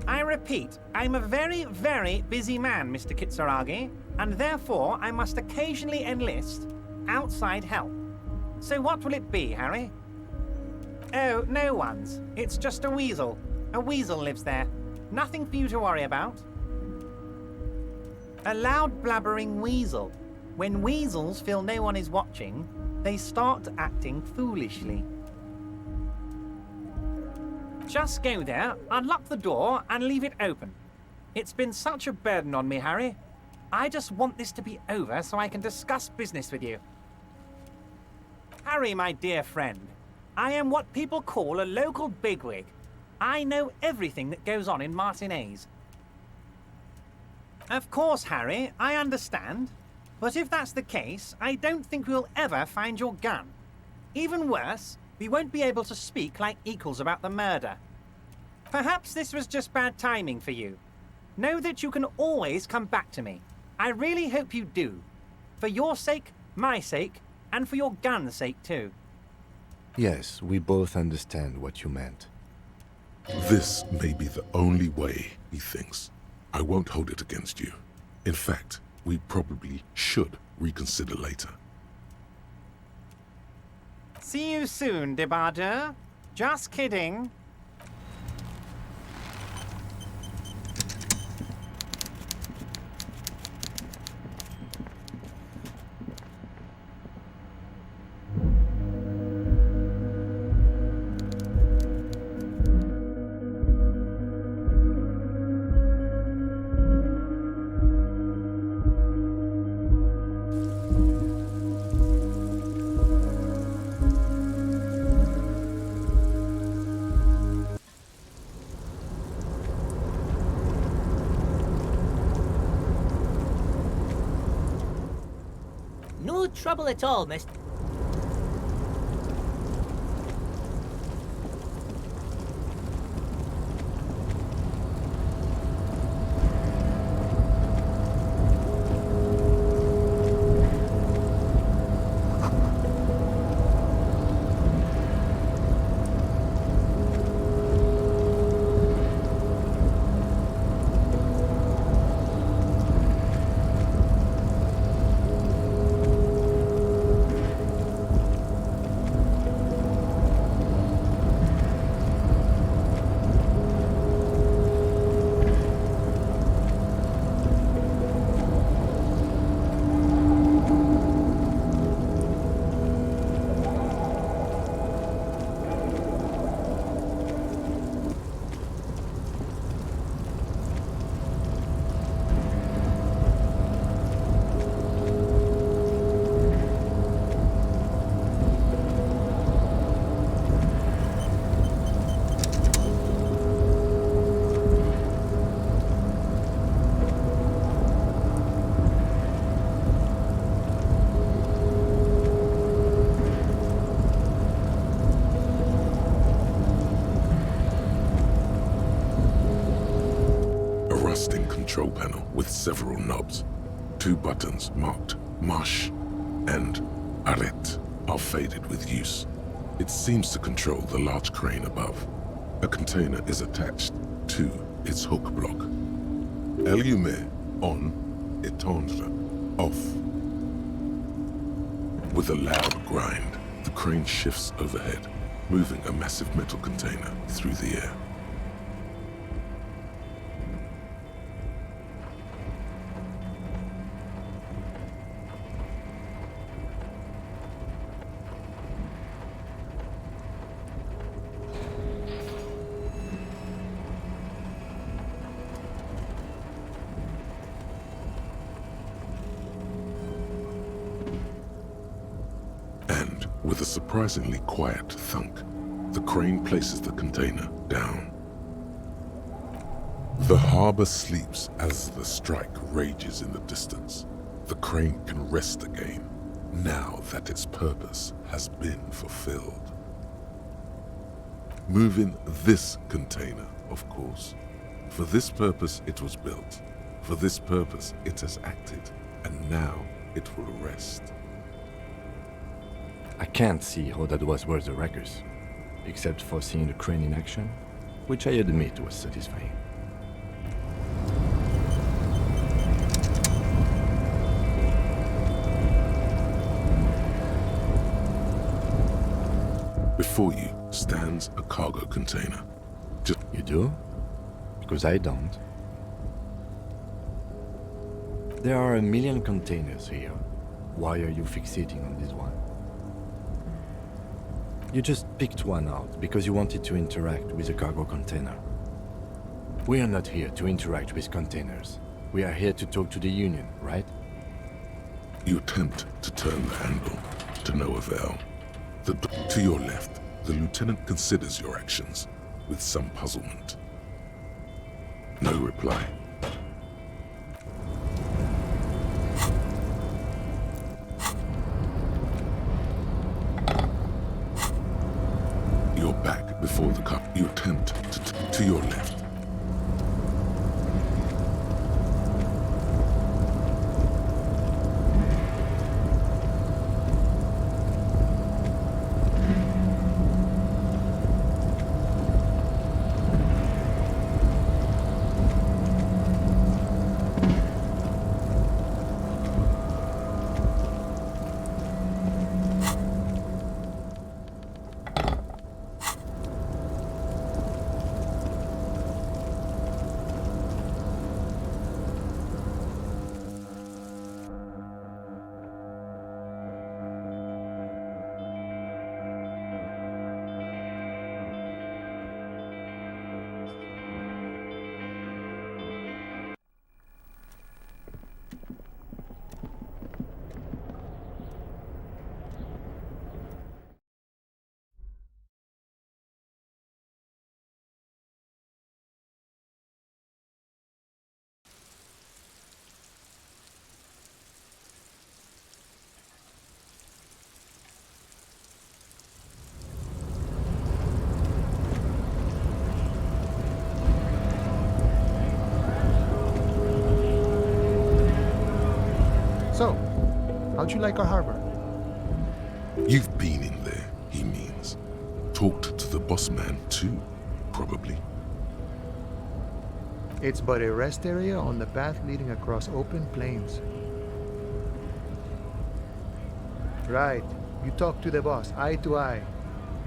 I repeat, I'm a very, very busy man, Mr. Kitsuragi, and therefore I must occasionally enlist outside help. So what will it be, Harry? Oh, no one's. It's just a weasel. A weasel lives there. Nothing for you to worry about. A loud blabbering weasel. When weasels feel no one is watching, they start acting foolishly. Just go there, unlock the door, and leave it open. It's been such a burden on me, Harry. I just want this to be over so I can discuss business with you. Harry, my dear friend, I am what people call a local bigwig. I know everything that goes on in Martinez. Of course, Harry, I understand. But if that's the case, I don't think we'll ever find your gun. Even worse, we won't be able to speak like equals about the murder. Perhaps this was just bad timing for you. Know that you can always come back to me. I really hope you do. For your sake, my sake, and for your gun's sake too. Yes, we both understand what you meant. This may be the only way, he thinks. I won't hold it against you. In fact, we probably should reconsider later. See you soon, Debardeur. Just kidding. No trouble at all, miss. control panel with several knobs. 2 buttons marked Marche and Arrête are faded with use. It seems to control the large crane above. A container is attached to its hook block. Allumer on, étendre off. With a loud grind, the crane shifts overhead, moving a massive metal container through the air. With a surprisingly quiet thunk, the crane places the container down. The harbor sleeps as the strike rages in the distance. The crane can rest again, now that its purpose has been fulfilled. Moving this container, of course. For this purpose it was built. For this purpose it has acted, and now it will rest. I can't see how that was worth the wreckers, except for seeing the crane in action, which I admit was satisfying. Before you stands a cargo container. You do? Because I don't. There are 1 million containers here. Why are you fixating on this one? You just picked one out because you wanted to interact with a cargo container. We are not here to interact with containers. We are here to talk to the Union, right? You attempt to turn the handle, to no avail. To your left, the lieutenant considers your actions with some puzzlement. No reply. You're back before the car. You attempt to your left. So, how'd you like our harbor? You've been in there, he means. Talked to the boss man too, probably. It's but a rest area on the path leading across open plains. Right. You talk to the boss, eye to eye,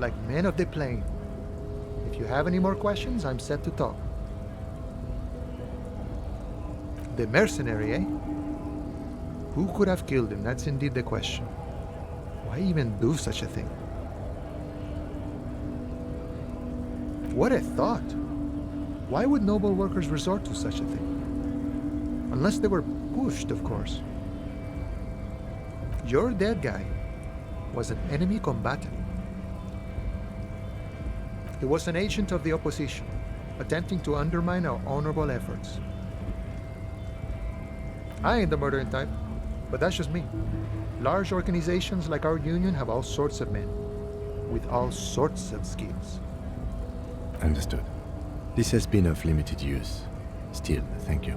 like men of the plain. If you have any more questions, I'm set to talk. The mercenary, eh? Who could have killed him? That's indeed the question. Why even do such a thing? What a thought! Why would noble workers resort to such a thing? Unless they were pushed, of course. Your dead guy was an enemy combatant. He was an agent of the opposition, attempting to undermine our honorable efforts. I ain't the murdering type, but that's just me. Large organizations like our union have all sorts of men, with all sorts of skills. Understood. This has been of limited use. Still, thank you.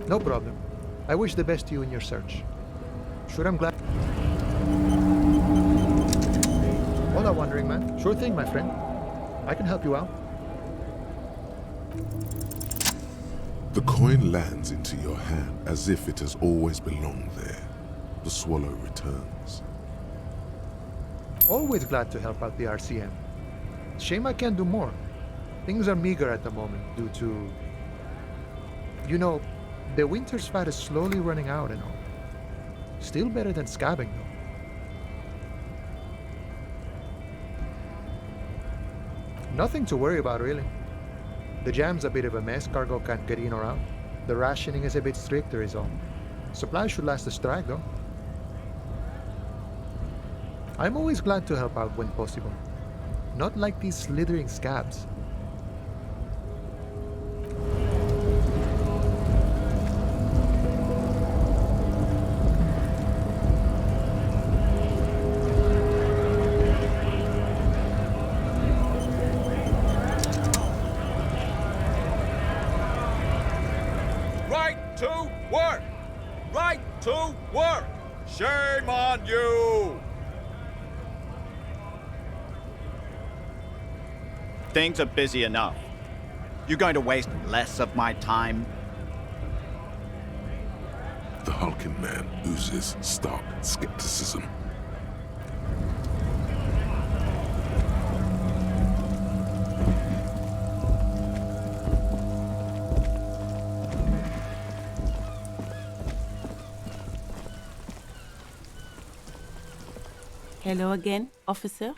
No problem. I wish the best to you in your search. Sure, I'm glad. Hola, Wandering Man. Sure thing, my friend. I can help you out. The coin lands into your hand as if it has always belonged there. The swallow returns. Always glad to help out the RCM. Shame I can't do more. Things are meager at the moment due to... You know, the winter's fat is slowly running out and all. Still better than scabbing, though. Nothing to worry about, really. The jam's a bit of a mess, cargo can't get in or out. The rationing is a bit stricter is all. Supplies should last the strike, though. I'm always glad to help out when possible. Not like these slithering scabs. Right to work! Right to work! Shame on you! Things are busy enough. You're going to waste less of my time? The hulking man oozes stark skepticism. Hello again, officer.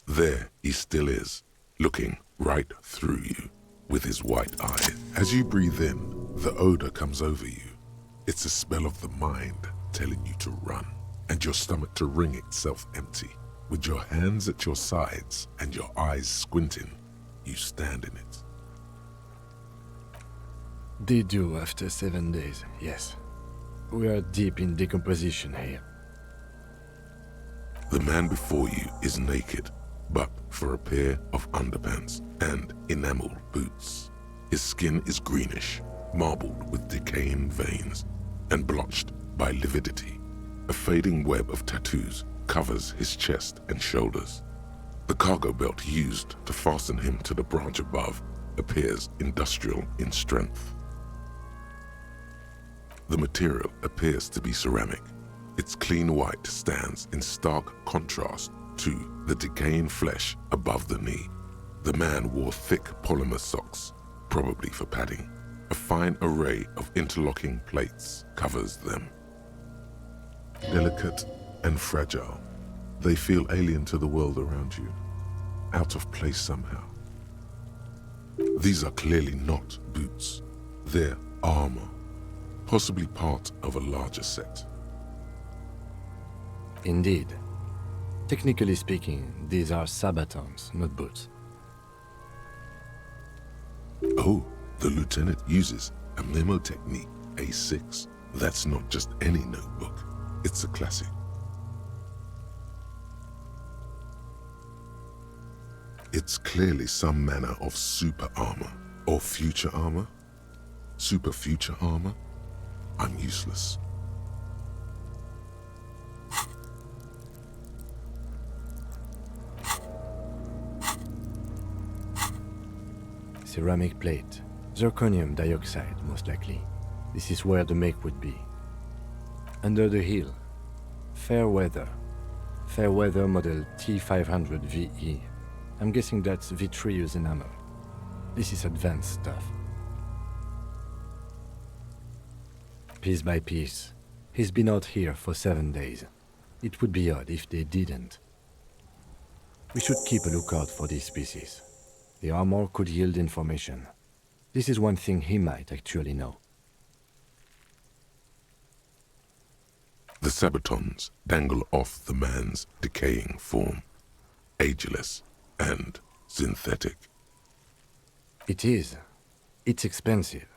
There he still is, looking right through you with his white eye. As you breathe in, the odor comes over you. It's a smell of the mind telling you to run, and your stomach to wring itself empty. With your hands at your sides and your eyes squinting, you stand in it. They do after 7 days, yes. We are deep in decomposition here. The man before you is naked, but for a pair of underpants and enameled boots. His skin is greenish, marbled with decaying veins, and blotched by lividity. A fading web of tattoos covers his chest and shoulders. The cargo belt used to fasten him to the branch above appears industrial in strength. The material appears to be ceramic. Its clean white stands in stark contrast to the decaying flesh above the knee. The man wore thick polymer socks, probably for padding. A fine array of interlocking plates covers them. Delicate and fragile, they feel alien to the world around you, out of place somehow. These are clearly not boots. They're armor, possibly part of a larger set. Indeed. Technically speaking, these are sabatons, not boots. Oh, the lieutenant uses a memo technique A6. That's not just any notebook. It's a classic. It's clearly some manner of super armor, or future armor. Super future armor? I'm useless. Ceramic plate. Zirconium dioxide, most likely. This is where the make would be. Under the hill. Fair weather. Fair weather model T500 VE. I'm guessing that's vitreous enamel. This is advanced stuff. Piece by piece. He's been out here for 7 days. It would be odd if they didn't. We should keep a lookout for these species. The armor could yield information. This is one thing he might actually know. The sabatons dangle off the man's decaying form, ageless and synthetic. It is. It's expensive.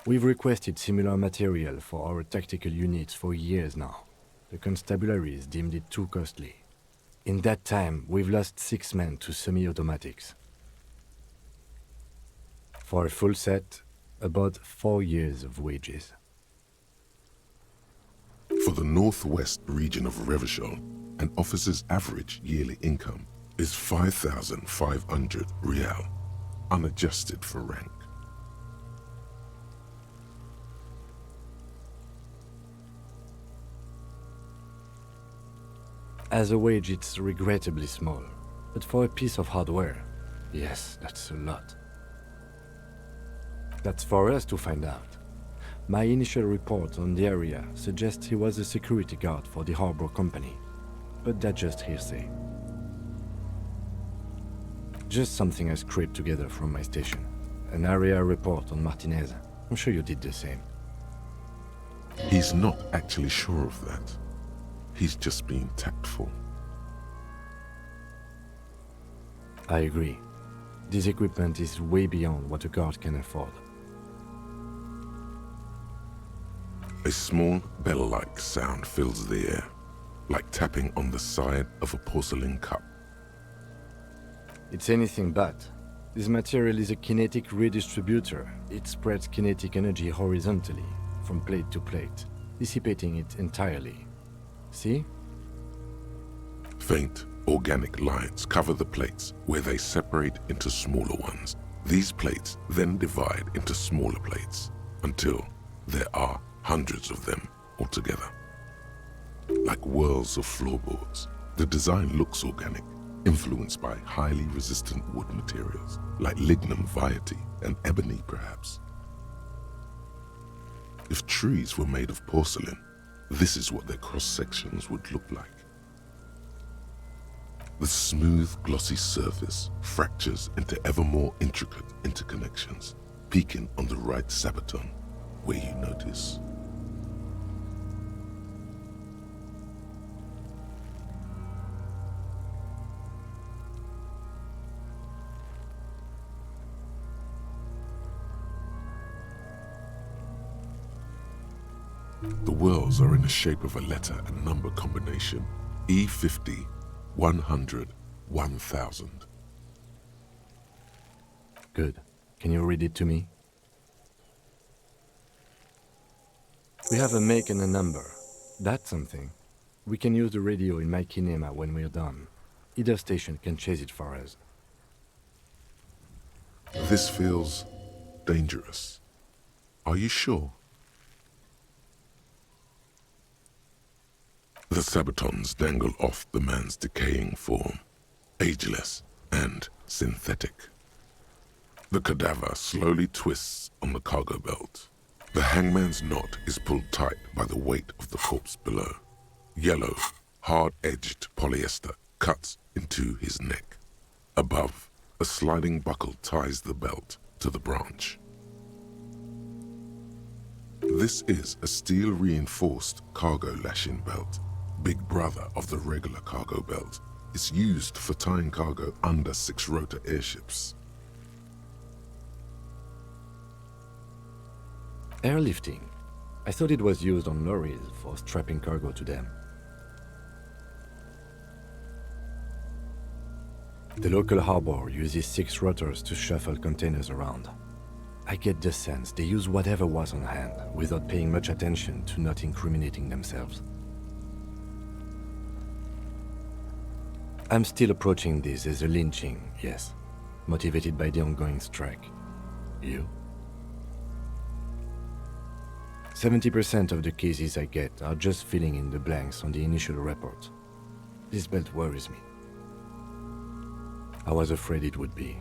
We've requested similar material for our tactical units for years now. The constabularies deemed it too costly. In that time, we've lost 6 men to semi-automatics. For a full set, about 4 years of wages. For the northwest region of Revachol, an officer's average yearly income is 5,500 real, unadjusted for rank. As a wage, it's regrettably small. But for a piece of hardware, yes, that's a lot. That's for us to find out. My initial report on the area suggests he was a security guard for the harbor company. But that's just hearsay. Just something I scraped together from my station. An area report on Martinez. I'm sure you did the same. He's not actually sure of that. He's just being tactful. I agree. This equipment is way beyond what a guard can afford. A small bell-like sound fills the air, like tapping on the side of a porcelain cup. It's anything but. This material is a kinetic redistributor. It spreads kinetic energy horizontally, from plate to plate, dissipating it entirely. See? Faint, organic lines cover the plates where they separate into smaller ones. These plates then divide into smaller plates until there are hundreds of them altogether. Like whirls of floorboards, the design looks organic, influenced by highly resistant wood materials, like lignum vitae and ebony perhaps. If trees were made of porcelain, this is what their cross-sections would look like. The smooth, glossy surface fractures into ever more intricate interconnections, peaking on the right sabaton, where you notice. The whorls are in the shape of a letter and number combination. E50, 100, 1000. Good. Can you read it to me? We have a make and a number. That's something. We can use the radio in my kinema when we're done. Either station can chase it for us. This feels dangerous. Are you sure? The Sabatons dangle off the man's decaying form, ageless and synthetic. The cadaver slowly twists on the cargo belt. The hangman's knot is pulled tight by the weight of the corpse below. Yellow, hard-edged polyester cuts into his neck. Above, a sliding buckle ties the belt to the branch. This is a steel-reinforced cargo lashing belt, big brother of the regular cargo belt. It's used for tying cargo under 6-rotor airships. Airlifting. I thought it was used on lorries for strapping cargo to them. The local harbor uses 6 rotors to shuffle containers around. I get the sense they use whatever was on hand without paying much attention to not incriminating themselves. I'm still approaching this as a lynching, yes, motivated by the ongoing strike. You? 70% of the cases I get are just filling in the blanks on the initial report. This belt worries me. I was afraid it would be.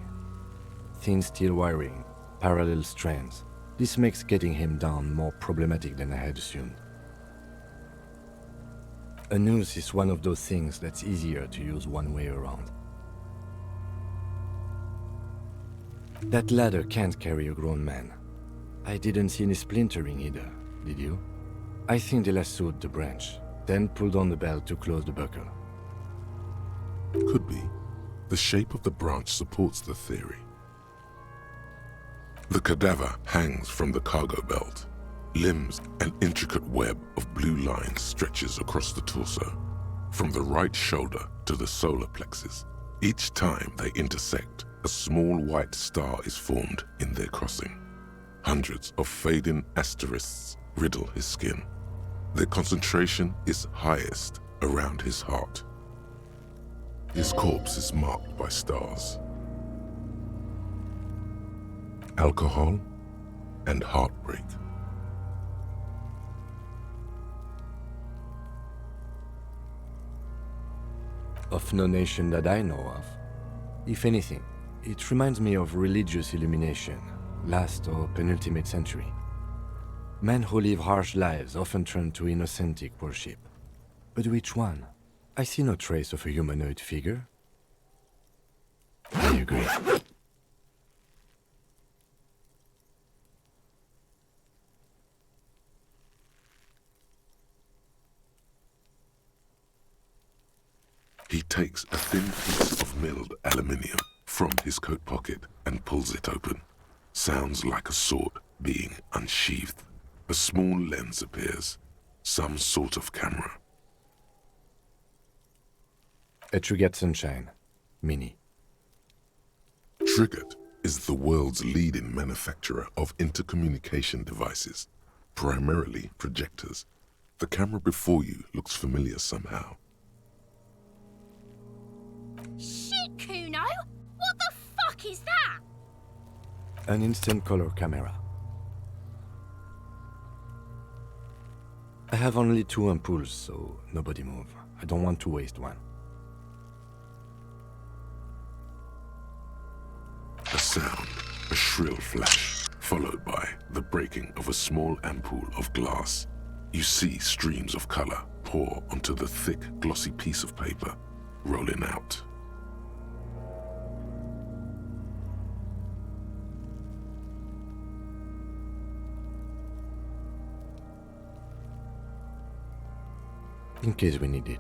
Thin steel wiring, parallel strands. This makes getting him down more problematic than I had assumed. A noose is one of those things that's easier to use one way around. That ladder can't carry a grown man. I didn't see any splintering either, did you? I think they lassoed the branch, then pulled on the belt to close the buckle. Could be. The shape of the branch supports the theory. The cadaver hangs from the cargo belt. Limbs, an intricate web of blue lines stretches across the torso, from the right shoulder to the solar plexus. Each time they intersect, a small white star is formed in their crossing. Hundreds of fading asterisks riddle his skin. Their concentration is highest around his heart. His corpse is marked by stars. Alcohol and heartbreak. Of no nation that I know of. If anything, it reminds me of religious illumination, last or penultimate century. Men who live harsh lives often turn to innocentic worship. But which one? I see no trace of a humanoid figure. I agree. He takes a thin piece of milled aluminium from his coat pocket and pulls it open. Sounds like a sword being unsheathed. A small lens appears, some sort of camera. A Trigat Sunshine, Mini. Trigat is the world's leading manufacturer of intercommunication devices, primarily projectors. The camera before you looks familiar somehow. Shit, Kuno! What the fuck is that? An instant color camera. I have only 2 ampoules, so nobody move. I don't want to waste one. A sound, a shrill flash, followed by the breaking of a small ampoule of glass. You see streams of color pour onto the thick, glossy piece of paper, rolling out. In case we need it.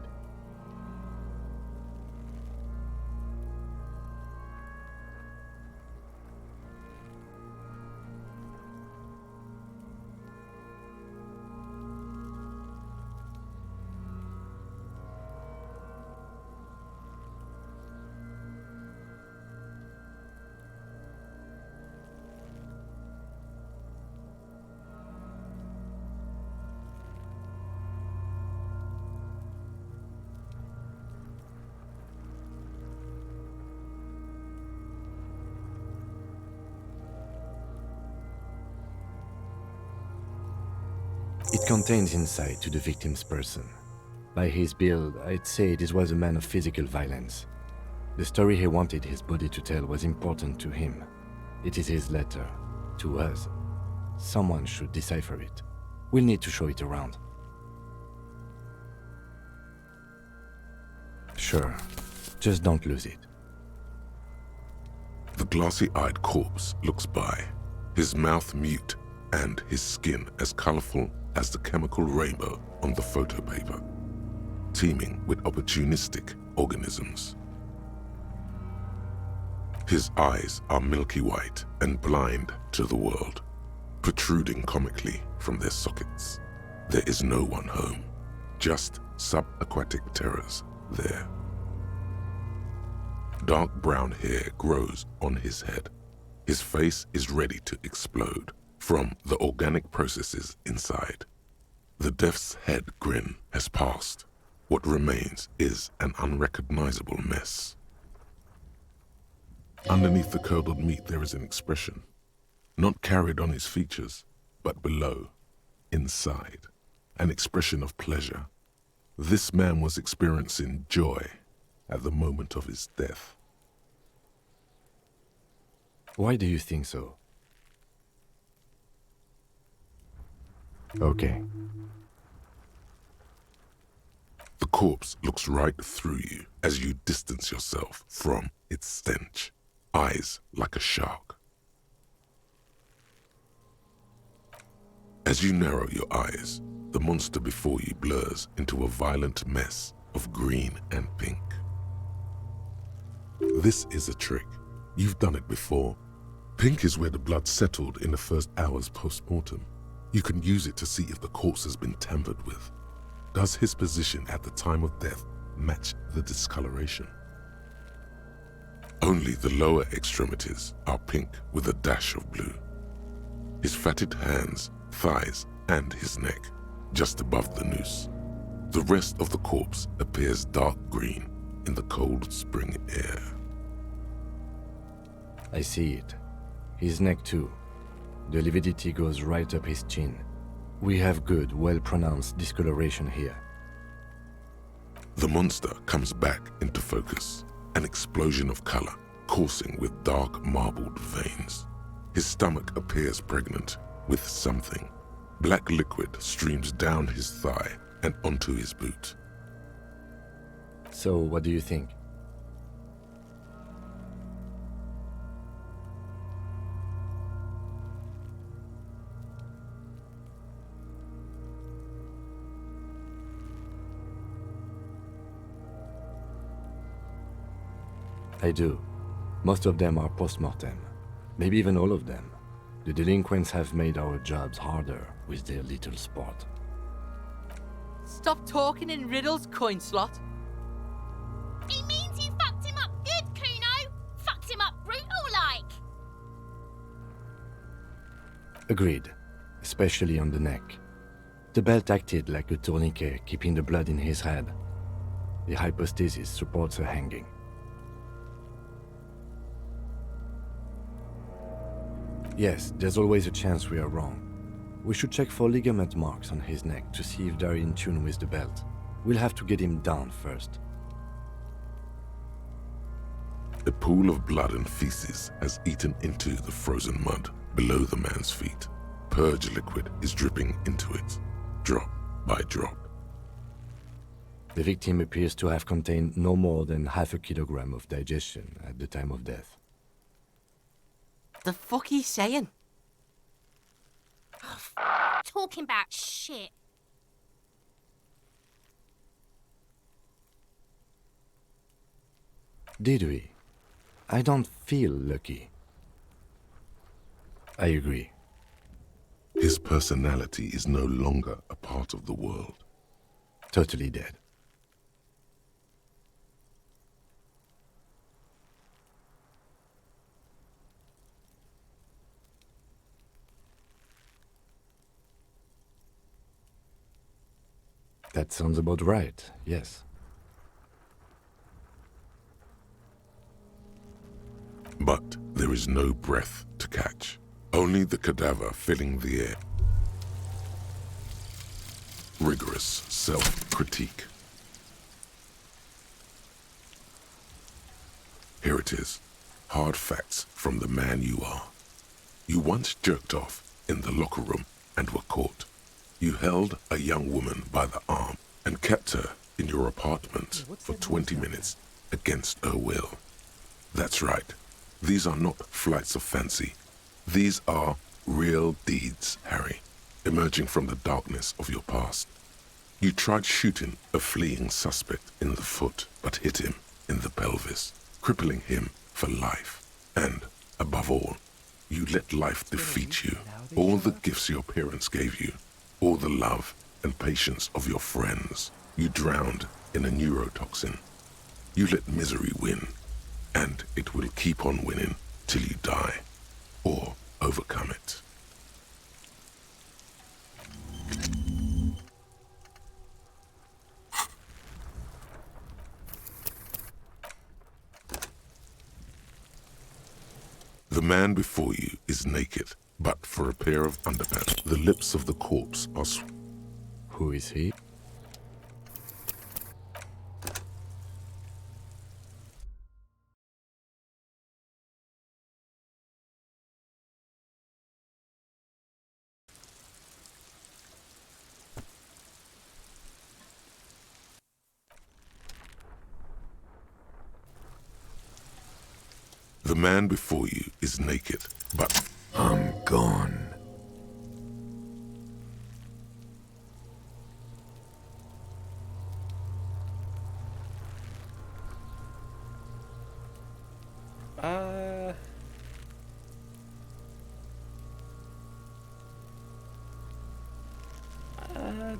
It contains insight to the victim's person. By his build, I'd say this was a man of physical violence. The story he wanted his body to tell was important to him. It is his letter, to us. Someone should decipher it. We'll need to show it around. Sure, just don't lose it. The glassy-eyed corpse looks by, his mouth mute and his skin as colorful as the chemical rainbow on the photo paper, teeming with opportunistic organisms. His eyes are milky white and blind to the world, protruding comically from their sockets. There is no one home, just subaquatic terrors there. Dark brown hair grows on his head. His face is ready to explode from the organic processes inside. The death's head grin has passed. What remains is an unrecognizable mess. Underneath the curdled meat there is an expression, not carried on his features, but below, inside, an expression of pleasure. This man was experiencing joy at the moment of his death. Why do you think so? Okay. The corpse looks right through you as you distance yourself from its stench, eyes like a shark. As you narrow your eyes, the monster before you blurs into a violent mess of green and pink. This is a trick. You've done it before. Pink is where the blood settled in the first hours post-mortem. You can use it to see if the corpse has been tampered with. Does his position at the time of death match the discoloration? Only the lower extremities are pink with a dash of blue. His fatted hands, thighs, and his neck, just above the noose. The rest of the corpse appears dark green in the cold spring air. I see it. His neck too. The lividity goes right up his chin. We have good, well-pronounced discoloration here. The monster comes back into focus, an explosion of color, coursing with dark marbled veins. His stomach appears pregnant with something. Black liquid streams down his thigh and onto his boot. So, what do you think? I do. Most of them are post-mortem. Maybe even all of them. The delinquents have made our jobs harder with their little sport. Stop talking in riddles, coin slot. He means you fucked him up good, Kuno. Fucked him up brutal-like. Agreed. Especially on the neck. The belt acted like a tourniquet, keeping the blood in his head. The hypostasis supports a hanging. Yes, there's always a chance we are wrong. We should check for ligament marks on his neck to see if they're in tune with the belt. We'll have to get him down first. A pool of blood and feces has eaten into the frozen mud below the man's feet. Purge liquid is dripping into it, drop by drop. The victim appears to have contained no more than half a kilogram of digestion at the time of death. The fuck he's saying? Talking about shit. Did we? I don't feel lucky. I agree. His personality is no longer a part of the world. Totally dead. That sounds about right, yes. But there is no breath to catch. Only the cadaver filling the air. rigorous self-critique. Here it is, hard facts from the man you are. You once jerked off in the locker room and were caught. You held a young woman by the arm and kept her in your apartment for 20 minutes against her will. That's right. These are not flights of fancy. These are real deeds, Harry, emerging from the darkness of your past. You tried shooting a fleeing suspect in the foot, but hit him in the pelvis, crippling him for life. And, above all, you let life defeat you. All the gifts your parents gave you, all the love and patience of your friends, you drowned in a neurotoxin. You let misery win, and it will keep on winning till you die, or overcome it. The man before you is naked, but for a pair of underpants. The lips of the corpse are Who is he? The man before you is naked, but I'm gone.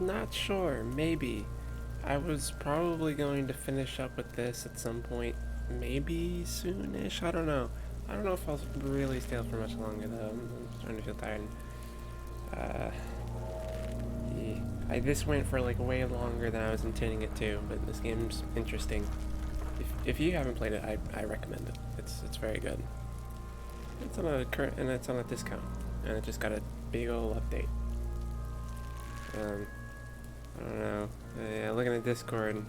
Not sure. Maybe. I was probably going to finish up with this at some point. Maybe soonish. I don't know. I don't know if I'll really stay up for much longer though. I'm starting to feel tired. Yeah. This went for like way longer than I was intending it to, but this game's interesting. If you haven't played it, I recommend it. It's very good. It's on a and it's on a discount, and it just got a big old update. I don't know. Yeah, looking at Discord.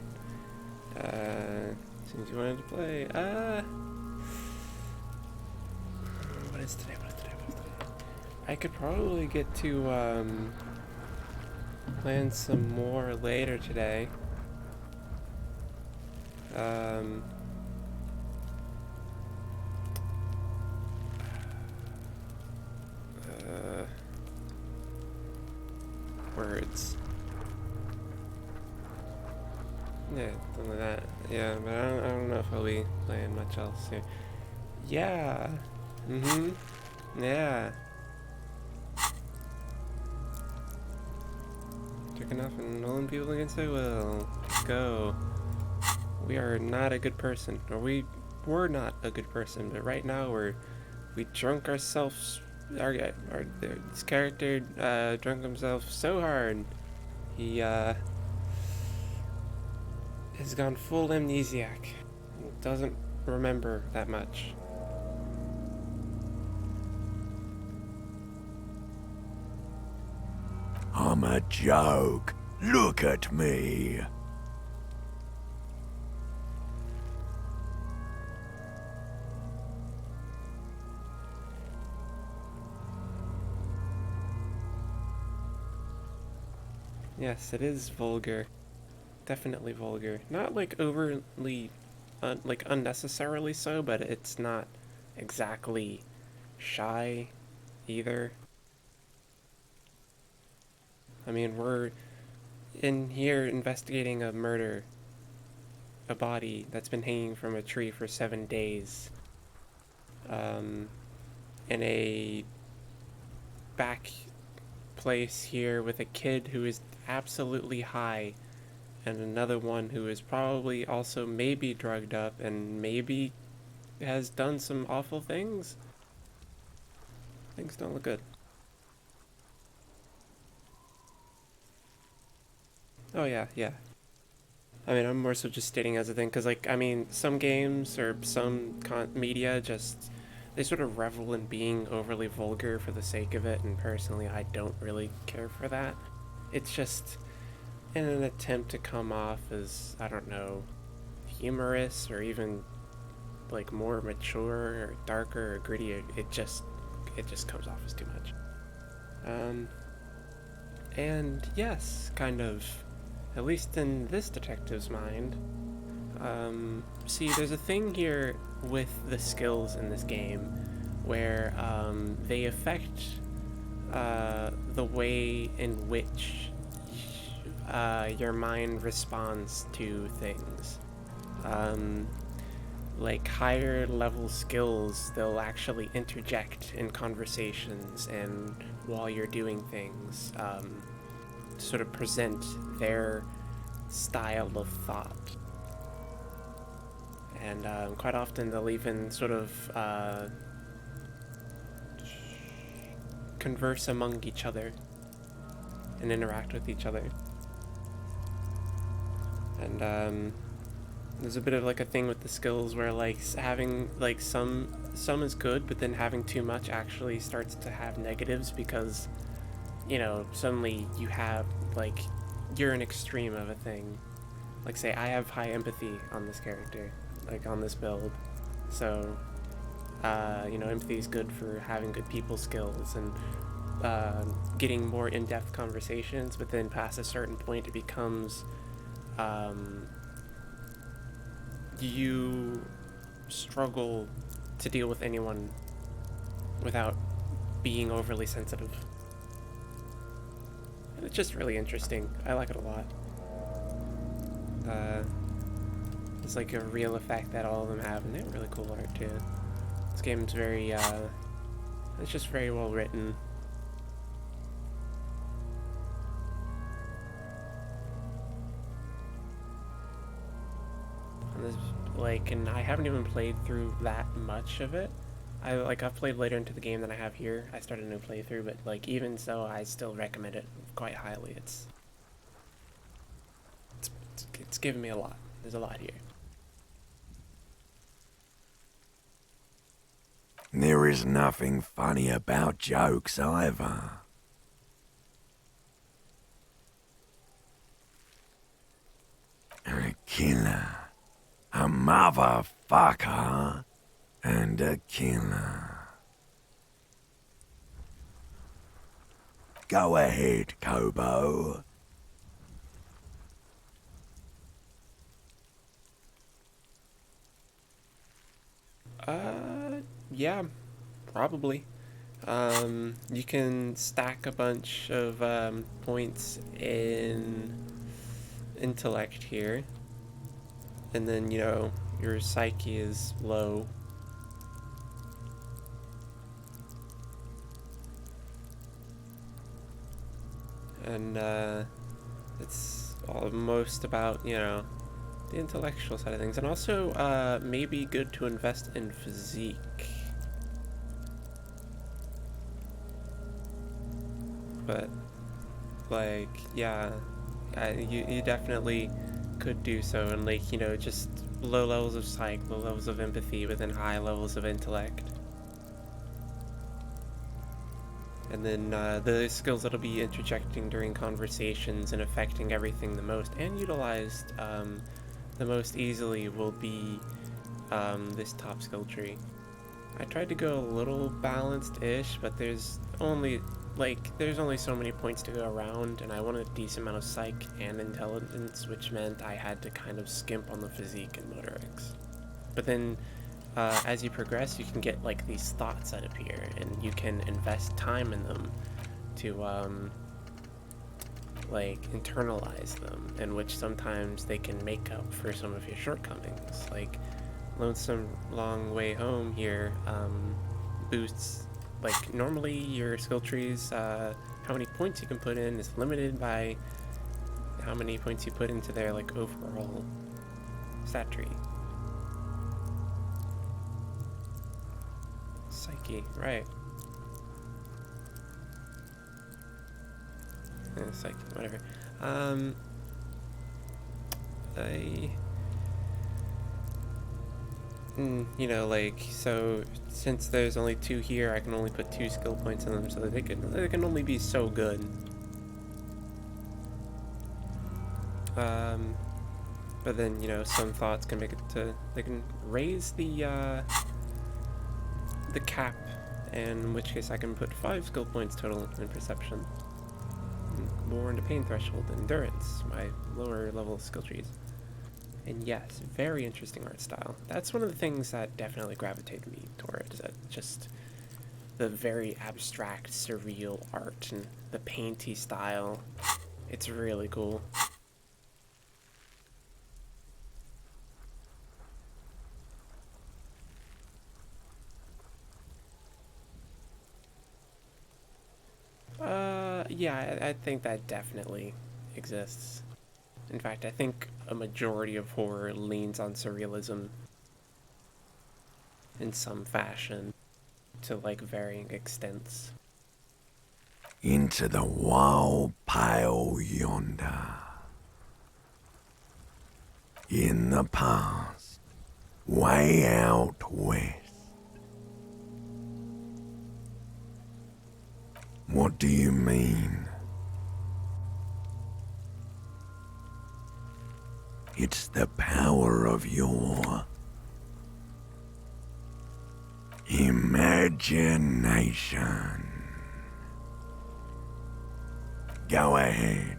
Since you wanted to play, what is today? I could probably get to plan some more later today. Words. Yeah, something like that. Yeah, but I don't know if I'll be playing much else here. Yeah. Yeah. Checking off and rolling people against their will. Let's go. We are not a good person, or we were not a good person, but right now we drunk ourselves. This character drunk himself so hard. He has gone full amnesiac. Doesn't remember that much. I'm a joke. Look at me. Yes, it is vulgar. Definitely vulgar. Not like overly, like unnecessarily so, but it's not exactly shy either. I mean, we're in here investigating a murder. A body that's been hanging from a tree for 7 days. In a back place here with a kid who is absolutely high, and another one who is probably also maybe drugged up and maybe has done some awful things. Things don't look good. Oh yeah. I mean, I'm more so just stating as a thing, because, like, I mean, some games or some media just, they sort of revel in being overly vulgar for the sake of it, and personally, I don't really care for that. It's just, in an attempt to come off as, I don't know, humorous or even like more mature or darker or grittier, it just comes off as too much. And yes, kind of, at least in this detective's mind, see, there's a thing here with the skills in this game where they affect the way in which your mind responds to things. Like higher level skills, they'll actually interject in conversations and while you're doing things, to sort of present their style of thought. And quite often they'll even sort of converse among each other and interact with each other. And there's a bit of like a thing with the skills where like having like some is good, but then having too much actually starts to have negatives because, you know, suddenly you have like, you're an extreme of a thing. Like say I have high empathy on this character, like on this build, so you know, empathy is good for having good people skills and getting more in-depth conversations, but then past a certain point it becomes you struggle to deal with anyone without being overly sensitive. And it's just really interesting. I like it a lot. It's like a real effect that all of them have, and they have really cool art too. This game's very, it's just very well written. And there's, like, and I haven't even played through that much of it. I've played later into the game than I have here. I started a new playthrough, but like even so, I still recommend it quite highly. It's given me a lot. There's a lot here. There is nothing funny about jokes either. A killer, a motherfucker, and a killer. Go ahead, Kobo. Yeah, probably. You can stack a bunch of points in intellect here, and then, you know, your psyche is low. And it's almost about, you know, the intellectual side of things, and also maybe good to invest in physique. But like, yeah, you definitely could do so, and like, you know, just low levels of psych, low levels of empathy, but then high levels of intellect. And then the skills that'll be interjecting during conversations and affecting everything the most and utilized the most easily will be this top skill tree. I tried to go a little balanced-ish, but there's only so many points to go around, and I wanted a decent amount of psych and intelligence, which meant I had to kind of skimp on the physique and motorics. But then as you progress, you can get like these thoughts that appear, and you can invest time in them to like internalize them, in which sometimes they can make up for some of your shortcomings. Like Lonesome Long Way Home here boosts, like normally your skill trees, how many points you can put in is limited by how many points you put into their like overall stat tree. Psyche, right. Yeah, psyche, whatever. You know, like, so since there's only 2 here, I can only put 2 skill points in them, so that they can only be so good. But then, you know, some thoughts can make it to, they can raise the cap, and in which case I can put 5 skill points total in perception. More into pain threshold, endurance, my lower level skill trees. And yes, very interesting art style. That's one of the things that definitely gravitated me towards, just the very abstract, surreal art and the painty style. It's really cool. Yeah, I think that definitely exists. In fact, I think a majority of horror leans on surrealism in some fashion, to like varying extents. Into the wild pale yonder. In the past, way out west. What do you mean? It's the power of your imagination. Go ahead,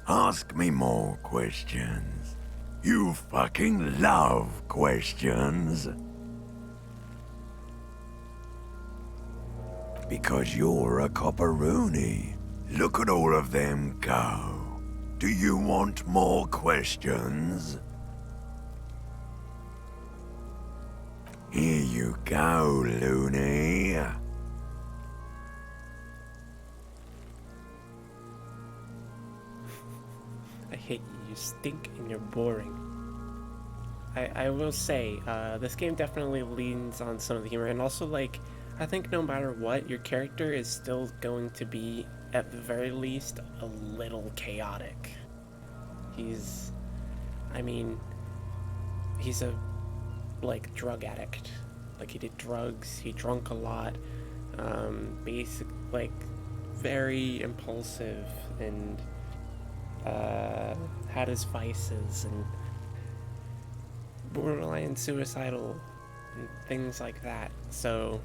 ask me more questions. You fucking love questions. Because you're a copperoonie. Look at all of them go. Do you want more questions? Here you go, loony. I hate you, you stink and you're boring. I will say, this game definitely leans on some of the humor, and also, like, I think no matter what, your character is still going to be, at the very least, a little chaotic. He's a, like, drug addict. Like, he did drugs, he drunk a lot, like, very impulsive, and, had his vices, and borderline suicidal, and things like that. So,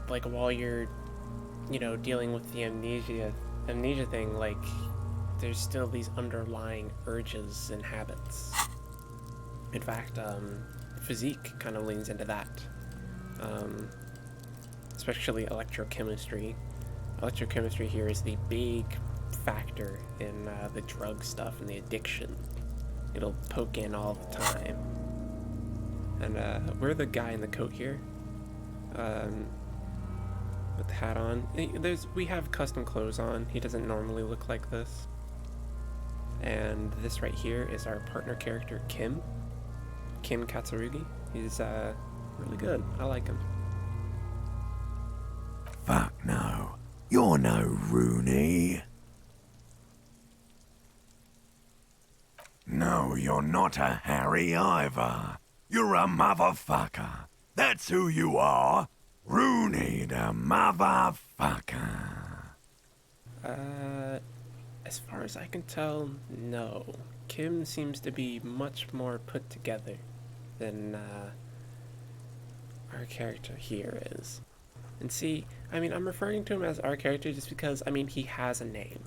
like, while you're, you know, dealing with the amnesia thing, like, there's still these underlying urges and habits. In fact, physique kind of leans into that. Especially electrochemistry. Electrochemistry here is the big factor in the drug stuff and the addiction. It'll poke in all the time. And we're the guy in the coat here. With the hat on. We have custom clothes on. He doesn't normally look like this. And this right here is our partner character, Kim Katsurugi. He's really good. I like him. Fuck no. You're no Rooney. No, you're not a Harry either. You're a motherfucker. That's who you are. Rooney the motherfucker. As far as I can tell, no. Kim seems to be much more put together than our character here is. And see, I mean, I'm referring to him as our character just because, I mean, he has a name.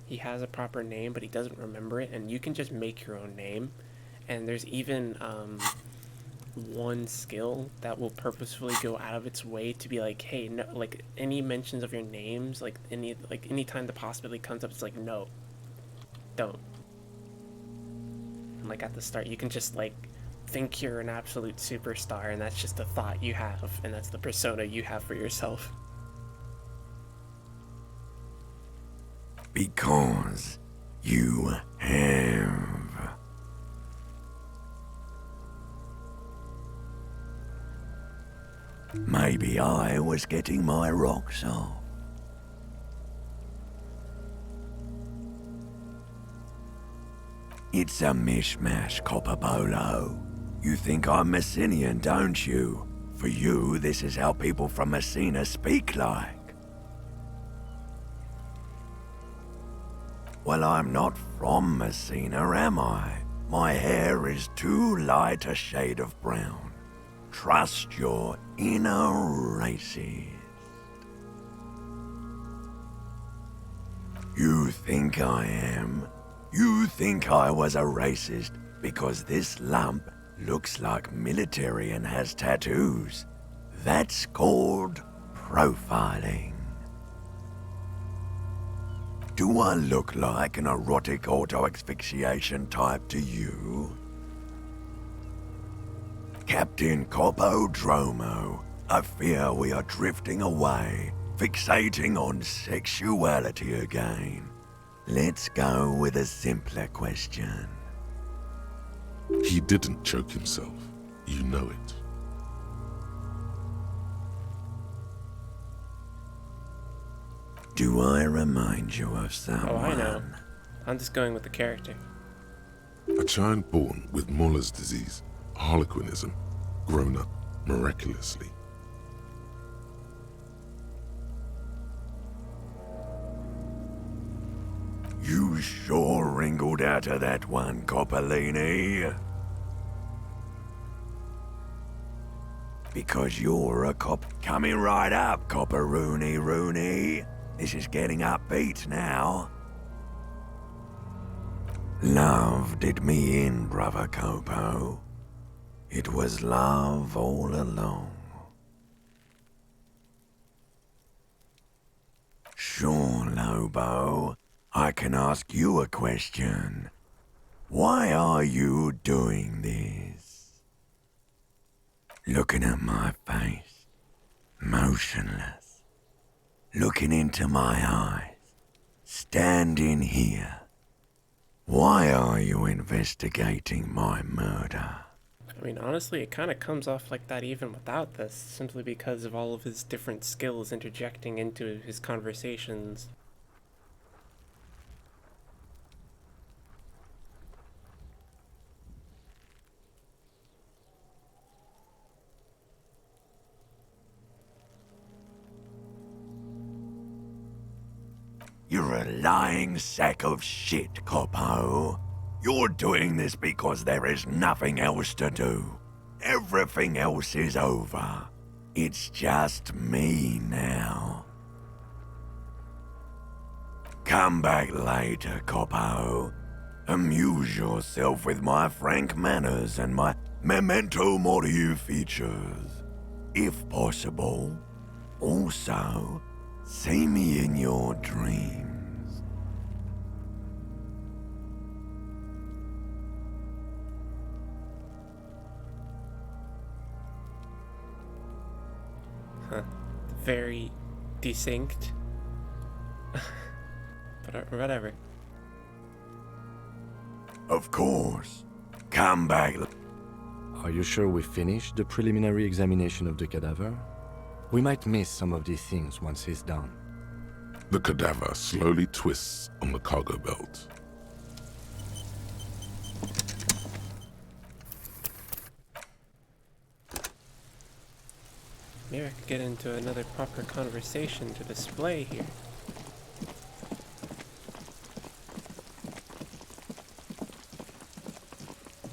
He has a proper name, but he doesn't remember it, and you can just make your own name. And there's even one skill that will purposefully go out of its way to be like, hey, no, like, any mentions of your names, like any time the possibility comes up, it's like, no, don't. And like at the start, you can just like think you're an absolute superstar, and that's just a thought you have, and that's the persona you have for yourself. Because you have. Maybe I was getting my rocks off. It's a mishmash, Copperbolo. You think I'm Messinian, don't you? For you, this is how people from Messina speak like. Well, I'm not from Messina, am I? My hair is too light a shade of brown. Trust your inner racist. You think I am? You think I was a racist because this lump looks like military and has tattoos? That's called profiling. Do I look like an erotic auto-asphyxiation type to you? Captain Copodromo, I fear we are drifting away, fixating on sexuality again. Let's go with a simpler question. He didn't choke himself. You know it. Do I remind you of someone? Oh, I know. I'm just going with the character. A child born with Muller's disease, harlequinism, grown up miraculously. You sure wrinkled out of that one, Coppolini. Because you're a cop. Coming right up, Copperoony. This is getting upbeat now. Love did me in, brother Copo. It was love all along. Sure, Lobo. I can ask you a question. Why are you doing this? Looking at my face, motionless. Looking into my eyes, standing here. Why are you investigating my murder? I mean, honestly, it kind of comes off like that even without this, simply because of all of his different skills interjecting into his conversations. You're a lying sack of shit, Copo. You're doing this because there is nothing else to do. Everything else is over. It's just me now. Come back later, Copo. Amuse yourself with my frank manners and my memento mori features. If possible. Also, see me in your dreams. Huh. Very desynced. But whatever. Of course. Come back. Are you sure we finished the preliminary examination of the cadaver? We might miss some of these things once he's done. The cadaver slowly twists on the cargo belt. Maybe I could get into another proper conversation to display here.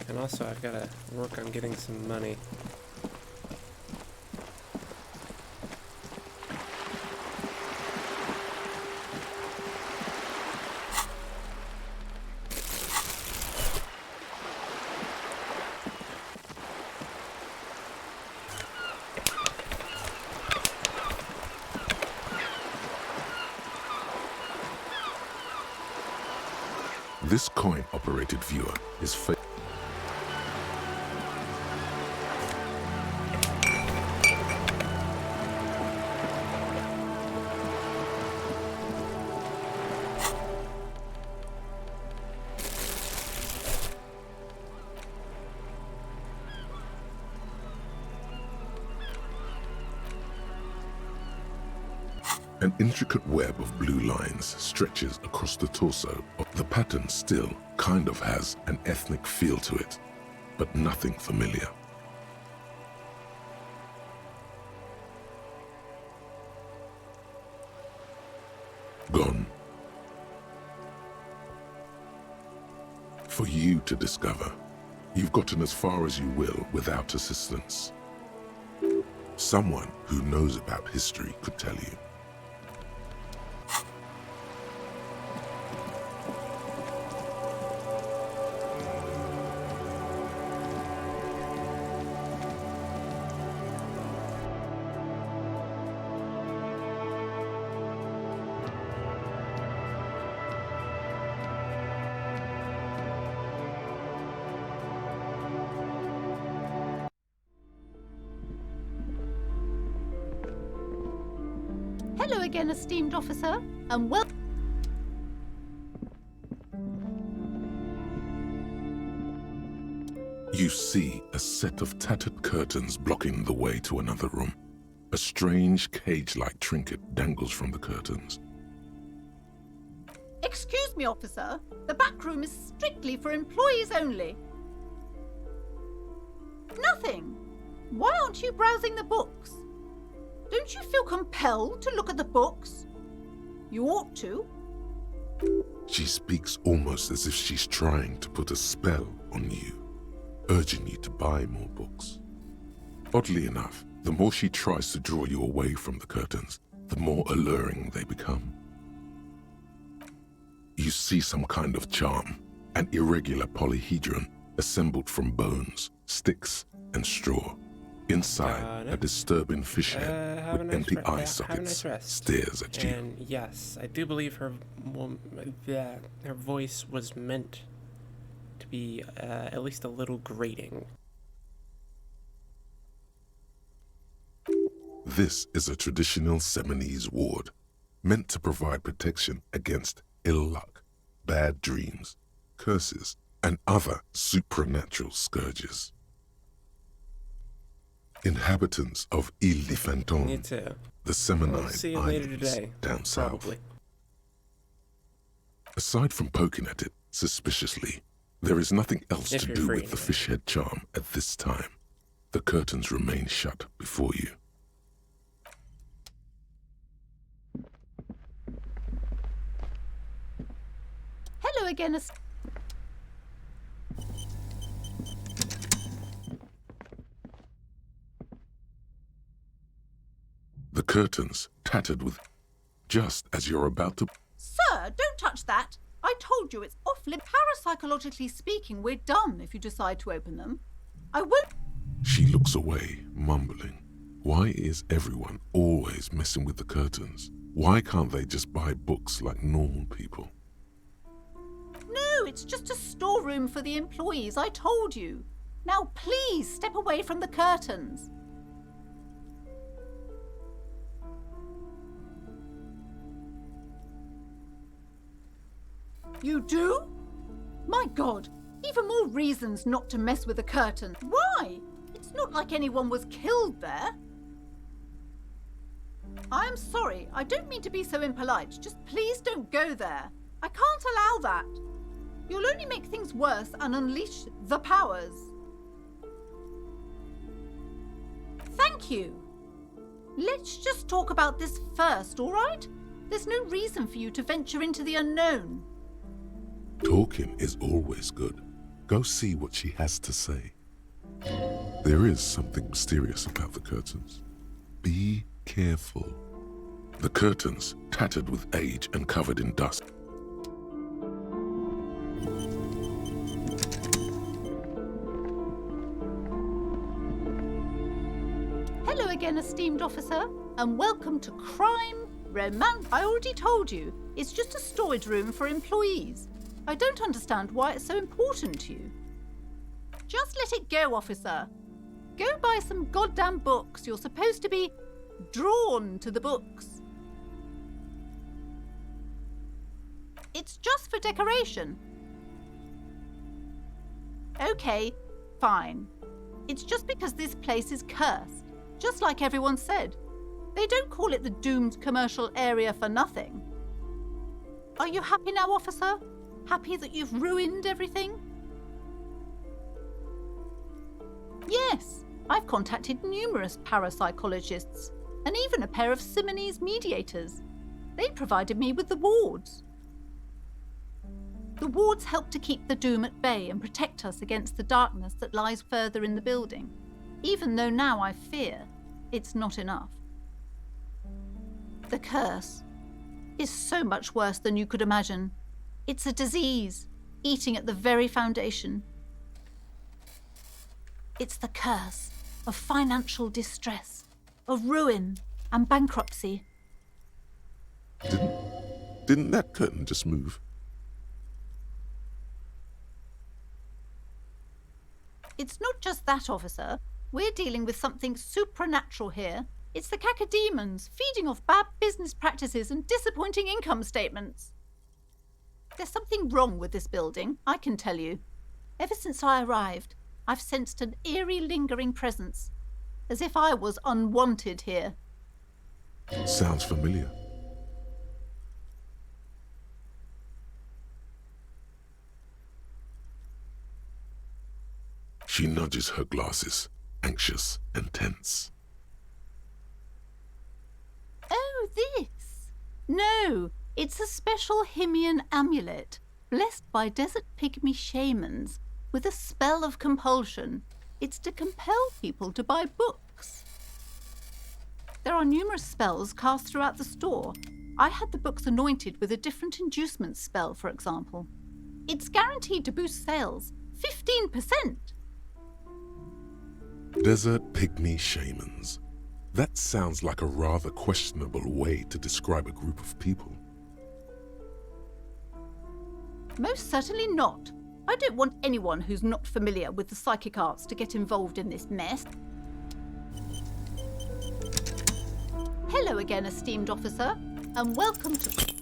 And also, I've got to work on getting some money. This coin-operated viewer is An intricate web of blue lines stretches across the torso. The pattern still kind of has an ethnic feel to it, but nothing familiar. Gone. for you to discover. You've gotten as far as you will without assistance. Someone who knows about history could tell you. Hello again, esteemed officer, and welcome. You see a set of tattered curtains blocking the way to another room. A strange cage-like trinket dangles from the curtains. Excuse me, officer. The back room is strictly for employees only. Nothing. Why aren't you browsing the books? Don't you feel compelled to look at the books? You ought to. She speaks almost as if she's trying to put a spell on you, urging you to buy more books. Oddly enough, the more she tries to draw you away from the curtains, the more alluring they become. You see some kind of charm, an irregular polyhedron assembled from bones, sticks, and straw. Inside, a disturbing fish head with empty eye sockets stares at you. And yes, I do believe her voice was meant to be at least a little grating. This is a traditional Seminese ward, meant to provide protection against ill luck, bad dreams, curses, and other supernatural scourges. Inhabitants of Ile de Fantôme, the Seminine Islands down south. Aside from poking at it suspiciously, there is nothing else to do with the fish head charm at this time. The curtains remain shut before you. Hello again, The curtains tattered with, just as you're about to... Sir, don't touch that. I told you it's off-limit. Parapsychologically speaking, we're done if you decide to open them. I won't... She looks away, mumbling. Why is everyone always messing with the curtains? Why can't they just buy books like normal people? No, it's just a storeroom for the employees, I told you. Now please step away from the curtains. You do? My God, even more reasons not to mess with the curtain. Why? It's not like anyone was killed there. I'm sorry, I don't mean to be so impolite. Just please don't go there. I can't allow that. You'll only make things worse and unleash the powers. Thank you. Let's just talk about this first, all right? There's no reason for you to venture into the unknown. Talking is always good. Go see what she has to say. There is something mysterious about the curtains. Be careful. The curtains, tattered with age and covered in dust. Hello again, esteemed officer, and welcome to Crime, Romance. I already told you, it's just a storage room for employees. I don't understand why it's so important to you. Just let it go, officer. Go buy some goddamn books. You're supposed to be drawn to the books. It's just for decoration. Okay, fine. It's just because this place is cursed, just like everyone said. They don't call it the doomed commercial area for nothing. Are you happy now, officer? Happy that you've ruined everything? Yes, I've contacted numerous parapsychologists and even a pair of Simonese mediators. They provided me with the wards. The wards help to keep the doom at bay and protect us against the darkness that lies further in the building, even though now I fear it's not enough. The curse is so much worse than you could imagine. It's a disease, eating at the very foundation. It's the curse of financial distress, of ruin and bankruptcy. Didn't that curtain just move? It's not just that, officer. We're dealing with something supernatural here. It's the cacodemons feeding off bad business practices and disappointing income statements. There's something wrong with this building, I can tell you. Ever since I arrived, I've sensed an eerie, lingering presence, as if I was unwanted here. Sounds familiar. She nudges her glasses, anxious and tense. Oh, this? No, it's a special Himian amulet, blessed by desert pygmy shamans, with a spell of compulsion. It's to compel people to buy books. There are numerous spells cast throughout the store. I had the books anointed with a different inducement spell, for example. It's guaranteed to boost sales 15%. Desert pygmy shamans. That sounds like a rather questionable way to describe a group of people. Most certainly not. I don't want anyone who's not familiar with the psychic arts to get involved in this mess. Hello again, esteemed officer, and welcome to...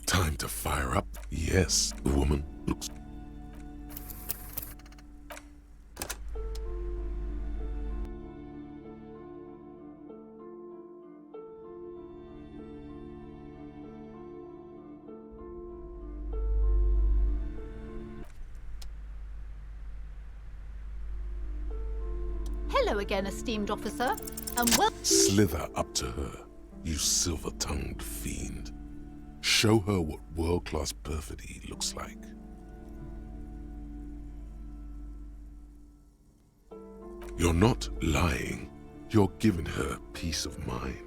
Time to fire up. Yes, the woman looks... Hello again, esteemed officer, and welcome... Slither up to her, you silver-tongued fiend. Show her what world-class perfidy looks like. You're not lying. You're giving her peace of mind.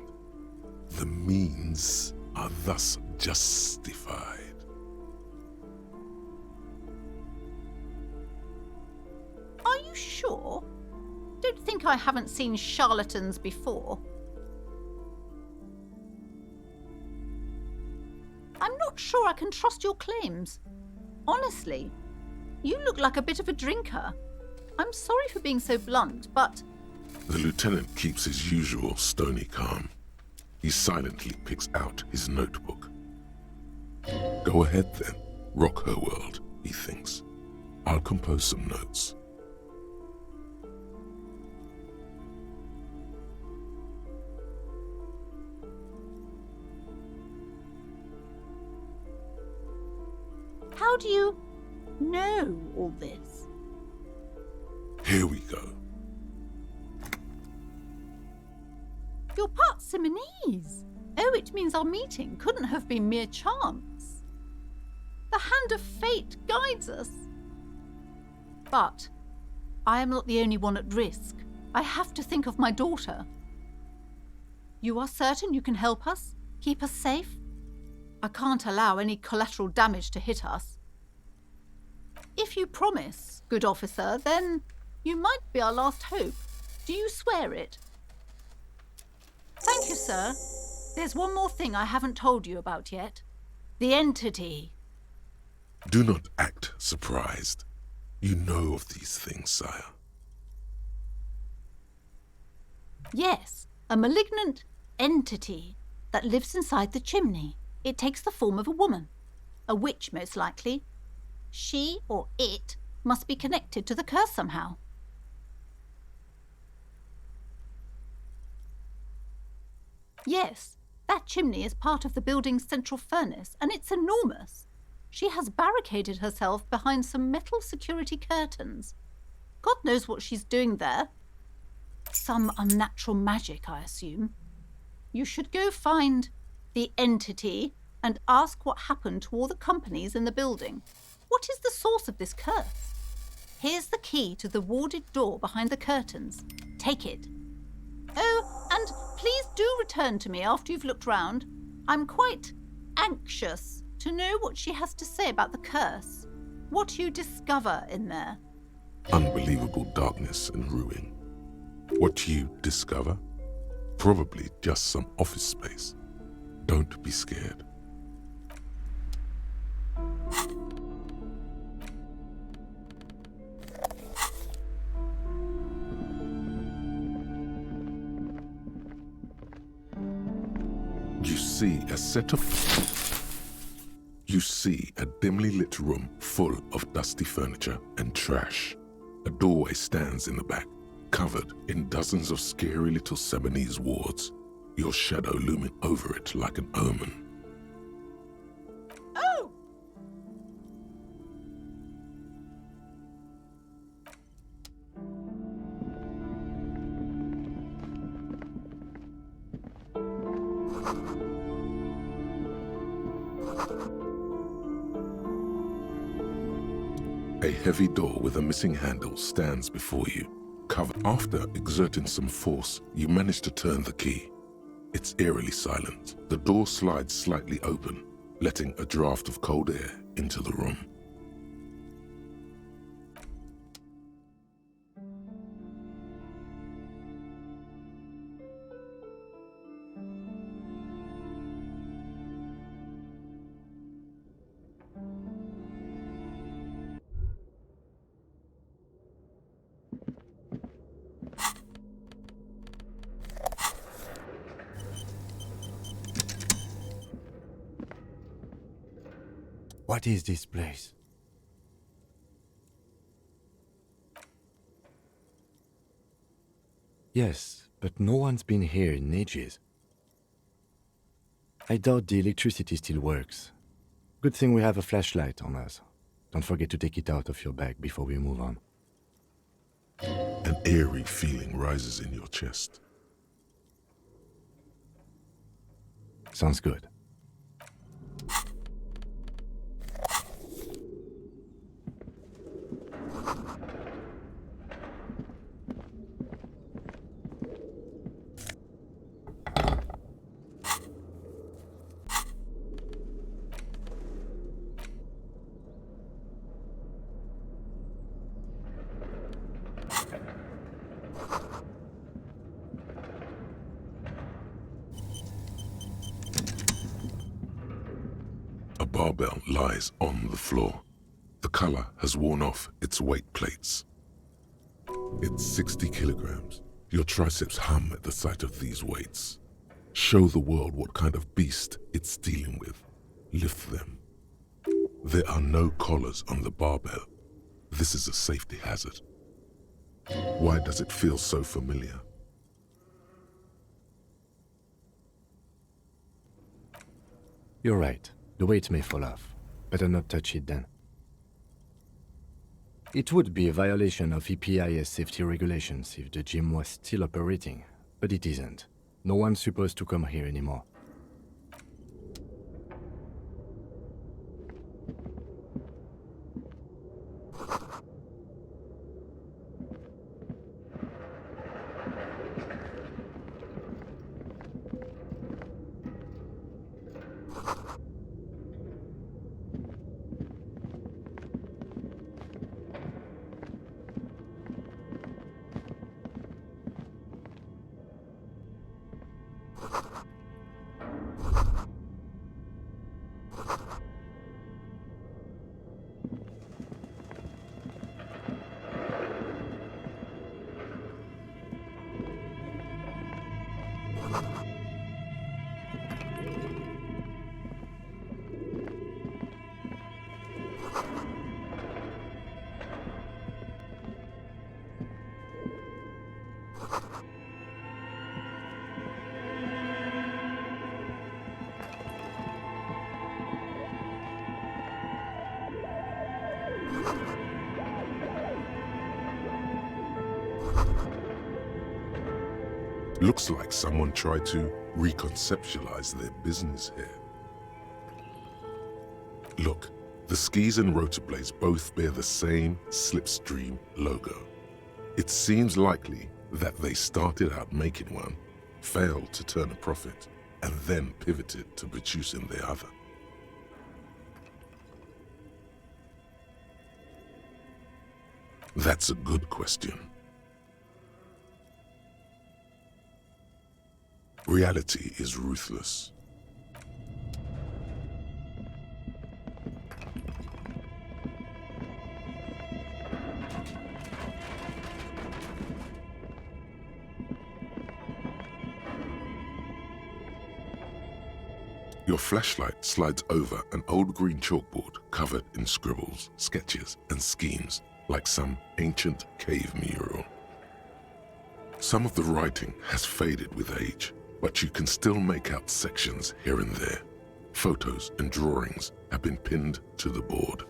The means are thus justified. Are you sure? Don't think I haven't seen charlatans before. I'm not sure I can trust your claims. Honestly, you look like a bit of a drinker. I'm sorry for being so blunt, but... The lieutenant keeps his usual stony calm. He silently picks out his notebook. Go ahead then, rock her world, he thinks. I'll compose some notes. How do you know all this? Here we go. You're part Simonese. Oh, it means our meeting couldn't have been mere chance. The hand of fate guides us. But I am not the only one at risk. I have to think of my daughter. You are certain you can help us? Keep us safe? I can't allow any collateral damage to hit us. If you promise, good officer, then you might be our last hope. Do you swear it? Thank you, sir. There's one more thing I haven't told you about yet. The entity. Do not act surprised. You know of these things, sire. Yes, a malignant entity that lives inside the chimney. It takes the form of a woman. A witch, most likely. She, or it, must be connected to the curse somehow. Yes, that chimney is part of the building's central furnace, and it's enormous. She has barricaded herself behind some metal security curtains. God knows what she's doing there. Some unnatural magic, I assume. You should go find the entity and ask what happened to all the companies in the building. What is the source of this curse? Here's the key to the warded door behind the curtains. Take it. Oh, and please do return to me after you've looked round. I'm quite anxious to know what she has to say about the curse. What you discover in there. Unbelievable darkness and ruin. What you discover? Probably just some office space. Don't be scared. You see a dimly lit room full of dusty furniture and trash. A doorway stands in the back, covered in dozens of scary little Seminese wards, your shadow looming over it like an omen. Oh! A heavy door with a missing handle stands before you. Covered. After exerting some force, you manage to turn the key. It's eerily silent. The door slides slightly open, letting a draft of cold air into the room. What is this place? Yes, but no one's been here in ages. I doubt the electricity still works. Good thing we have a flashlight on us. Don't forget to take it out of your bag before we move on. An eerie feeling rises in your chest. Sounds good. A barbell lies on the floor. The color has worn off its weight plates. It's 60 kilograms. Your triceps hum at the sight of these weights. Show the world what kind of beast it's dealing with. Lift them. There are no collars on the barbell. This is a safety hazard. Why does it feel so familiar? You're right. The weight may fall off. Better not touch it then. It would be a violation of EPIS safety regulations if the gym was still operating, but it isn't. No one's supposed to come here anymore. Looks like someone tried to reconceptualize their business here. Look, The skis and rotorblades both bear the same Slipstream logo. It seems likely that they started out making one, failed to turn a profit, and then pivoted to producing the other. That's a good question. Reality is ruthless. Your flashlight slides over an old green chalkboard covered in scribbles, sketches, and schemes like some ancient cave mural. Some of the writing has faded with age, but you can still make out sections here and there. Photos and drawings have been pinned to the board.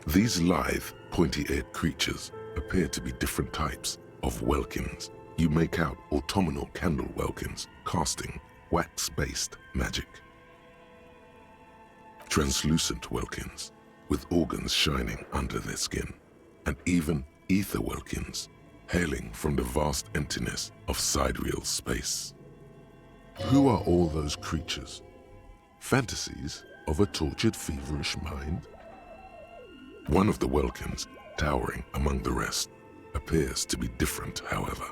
These lithe, pointy-eared creatures appear to be different types of welkins. You make out autumnal candle welkins casting wax-based magic. Translucent welkins with organs shining under their skin, and even ether welkins hailing from the vast emptiness of sidereal space. Who are all those creatures? Fantasies of a tortured, feverish mind? One of the welkins, towering among the rest, appears to be different, however.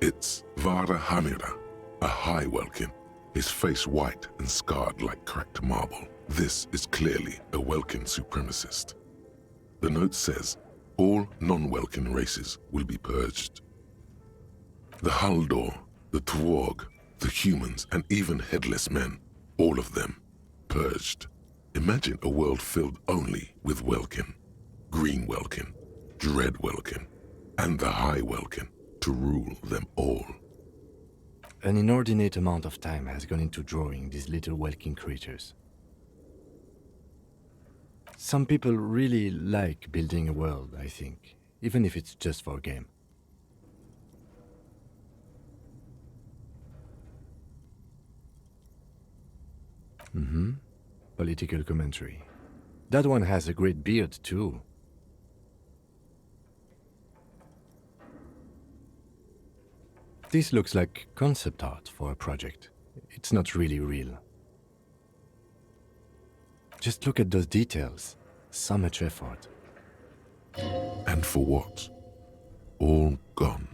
It's Vara Hamira, a high welkin, his face white and scarred like cracked marble. This is clearly a welkin supremacist. The note says, all non-welkin races will be purged. The Haldor, the Twarg, the humans, and even headless men, all of them, purged. Imagine a world filled only with welkin, green welkin, dread welkin, and the high welkin to rule them all. An inordinate amount of time has gone into drawing these little welkin creatures. Some people really like building a world, I think, even if it's just for a game. Political commentary. That one has a great beard, too. This looks like concept art for a project. It's not really real. Just look at those details. So much effort. And for what? All gone.